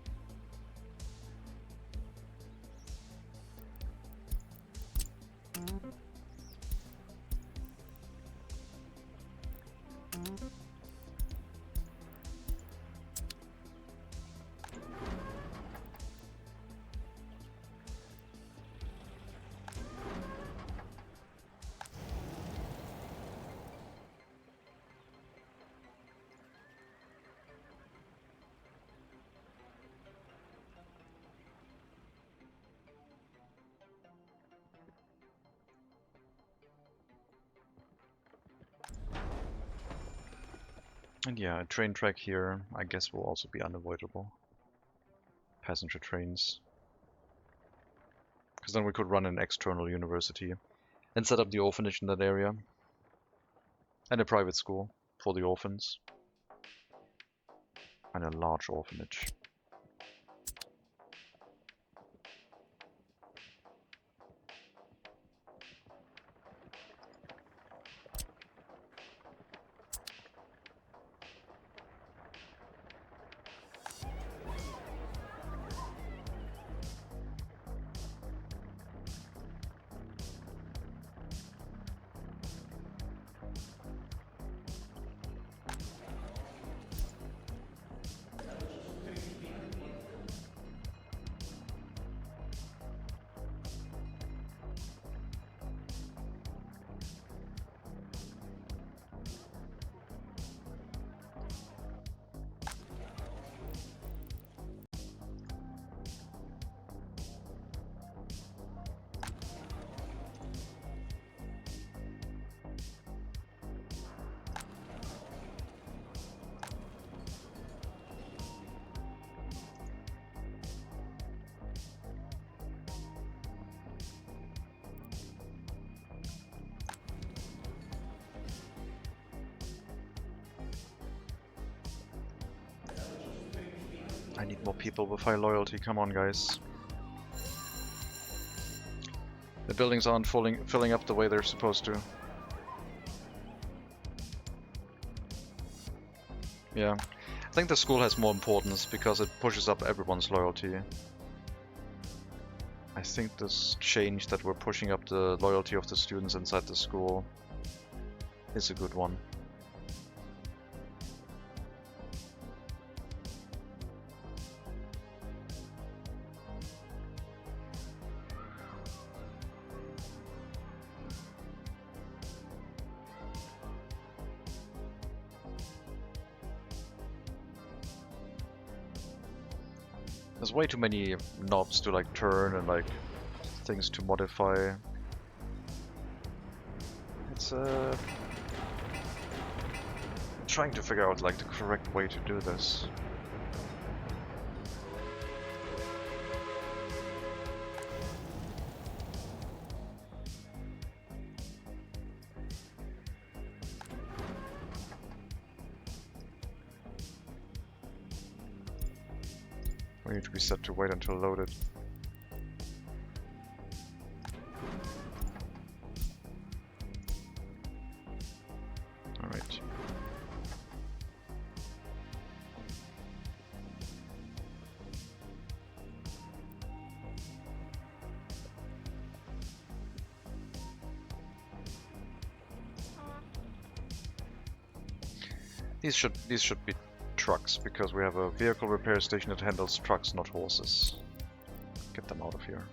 And yeah, a train track here, I guess, will also be unavoidable. Passenger trains. Because then we could run an external university and set up the orphanage in that area. And a private school for the orphans. And a large orphanage. I need more people with high loyalty, come on guys. The buildings aren't filling up the way they're supposed to. Yeah, I think the school has more importance because it pushes up everyone's loyalty. I think this change that we're pushing up the loyalty of the students inside the school is a good one. There's way too many knobs to like turn and like things to modify. It's trying to figure out like the correct way to do this. We need to be set to wait until loaded. Alright. These should be trucks, because we have a vehicle repair station that handles trucks, not horses. Get them out of here.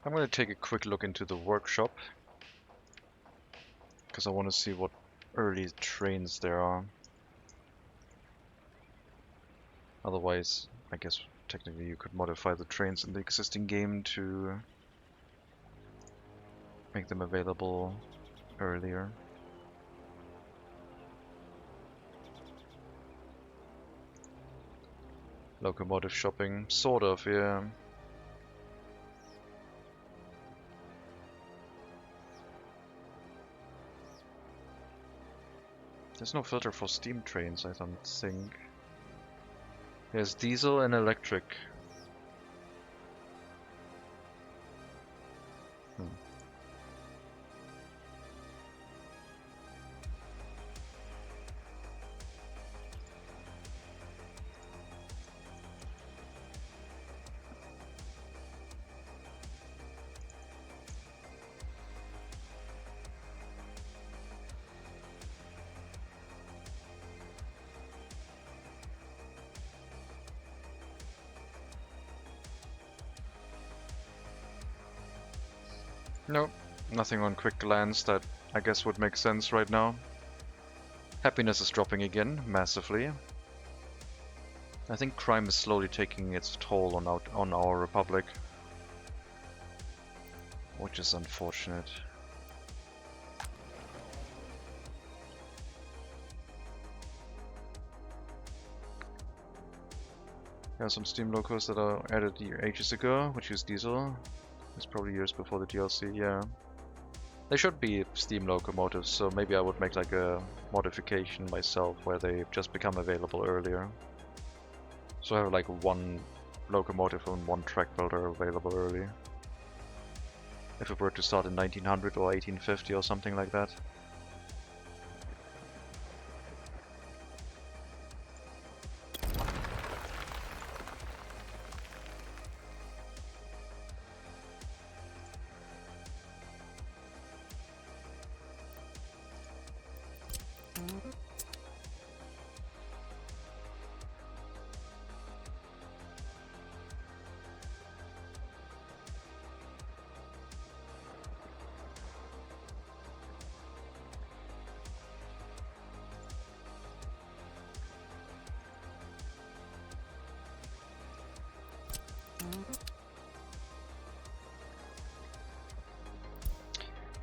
I'm going to take a quick look into the workshop, because I want to see what early trains there are. Otherwise, I guess technically you could modify the trains in the existing game to make them available earlier. Locomotive shopping, sort of, yeah. There's no filter for steam trains, I don't think. There's diesel and electric. Nope, nothing on quick glance that I guess would make sense right now. Happiness is dropping again, massively. I think crime is slowly taking its toll on our republic, which is unfortunate. There are some steam locos that are added ages ago, which use diesel. It's probably years before the DLC, yeah. They should be steam locomotives, so maybe I would make like a modification myself where they just become available earlier. So I have like one locomotive and one track builder available early. If it were to start in 1900 or 1850 or something like that.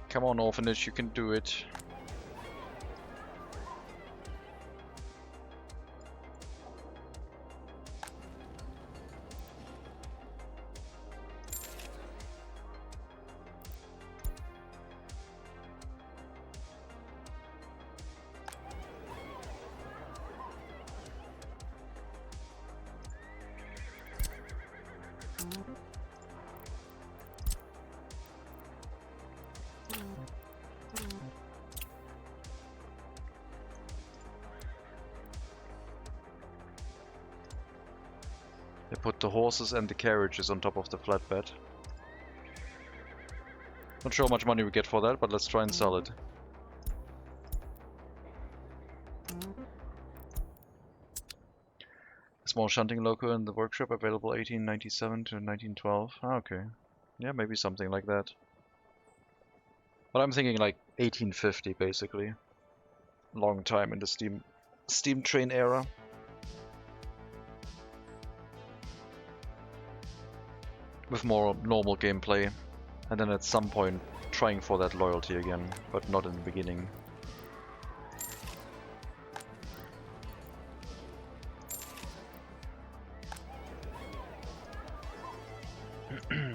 Come on, orphanage, you can do it. They put the horses and the carriages on top of the flatbed. Not sure how much money we get for that, but let's try and sell it. Small shunting loco in the workshop, available 1897 to 1912. Ah, okay. Yeah, maybe something like that. But I'm thinking like 1850 basically. Long time in the steam train era. With more normal gameplay. And then at some point trying for that loyalty again, but not in the beginning.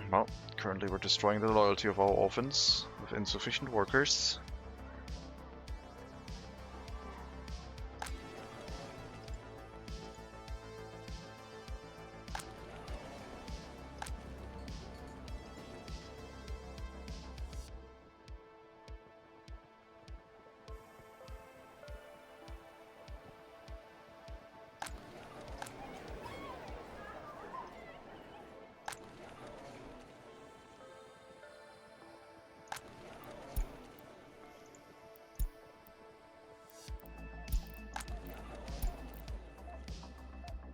Well, currently we're destroying the loyalty of our orphans with insufficient workers.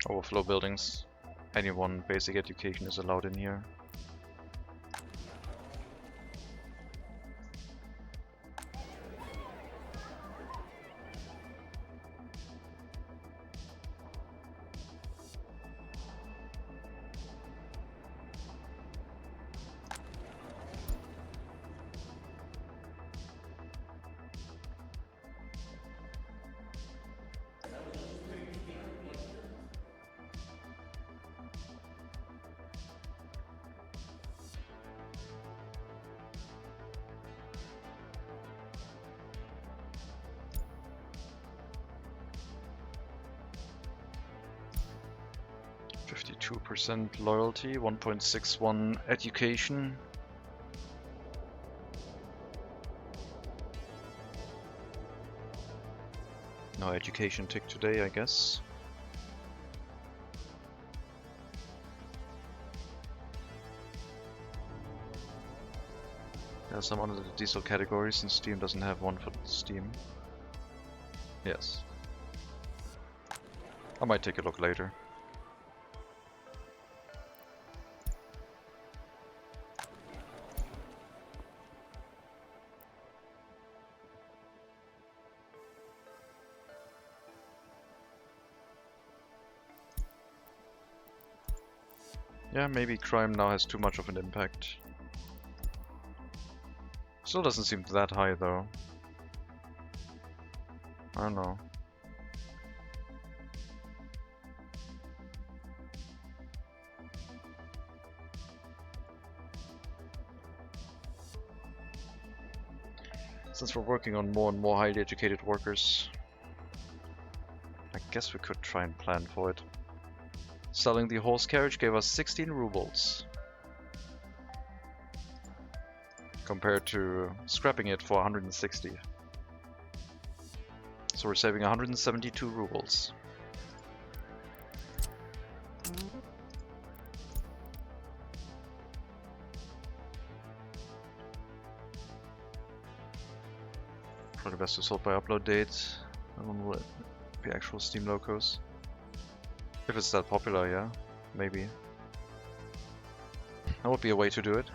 Overflow buildings. Anyone basic education is allowed in here. %2 loyalty, 1.61 education. No education tick today, I guess. There's some under the diesel category since Steam doesn't have one for Steam. Yes. I might take a look later. Yeah, maybe crime now has too much of an impact. Still doesn't seem that high though. I don't know. Since we're working on more and more highly educated workers, I guess we could try and plan for it. Selling the horse carriage gave us 16 rubles. Compared to scrapping it for 160. So we're saving 172 rubles. Try the best to sort by upload date. And one will be actual Steam locos. If it's that popular, yeah, maybe. That would be a way to do it.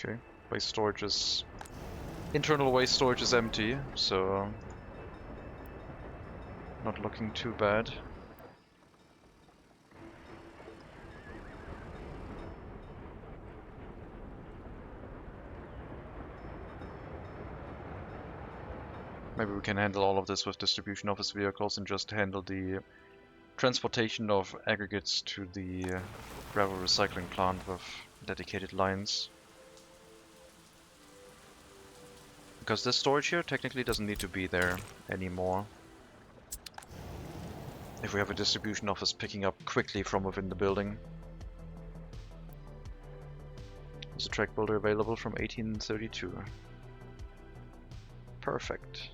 Okay, waste storage is... internal waste storage is empty, so... not looking too bad. Maybe we can handle all of this with distribution office vehicles and just handle the transportation of aggregates to the gravel recycling plant with dedicated lines. Because this storage here technically doesn't need to be there anymore. If we have a distribution office picking up quickly from within the building. There's a track builder available from 1832. Perfect.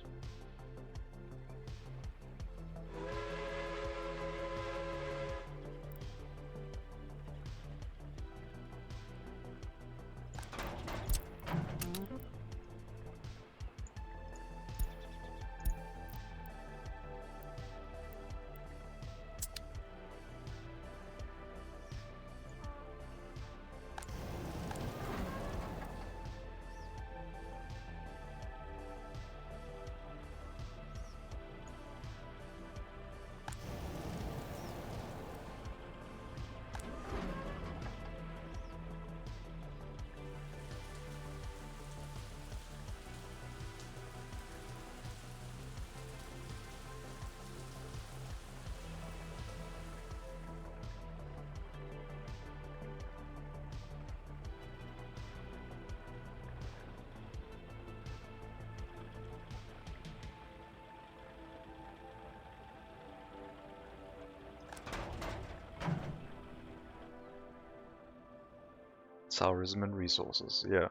Tsarism and resources, yeah.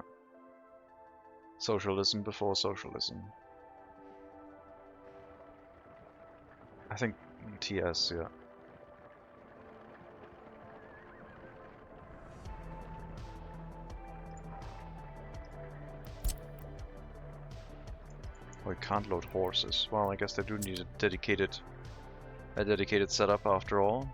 Socialism before socialism. I think TS, yeah. Oh, we can't load horses. Well, I guess they do need a dedicated setup after all.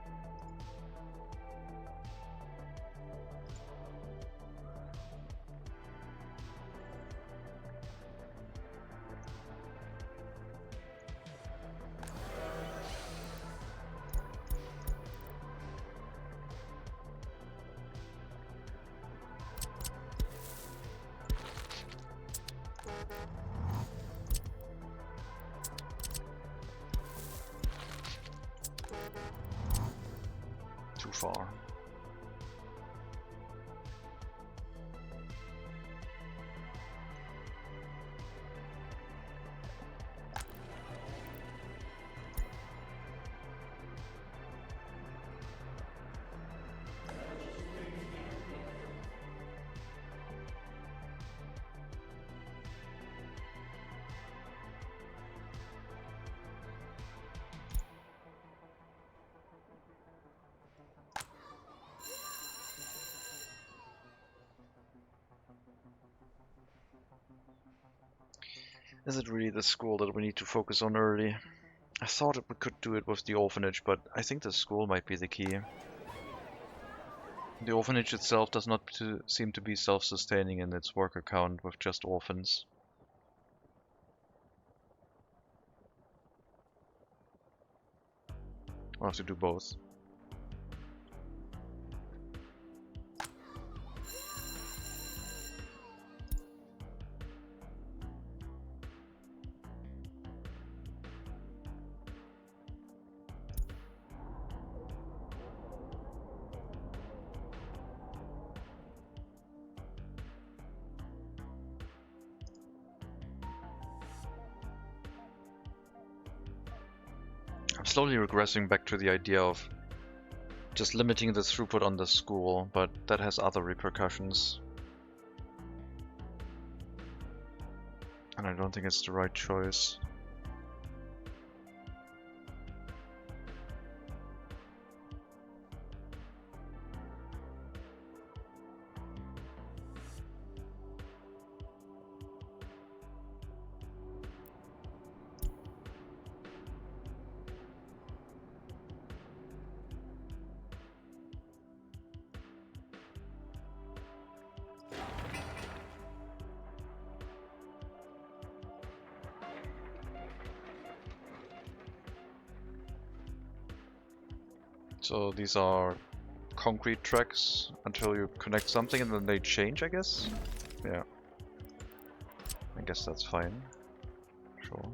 Too far. Is it really the school that we need to focus on early? I thought we could do it with the orphanage, but I think the school might be the key. The orphanage itself does not seem to be self-sustaining in its work account with just orphans. I'll have to do both. I'm slowly regressing back to the idea of just limiting the throughput on the school, but that has other repercussions. And I don't think it's the right choice. So these are concrete tracks until you connect something and then they change, I guess? Yeah. I guess that's fine. Sure.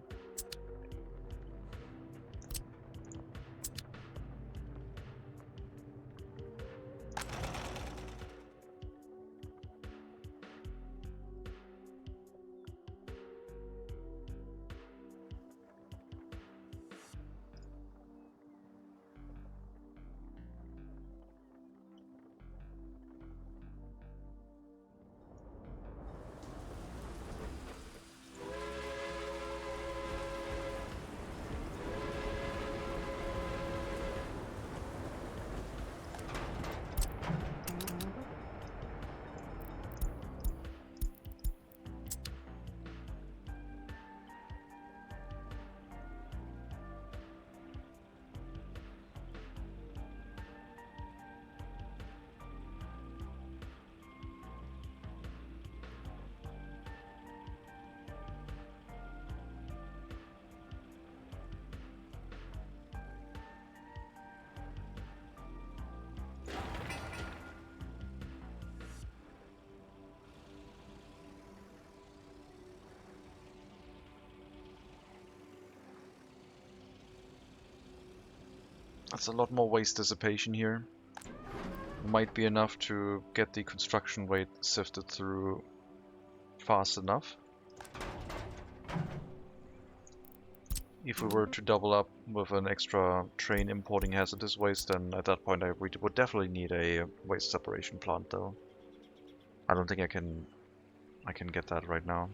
That's a lot more waste dissipation here. Might be enough to get the construction weight sifted through fast enough. If we were to double up with an extra train importing hazardous waste, then at that point we would definitely need a waste separation plant, though. I don't think I can get that right now.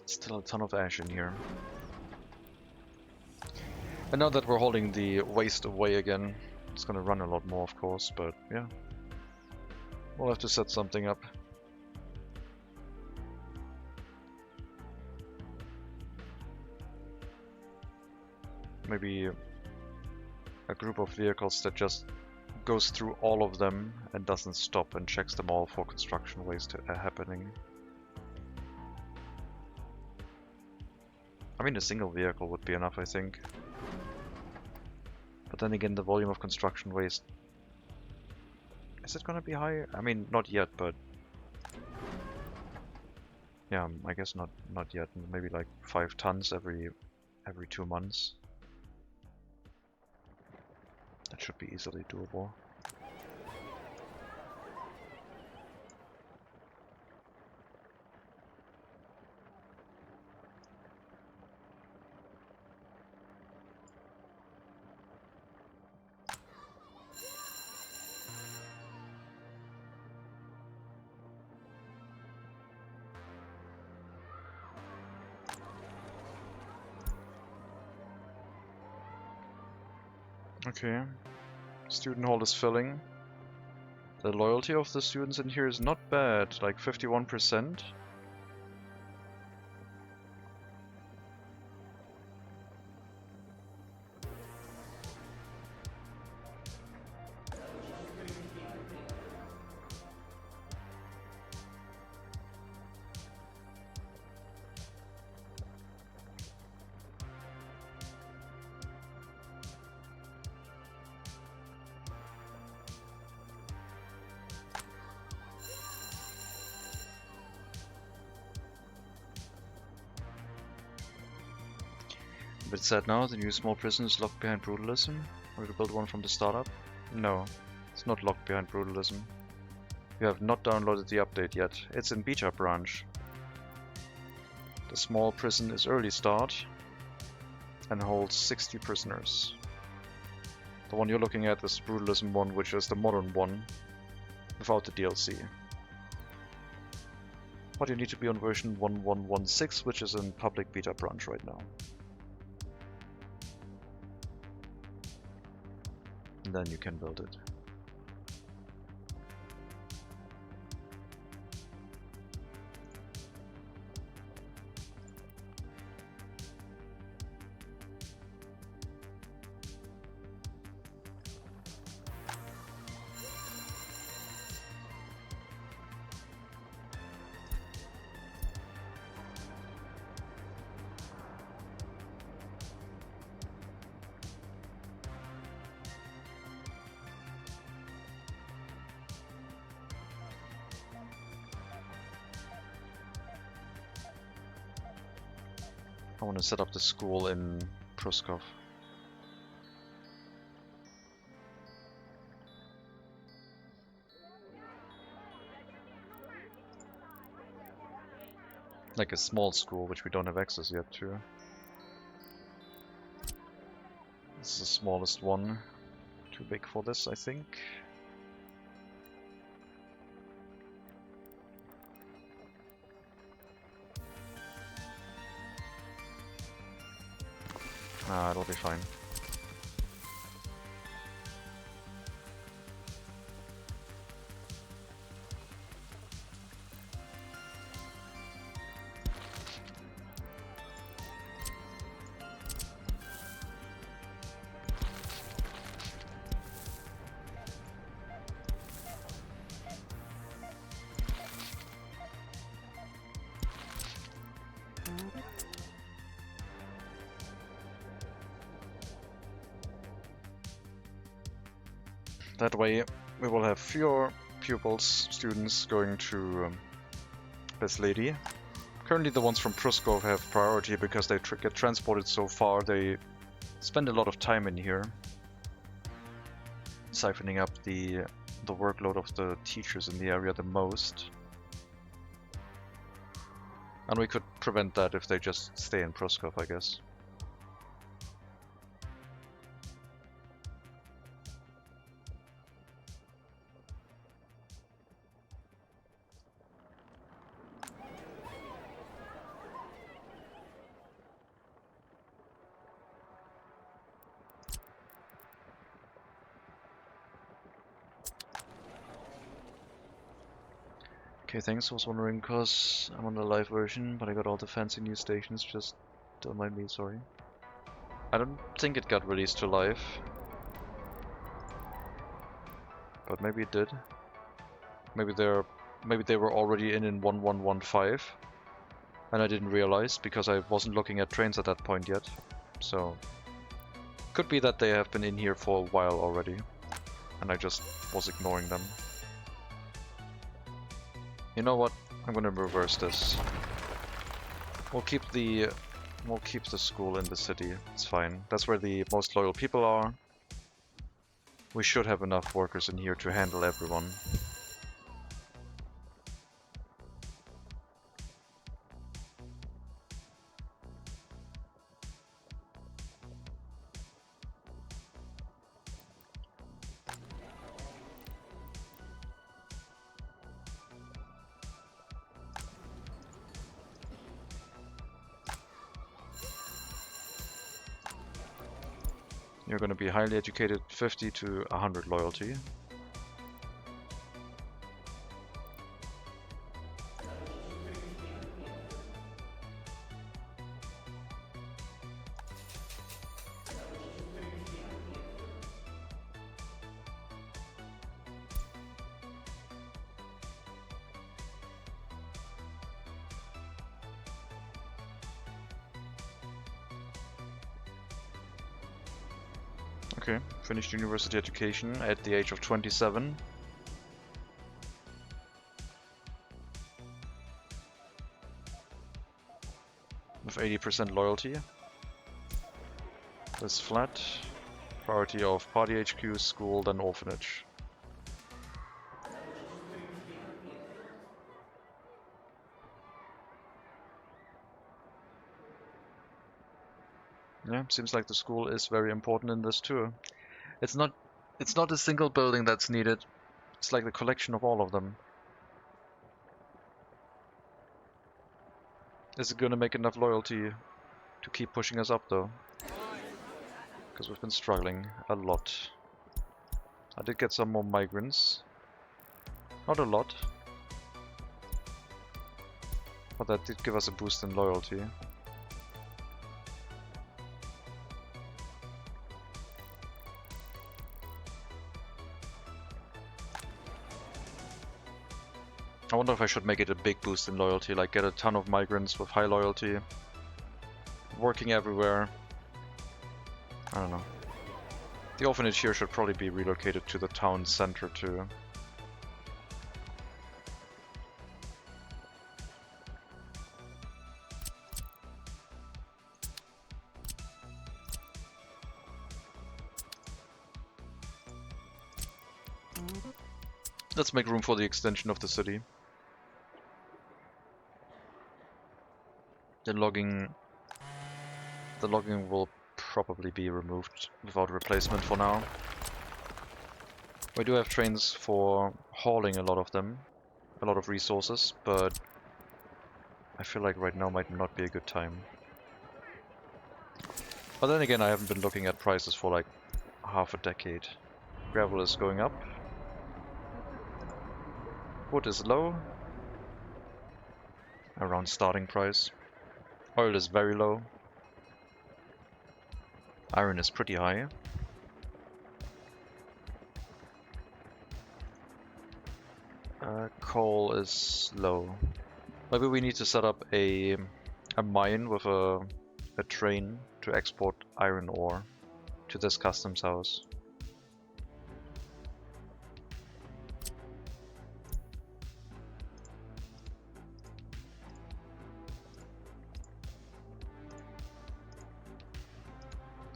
Still a ton of ash in here. And now that we're holding the waste away again, it's gonna run a lot more, of course, but yeah. We'll have to set something up. Maybe a group of vehicles that just goes through all of them and doesn't stop and checks them all for construction waste happening. I mean, a single vehicle would be enough, I think. But then again, the volume of construction waste... Is it gonna be high? I mean, not yet, but... Yeah, I guess not yet. Maybe like 5 tons every 2 months. That should be easily doable. Okay, student hall is filling. The loyalty of the students in here is not bad, like 51%. A bit sad now, the new small prison is locked behind brutalism. Or to build one from the startup? No, it's not locked behind brutalism. You have not downloaded the update yet. It's in beta branch. The small prison is early start and holds 60 prisoners. The one you're looking at is the brutalism one, which is the modern one without the DLC. But you need to be on version 1116, which is in public beta branch right now. And then you can build it. I want to set up the school in Pruskov. Like a small school, which we don't have access yet to. This is the smallest one. Too big for this, I think. Nah, it'll be fine. That way we will have fewer pupils, students going to this lady. Currently the ones from Pruskov have priority because they get transported so far. They spend a lot of time in here, siphoning up the workload of the teachers in the area the most. And we could prevent that if they just stay in Pruskov, I guess. Okay, thanks. I was wondering because I'm on the live version, but I got all the fancy new stations. Just don't mind me, sorry. I don't think it got released to live, but maybe it did. Maybe they were already in 1115, and I didn't realize because I wasn't looking at trains at that point yet. So could be that they have been in here for a while already, and I just was ignoring them. You know what? I'm gonna reverse this. We'll keep the school in the city. It's fine. That's where the most loyal people are. We should have enough workers in here to handle everyone. You're going to be highly educated, 50 to 100 loyalty. Okay, finished university education at the age of 27. With 80% loyalty. This flat. Priority of party HQ, school, then orphanage. Yeah, seems like the school is very important in this too. It's not a single building that's needed. It's like the collection of all of them. Is it gonna make enough loyalty to keep pushing us up though? Because we've been struggling a lot. I did get some more migrants. Not a lot. But that did give us a boost in loyalty. I wonder if I should make it a big boost in loyalty, like get a ton of migrants with high loyalty. Working everywhere. I don't know. The orphanage here should probably be relocated to the town center too. Let's make room for the extension of the city. The logging will probably be removed without replacement for now. We do have trains for hauling a lot of them, a lot of resources, but I feel like right now might not be a good time. But then again, I haven't been looking at prices for like half a decade. Gravel is going up. Wood is low, around starting price. Oil is very low. Iron is pretty high. Coal is low. Maybe we need to set up a mine with a train to export iron ore to this customs house.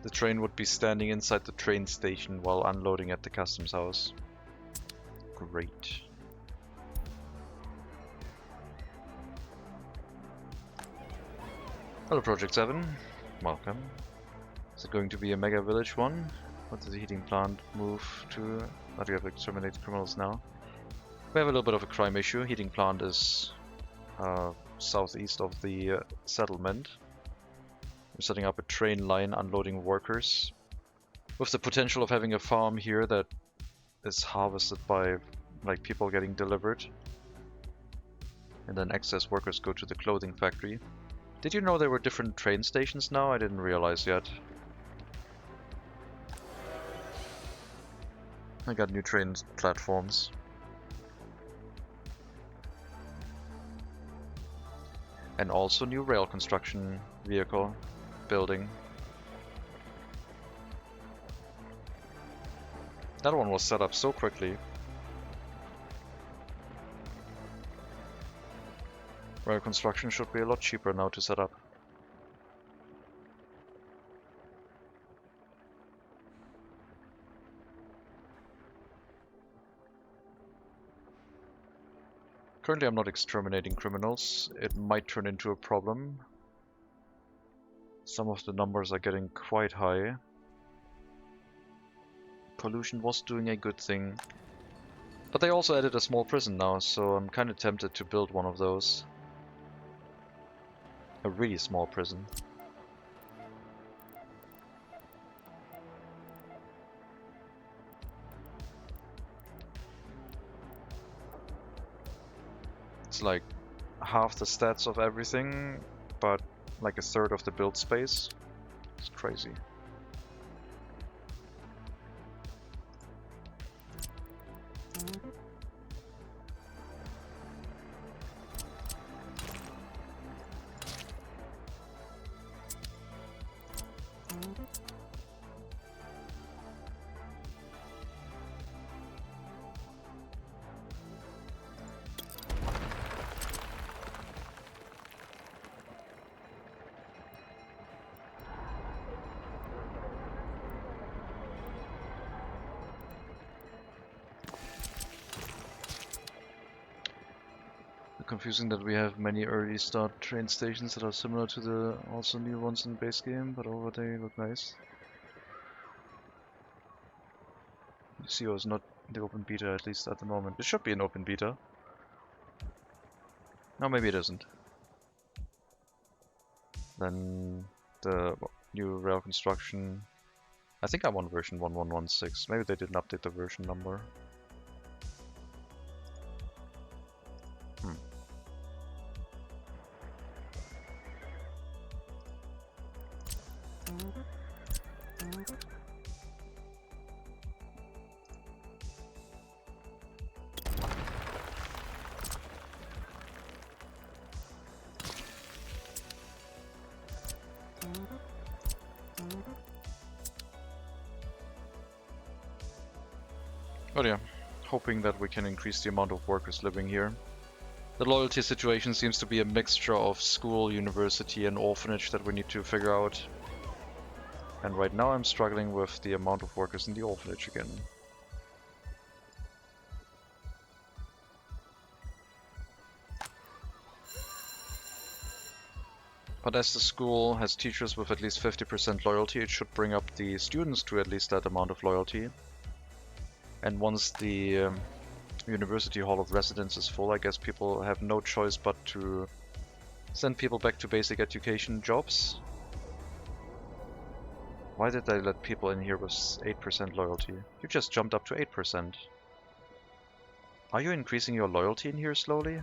The train would be standing inside the train station while unloading at the customs house. Great. Hello Project 7, welcome. Is it going to be a mega village one? What does the heating plant move to? Oh, do we have exterminate criminals now? We have a little bit of a crime issue. Heating plant is southeast of the settlement. We're setting up a train line unloading workers with the potential of having a farm here that is harvested by like people getting delivered, and then excess workers go to the clothing factory. Did you know there were different train stations now? I didn't realize yet. I got new train platforms. And also new rail construction vehicle building. That one was set up so quickly. Rail construction should be a lot cheaper now to set up. Currently I'm not exterminating criminals. It might turn into a problem. Some of the numbers are getting quite high. Pollution was doing a good thing. But they also added a small prison now, so I'm kind of tempted to build one of those. A really small prison. It's like half the stats of everything, but like a third of the build space. It's crazy. Confusing that we have many early start train stations that are similar to the also new ones in the base game, but over they look nice. CO is not the open beta, at least at the moment. It should be an open beta. No, maybe it isn't. Then the new rail construction. I think I'm on version 1116. Maybe they didn't update the version number. But yeah, hoping that we can increase the amount of workers living here. The loyalty situation seems to be a mixture of school, university and orphanage that we need to figure out. And right now I'm struggling with the amount of workers in the orphanage again. But as the school has teachers with at least 50% loyalty, it should bring up the students to at least that amount of loyalty. And once the University Hall of Residence is full, I guess people have no choice but to send people back to basic education jobs. Why did they let people in here with 8% loyalty? You just jumped up to 8%. Are you increasing your loyalty in here slowly?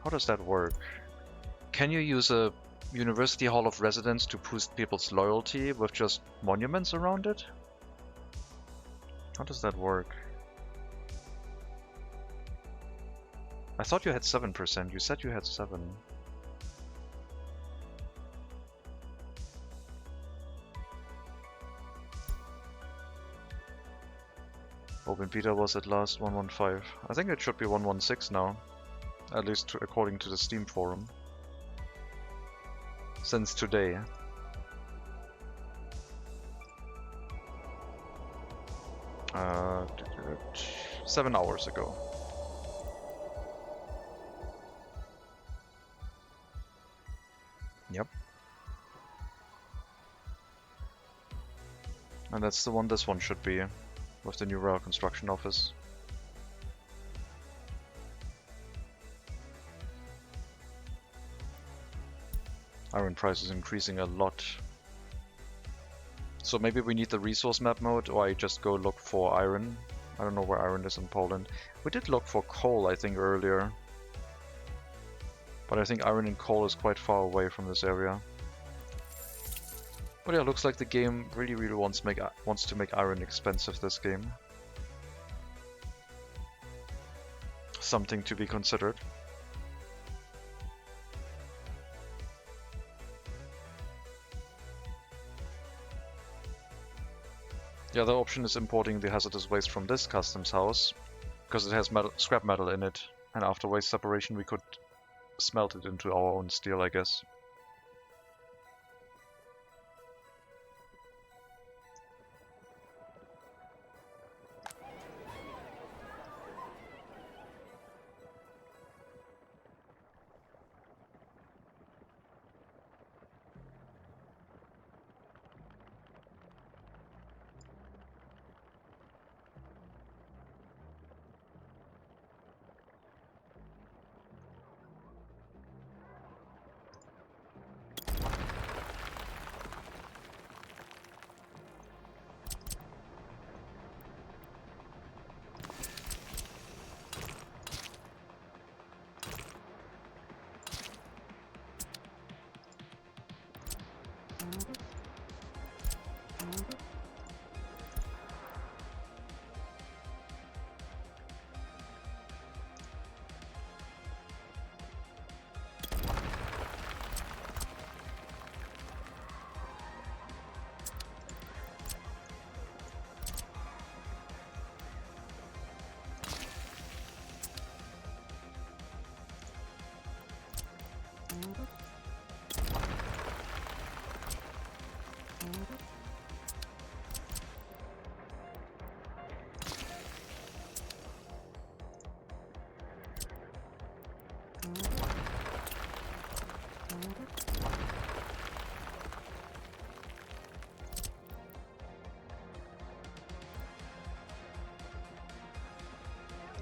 How does that work? Can you use a University Hall of Residence to boost people's loyalty with just monuments around it? How does that work? I thought you had 7%. You said you had 7. Open beta was at last 115. I think it should be 116 now. At least according to the Steam forum. Since today. 7 hours ago. Yep. And that's the one this one should be, with the new rail construction office. Iron price is increasing a lot. So maybe we need the resource map mode, or I just go look for iron. I don't know where iron is in Poland. We did look for coal, I think, earlier. But I think iron and coal is quite far away from this area. But yeah, looks like the game really wants to make iron expensive this game. Something to be considered. The other option is importing the hazardous waste from this customs house, because it has scrap metal in it, and after waste separation we could smelt it into our own steel, I guess.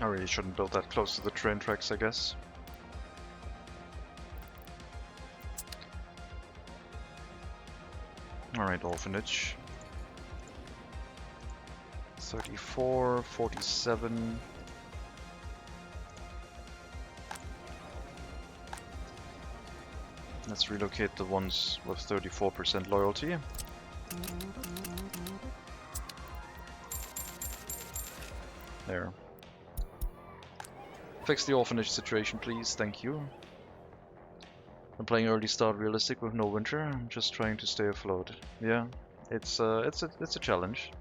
I really shouldn't build that close to the train tracks, I guess. Alright, orphanage. 34, 47. Let's relocate the ones with 34% loyalty. There. Fix the orphanage situation, please. Thank you. I'm playing early start realistic with no winter. I'm just trying to stay afloat. Yeah, it's a challenge.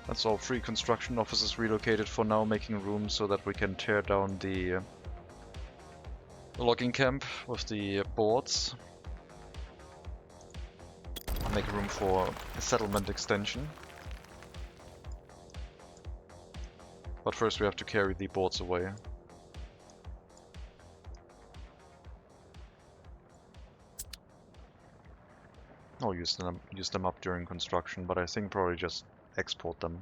That's all 3 construction offices relocated for now, making room so that we can tear down the logging camp with the boards. Make room for a settlement extension. But first we have to carry the boards away. I'll use them up during construction, but I think probably just export them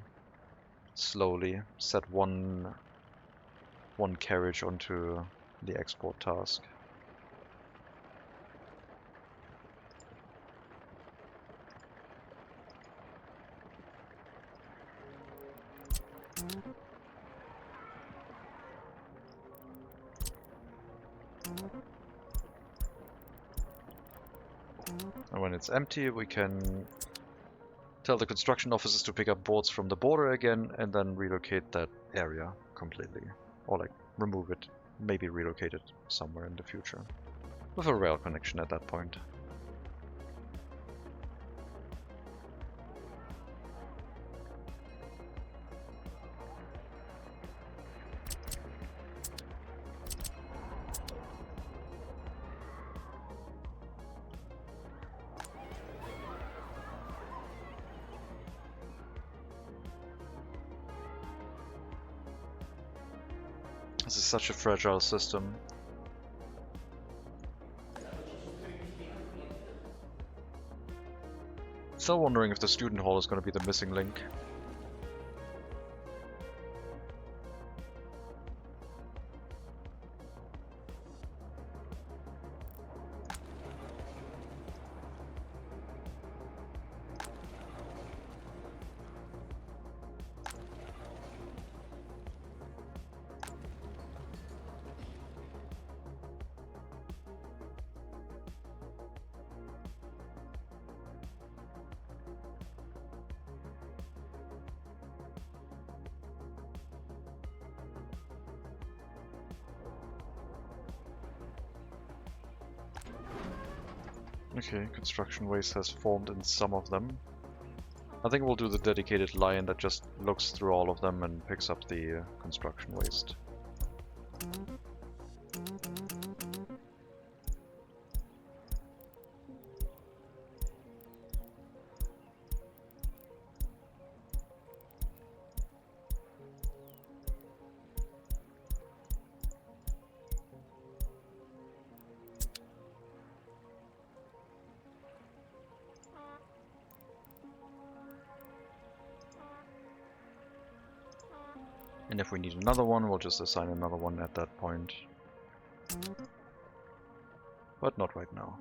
slowly. Set one carriage onto the export task. And when it's empty, we can tell the construction officers to pick up boards from the border again and then relocate that area completely. Or like remove it, maybe relocate it somewhere in the future. With a rail connection at that point. This is such a fragile system. Still wondering if the student hall is going to be the missing link. Okay, construction waste has formed in some of them. I think we'll do the dedicated line that just looks through all of them and picks up the construction waste. And if we need another one, we'll just assign another one at that point. But not right now.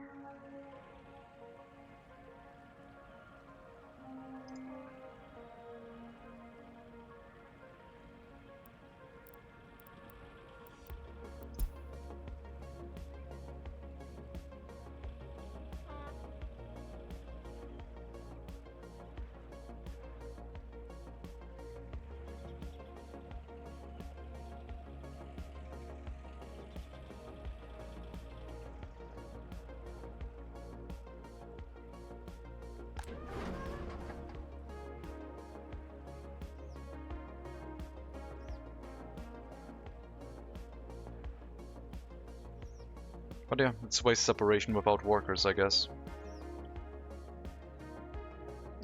But yeah, it's waste separation without workers, I guess.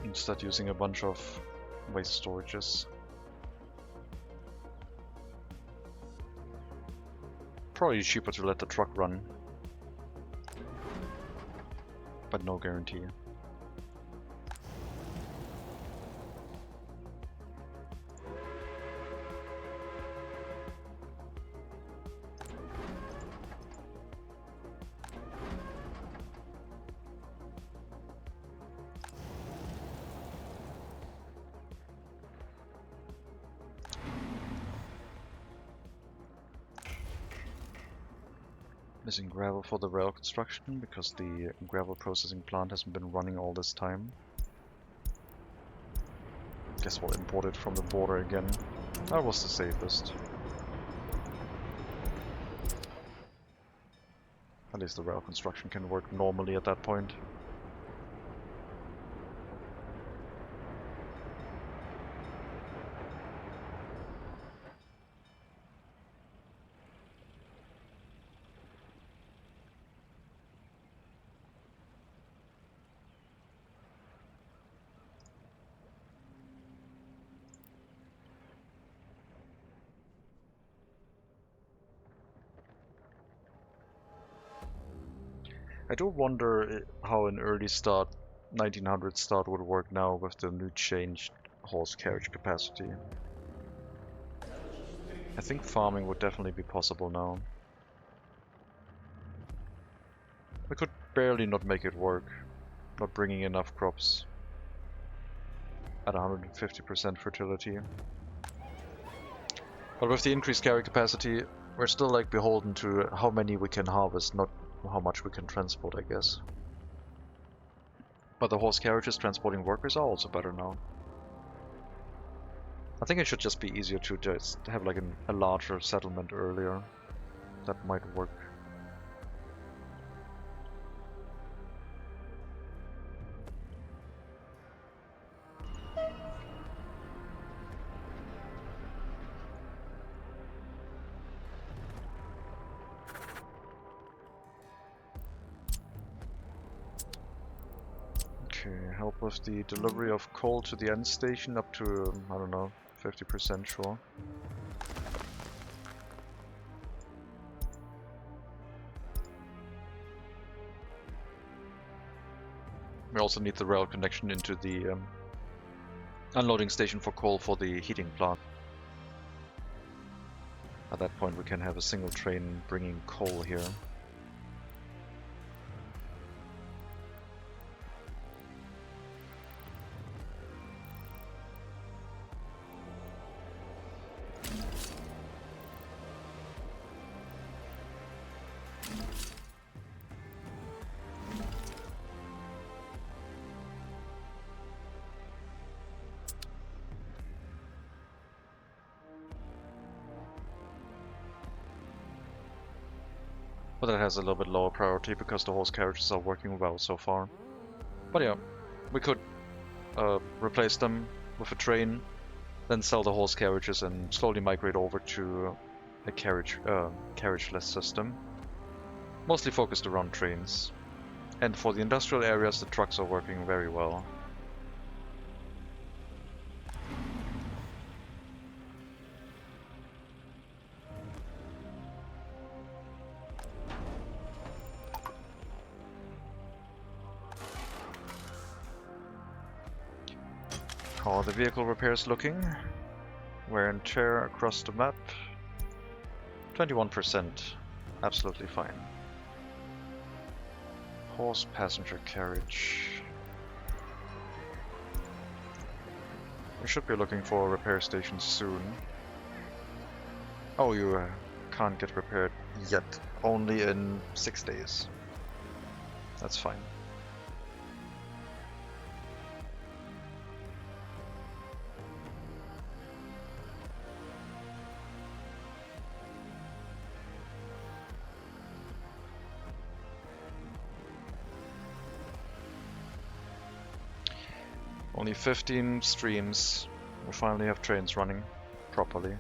Instead using a bunch of waste storages. Probably cheaper to let the truck run. But no guarantee. Missing gravel for the rail construction because the gravel processing plant hasn't been running all this time. Guess we'll import it from the border again. That was the safest. At least the rail construction can work normally at that point. I do wonder how an early start, 1900 start would work now with the new changed horse carriage capacity. I think farming would definitely be possible now. We could barely not make it work, not bringing enough crops at 150% fertility. But with the increased carry capacity, we're still like beholden to how many we can harvest, not how much we can transport, I guess. But the horse carriages transporting workers are also better now. I think it should just be easier to just have like a larger settlement earlier. That might work. Okay, help with the delivery of coal to the end station up to, I don't know, 50% sure. We also need the rail connection into the unloading station for coal for the heating plant. At that point we can have a single train bringing coal here. But that has a little bit lower priority because the horse carriages are working well so far. But yeah, we could replace them with a train, then sell the horse carriages and slowly migrate over to a carriageless system. Mostly focused around trains. And for the industrial areas, the trucks are working very well. How are the vehicle repairs looking? Wear and tear across the map. 21%. Absolutely fine. Horse passenger carriage. We should be looking for a repair station soon. Oh, you can't get repaired yet. Only in 6 days. That's fine. Only 15 streams. We finally have trains running properly.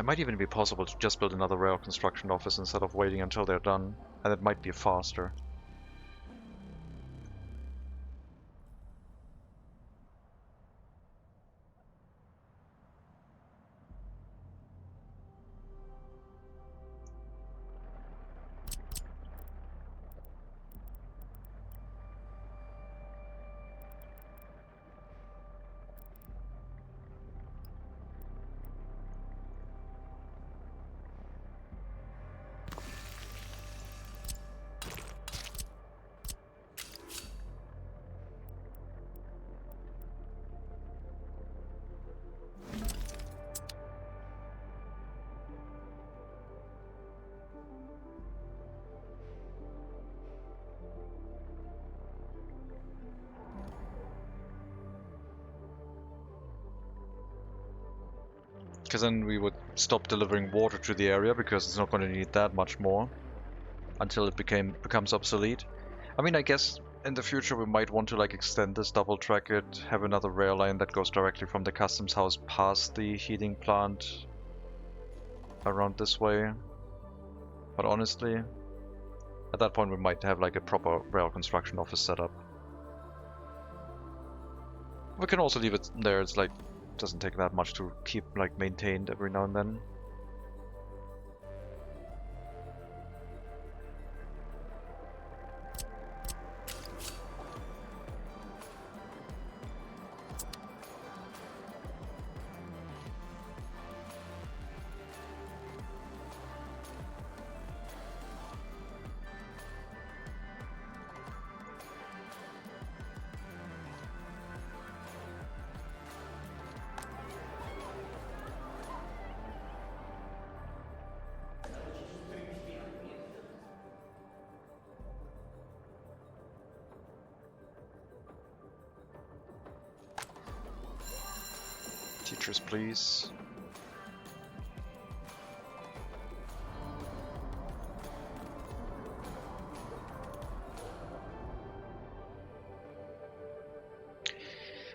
It might even be possible to just build another rail construction office instead of waiting until they're done, and it might be faster. Because then we would stop delivering water to the area because it's not going to need that much more until it becomes obsolete. I mean, I guess in the future we might want to like extend this, double track it, have another rail line that goes directly from the customs house past the heating plant around this way. But honestly, at that point we might have like a proper rail construction office set up. We can also leave it there. It's like doesn't take that much to keep like maintained every now and then. Teachers, please.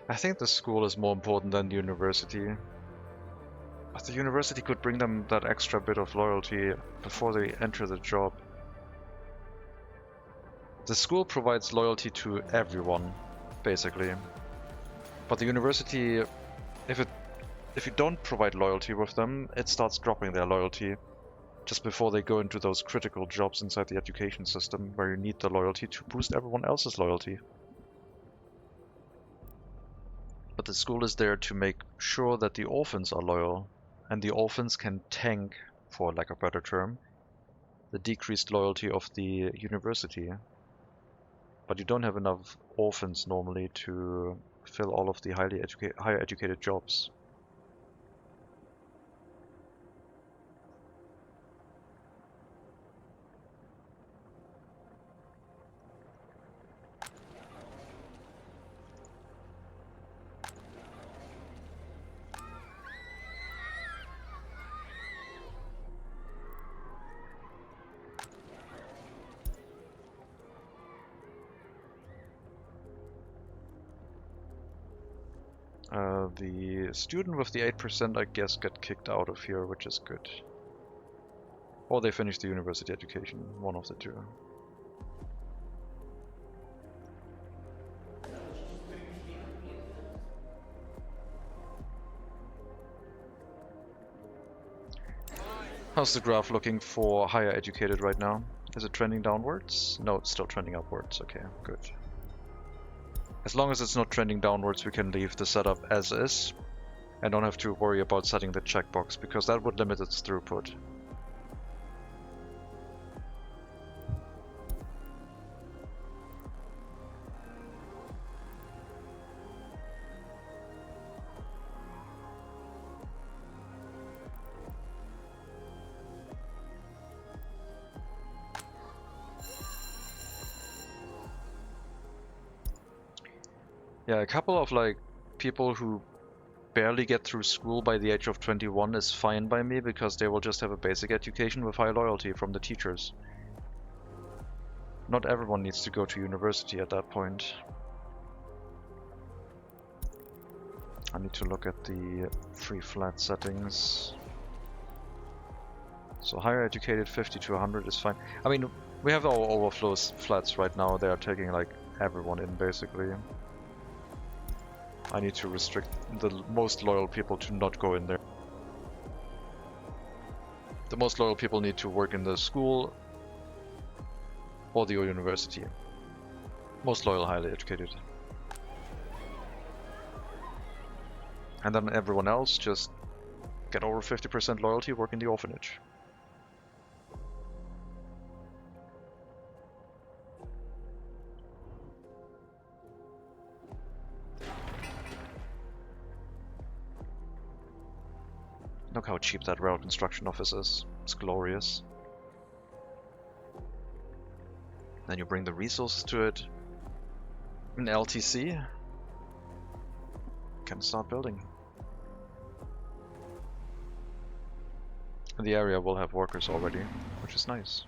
I think the school is more important than the university. But the university could bring them that extra bit of loyalty before they enter the job. The school provides loyalty to everyone, basically. But the university, if you don't provide loyalty with them, it starts dropping their loyalty just before they go into those critical jobs inside the education system where you need the loyalty to boost everyone else's loyalty. But the school is there to make sure that the orphans are loyal, and the orphans can tank, for lack of a better term, the decreased loyalty of the university. But you don't have enough orphans normally to fill all of the higher educated jobs. The student with the 8% I guess got kicked out of here, which is good. Or they finished the university education, one of the two. How's the graph looking for higher educated right now? Is it trending downwards? No, it's still trending upwards. Okay, good. As long as it's not trending downwards, we can leave the setup as is and don't have to worry about setting the checkbox, because that would limit its throughput. Yeah, a couple of like people who barely get through school by the age of 21 is fine by me, because they will just have a basic education with high loyalty from the teachers. Not everyone needs to go to university at that point. I need to look at the free flat settings. So higher educated 50 to 100 is fine. I mean, we have our overflow flats right now. They are taking like everyone in basically. I need to restrict the most loyal people to not go in there. The most loyal people need to work in the school or the university. Most loyal, highly educated. And then everyone else just get over 50% loyalty, work in the orphanage. Look how cheap that rail construction office is. It's glorious. Then you bring the resources to it. An LTC. Can start building. And the area will have workers already, which is nice.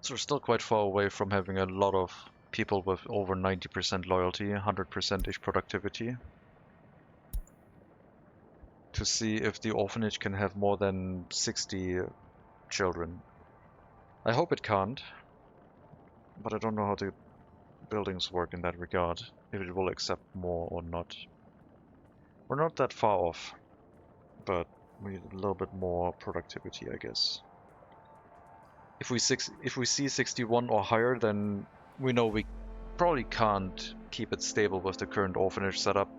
So we're still quite far away from having a lot of people with over 90% loyalty, 100%-ish productivity. To see if the orphanage can have more than 60 children. I hope it can't, but I don't know how the buildings work in that regard, if it will accept more or not. We're not that far off, but we need a little bit more productivity, I guess. If we see 61 or higher, then we know we probably can't keep it stable with the current orphanage setup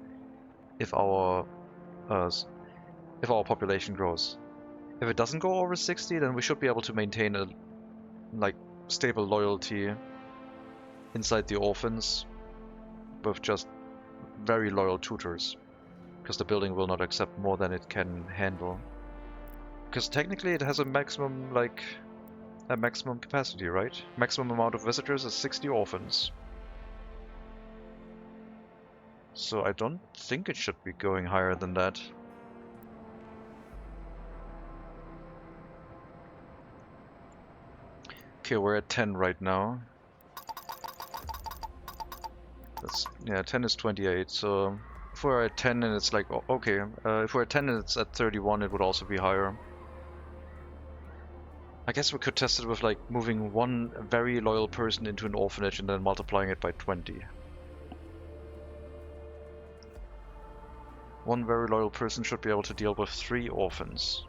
if our population grows. If it doesn't go over 60, then we should be able to maintain a stable loyalty inside the orphans with just very loyal tutors, because the building will not accept more than it can handle. Because technically it has a maximum capacity, right? Maximum amount of visitors is 60 orphans. So I don't think it should be going higher than that. Okay, we're at 10 right now. Yeah, 10 is 28, so if we're at 10 and it's like, okay, if we're at 10 and it's at 31, it would also be higher. I guess we could test it with moving one very loyal person into an orphanage and then multiplying it by 20. One very loyal person should be able to deal with 3 orphans.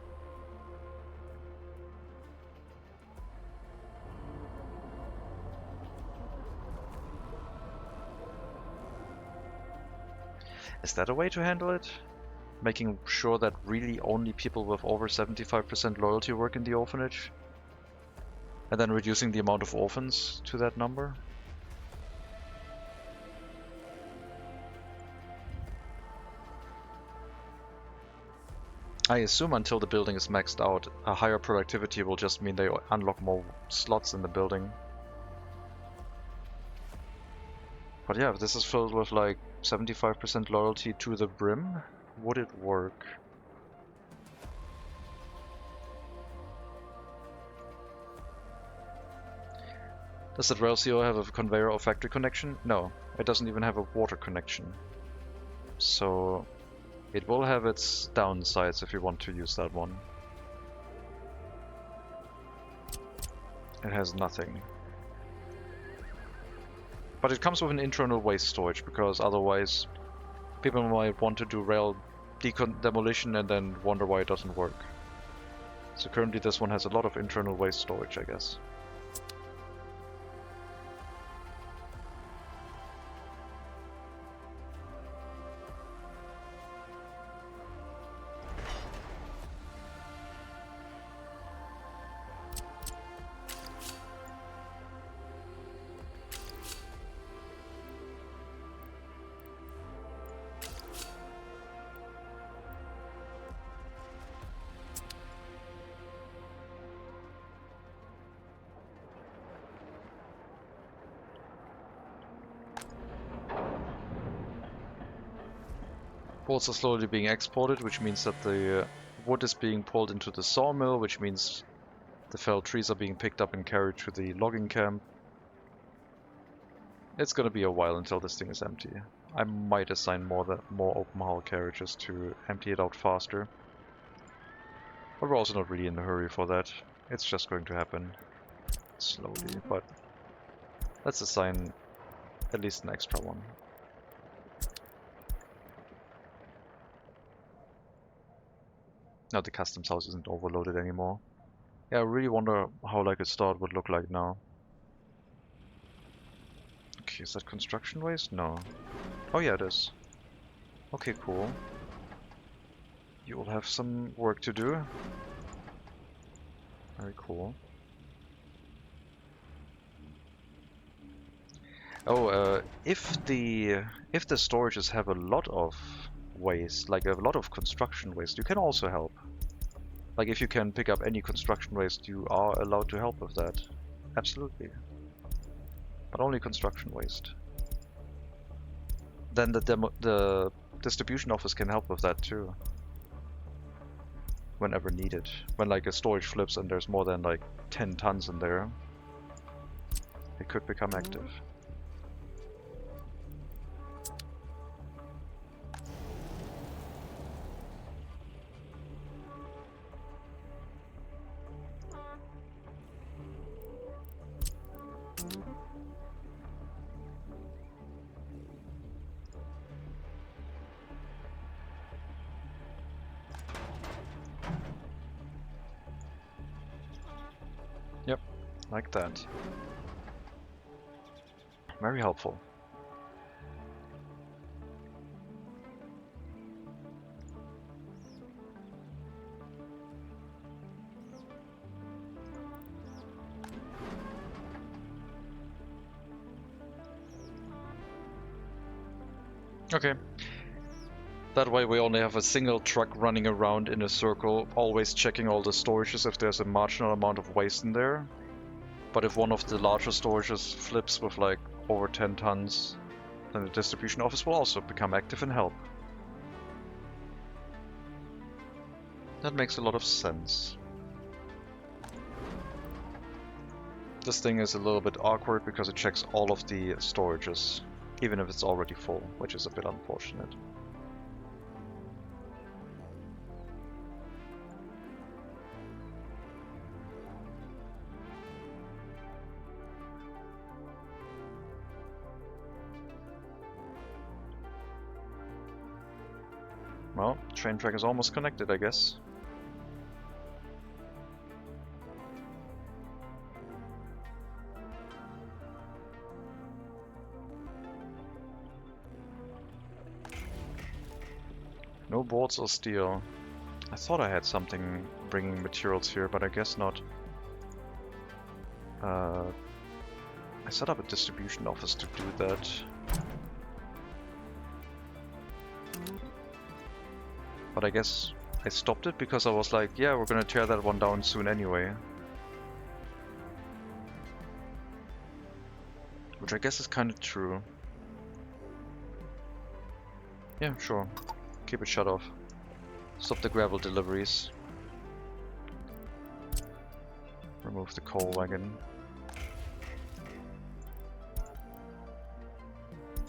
Is that a way to handle it? Making sure that really only people with over 75% loyalty work in the orphanage? And then reducing the amount of orphans to that number? I assume until the building is maxed out, a higher productivity will just mean they unlock more slots in the building. But yeah, if this is filled with 75% loyalty to the brim, would it work? Does that rail CO have a conveyor or factory connection? No, it doesn't even have a water connection. So it will have its downsides if you want to use that one. It has nothing. But it comes with an internal waste storage, because otherwise people might want to do rail demolition and then wonder why it doesn't work. So currently this one has a lot of internal waste storage, I guess. Boards are slowly being exported, which means that the wood is being pulled into the sawmill, which means the felled trees are being picked up and carried to the logging camp. It's gonna be a while until this thing is empty. I might assign more open haul carriages to empty it out faster. But we're also not really in a hurry for that. It's just going to happen slowly, but let's assign at least an extra one. Now the customs house isn't overloaded anymore. Yeah, I really wonder how like a start would look like now. Okay, is that construction waste? No. Oh yeah, it is. Okay, cool. You will have some work to do. Very cool. Oh, if the storages have a lot of waste, like a lot of construction waste, you can also help. Like if you can pick up any construction waste, you are allowed to help with that. Absolutely. But only construction waste. Then the distribution office can help with that too. Whenever needed. When like a storage flips and there's more than like 10 tons in there, it could become active. Yep, like that. Very helpful. Okay. That way we only have a single truck running around in a circle, always checking all the storages if there's a marginal amount of waste in there. But if one of the larger storages flips with like over 10 tons, then the distribution office will also become active and help. That makes a lot of sense. This thing is a little bit awkward because it checks all of the storages, even if it's already full, which is a bit unfortunate. Well, train track is almost connected, I guess. No boards or steel. I thought I had something bringing materials here, but I guess not. I set up a distribution office to do that. But I guess I stopped it because I was like, yeah, we're gonna tear that one down soon anyway. Which I guess is kind of true. Yeah, sure. Keep it shut off. Stop the gravel deliveries. Remove the coal wagon.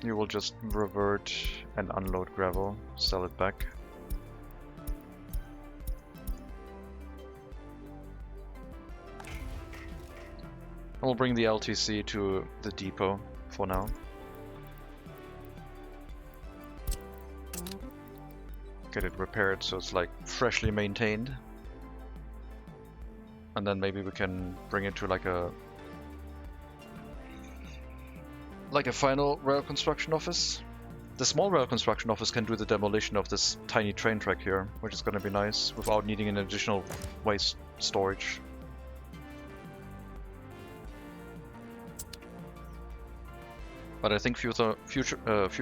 You will just revert and unload gravel, sell it back. We'll bring the LTC to the depot for now. Get it repaired so it's like freshly maintained. And then maybe we can bring it to like a final rail construction office. The small rail construction office can do the demolition of this tiny train track here, which is going to be nice without needing an additional waste storage. But I think future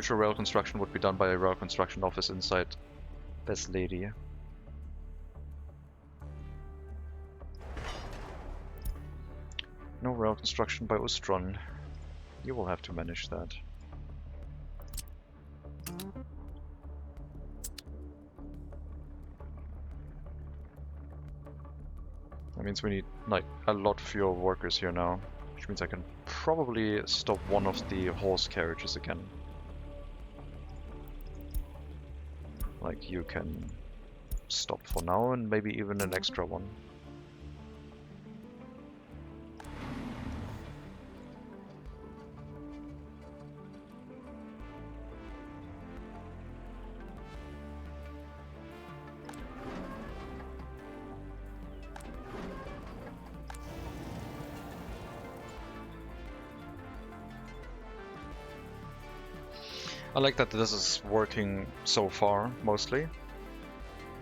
rail construction would be done by a rail construction office inside this lady. No rail construction by Ustron. You will have to manage that. That means we need like a lot fewer workers here now, which means I can probably stop one of the horse carriages again. Like you can stop for now and maybe even an extra one. I like that this is working so far, mostly.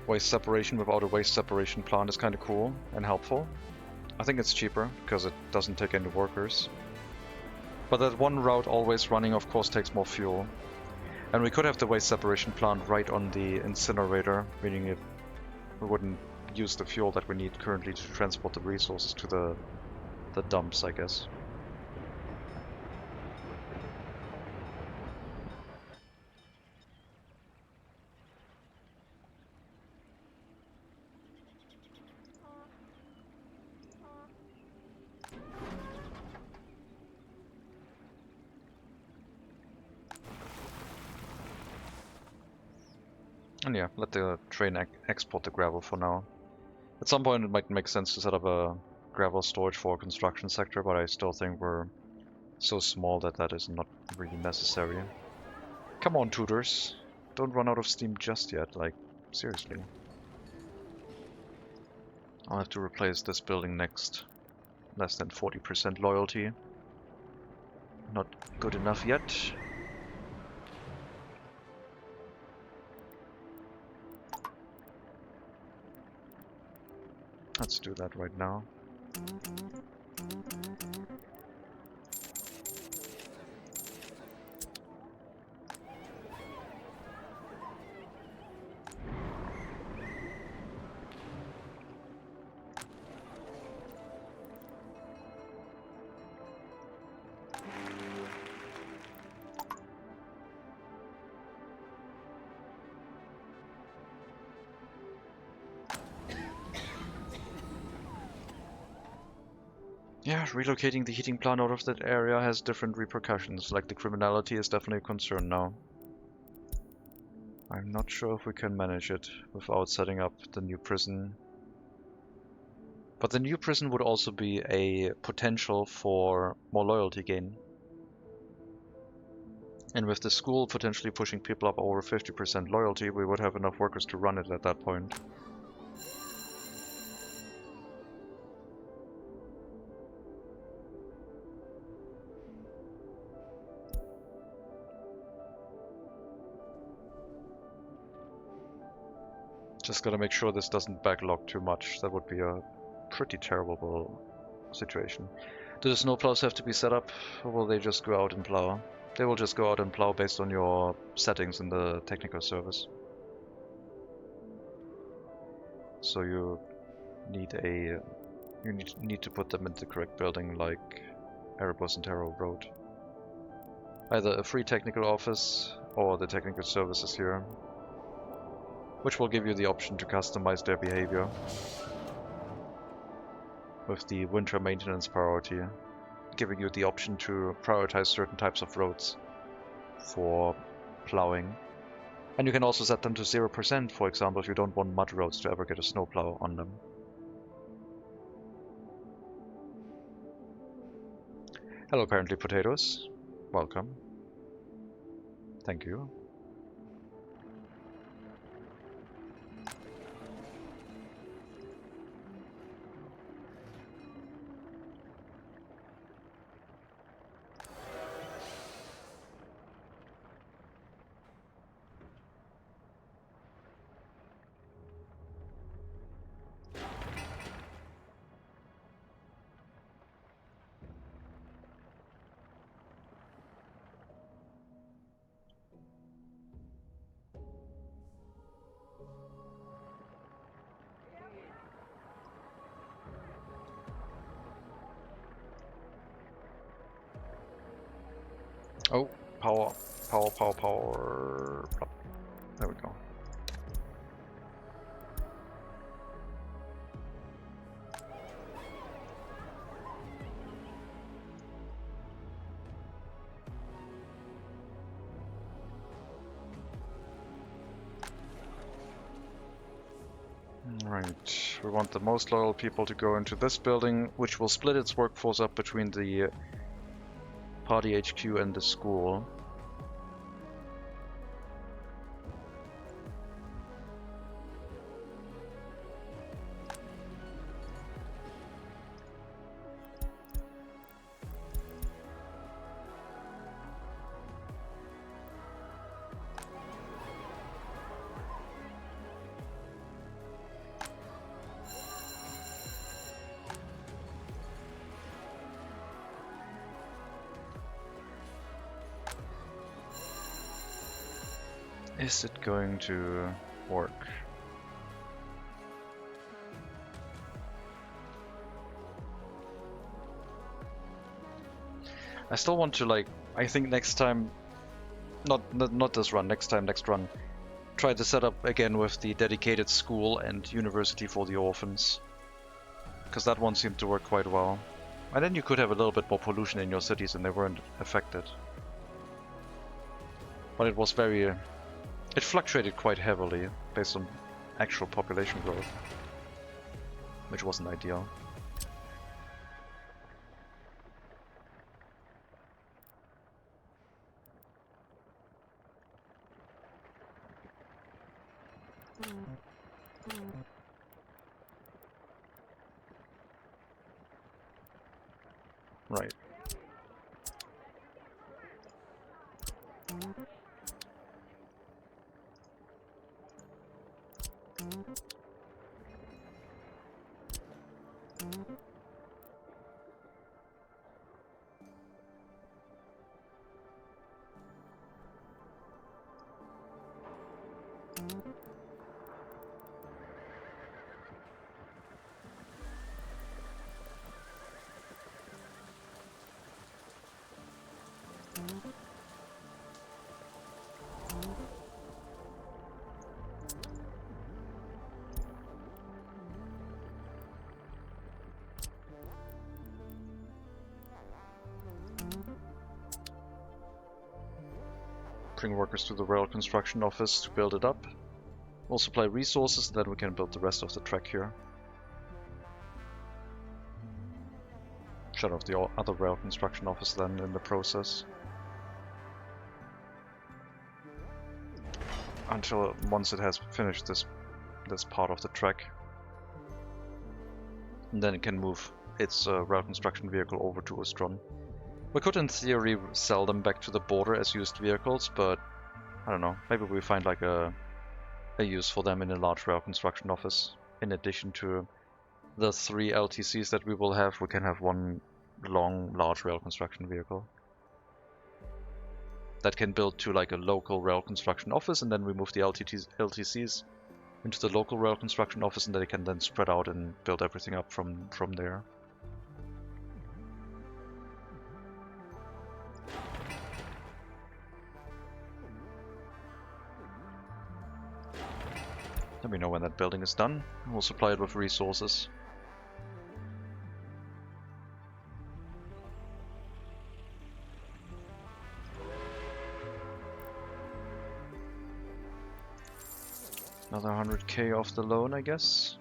Waste separation without a waste separation plant is kind of cool and helpful. I think it's cheaper, because it doesn't take any workers. But that one route always running, of course, takes more fuel. And we could have the waste separation plant right on the incinerator, meaning we wouldn't use the fuel that we need currently to transport the resources to the dumps, I guess. And yeah, let the train export the gravel for now. At some point it might make sense to set up a gravel storage for a construction sector, but I still think we're so small that that is not really necessary. Come on, tutors. Don't run out of steam just yet, like, seriously. I'll have to replace this building next. Less than 40% loyalty. Not good enough yet. Let's do that right now. Yeah, relocating the heating plant out of that area has different repercussions, like the criminality is definitely a concern now. I'm not sure if we can manage it without setting up the new prison. But the new prison would also be a potential for more loyalty gain. And with the school potentially pushing people up over 50% loyalty, we would have enough workers to run it at that point. Just gotta make sure this doesn't backlog too much. That would be a pretty terrible situation. Do the snowplows have to be set up, or will they just go out and plow? They will just go out and plow based on your settings in the technical service. So you need to put them in the correct building, like Erebus and Tarot Road. Either a free technical office or the technical services here, which will give you the option to customize their behavior with the winter maintenance priority, giving you the option to prioritize certain types of roads for plowing. And you can also set them to 0%, for example, if you don't want mud roads to ever get a snowplow on them. Hello, currently potatoes. Welcome. Thank you. Oh, power, power, power, power. There we go. Right, we want the most loyal people to go into this building, which will split its workforce up between the party HQ and the school. Is it going to work? I still want to, like, I think next time, not this run, next run, try to set up again with the dedicated school and university for the orphans. Because that one seemed to work quite well. And then you could have a little bit more pollution in your cities and they weren't affected. But it was very... it fluctuated quite heavily based on actual population growth, which wasn't ideal. Right. Bring workers to the rail construction office to build it up. We'll supply resources, and then we can build the rest of the track here. Shut off the other rail construction office then in the process. Until once it has finished this part of the track. And then it can move its rail construction vehicle over to Ostron. We could in theory sell them back to the border as used vehicles, but I don't know, maybe we find like a use for them in a large rail construction office. In addition to the 3 LTCs that we will have, we can have one long, large rail construction vehicle that can build to like a local rail construction office, and then we move the LTCs into the local rail construction office, and they can then spread out and build everything up from there. Let me know when that building is done. We'll supply it with resources. Another 100k off the loan, I guess.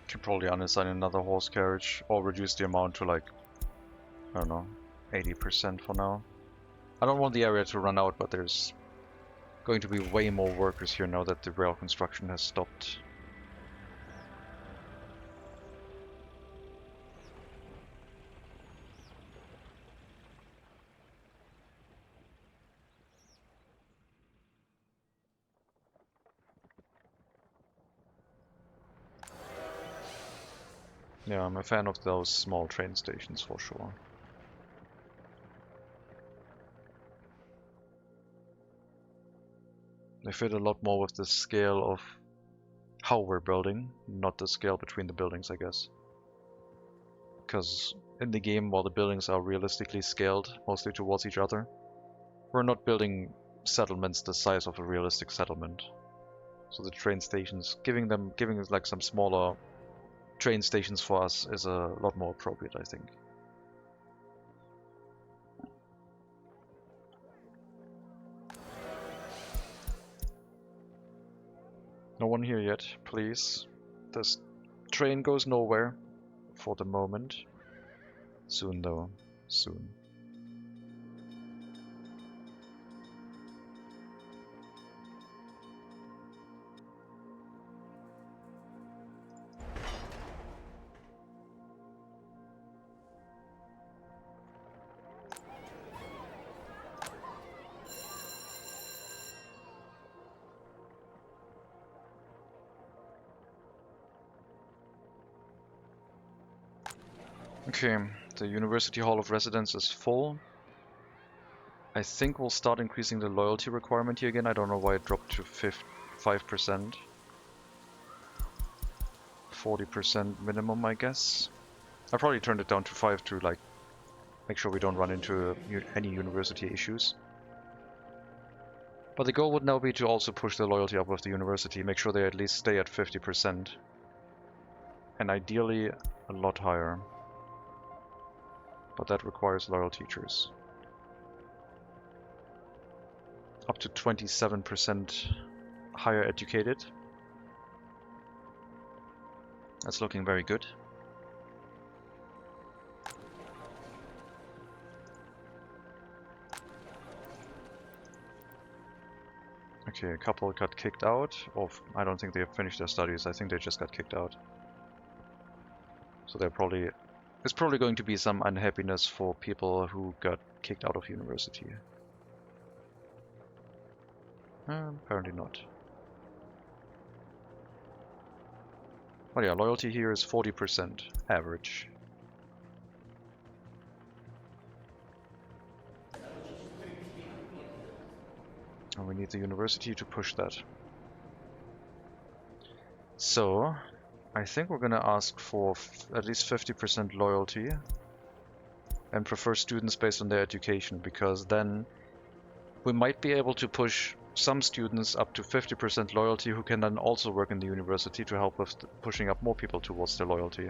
Can probably unassign another horse carriage or reduce the amount to like, I don't know, 80% for now. I don't want the area to run out, but there's going to be way more workers here now that the rail construction has stopped. Yeah, I'm a fan of those small train stations for sure. They fit a lot more with the scale of how we're building, not the scale between the buildings, I guess. Because in the game, while the buildings are realistically scaled, mostly towards each other, we're not building settlements the size of a realistic settlement. So the train stations, giving like some smaller train stations for us is a lot more appropriate, I think. No one here yet, please. This train goes nowhere for the moment. Soon though, soon. Okay, the University Hall of Residence is full. I think we'll start increasing the loyalty requirement here again. I don't know why it dropped to 5%. 40% minimum, I guess. I probably turned it down to 5 to like make sure we don't run into any university issues. But the goal would now be to also push the loyalty up with the university, make sure they at least stay at 50%. And ideally a lot higher. But that requires loyal teachers. Up to 27% higher educated. That's looking very good. Okay, a couple got kicked out. I don't think they have finished their studies. I think they just got kicked out. So there's probably going to be some unhappiness for people who got kicked out of university. Apparently not. But yeah, loyalty here is 40% average. And we need the university to push that. So, I think we're gonna ask for at least 50% loyalty and prefer students based on their education, because then we might be able to push some students up to 50% loyalty who can then also work in the university to help with pushing up more people towards their loyalty.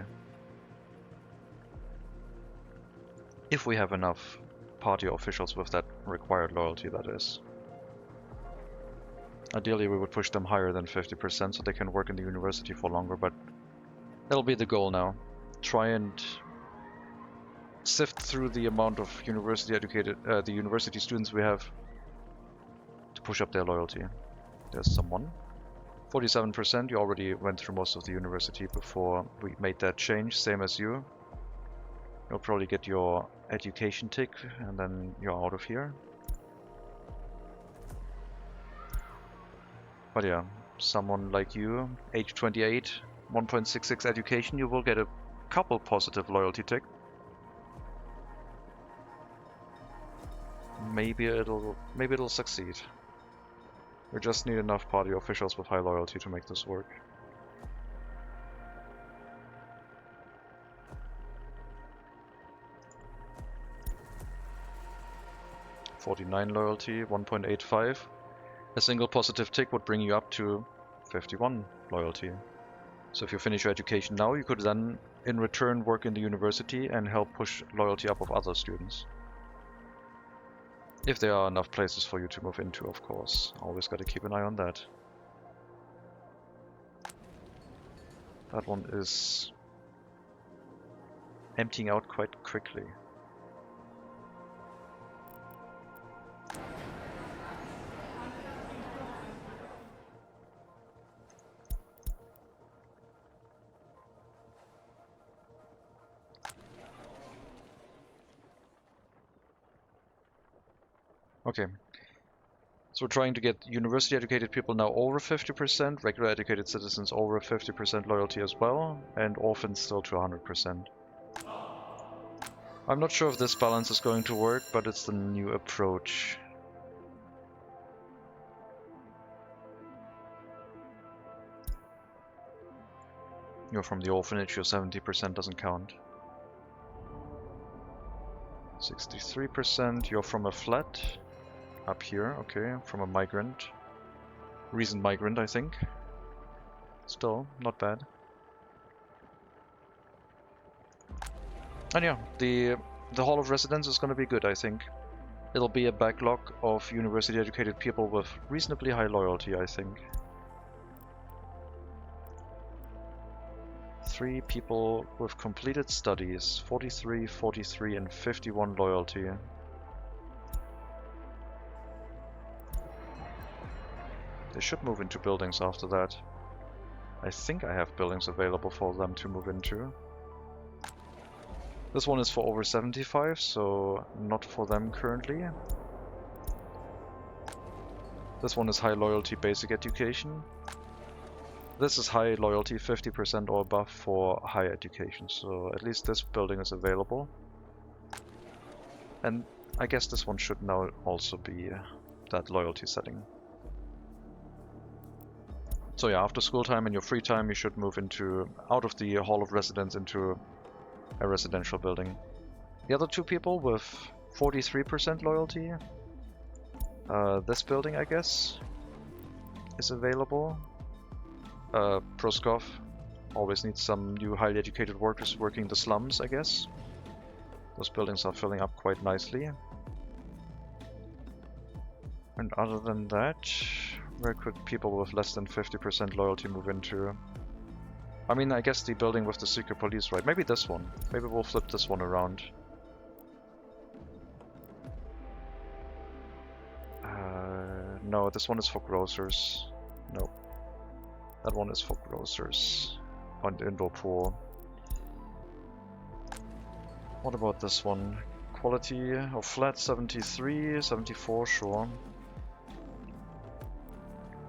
If we have enough party officials with that required loyalty, that is. Ideally we would push them higher than 50% so they can work in the university for longer, but that'll be the goal now. Try and sift through the amount of the university students we have to push up their loyalty. There's someone. 47%, you already went through most of the university before we made that change, same as you. You'll probably get your education tick and then you're out of here. But yeah, someone like you, age 28, 1.66 education, you will get a couple positive loyalty tick. Maybe it'll succeed. We just need enough party officials with high loyalty to make this work. $49 loyalty, 1.85. A single positive tick would bring you up to 51 loyalty. So if you finish your education now, you could then in return work in the university and help push loyalty up of other students. If there are enough places for you to move into, of course. Always got to keep an eye on that. That one is emptying out quite quickly. Okay, so we're trying to get university educated people now over 50%, regular educated citizens over 50% loyalty as well, and orphans still to 100%. I'm not sure if this balance is going to work, but it's the new approach. You're from the orphanage, your 70% doesn't count. 63%, you're from a flat. Up here, okay, from a migrant. Recent migrant, I think. Still, not bad. And yeah, the Hall of Residence is going to be good, I think. It'll be a backlog of university-educated people with reasonably high loyalty, I think. 3 people with completed studies, 43, 43, and 51 loyalty. They should move into buildings after that. I think I have buildings available for them to move into. This one is for over 75, so not for them currently. This one is high loyalty basic education. This is high loyalty 50% or above for high education, so at least this building is available. And I guess this one should now also be that loyalty setting. So yeah, after school time and your free time, you should move out of the Hall of Residence into a residential building. The other 2 people with 43% loyalty, this building, I guess, is available. Proskov always needs some new highly educated workers working the slums, I guess. Those buildings are filling up quite nicely. And other than that, where could people with less than 50% loyalty move into? I mean, I guess the building with the secret police, right? Maybe this one. Maybe we'll flip this one around. No, this one is for grocers. No. That one is for grocers. On the indoor pool. What about this one? Quality of flat 73, 74, sure.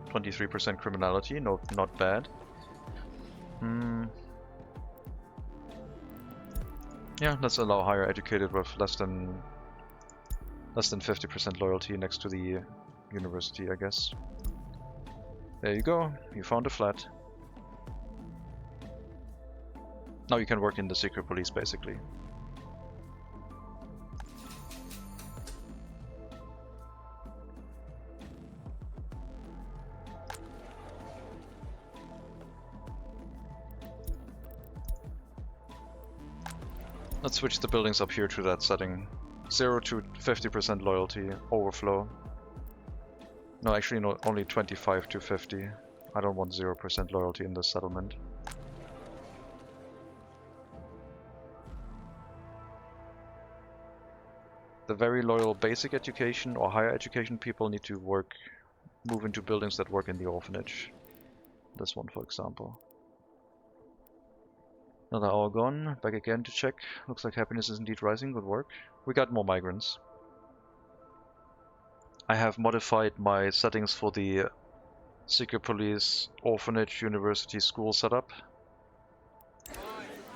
23% criminality, no, not bad. Yeah, let's allow higher educated with less than 50% loyalty next to the university, I guess. There you go, you found a flat. Now you can work in the secret police, basically. Let's switch the buildings up here to that setting. 0 to 50% loyalty, overflow. No, actually no, only 25 to 50. I don't want 0% loyalty in this settlement. The very loyal basic education or higher education people need to move into buildings that work in the orphanage. This one, for example. Another hour gone, back again to check. Looks like happiness is indeed rising, good work. We got more migrants. I have modified my settings for the secret police, orphanage, university, school setup.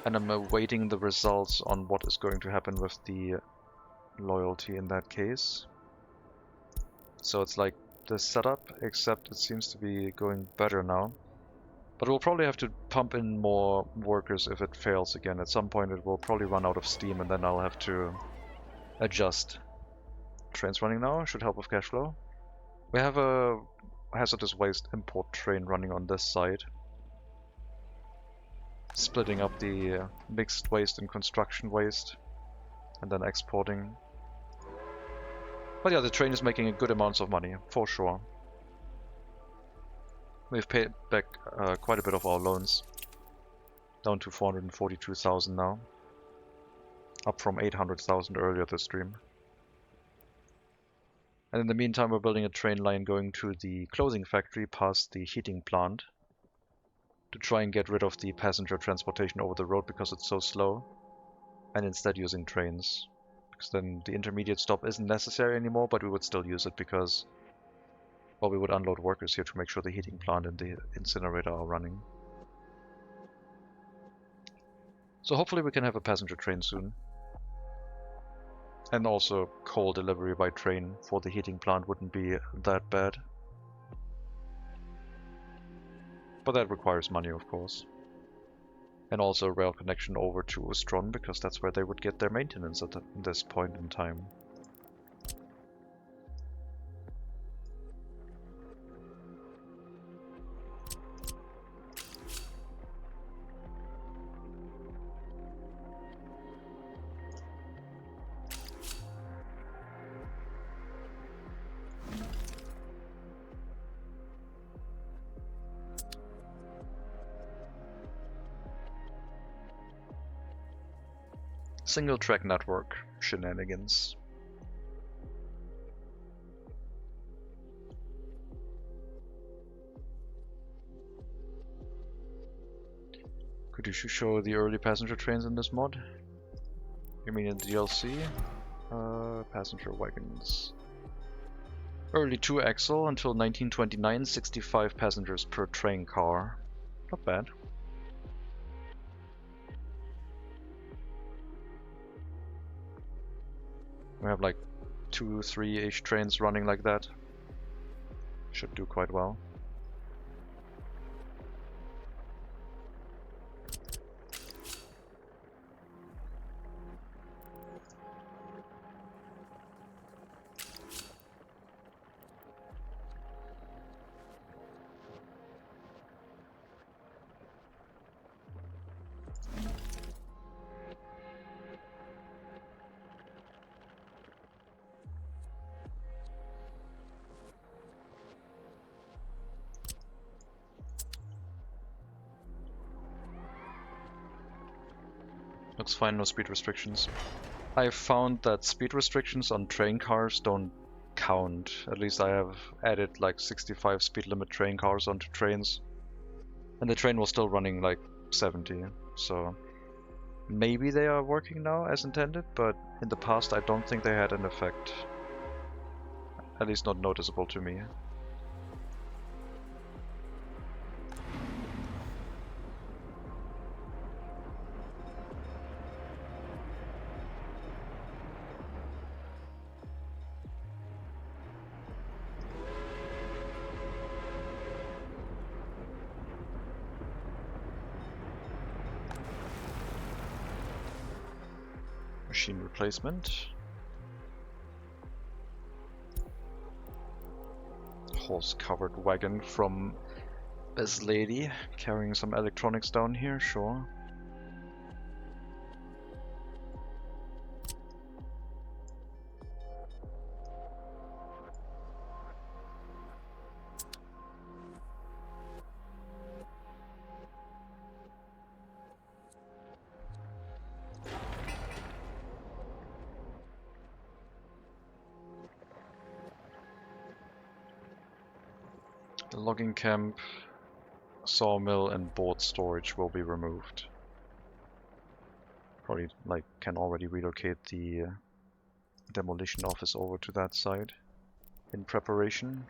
And I'm awaiting the results on what is going to happen with the loyalty in that case. So it's like this setup, except it seems to be going better now. But we'll probably have to pump in more workers if it fails again. At some point it will probably run out of steam and then I'll have to adjust. Train's running now, should help with cash flow. We have a hazardous waste import train running on this side. Splitting up the mixed waste and construction waste. And then exporting. But yeah, the train is making a good amounts of money, for sure. We've paid back quite a bit of our loans. Down to 442,000 now. Up from 800,000 earlier this stream. And in the meantime, we're building a train line going to the clothing factory past the heating plant to try and get rid of the passenger transportation over the road because it's so slow, and instead using trains. Because then the intermediate stop isn't necessary anymore, but we would still use it because, well, we would unload workers here to make sure the heating plant and the incinerator are running. So hopefully we can have a passenger train soon. And also coal delivery by train for the heating plant wouldn't be that bad. But that requires money, of course. And also a rail connection over to Ustron, because that's where they would get their maintenance at this point in time. Single track network shenanigans. Could you show the early passenger trains in this mod? You mean in the DLC? Passenger wagons. Early 2-axle until 1929, 65 passengers per train car. Not bad. We have like 2-3-ish trains running like that. Should do quite well. Looks fine, no speed restrictions. I found that speed restrictions on train cars don't count. At least I have added like 65 speed limit train cars onto trains. And the train was still running like 70, so maybe they are working now as intended, but in the past I don't think they had an effect. At least not noticeable to me. Machine replacement. Horse-covered wagon from this lady, carrying some electronics down here, sure. The logging camp, sawmill, and board storage will be removed. Probably can already relocate the demolition office over to that side in preparation.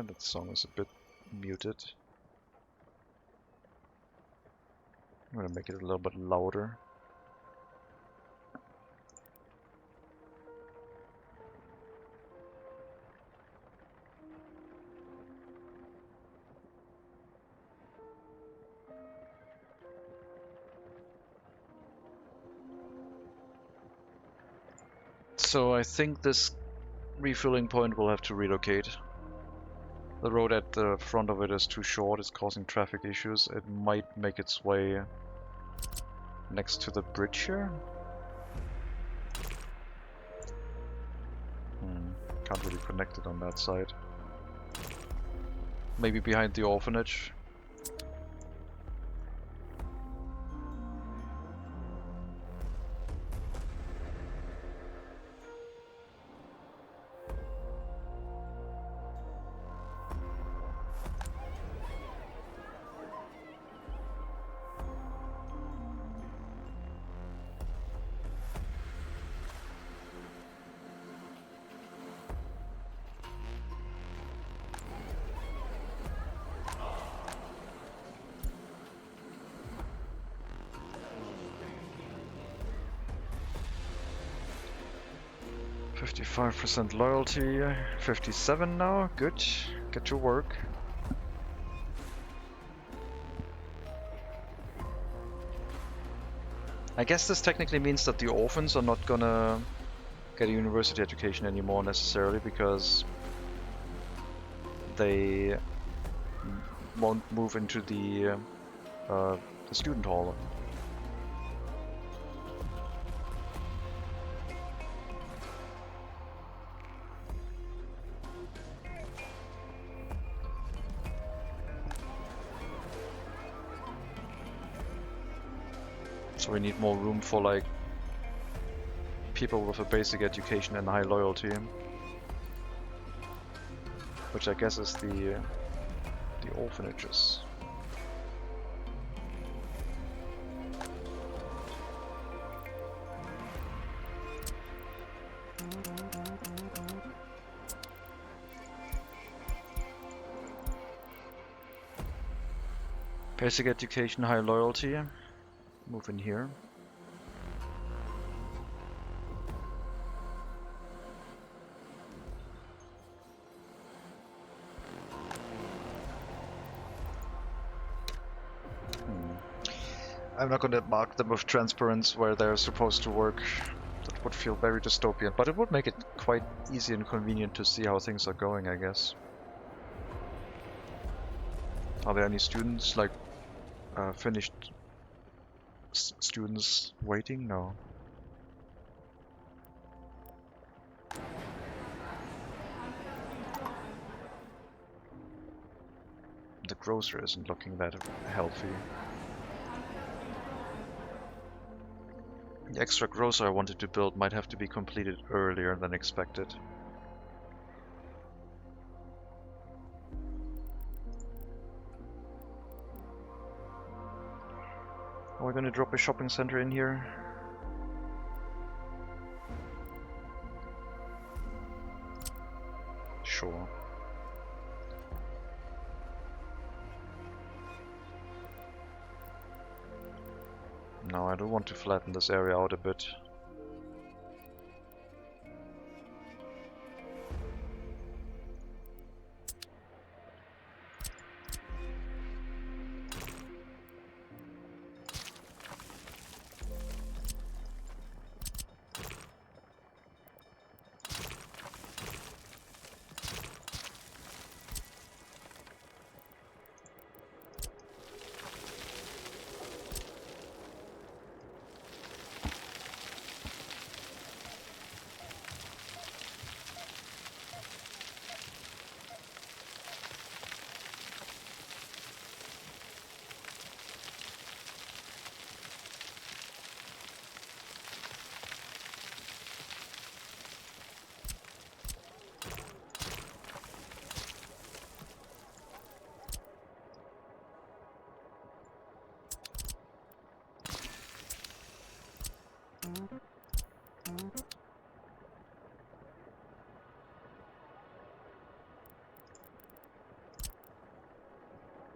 That song is a bit muted. I'm gonna make it a little bit louder. So I think this refueling point will have to relocate. The road at the front of it is too short, it's causing traffic issues. It might make its way next to the bridge here. Can't really connect it on that side. Maybe behind the orphanage. %, loyalty, 57 now, good, get to work. I guess this technically means that the orphans are not gonna get a university education anymore necessarily, because they won't move into the student hall. So we need more room for like people with a basic education and high loyalty, which I guess is the orphanages. Basic education, high loyalty. Move in here. I'm not gonna mark them with transparents where they're supposed to work. That would feel very dystopian, but it would make it quite easy and convenient to see how things are going, I guess. Are there any students, like finished students waiting? No. The grocer isn't looking that healthy. The extra grocer I wanted to build might have to be completed earlier than expected. Are we gonna drop a shopping center in here? Sure. No, I do want to flatten this area out a bit.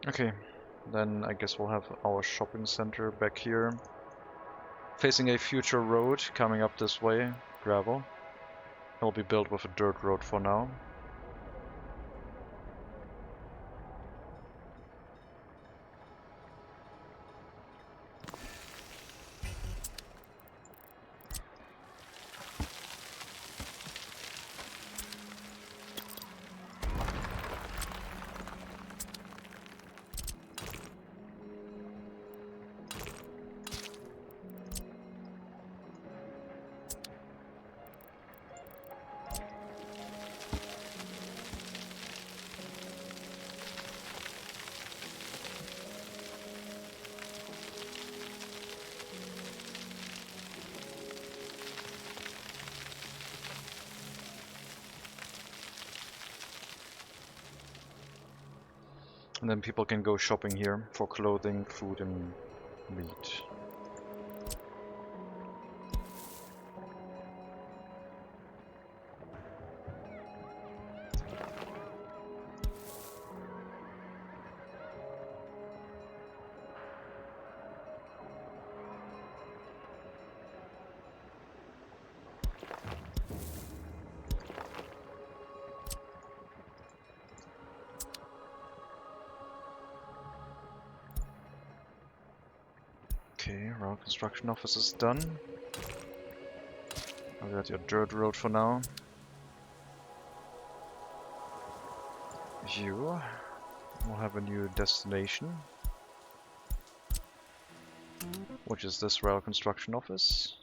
Okay, then I guess we'll have our shopping center back here, facing a future road coming up this way, gravel. It'll be built with a dirt road for now. And then people can go shopping here for clothing, food, and meat. Okay, road construction office is done. I've got your dirt road for now. You will have a new destination, which is this rail construction office.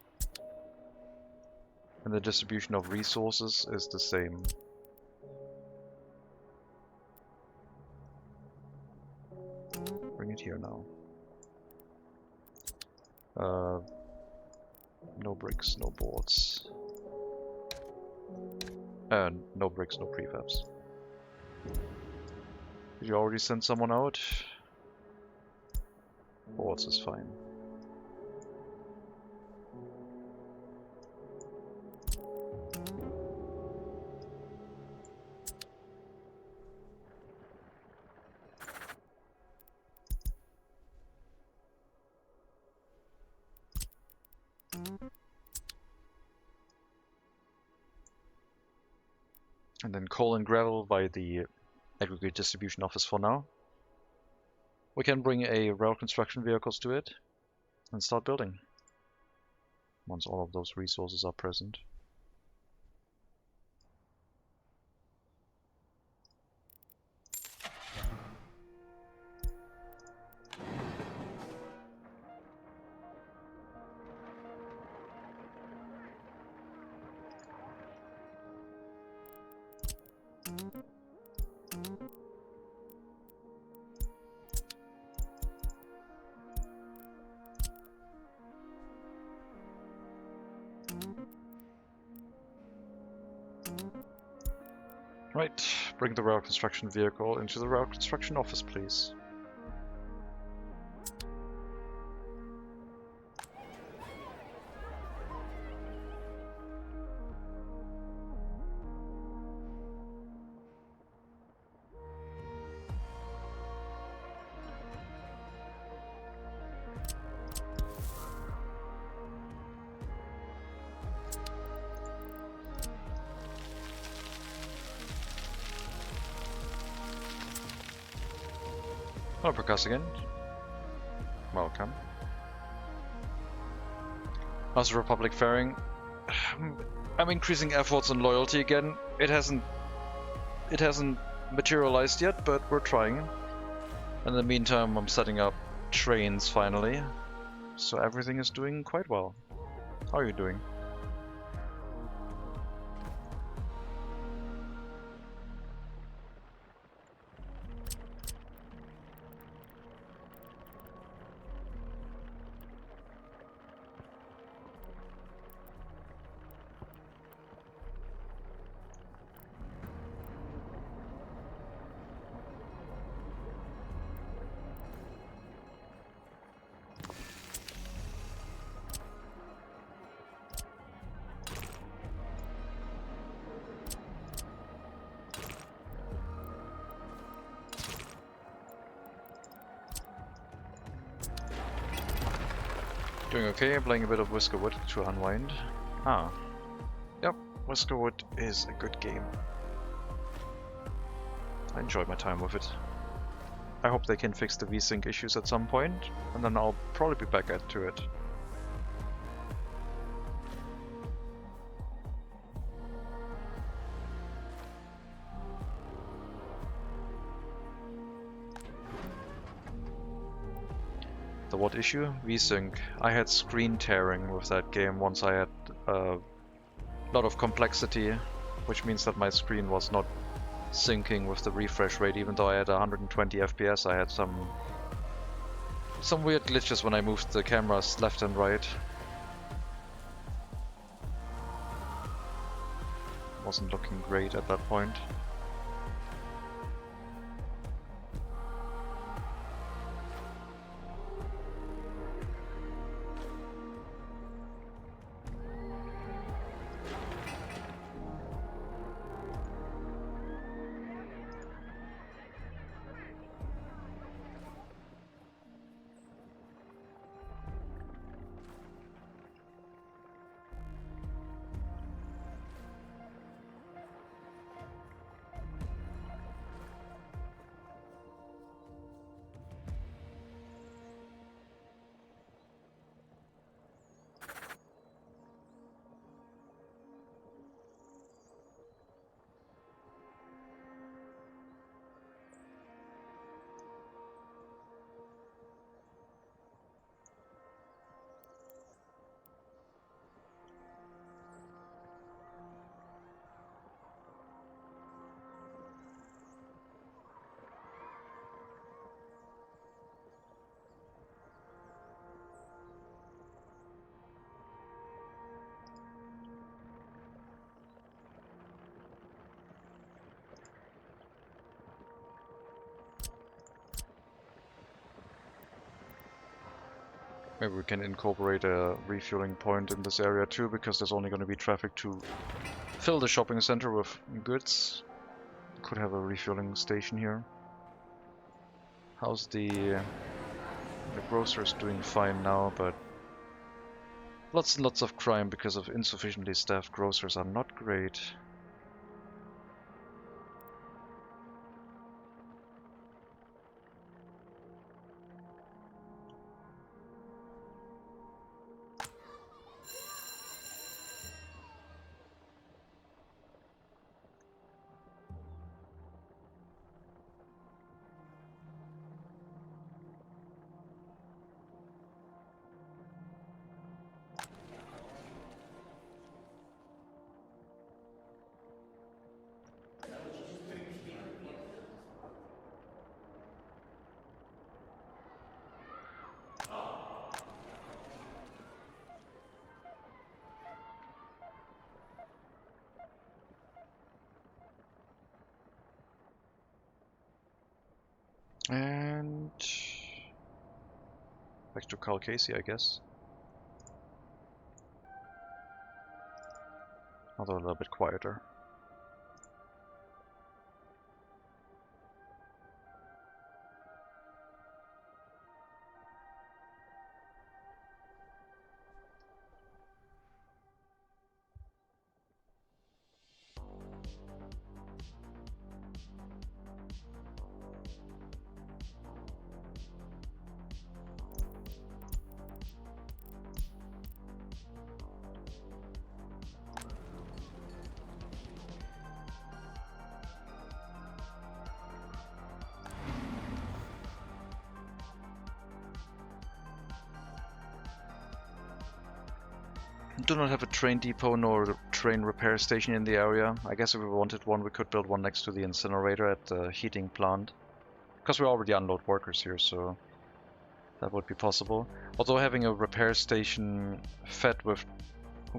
And the distribution of resources is the same. Bring it here now. No bricks, no boards. No bricks, no prefabs. Did you already send someone out? Boards is fine. And then coal and gravel by the aggregate distribution office for now. We can bring a rail construction vehicles to it and start building once all of those resources are present. Right, bring the rail construction vehicle into the rail construction office, please. Hello, Percuss again. Welcome. How's the Republic faring? I'm increasing efforts on loyalty again. It hasn't materialized yet, but we're trying. In the meantime, I'm setting up trains finally, so everything is doing quite well. How are you doing? Doing okay, I'm playing a bit of Whiskerwood to unwind. Ah. Yep, Whiskerwood is a good game. I enjoyed my time with it. I hope they can fix the VSync issues at some point, and then I'll probably be back to it. The what issue? VSync. I had screen tearing with that game once I had a lot of complexity, which means that my screen was not syncing with the refresh rate. Even though I had 120 FPS, I had some weird glitches when I moved the cameras left and right. Wasn't looking great at that point. Maybe we can incorporate a refueling point in this area too, because there's only going to be traffic to fill the shopping center with goods. Could have a refueling station here. How's the grocer's doing fine now, but lots and lots of crime because of insufficiently staffed grocers are not great. And back to Calcasi, I guess. Although a little bit quieter. Do not have a train depot nor a train repair station in the area. I guess if we wanted one, we could build one next to the incinerator at the heating plant. Because we already unload workers here, so that would be possible. Although having a repair station fed with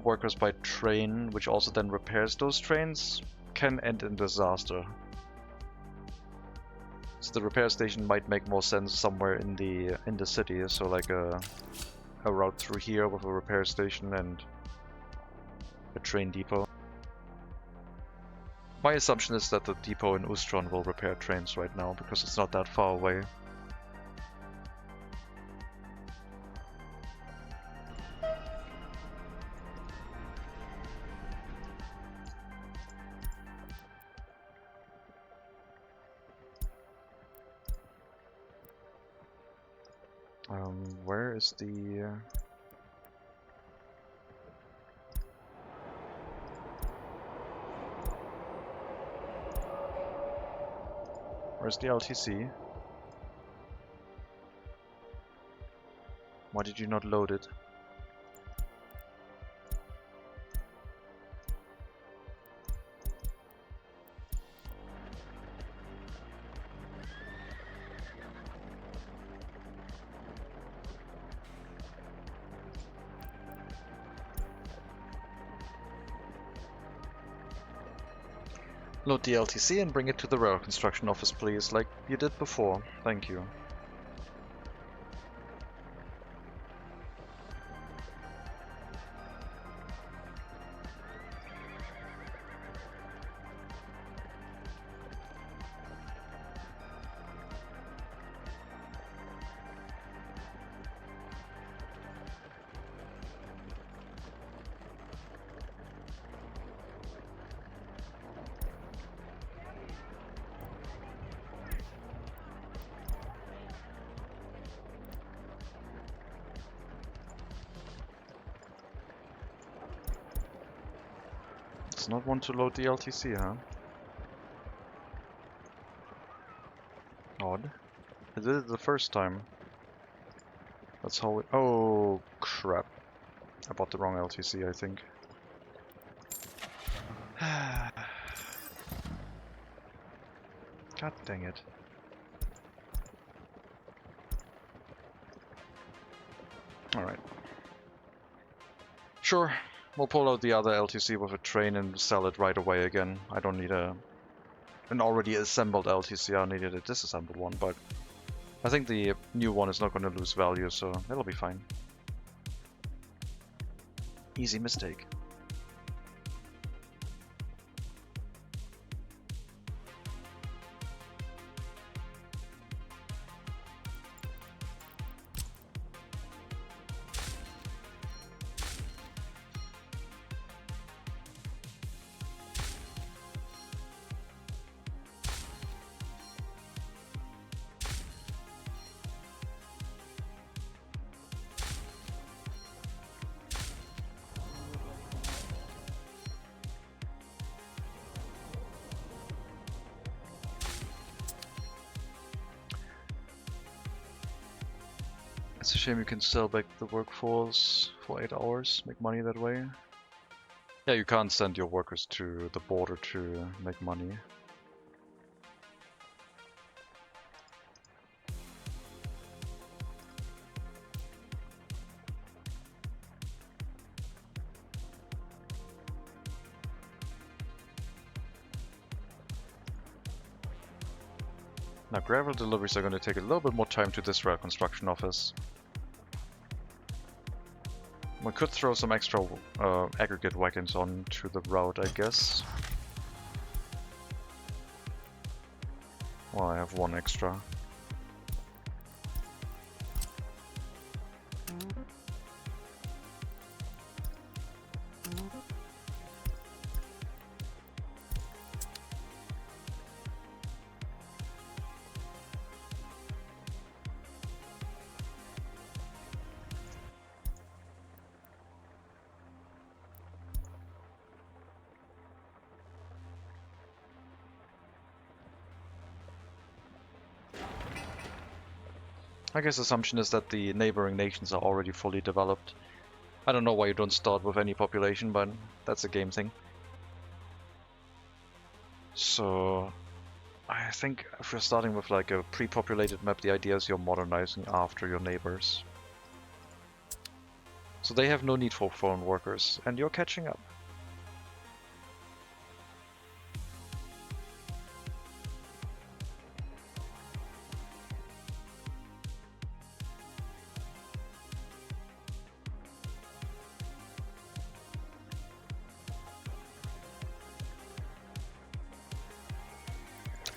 workers by train, which also then repairs those trains, can end in disaster. So the repair station might make more sense somewhere in the city, so like a route through here with a repair station and a train depot. My assumption is that the depot in Ustron will repair trains right now, because it's not that far away. Where is the... Where's the LTC? Why did you not load it? Load the LTC and bring it to the rail construction office, please, like you did before. Thank you. Does not want to load the LTC, huh? Odd. I did it the first time. That's how we... Oh, crap. I bought the wrong LTC, I think. God dang it. Alright. Sure. We'll pull out the other LTC with a train and sell it right away again. I don't need an already assembled LTC, I needed a disassembled one, but I think the new one is not going to lose value, so it'll be fine. Easy mistake. It's a shame you can sell back the workforce for 8 hours, make money that way. Yeah, you can't send your workers to the border to make money. Now gravel deliveries are going to take a little bit more time to this rail construction office. We could throw some extra aggregate wagons onto the route, I guess. Well, I have one extra. I guess the assumption is that the neighboring nations are already fully developed. I don't know why you don't start with any population, but that's a game thing. So I think if you're starting with like a pre-populated map, the idea is you're modernizing after your neighbors. So they have no need for foreign workers, and you're catching up.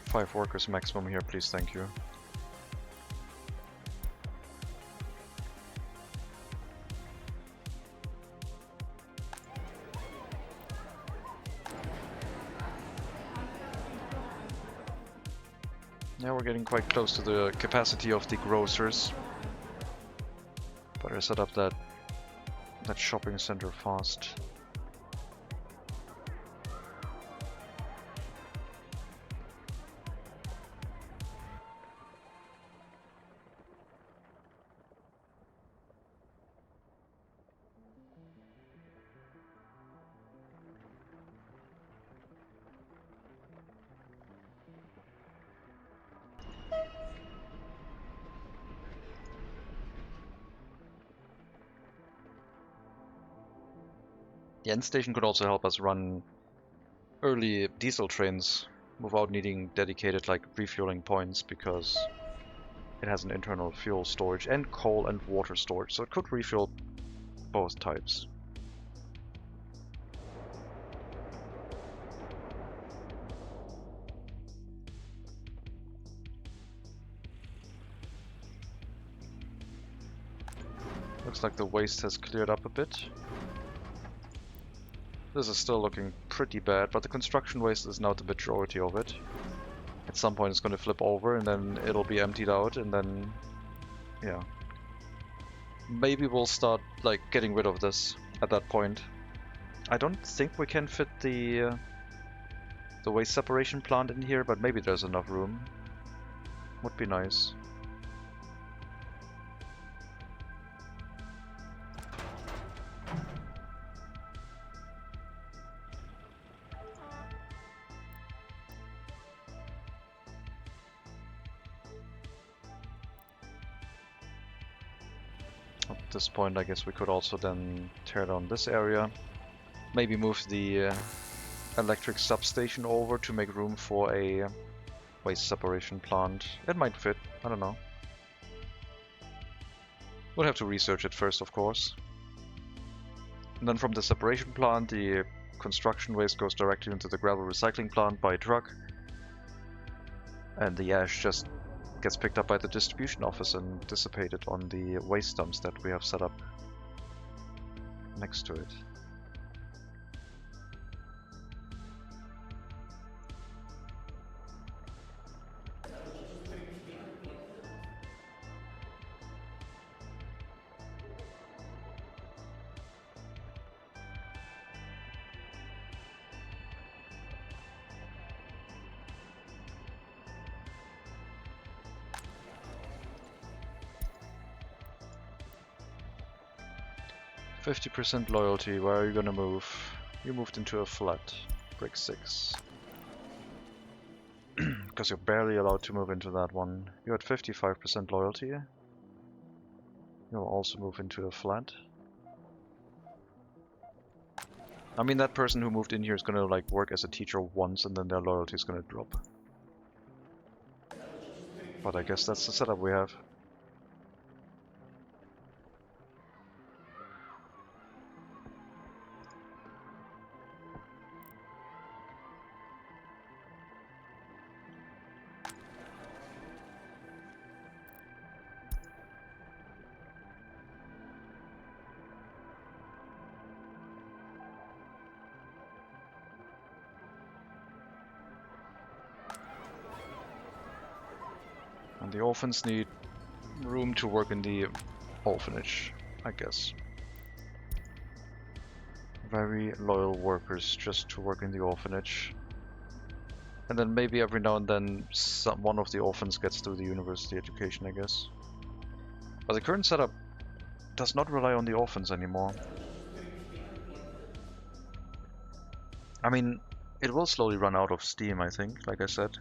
Five workers maximum here, please, thank you. Yeah, we're getting quite close to the capacity of the grocers. Better set up that shopping center fast. The end station could also help us run early diesel trains without needing dedicated like refueling points, because it has an internal fuel storage and coal and water storage, so it could refuel both types. Looks like the waste has cleared up a bit. This is still looking pretty bad, but the construction waste is now the majority of it. At some point it's going to flip over and then it'll be emptied out, and then yeah. Maybe we'll start like getting rid of this at that point. I don't think we can fit the waste separation plant in here, but maybe there's enough room. Would be nice. At this point, I guess we could also then tear down this area. Maybe move the electric substation over to make room for a waste separation plant. It might fit, I don't know. We'll have to research it first, of course. And then from the separation plant, the construction waste goes directly into the gravel recycling plant by truck. And the ash just gets picked up by the distribution office and dissipated on the waste dumps that we have set up next to it. %50 loyalty, where are you gonna move? You moved into a flat, brick 6. Because you're barely allowed to move into that one. You're at 55% loyalty. You'll also move into a flat. I mean, that person who moved in here is gonna like work as a teacher once and then their loyalty is gonna drop. But I guess that's the setup we have. And the orphans need room to work in the orphanage, I guess. Very loyal workers just to work in the orphanage. And then maybe every now and then one of the orphans gets through the university education, I guess. But the current setup does not rely on the orphans anymore. I mean, it will slowly run out of steam, I think, like I said.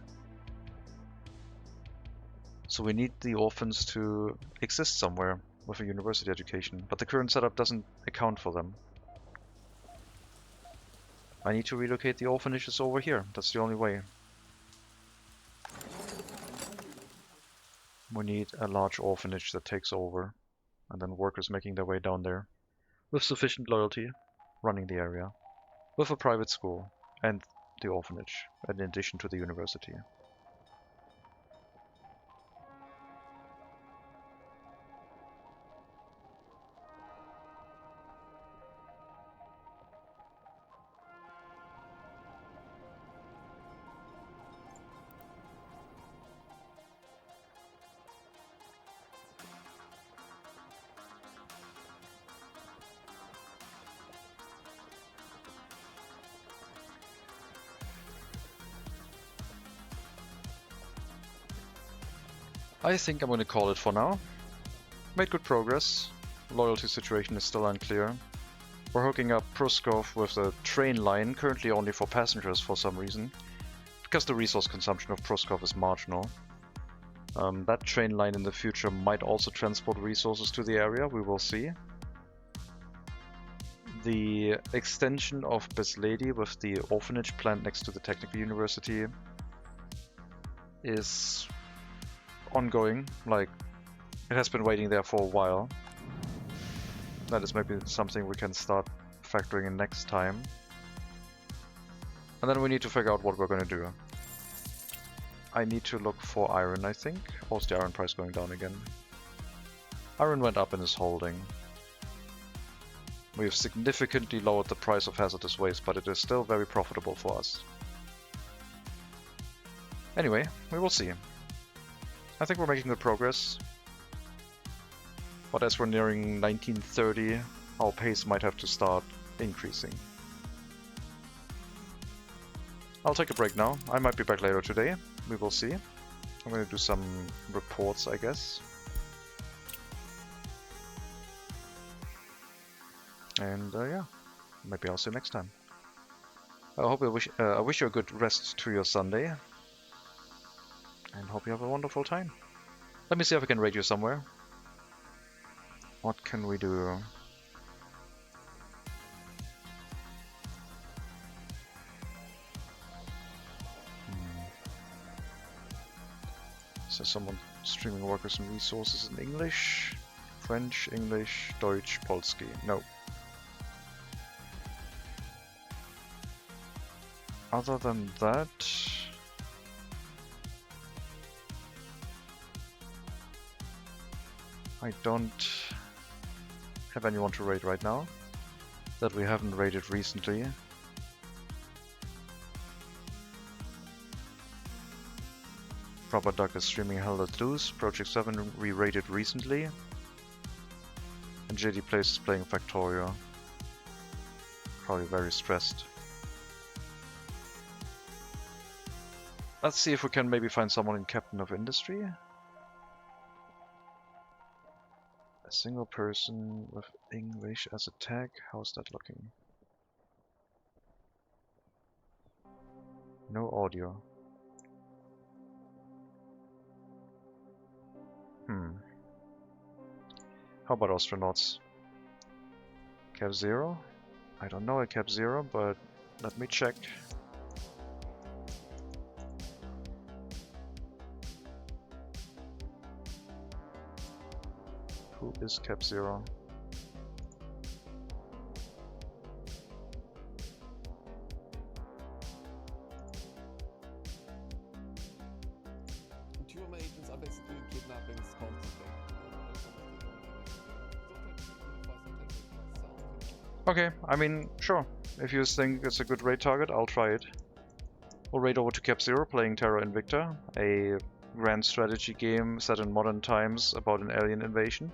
So we need the orphans to exist somewhere with a university education, but the current setup doesn't account for them. I need to relocate the orphanages over here, that's the only way. We need a large orphanage that takes over, and then workers making their way down there, with sufficient loyalty, running the area, with a private school, and the orphanage, in addition to the university. I think I'm going to call it for now. Made good progress. Loyalty situation is still unclear. We're hooking up Pruskov with a train line, currently only for passengers for some reason, because the resource consumption of Pruskov is marginal. That train line in the future might also transport resources to the area, we will see. The extension of Beslady with the orphanage plant next to the Technical University is ongoing, like it has been waiting there for a while. That is maybe something we can start factoring in next time. And then we need to figure out what we're going to do. I need to look for iron, I think. Or is the iron price going down again? Iron went up and is holding. We have significantly lowered the price of hazardous waste, but it is still very profitable for us. Anyway, we will see. I think we're making good progress. But as we're nearing 1930, our pace might have to start increasing. I'll take a break now. I might be back later today. We will see. I'm going to do some reports, I guess. And yeah, maybe I'll see you next time. I wish you a good rest to your Sunday. And hope you have a wonderful time. Let me see if I can raid you somewhere. What can we do? So someone streaming workers and resources in English, French, English, Deutsch, Polski. No. Other than that, I don't have anyone to raid right now that we haven't raided recently. Proper Duck is streaming Hell Let Loose. Project 7 re-raided recently. And JD Place is playing Factorio. Probably very stressed. Let's see if we can maybe find someone in Captain of Industry. A single person with English as a tag. How's that looking? No audio. How about astronauts? Cap 0? I don't know a Cap 0, but let me check. Who is Cap 0?
Two of my agents are basically kidnappings constantly.
Okay, I mean, sure. If you think it's a good raid target, I'll try it. We'll raid over to Cap 0, playing Terra Invicta, a grand strategy game set in modern times about an alien invasion.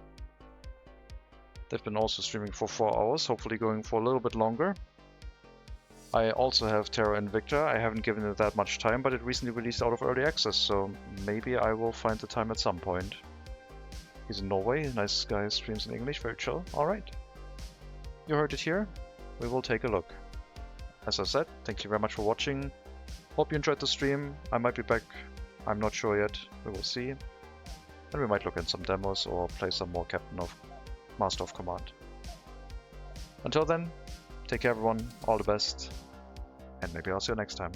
They've been also streaming for 4 hours, hopefully going for a little bit longer. I also have Terra Invicta. I haven't given it that much time, but it recently released out of early access, so maybe I will find the time at some point. He's in Norway, nice guy, streams in English, very chill. Alright. You heard it here. We will take a look. As I said, thank you very much for watching. Hope you enjoyed the stream. I might be back. I'm not sure yet. We will see. And we might look at some demos or play some more Master of Command. Until then, take care everyone, all the best, and maybe I'll see you next time.